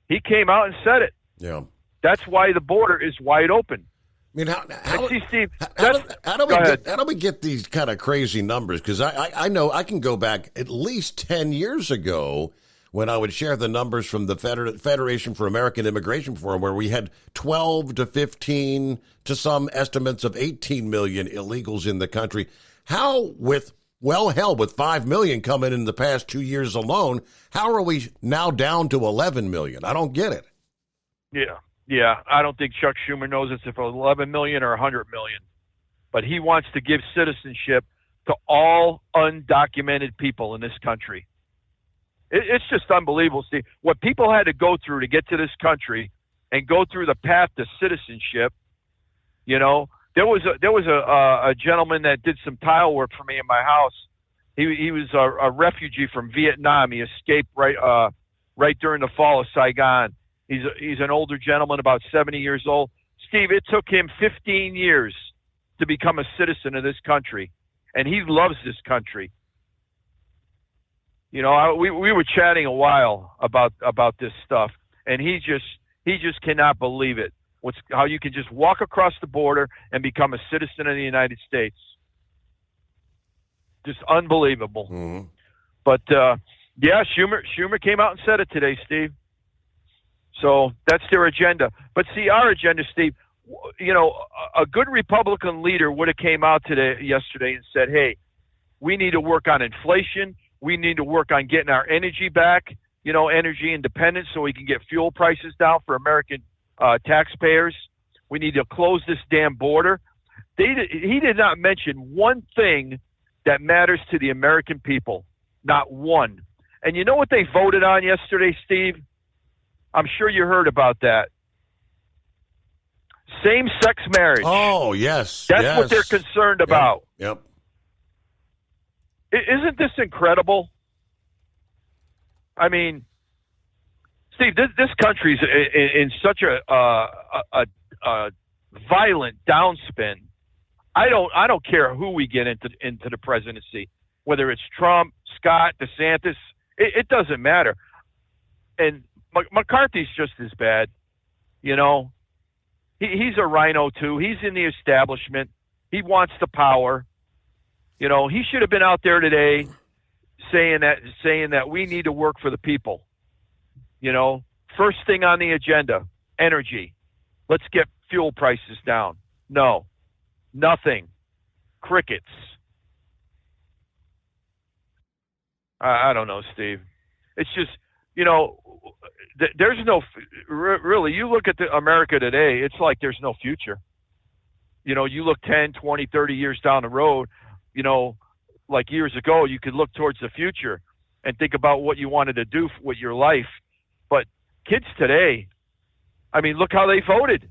S4: he came out and said it.
S18: Yeah.
S4: That's why the border is wide open.
S18: I mean, how do we get these kind of crazy numbers? Because I know I can go back at least 10 years ago when I would share the numbers from the Federation for American Immigration Forum, where we had 12 to 15 to some estimates of 18 million illegals in the country. How, with 5 million coming in the past 2 years alone, how are we now down to 11 million? I don't get it.
S4: Yeah, I don't think Chuck Schumer knows it's if 11 million or 100 million. But he wants to give citizenship to all undocumented people in this country. It's just unbelievable, Steve. What people had to go through to get to this country and go through the path to citizenship, there was a gentleman that did some tile work for me in my house. He was a refugee from Vietnam. He escaped right during the fall of Saigon. He's an older gentleman, about 70 years old. Steve, it took him 15 years to become a citizen of this country, and he loves this country. We were chatting a while about this stuff, and he just cannot believe it. How you can just walk across the border and become a citizen of the United States. Just unbelievable.
S18: Mm-hmm.
S4: But Schumer came out and said it today, Steve. So that's their agenda. But see, our agenda, Steve, a good Republican leader would have came out yesterday and said, hey, we need to work on inflation. We need to work on getting our energy back, energy independence, so we can get fuel prices down for American taxpayers. We need to close this damn border. He did not mention one thing that matters to the American people. Not one. And you know what they voted on yesterday, Steve? I'm sure you heard about that. Same-sex marriage.
S18: Oh, yes.
S4: That's what they're concerned about.
S18: Yep.
S4: Isn't this incredible? I mean, Steve, this country's in such a violent downspin. I don't care who we get into the presidency, whether it's Trump, Scott, DeSantis. It doesn't matter. And McCarthy's just as bad. You know, he's a rhino too. He's in the establishment. He wants the power. You know, he should have been out there today saying that we need to work for the people. You know, first thing on the agenda, energy. Let's get fuel prices down. No, nothing. Crickets. I don't know, Steve. It's just, you know, there's no, really, you look at America today, it's like there's no future. You know, you look 10, 20, 30 years down the road, you know, like years ago, you could look towards the future and think about what you wanted to do with your life. But kids today, I mean, look how they voted.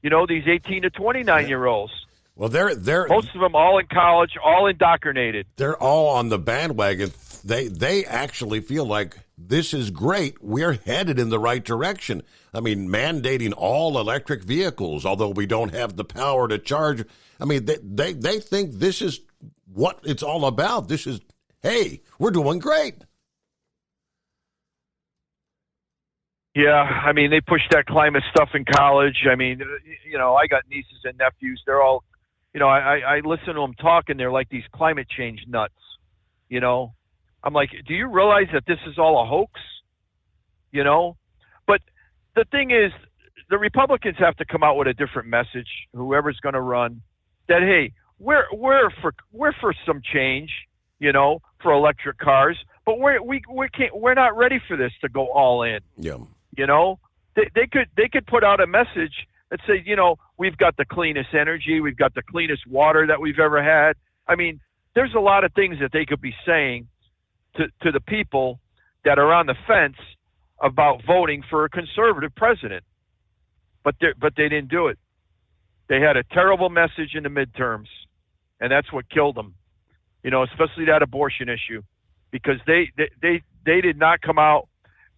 S4: You know, these 18 to 29-year-olds.
S18: Well, they're
S4: most of them all in college, all indoctrinated.
S18: They're all on the bandwagon. They actually feel like this is great. We're headed in the right direction. I mean, mandating all electric vehicles, although we don't have the power to charge. I mean, they think this is what it's all about. This is, hey, we're doing great.
S4: Yeah, I mean, they push that climate stuff in college. I mean, you know, I got nieces and nephews. They're all, you know, I listen to them talk, and they're like these climate change nuts, you know. I'm like, do you realize that this is all a hoax? You know? But the thing is, the Republicans have to come out with a different message, whoever's going to run, that, hey, we're for some change, you know, for electric cars, but we're not ready for this to go all in.
S18: Yeah.
S4: You know? They could put out a message that says, you know, we've got the cleanest energy, we've got the cleanest water that we've ever had. I mean, there's a lot of things that they could be saying to the people that are on the fence about voting for a conservative president. But they didn't do it. They had a terrible message in the midterms, and that's what killed them. You know, especially that abortion issue, because they did not come out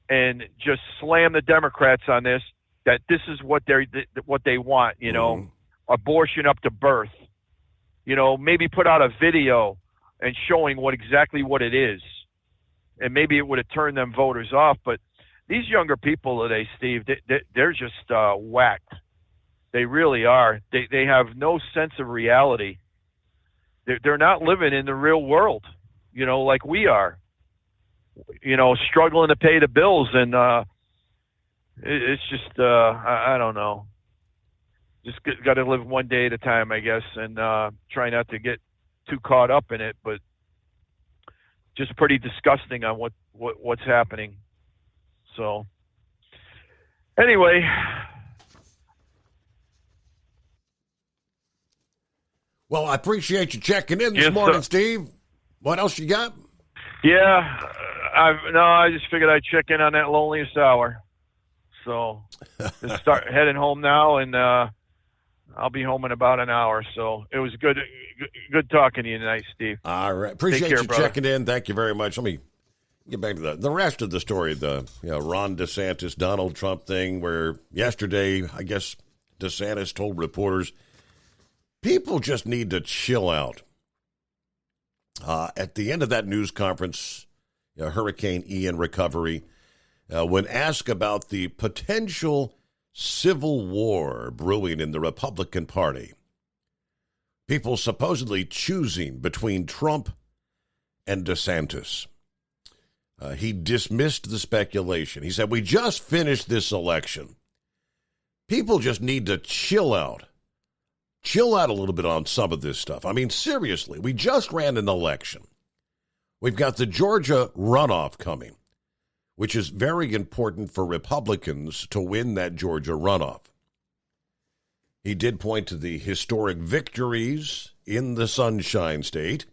S4: and just slam the Democrats on this, that this is what they want, you know, abortion up to birth. You know, maybe put out a video and showing exactly what it is. And maybe it would have turned them voters off. But these younger people today, Steve, they're just whacked. They really are. They have no sense of reality. They're not living in the real world, you know, like we are. You know, struggling to pay the bills, and it's just I don't know. Just got to live one day at a time, I guess, and try not to get too caught up in it. But just pretty disgusting on what's happening. So anyway.
S18: Well, I appreciate you checking in this morning, Steve. What else you got?
S4: Yeah, I just figured I'd check in on that loneliest hour. So just start heading home now, and I'll be home in about an hour. So it was good talking to you tonight, Steve.
S18: All right. Appreciate you
S4: brother.
S18: checking in. Thank you very much. Let me get back to the rest of the story, the Ron DeSantis, Donald Trump thing, where yesterday, I guess DeSantis told reporters, people just need to chill out. At the end of that news conference, Hurricane Ian recovery, when asked about the potential civil war brewing in the Republican Party, people supposedly choosing between Trump and DeSantis, he dismissed the speculation. He said, we just finished this election. People just need to chill out. Chill out a little bit on some of this stuff. I mean, seriously, we just ran an election. We've got the Georgia runoff coming, which is very important for Republicans to win that Georgia runoff. He did point to the historic victories in the Sunshine State.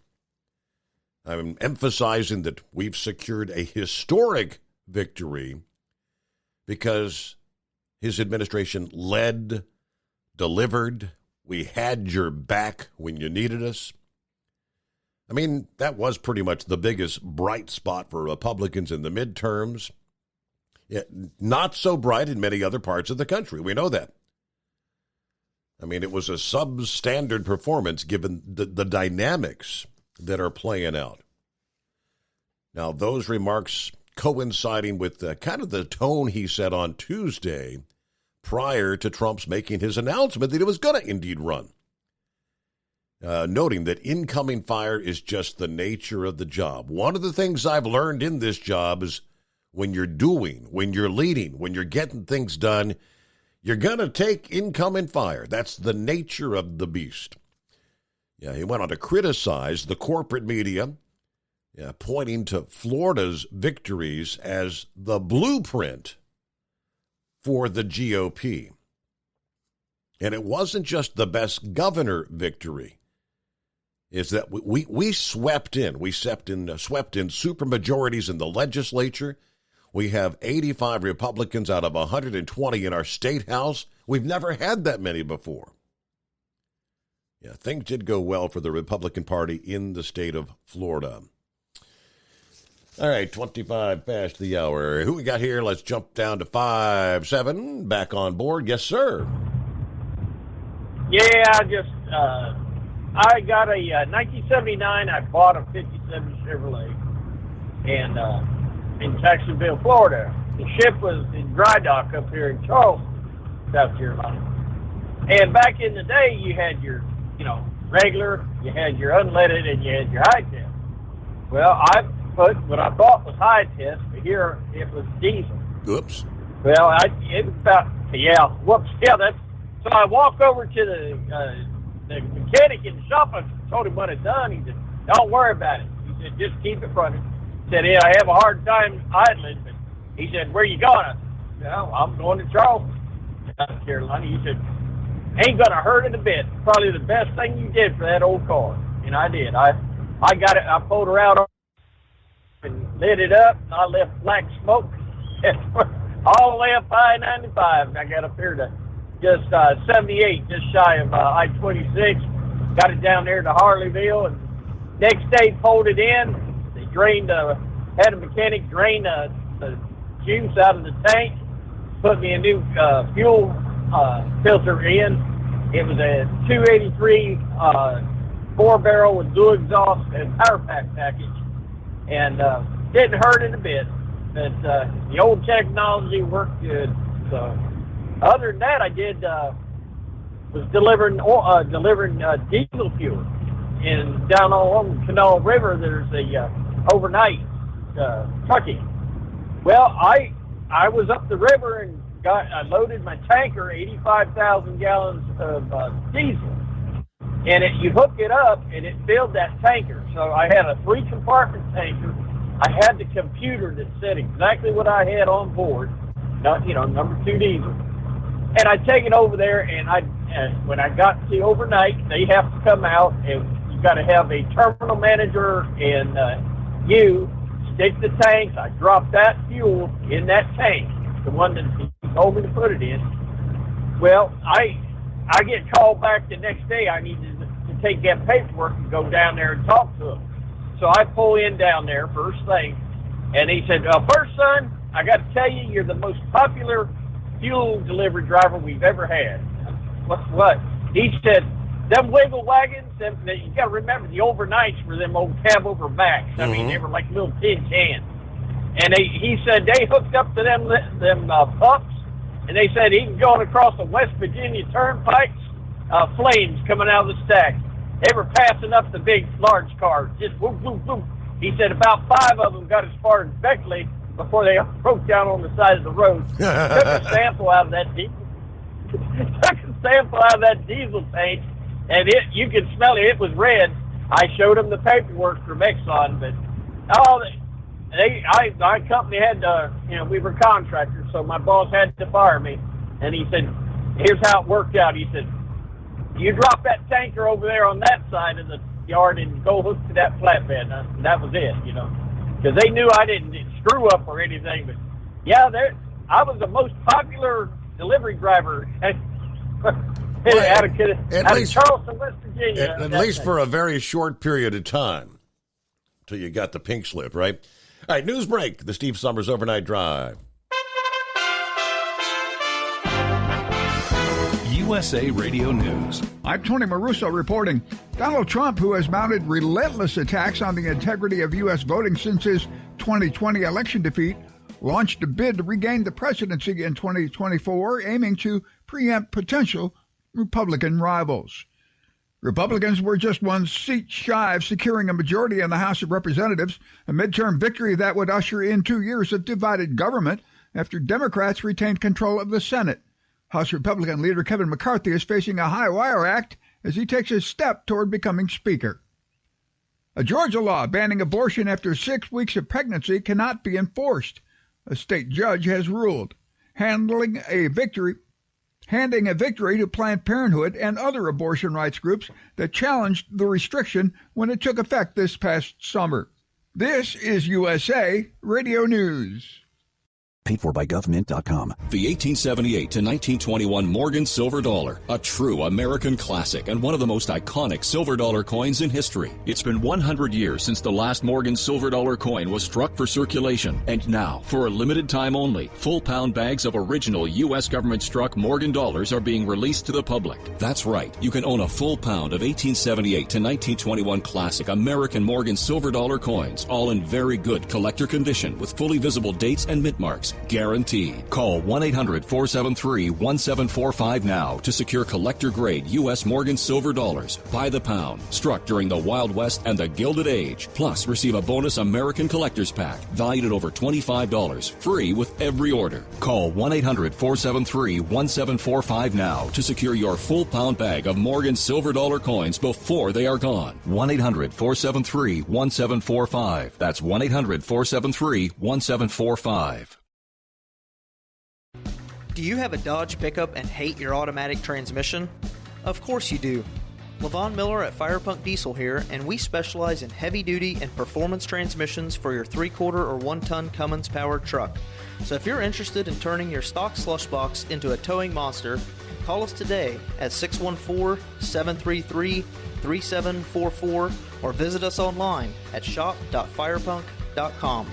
S18: I'm emphasizing that we've secured a historic victory because his administration led, delivered. We had your back when you needed us. I mean, that was pretty much the biggest bright spot for Republicans in the midterms. Not so bright in many other parts of the country. We know that. I mean, it was a substandard performance given the dynamics that are playing out. Now, those remarks coinciding with kind of the tone he set on Tuesday prior to Trump's making his announcement that he was going to indeed run. Noting that incoming fire is just the nature of the job. One of the things I've learned in this job is when you're doing, when you're leading, when you're getting things done, you're going to take incoming fire. That's the nature of the beast. Yeah, he went on to criticize the corporate media, pointing to Florida's victories as the blueprint for the GOP. And it wasn't just the best governor victory. Is that we swept in. We swept in supermajorities in the legislature. We have 85 Republicans out of 120 in our state house. We've never had that many before. Yeah, things did go well for the Republican Party in the state of Florida. All right, 25 past the hour. Who we got here? Let's jump down to 5-7. Back on board. Yes, sir.
S6: Yeah, I got a 1979. I bought a 57 Chevrolet and in Jacksonville, Florida. The ship was in dry dock up here in Charleston, South Carolina. And back in the day, you had your, regular, you had your unleaded, and you had your high test. Well, I put what I thought was high test, but here it was diesel.
S18: Oops.
S6: Well, it was about, that's, so I walk over to the mechanic in the shop. I told him what I'd done. He said, don't worry about it. He said, just keep it running. He said, I have a hard time idling, but he said, where you going? I said, well, I'm going to Charleston, South Carolina. He said, ain't going to hurt it a bit. Probably the best thing you did for that old car. And I did. I got it. I pulled her out and lit it up, and I left black smoke all the way up I-95. I got up here to just 78, just shy of I-26. Got it down there to Harleyville, and next day pulled it in. They had a mechanic drain the juice out of the tank, put me a new fuel filter in. It was a 283 4-barrel with dual exhaust and power pack package, and didn't hurt it a bit. But the old technology worked good. So other than that, I did was delivering diesel fuel. And down along the Kanawha River, there's a overnight trucking. Well, I was up the river and I loaded my tanker, 85,000 gallons of diesel, and you hook it up and it filled that tanker. So I had a 3-compartment tanker. I had the computer that said exactly what I had on board, number 2 diesel. And I take it over there, and when I got to overnight, they have to come out, and you got to have a terminal manager and you stick the tanks. I drop that fuel in that tank, the one that he told me to put it in. Well, I get called back the next day. I need to take that paperwork and go down there and talk to him. So I pull in down there first thing, and he said, first, son, I got to tell you, you're the most popular fuel delivery driver we've ever had. What? He said, them wiggle wagons, you got to remember the overnights were them old cab over backs. I mean, they were like little tin cans. And he said they hooked up to them pumps, and they said even going across the West Virginia turnpikes, flames coming out of the stack. They were passing up the big, large cars, just boom, boom, boom. He said about 5 of them got as far as Beckley before they broke down on the side of the road. Took a sample out of that diesel tank, and you could smell it. It was red. I showed them the paperwork from Exxon, but my company had we were contractors, so my boss had to fire me. And he said, here's how it worked out. He said, you drop that tanker over there on that side of the yard and go hook to that flatbed. And that was it, because they knew I didn't screw up or anything. But yeah, I was the most popular delivery driver out of Charleston, West Virginia.
S18: At least for a very short period of time, till you got the pink slip, right? All right, news break. The Steve Summers Overnight Drive.
S20: USA Radio News.
S3: I'm Tony Maruso reporting. Donald Trump, who has mounted relentless attacks on the integrity of U.S. voting since his 2020 election defeat, launched a bid to regain the presidency in 2024, aiming to preempt potential Republican rivals. Republicans were just one seat shy of securing a majority in the House of Representatives, a midterm victory that would usher in 2 years of divided government after Democrats retained control of the Senate. House Republican leader Kevin McCarthy is facing a high-wire act as he takes a step toward becoming Speaker. A Georgia law banning abortion after 6 weeks of pregnancy cannot be enforced. A state judge has ruled, handing a victory to Planned Parenthood and other abortion rights groups that challenged the restriction when it took effect this past summer. This is USA Radio News.
S9: Paid for by GovMint.com.
S10: The 1878 to 1921 Morgan Silver Dollar, a true American classic and one of the most iconic silver dollar coins in history. It's been 100 years since the last Morgan Silver Dollar coin was struck for circulation, and now, for a limited time only, full-pound bags of original U.S. government-struck Morgan dollars are being released to the public. That's right, you can own a full pound of 1878 to 1921 classic American Morgan Silver Dollar coins, all in very good collector condition with fully visible dates and mint marks. Guaranteed. Call 1-800-473-1745 now to secure collector-grade U.S. Morgan Silver Dollars by the pound, struck during the Wild West and the Gilded Age. Plus, receive a bonus American Collector's Pack valued at over $25, free with every order. Call 1-800-473-1745 now to secure your full-pound bag of Morgan Silver Dollar coins before they are gone. 1-800-473-1745. That's 1-800-473-1745.
S11: Do you have a Dodge pickup and hate your automatic transmission? Of course you do. LaVon Miller at Firepunk Diesel here, and we specialize in heavy-duty and performance transmissions for your 3-quarter or 1-ton Cummins-powered truck. So if you're interested in turning your stock slush box into a towing monster, call us today at 614-733-3744 or visit us online at shop.firepunk.com.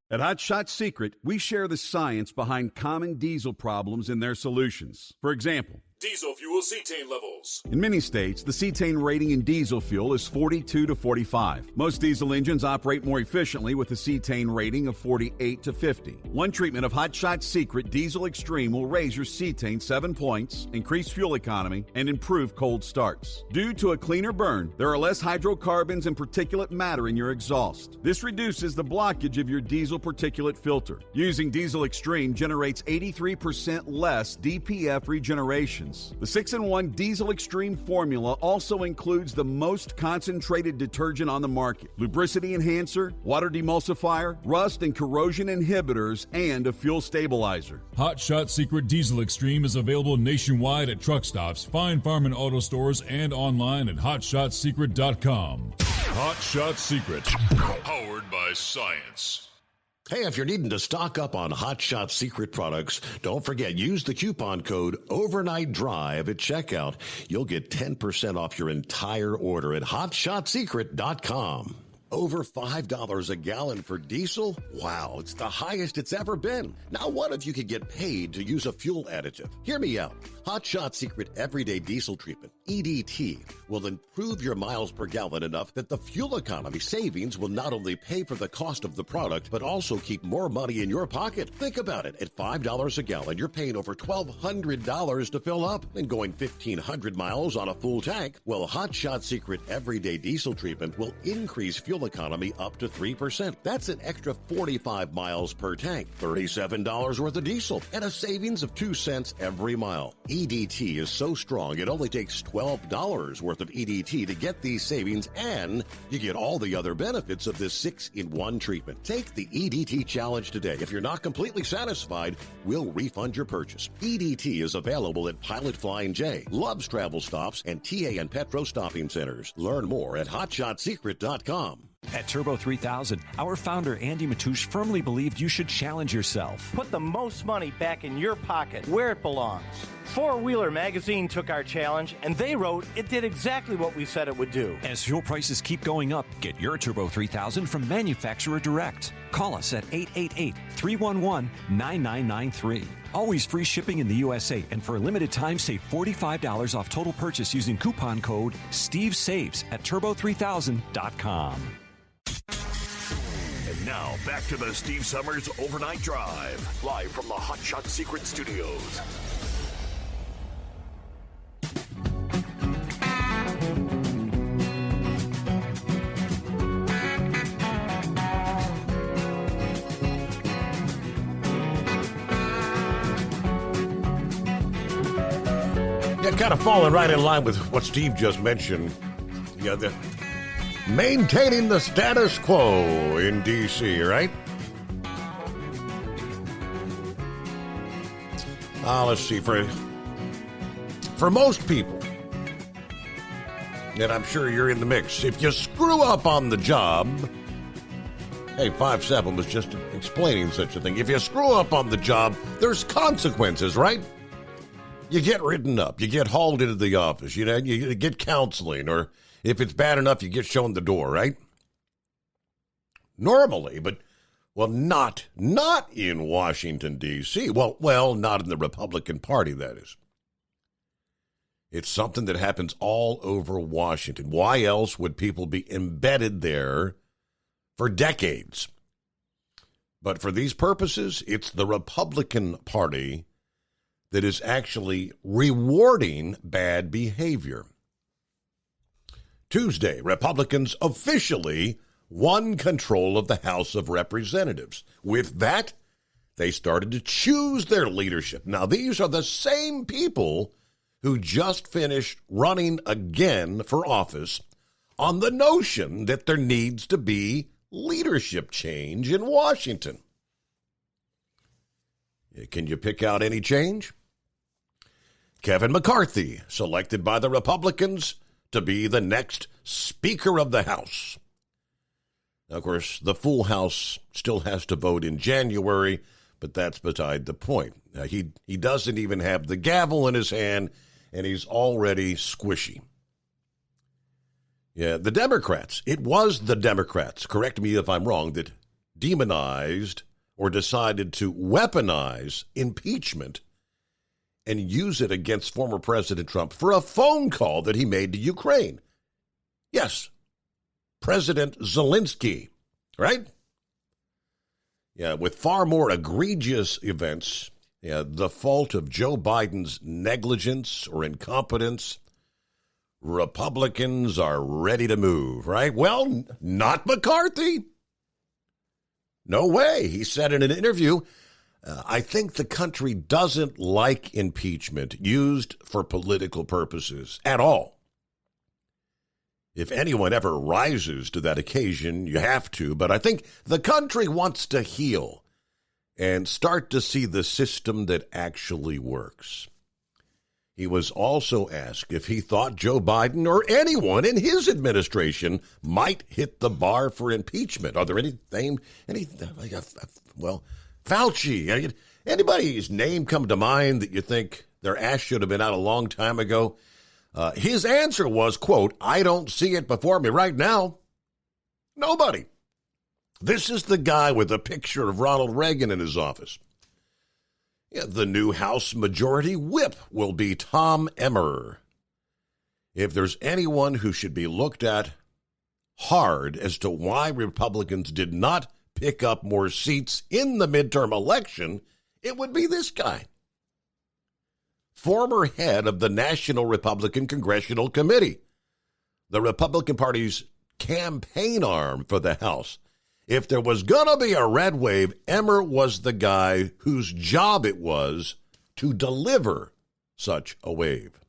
S15: At Hot Shot Secret, we share the science behind common diesel problems and their solutions. For example,
S16: diesel fuel cetane levels.
S15: in many states, the cetane rating in diesel fuel is 42 to 45. Most diesel engines operate more efficiently with a cetane rating of 48 to 50. One treatment of Hot Shot Secret Diesel Extreme will raise your cetane 7 points, increase fuel economy, and improve cold starts. Due to a cleaner burn, there are less hydrocarbons and particulate matter in your exhaust. This reduces the blockage of your diesel particulate filter. Using Diesel Extreme generates 83% less DPF regeneration. The 6-in-1 Diesel Extreme formula also includes the most concentrated detergent on the market, lubricity enhancer, water demulsifier, rust and corrosion inhibitors, and a fuel stabilizer.
S16: Hot Shot Secret Diesel Extreme is available nationwide at truck stops, fine farm and auto stores, and online at hotshotsecret.com. Hot Shot Secret, powered by science.
S18: Hey, if you're needing to stock up on Hot Shot Secret products, don't forget, use the coupon code Overnight Drive at checkout. You'll get 10% off your entire order at hotshotsecret.com. Over $5 a gallon for diesel? Wow, it's the highest it's ever been. Now what if you could get paid to use a fuel additive? Hear me out. Hot Shot Secret Everyday Diesel Treatment, EDT, will improve your miles per gallon enough that the fuel economy savings will not only pay for the cost of the product, but also keep more money in your pocket. Think about it. At $5 a gallon, you're paying over $1,200 to fill up and going 1,500 miles on a full tank. Well, Hot Shot Secret Everyday Diesel Treatment will increase fuel economy up to 3%. That's an extra 45 miles per tank, $37 worth of diesel, and a savings of 2 cents every mile. EDT is so strong, it only takes $12 worth of EDT to get these savings, and you get all the other benefits of this 6-in-1 treatment. Take the EDT challenge today. If you're not completely satisfied, we'll refund your purchase. EDT is available at Pilot Flying J, Love's Travel Stops, and TA and Petro Stopping Centers. Learn more at hotshotsecret.com.
S9: At Turbo 3000, our founder Andy Matouche firmly believed you should challenge yourself.
S21: Put the most money back in your pocket, where it belongs. Four Wheeler Magazine took our challenge, and they wrote it did exactly what we said it would do.
S9: As fuel prices keep going up, get your Turbo 3000 from manufacturer direct. Call us at 888-311-9993. Always free shipping in the USA, and for a limited time, save $45 off total purchase using coupon code SteveSaves at turbo3000.com.
S2: Now, back to the Steve Summers Overnight Drive, live from the Hot Shot Secret Studios.
S18: Yeah, kind of falling right in line with what Steve just mentioned. Yeah, the maintaining the status quo in D.C., right? Let's see, for most people, and I'm sure you're in the mix, if you screw up on the job, hey, 5-7 was just explaining such a thing. If you screw up on the job, there's consequences, right? You get written up, you get hauled into the office, you know, you get counseling, or if it's bad enough, you get shown the door, right? Normally, but, well, not in Washington, D.C. Well, not in the Republican Party, that is. It's something that happens all over Washington. Why else would people be embedded there for decades? But for these purposes, it's the Republican Party that is actually rewarding bad behavior. Tuesday, Republicans officially won control of the House of Representatives. With that, they started to choose their leadership. Now, these are the same people who just finished running again for office on the notion that there needs to be leadership change in Washington. Can you pick out any change? Kevin McCarthy, selected by the Republicans to be the next Speaker of the House. Of course, the full House still has to vote in January, but that's beside the point. He doesn't even have the gavel in his hand, and he's already squishy. Yeah, the Democrats, it was the Democrats, correct me if I'm wrong, that demonized or decided to weaponize impeachment and use it against former President Trump for a phone call that he made to Ukraine. Yes, President Zelensky, right? Yeah, with far more egregious events, the fault of Joe Biden's negligence or incompetence, Republicans are ready to move, right? Well, not McCarthy. No way. He said in an interview, I think the country doesn't like impeachment used for political purposes at all. If anyone ever rises to that occasion, you have to, but I think the country wants to heal and start to see the system that actually works. He was also asked if he thought Joe Biden or anyone in his administration might hit the bar for impeachment. Are there Fauci, anybody's name come to mind that you think their ass should have been out a long time ago? His answer was, quote, I don't see it before me right now. Nobody. This is the guy with a picture of Ronald Reagan in his office. Yeah, the new House Majority Whip will be Tom Emmer. If there's anyone who should be looked at hard as to why Republicans did not pick up more seats in the midterm election, it would be this guy. Former head of the National Republican Congressional Committee, the Republican Party's campaign arm for the House. If there was going to be a red wave, Emmer was the guy whose job it was to deliver such a wave.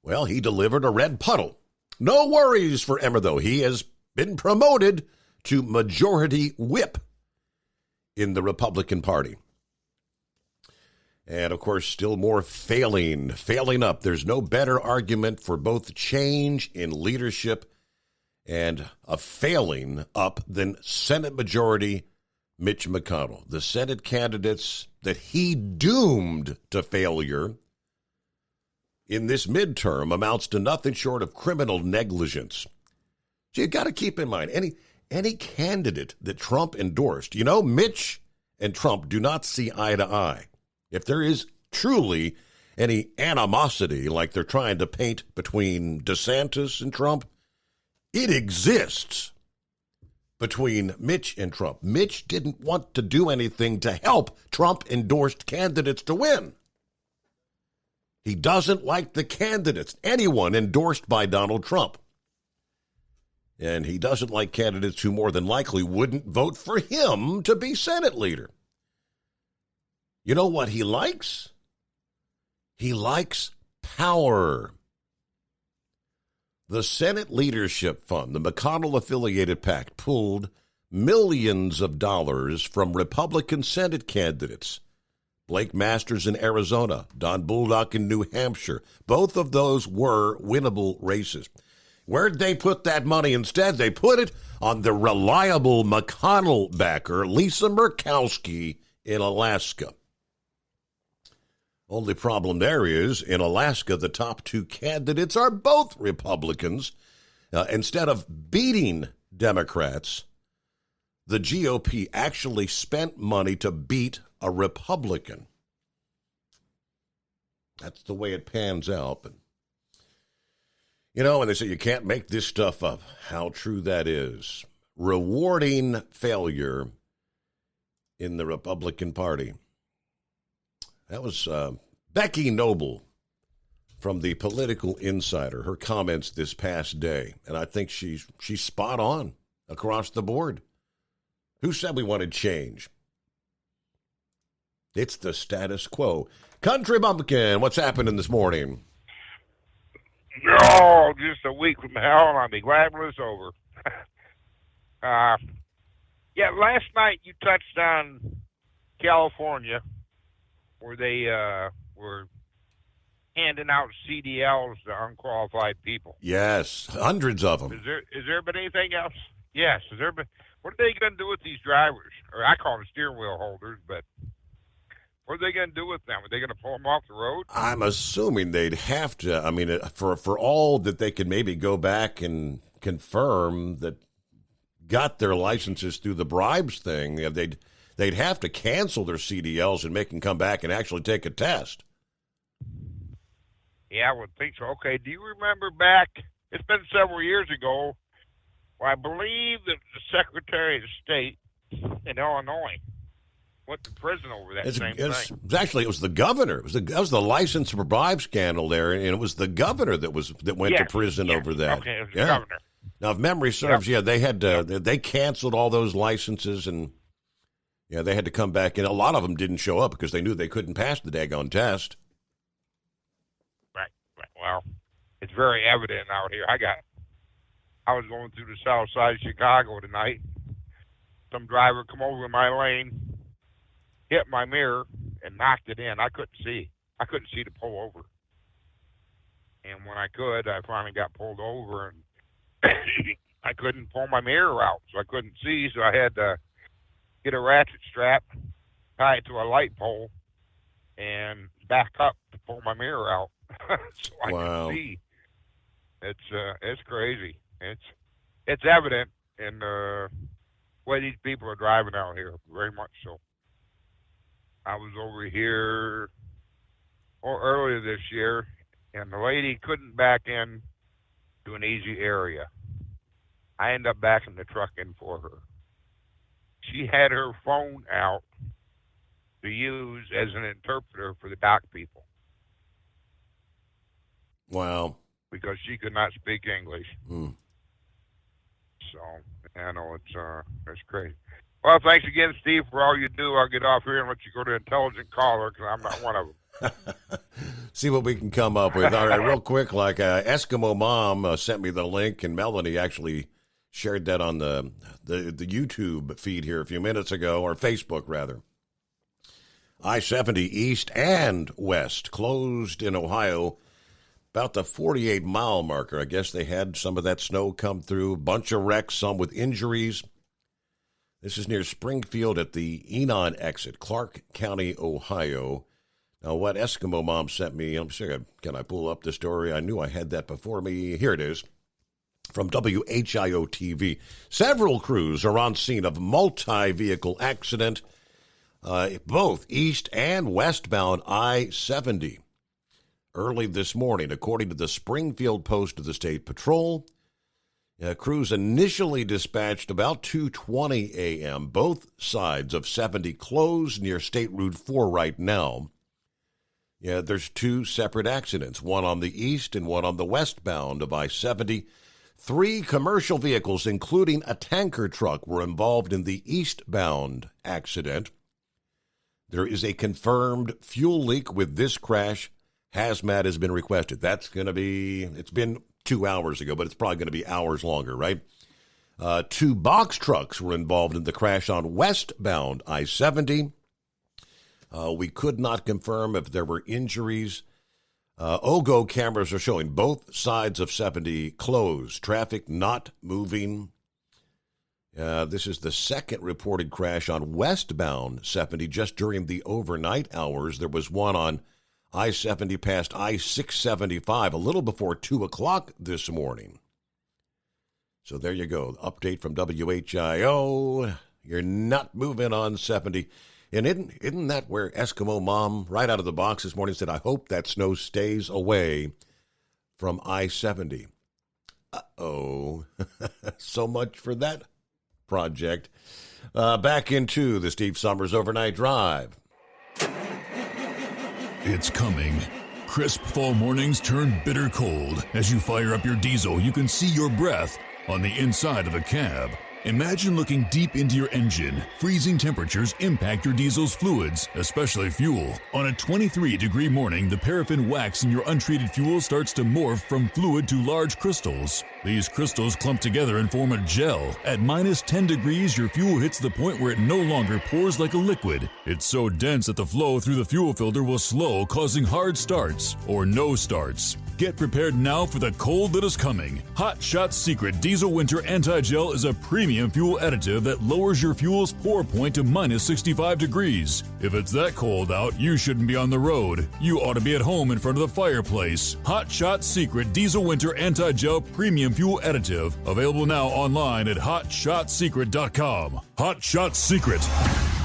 S18: Well, he delivered a red puddle. No worries for Emmer, though. He has been promoted to Majority Whip in the Republican Party. And, of course, still more failing up. There's no better argument for both change in leadership and a failing up than Senate Majority Mitch McConnell. The Senate candidates that he doomed to failure in this midterm amounts to nothing short of criminal negligence. So you got to keep in mind, any candidate that Trump endorsed, Mitch and Trump do not see eye to eye. If there is truly any animosity like they're trying to paint between DeSantis and Trump, it exists. between Mitch and Trump. Mitch didn't want to do anything to help Trump-endorsed candidates to win. He doesn't like the candidates, anyone endorsed by Donald Trump. And he doesn't like candidates who more than likely wouldn't vote for him to be Senate leader. You know what he likes? He likes power. The Senate Leadership Fund, the McConnell-affiliated PAC, pulled millions of dollars from Republican Senate candidates. Blake Masters in Arizona, Don Bullock in New Hampshire. Both of those were winnable races. Where'd they put that money instead? They put it on the reliable McConnell backer, Lisa Murkowski in Alaska. Only problem there is, in Alaska, the top two candidates are both Republicans. Instead of beating Democrats, the GOP actually spent money to beat a Republican. That's the way it pans out. But, you know, and they say you can't make this stuff up. How true that is. Rewarding failure in the Republican Party. That was Becky Noble from the Political Insider, her comments this past day. And I think she's spot on across the board. Who said we wanted change? It's the status quo. Country Bumpkin, what's happening this morning?
S1: Oh, just a week from hell, and I'll be glad when it's over. Yeah, last night you touched on California, where they were handing out CDLs to unqualified people.
S18: Yes, hundreds of them.
S1: Is there been anything else? Yes. Has there been? What are they going to do with these drivers? Or I call them steering wheel holders, but what are they going to do with them? Are they going to pull them off the road?
S18: I'm assuming they'd have to. I mean, for all that they could maybe go back and confirm that got their licenses through the bribes thing, they'd have to cancel their CDLs and make them come back and actually take a test.
S1: Yeah, I would think so. Okay, do you remember back, it's been several years ago, well, I believe that the Secretary of State in Illinois went to prison over that same thing.
S18: It was the governor. That was the license for bribe scandal there, and it was the governor that went to prison over that.
S1: Okay, it was the governor.
S18: Now, if memory serves, they had they canceled all those licenses, and they had to come back in. A lot of them didn't show up because they knew they couldn't pass the daggone test.
S1: Right. Well, it's very evident out here. I was going through the south side of Chicago tonight. Some driver come over in my lane, hit my mirror, and knocked it in. I couldn't see. I couldn't see to pull over. And when I could, I finally got pulled over, and I couldn't pull my mirror out, so I couldn't see. So I had to get a ratchet strap, tie it to a light pole, and back up to pull my mirror out so I could see. It's crazy. It's evident in the way these people are driving out here, very much so. I was over here earlier this year, and the lady couldn't back in to an easy area. I ended up backing the truck in for her. She had her phone out to use as an interpreter for the dock people.
S18: Wow.
S1: Because she could not speak English.
S18: Hmm.
S1: So, I know it's crazy. Well, thanks again, Steve, for all you do. I'll get off here and let you go to Intelligent Caller because I'm not one of them.
S18: See what we can come up with. All right, real quick, Eskimo Mom sent me the link, and Melanie actually shared that on the YouTube feed here a few minutes ago, or Facebook, rather. I-70 east and west closed in Ohio about the 48-mile marker. I guess they had some of that snow come through. Bunch of wrecks, some with injuries. This is near Springfield at the Enon exit, Clark County, Ohio. Now, what Eskimo Mom sent me, I'm sure, can I pull up the story? I knew I had that before me. Here it is. From WHIO-TV. Several crews are on scene of multi-vehicle accident, both east and westbound I-70. Early this morning, according to the Springfield Post of the State Patrol, Crews initially dispatched about 2:20 a.m. Both sides of 70 closed near State Route 4 right now. Yeah, there's two separate accidents, one on the east and one on the westbound of I-70. 3 commercial vehicles, including a tanker truck, were involved in the eastbound accident. There is a confirmed fuel leak with this crash. Hazmat has been requested. It's been 2 hours ago, but it's probably going to be hours longer, right? 2 box trucks were involved in the crash on westbound I-70. We could not confirm if there were injuries. OGO cameras are showing both sides of 70 closed. Traffic not moving. This is the second reported crash on westbound 70 just during the overnight hours. There was one on I-70 past I-675 a little before 2 o'clock this morning. So there you go. Update from WHIO. You're not moving on 70. And isn't that where Eskimo Mom, right out of the box this morning, said, I hope that snow stays away from I-70. Uh-oh. So much for that project. Back into the Steve Summers Overnight Drive.
S16: It's coming. Crisp fall mornings turn bitter cold. As you fire up your diesel, you can see your breath on the inside of the cab. Imagine looking deep into your engine. Freezing temperatures impact your diesel's fluids, especially fuel. On a 23-degree morning, the paraffin wax in your untreated fuel starts to morph from fluid to large crystals. These crystals clump together and form a gel. At minus 10 degrees, your fuel hits the point where it no longer pours like a liquid. It's so dense that the flow through the fuel filter will slow, causing hard starts or no starts. Get prepared now for the cold that is coming. Hot Shot Secret Diesel Winter Anti-Gel is a premium fuel additive that lowers your fuel's pour point to minus 65 degrees. If it's that cold out, you shouldn't be on the road. You ought to be at home in front of the fireplace. Hot Shot Secret Diesel Winter Anti-Gel Premium Fuel Additive. Available now online at HotShotSecret.com. Hot Shot Secret.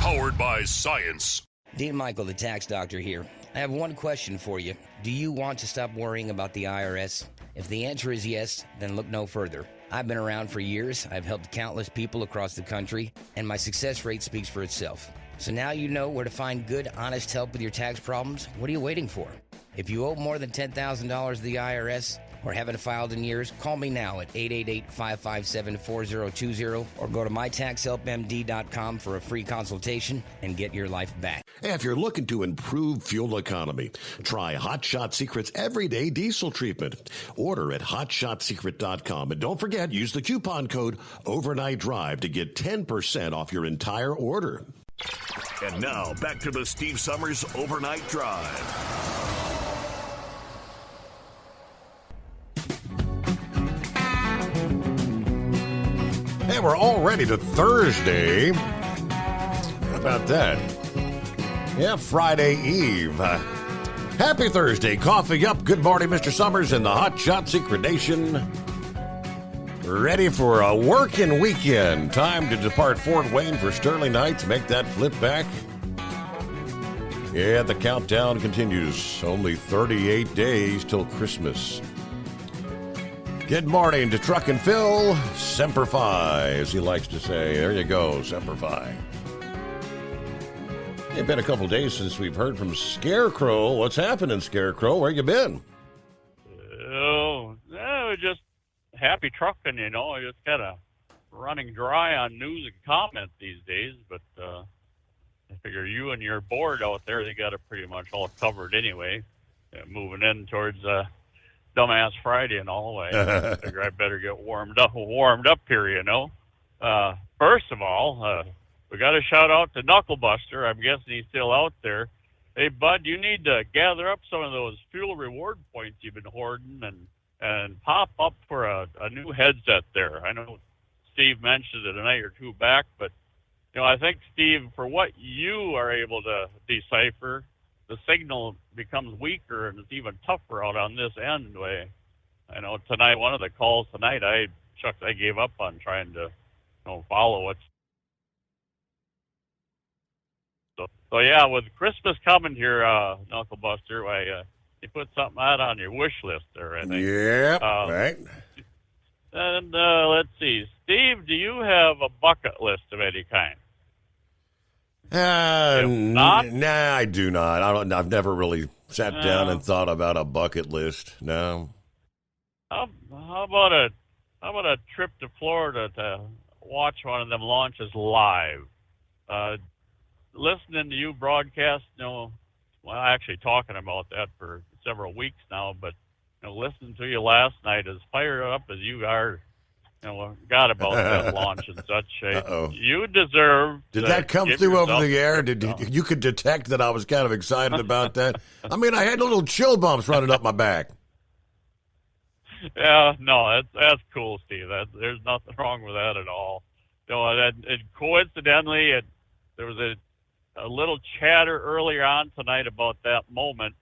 S16: Powered by science.
S12: Dean Michael, the tax doctor here. I have one question for you. Do you want to stop worrying about the IRS? If the answer is yes, then look no further. I've been around for years. I've helped countless people across the country, and my success rate speaks for itself. So now you know where to find good, honest help with your tax problems. What are you waiting for? If you owe more than $10,000 to the IRS or haven't filed in years, call me now at 888-557-4020 or go to mytaxhelpmd.com for a free consultation and get your life back.
S18: If you're looking to improve fuel economy, try Hot Shot Secret's Everyday Diesel Treatment. Order at hotshotsecret.com. And don't forget, use the coupon code Overnight Drive to get 10% off your entire order.
S2: And now, back to the Steve Summers Overnight Drive.
S18: Hey, we're already to Thursday. How about that? Yeah, Friday Eve. Happy Thursday. Coffee up. Good morning, Mr. Summers and the Hot Shot Secret Nation. Ready for a working weekend. Time to depart Fort Wayne for Sterling Heights. Make that flip back. Yeah, the countdown continues. Only 38 days till Christmas. Good morning to Truck and Phil. Semper Fi, as he likes to say. There you go, Semper Fi. It's been a couple days since we've heard from Scarecrow. What's happening, Scarecrow? Where you been?
S13: Just happy trucking, just kind of running dry on news and comment these days. But I figure you and your board out there, they got it pretty much all covered anyway. Moving in towards Dumbass Friday and all. I figure I better get warmed up here, First of all, we got to shout out to Knucklebuster. I'm guessing he's still out there. Hey, Bud, you need to gather up some of those fuel reward points you've been hoarding and pop up for a new headset there. I know Steve mentioned it a night or two back, but, I think, Steve, for what you are able to decipher, the signal becomes weaker and it's even tougher out on this end. I know tonight, one of the calls tonight, I gave up on trying to follow it. So yeah, with Christmas coming here, Knucklebuster, you put something out on your wish list there, I think.
S18: Yeah, right.
S13: And let's see, Steve, do you have a bucket list of any kind?
S18: Nah, I do not. I've never really sat down and thought about a bucket list. No.
S13: How about a trip to Florida to watch one of them launches live? Listening to you broadcast, actually talking about that for several weeks now, but listening to you last night, as fired up as you are, got about that launch and such. You deserve.
S18: Did that come through over the air? Did you could detect that I was kind of excited about that? I mean, I had little chill bumps running up my back.
S13: Yeah, no, that's cool, Steve. There's nothing wrong with that at all. Coincidentally, there was a little chatter earlier on tonight about that moment.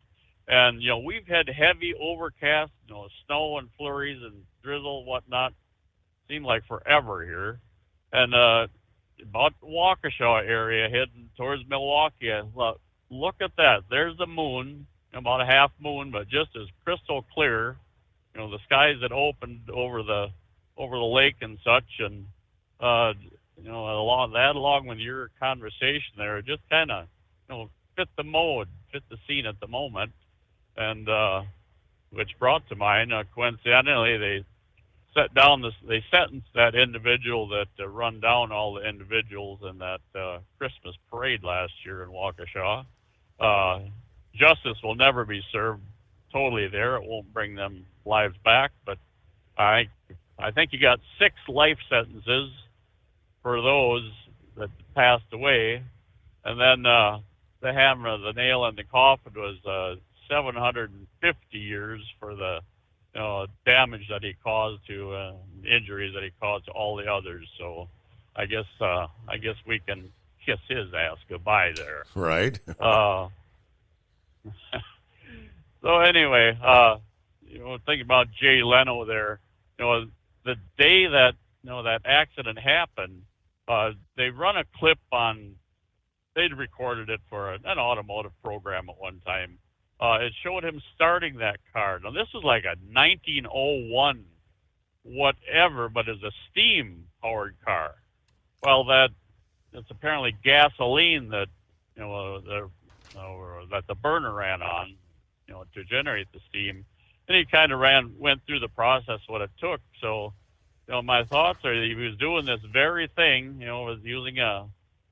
S13: And, we've had heavy overcast, snow and flurries and drizzle and whatnot. Seemed like forever here. And about Waukesha area heading towards Milwaukee, look at that. There's the moon, about a half moon, but just as crystal clear. The skies had opened over the lake and such. And, along with your conversation there, it just kind of, fit the mode, fit the scene at the moment. And which brought to mind, coincidentally, they sentenced that individual that run down all the individuals in that Christmas parade last year in Waukesha. Justice will never be served totally there. It won't bring them lives back, but I think you got 6 life sentences for those that passed away, and then the hammer, the nail in the coffin was 750 years for the damage that he caused to injuries that he caused to all the others. So I guess we can kiss his ass goodbye there.
S18: Right.
S13: So anyway, think about Jay Leno there. The day that that accident happened, they run a clip on. They'd recorded it for an automotive program at one time. It showed him starting that car. Now, this was like a 1901 whatever, but it's a steam-powered car. Well, it's apparently gasoline that, that the burner ran on, to generate the steam. And he kind of went through the process, what it took. So, my thoughts are that he was doing this very thing, was using kind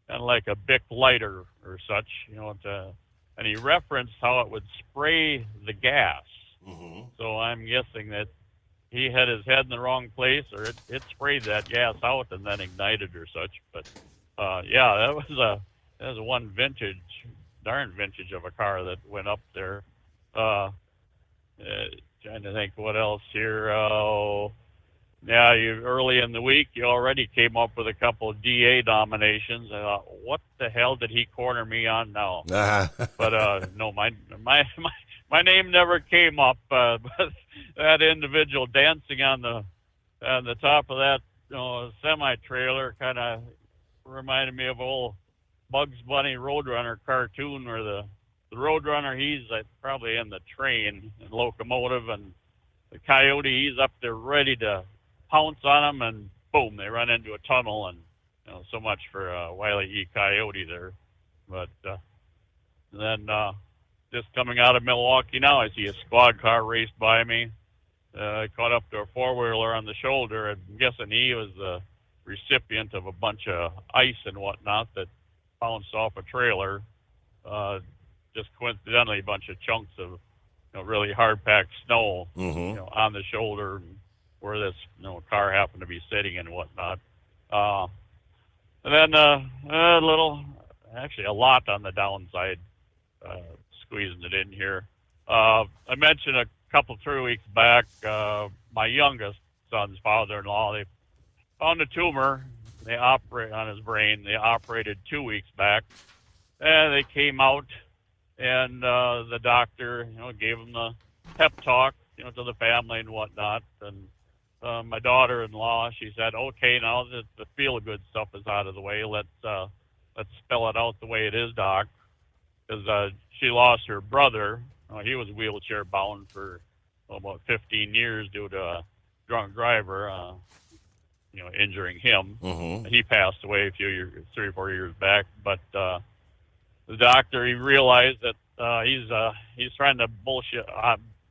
S13: of like a Bic lighter or such, and he referenced how it would spray the gas. Mm-hmm. So I'm guessing that he had his head in the wrong place, or it sprayed that gas out and then ignited or such. But that was one darn vintage of a car that went up there. Trying to think what else here. Early in the week, you already came up with a couple of DA nominations. I thought, what the hell did he corner me on now? But no, my name never came up. But that individual dancing on the top of that semi trailer kind of reminded me of old Bugs Bunny Roadrunner cartoon, where the Roadrunner, he's probably in the train and locomotive, and the Coyote, he's up there ready to pounce on them, and boom, they run into a tunnel. And so much for Wile E. Coyote there. But then just coming out of Milwaukee now, I see a squad car raced by me. I caught up to a four-wheeler on the shoulder, and I'm guessing he was the recipient of a bunch of ice and whatnot that bounced off a trailer. Just coincidentally, a bunch of chunks of really hard-packed snow on the shoulder where this car happened to be sitting and whatnot. And then a lot on the downside, squeezing it in here. I mentioned a couple 3 weeks back, my youngest son's father-in-law, they found a tumor on his brain. They operated 2 weeks back, and they came out, and the doctor, gave him the pep talk, to the family and whatnot. And my daughter-in-law, she said, "Okay, now that the feel-good stuff is out of the way, let's spell it out the way it is, Doc." Because she lost her brother. He was wheelchair bound for about 15 years due to drunk driver, injuring him.
S18: Mm-hmm.
S13: He passed away 3 or 4 years back. But the doctor, he realized that he's trying to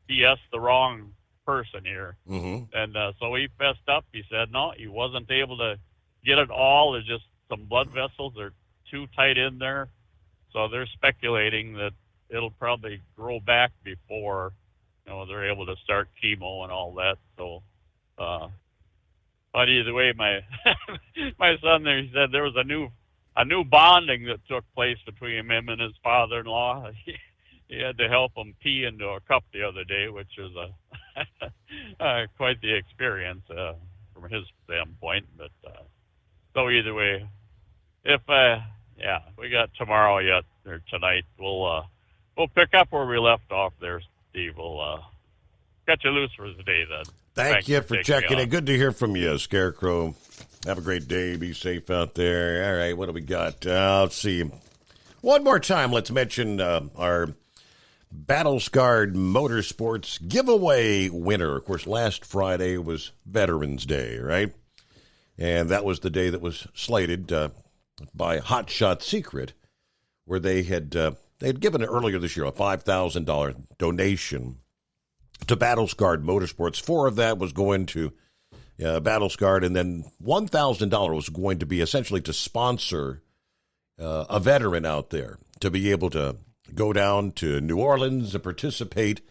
S13: BS the wrong person here.
S18: Mm-hmm.
S13: And so he fessed up. He said, no, he wasn't able to get it all. There's just some blood vessels. They're too tight in there. So they're speculating that it'll probably grow back before, they're able to start chemo and all that. So, but either way, my son there, he said there was a new bonding that took place between him and his father-in-law. He had to help him pee into a cup the other day, which was quite the experience from his standpoint. But so either way, if we got tomorrow yet or tonight, we'll pick up where we left off there, Steve. We'll cut you loose for the day then.
S18: Thank you for checking in. Good to hear from you, Scarecrow. Have a great day. Be safe out there. All right, what do we got? Let's see. One more time, let's mention our Battle Scarred Motorsports giveaway winner. Of course, last Friday was Veterans Day, right? And that was the day that was slated by Hot Shot Secret, where they had given earlier this year a $5,000 donation to Battle Scarred Motorsports. 4 of that was going to Battle Scarred, and then $1,000 was going to be essentially to sponsor a veteran out there to be able to go down to New Orleans and participate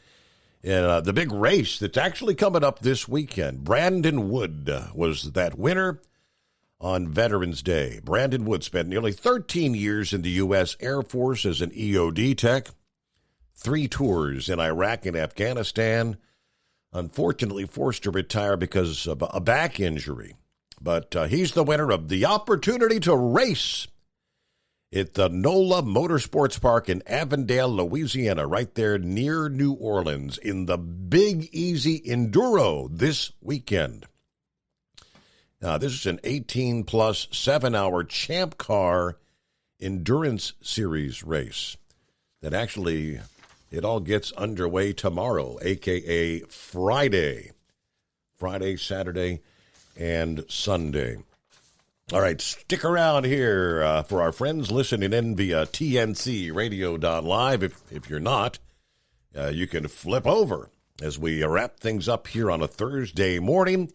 S18: in the big race that's actually coming up this weekend. Brandon Wood was that winner on Veterans Day. Brandon Wood spent nearly 13 years in the U.S. Air Force as an EOD tech, 3 tours in Iraq and Afghanistan, unfortunately forced to retire because of a back injury. But he's the winner of the opportunity to race at the NOLA Motorsports Park in Avondale, Louisiana, right there near New Orleans in the Big Easy Enduro this weekend. This is an 18-plus 7-hour Champ Car Endurance Series race that actually, it all gets underway tomorrow, a.k.a. Friday, Saturday, and Sunday. All right, stick around here for our friends listening in via tncradio.live. If you're not, you can flip over as we wrap things up here on a Thursday morning.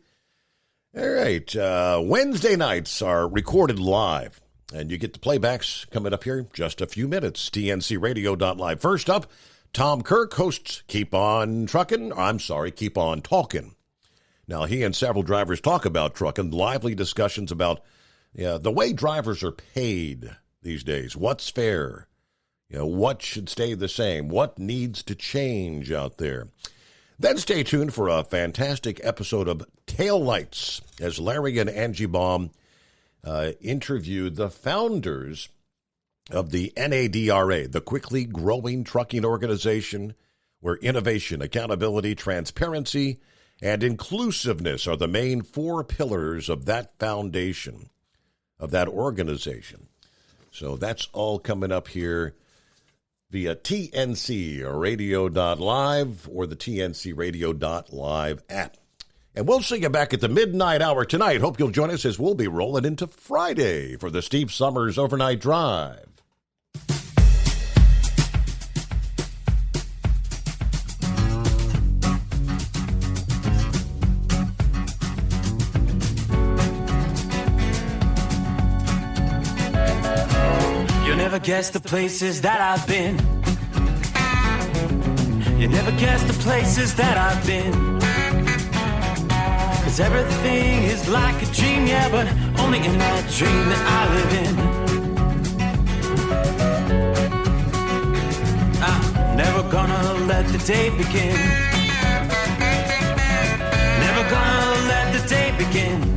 S18: All right, Wednesday nights are recorded live, and you get the playbacks coming up here in just a few minutes. tncradio.live. First up, Tom Kirk hosts Keep On Talking. Now, he and several drivers talk about trucking, lively discussions about the way drivers are paid these days. What's fair? What should stay the same? What needs to change out there? Then stay tuned for a fantastic episode of Taillights as Larry and Angie Baum interviewed the founders of the NADRA, the quickly growing trucking organization where innovation, accountability, transparency, and inclusiveness are the main 4 pillars of that foundation, of that organization. So that's all coming up here via tncradio.live or the tncradio.live app. And we'll see you back at the midnight hour tonight. Hope you'll join us as we'll be rolling into Friday for the Steve Summers Overnight Drive.
S14: You'll never guess the places that I've been. You never guess the places that I've been. 'Cause everything is like a dream, yeah, but only in that dream that I live in. I'm never gonna let the day begin. Never gonna let the day begin.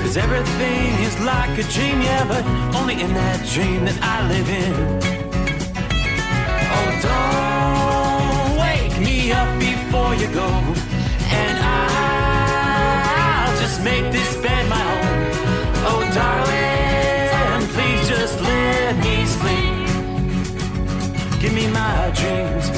S14: 'Cause everything is like a dream, yeah, but only in that dream that I live in. Oh, don't wake me up before you go, and I'll just make this bed my home. Oh, darling, please just let me sleep. Give me my dreams.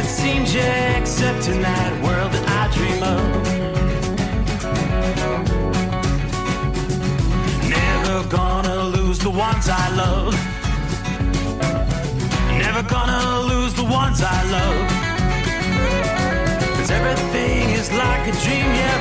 S14: seems yeah, except in that world that I dream of. Never gonna lose the ones I love. Never gonna lose the ones I love. 'Cause everything is like a dream, yeah,